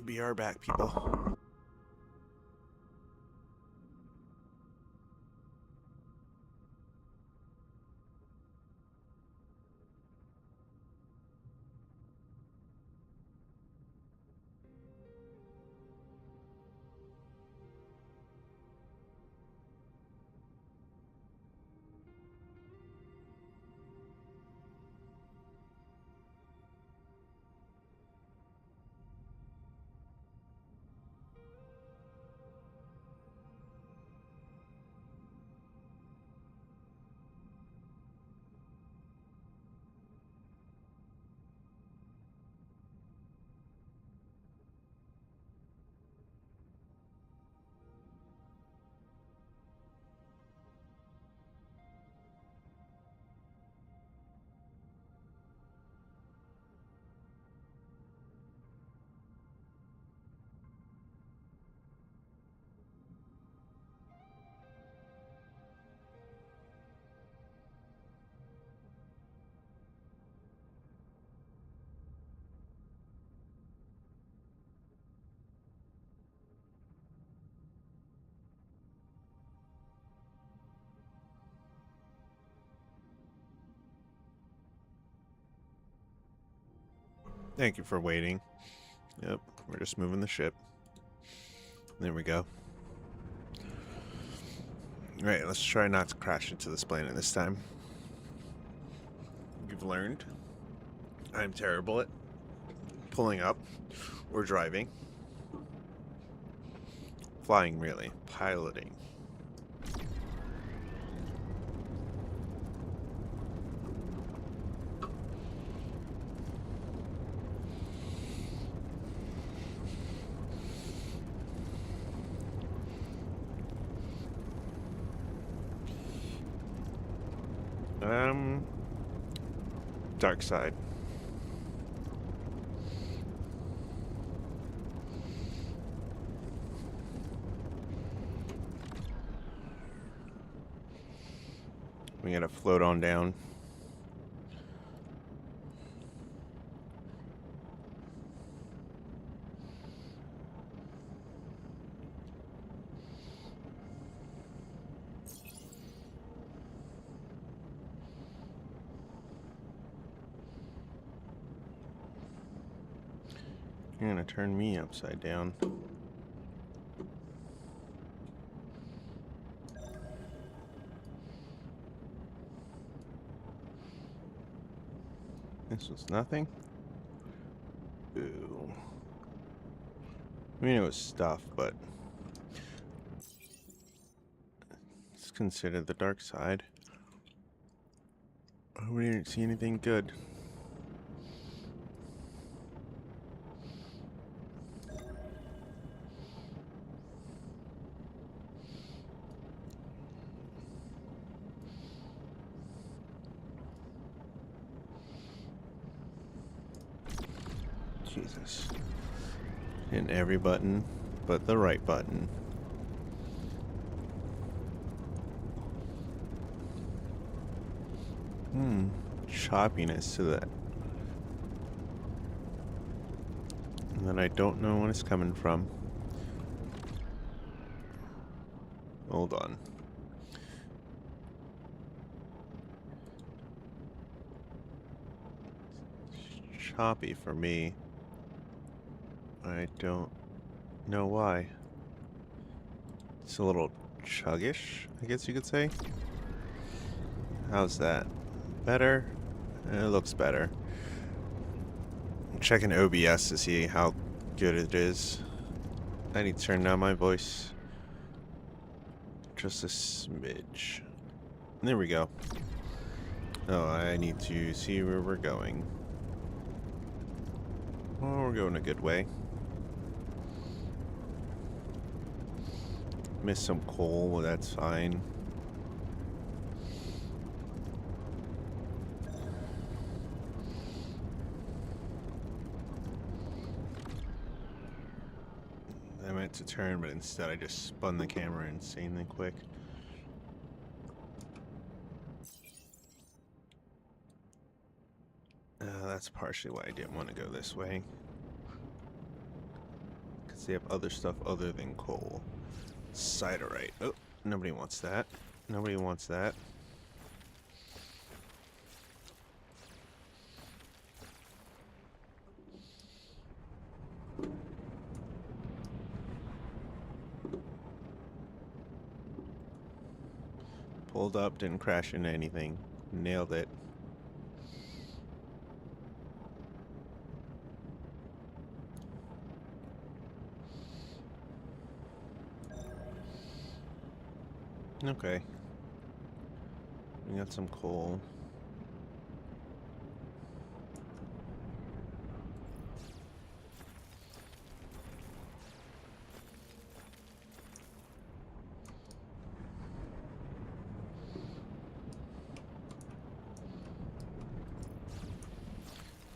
Be right back, people. Thank you for waiting. Yep, we're just moving the ship. There we go. Alright, let's try not to crash into this planet this time. You've learned I'm terrible at pulling up or driving. Flying, really. Piloting. Dark side. We gotta float on down. You're gonna turn me upside down. This was nothing. Ooh. I mean, it was stuff, but it's considered the dark side. We didn't see anything good. Jesus. Hitting every button but the right button. Choppiness to that And then I don't know when it's coming from. Hold on. It's choppy for me. I don't know why. It's a little chuggish, I guess you could say. How's that? Better? It looks better. I'm checking OBS to see how good it is. I need to turn down my voice just a smidge. There we go. Oh, I need to see where we're going. Well, we're going a good way. Missed some coal, well, that's fine. I meant to turn, but instead I just spun the camera insanely quick. That's partially why I didn't want to go this way. Because they have other stuff other than coal. Siderite. Oh, nobody wants that. Nobody wants that. Pulled up, didn't crash into anything. Nailed it. Okay. We got some coal.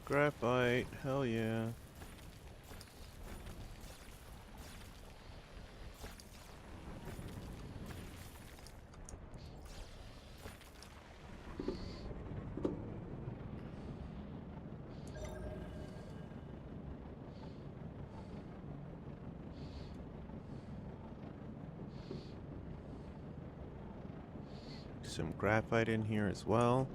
Graphite, hell yeah. Some graphite in here as well.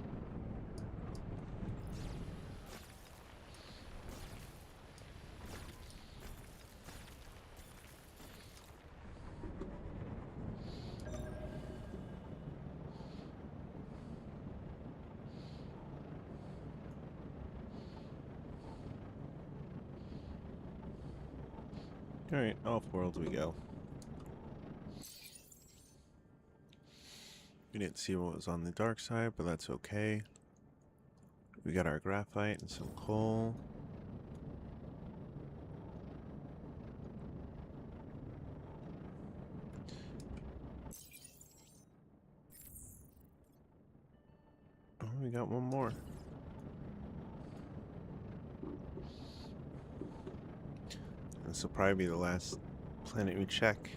Alright, off-world we go. We didn't see what was on the dark side, but that's okay. We got our graphite and some coal. Oh, we got one more. This will probably be the last planet we check.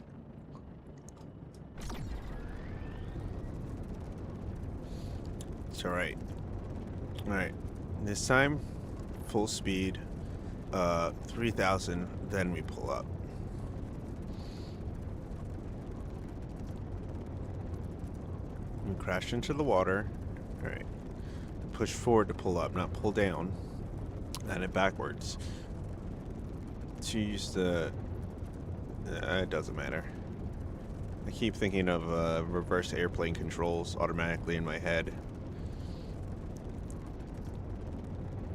It's alright. Alright. This time, full speed, 3,000, then we pull up. We crash into the water. Alright. Push forward to pull up, not pull down. And it backwards. To use the... it doesn't matter. I keep thinking of reverse airplane controls automatically in my head.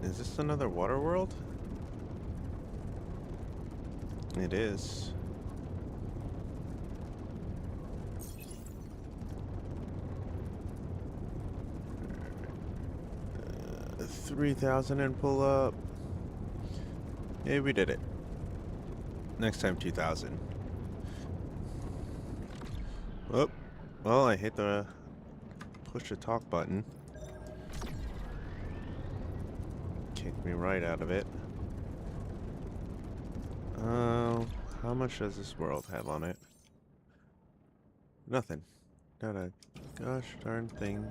Is this another water world? It is. 3,000 and pull up. Yeah, we did it. Next time 2,000. Oh, well, I hit the push to talk button. Kicked me right out of it. How much does this world have on it? Nothing. Not a gosh darn thing.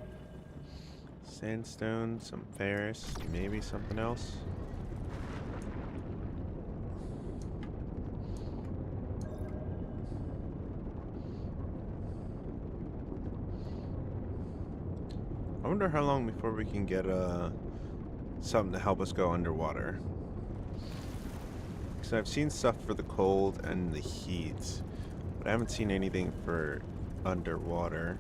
Sandstone, some ferrous, maybe something else. I wonder how long before we can get something to help us go underwater. Because I've seen stuff for the cold and the heat, but I haven't seen anything for underwater.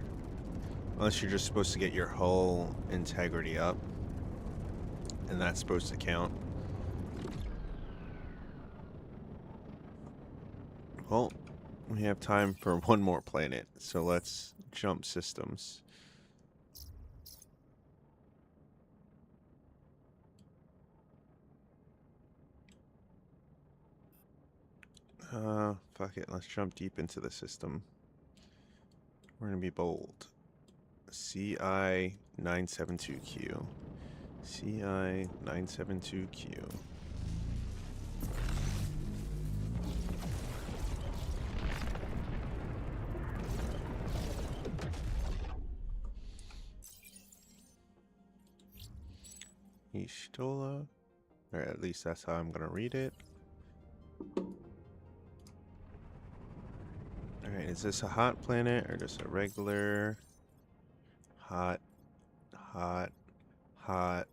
Unless you're just supposed to get your hull integrity up, and that's supposed to count. Well, we have time for one more planet, so let's jump systems. Fuck it, let's jump deep into the system. We're gonna be bold. CI-972Q. CI-972Q. Ishtola? Or at least that's how I'm gonna read it. Alright, is this a hot planet or just a regular hot, hot, hot,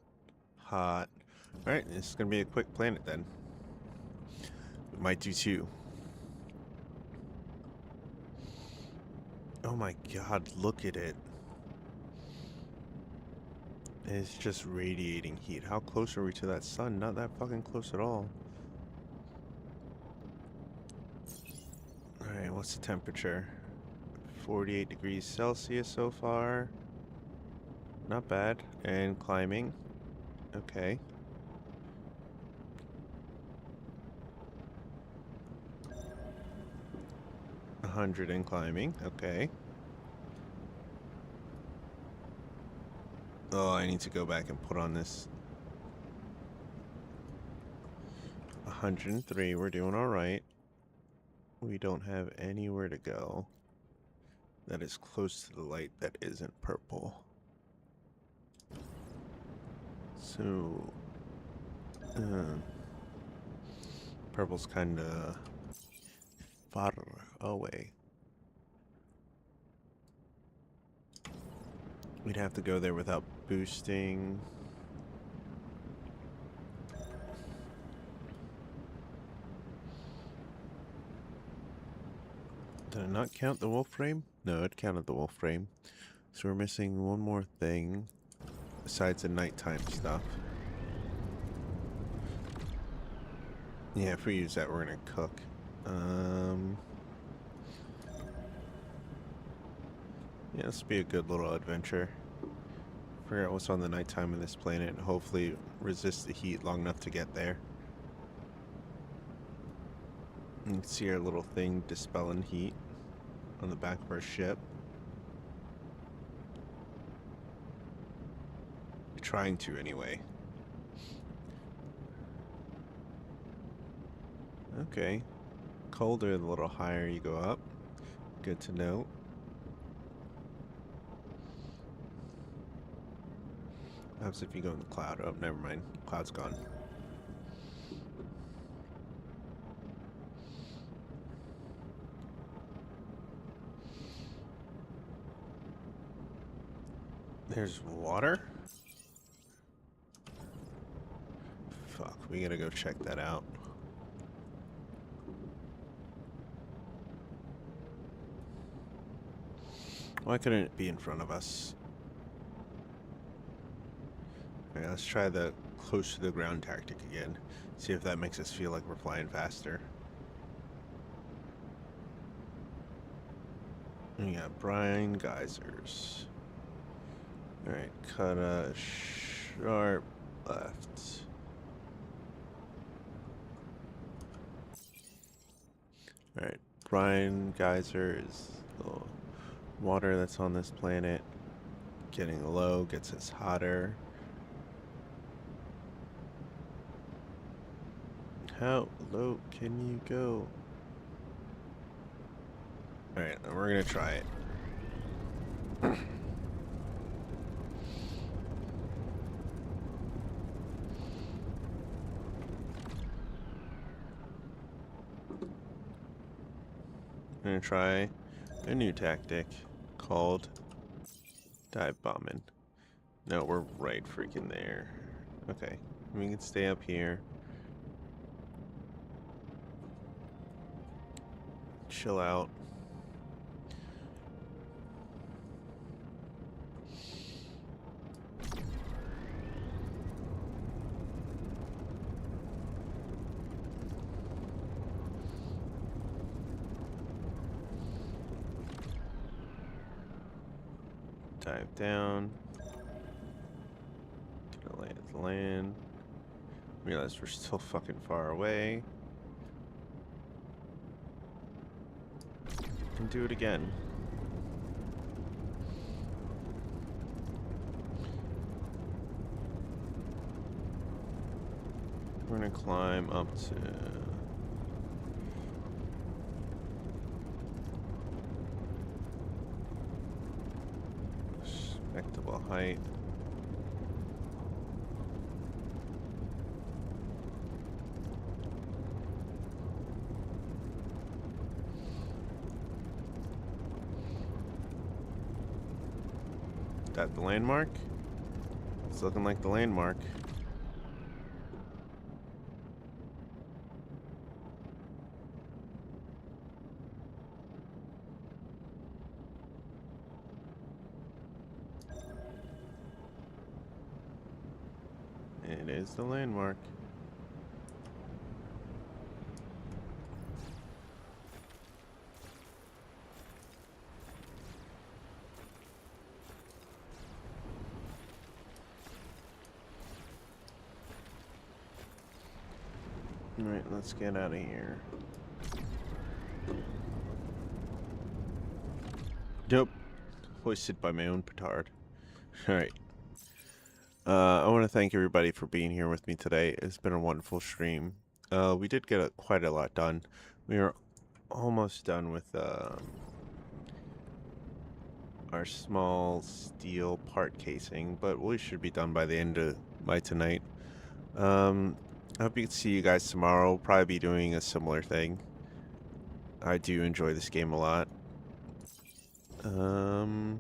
hot? Alright, this is gonna be a quick planet then. We might do two. Oh my god, look at it. It's just radiating heat. How close are we to that sun? Not that fucking close at all. Alright, what's the temperature? 48 degrees Celsius so far. Not bad. And climbing. Okay. A 100 and climbing. Okay. Oh, I need to go back and put on this. 103. We're doing alright. We don't have anywhere to go that is close to the light that isn't purple. So, purple's kinda far away. We'd have to go there without boosting. Did I not count the wolf frame? No, it counted the wolf frame. So we're missing one more thing besides the nighttime stuff. Yeah, if we use that, we're gonna cook. Yeah, this will be a good little adventure. Figure out what's on the nighttime of this planet and hopefully resist the heat long enough to get there. You can see our little thing dispelling heat on the back of our ship. Trying to, anyway. Okay. Colder, the little higher you go up. Good to know. What happens if you go in the cloud? Oh, never mind. Cloud's gone. There's water? Fuck, we gotta go check that out. Why couldn't it be in front of us? Alright, let's try the close to the ground tactic again. See if that makes us feel like we're flying faster. We got brine geysers. Alright, cut a sharp left. Alright, brine geyser is the water that's on this planet. Getting low gets us hotter. How low can you go? Alright, we're gonna try it. I'm gonna try a new tactic called dive bombing. No, we're right freaking there. Okay, we can stay up here. Chill out. Dive down. Gonna land. Realize we're still fucking far away. And do it again. We're gonna climb up to respectable height. That the landmark? It's looking like the landmark. It is the landmark. Alright, let's get out of here. Nope. Hoisted by my own petard. Alright. I want to thank everybody for being here with me today. It's been a wonderful stream. We did get quite a lot done. We are almost done with our small steel part casing, but we should be done by the end of tonight. I hope you can see you guys tomorrow. We'll probably be doing a similar thing. I do enjoy this game a lot. Other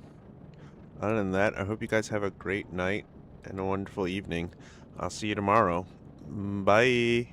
than that, I hope you guys have a great night and a wonderful evening. I'll see you tomorrow. Bye.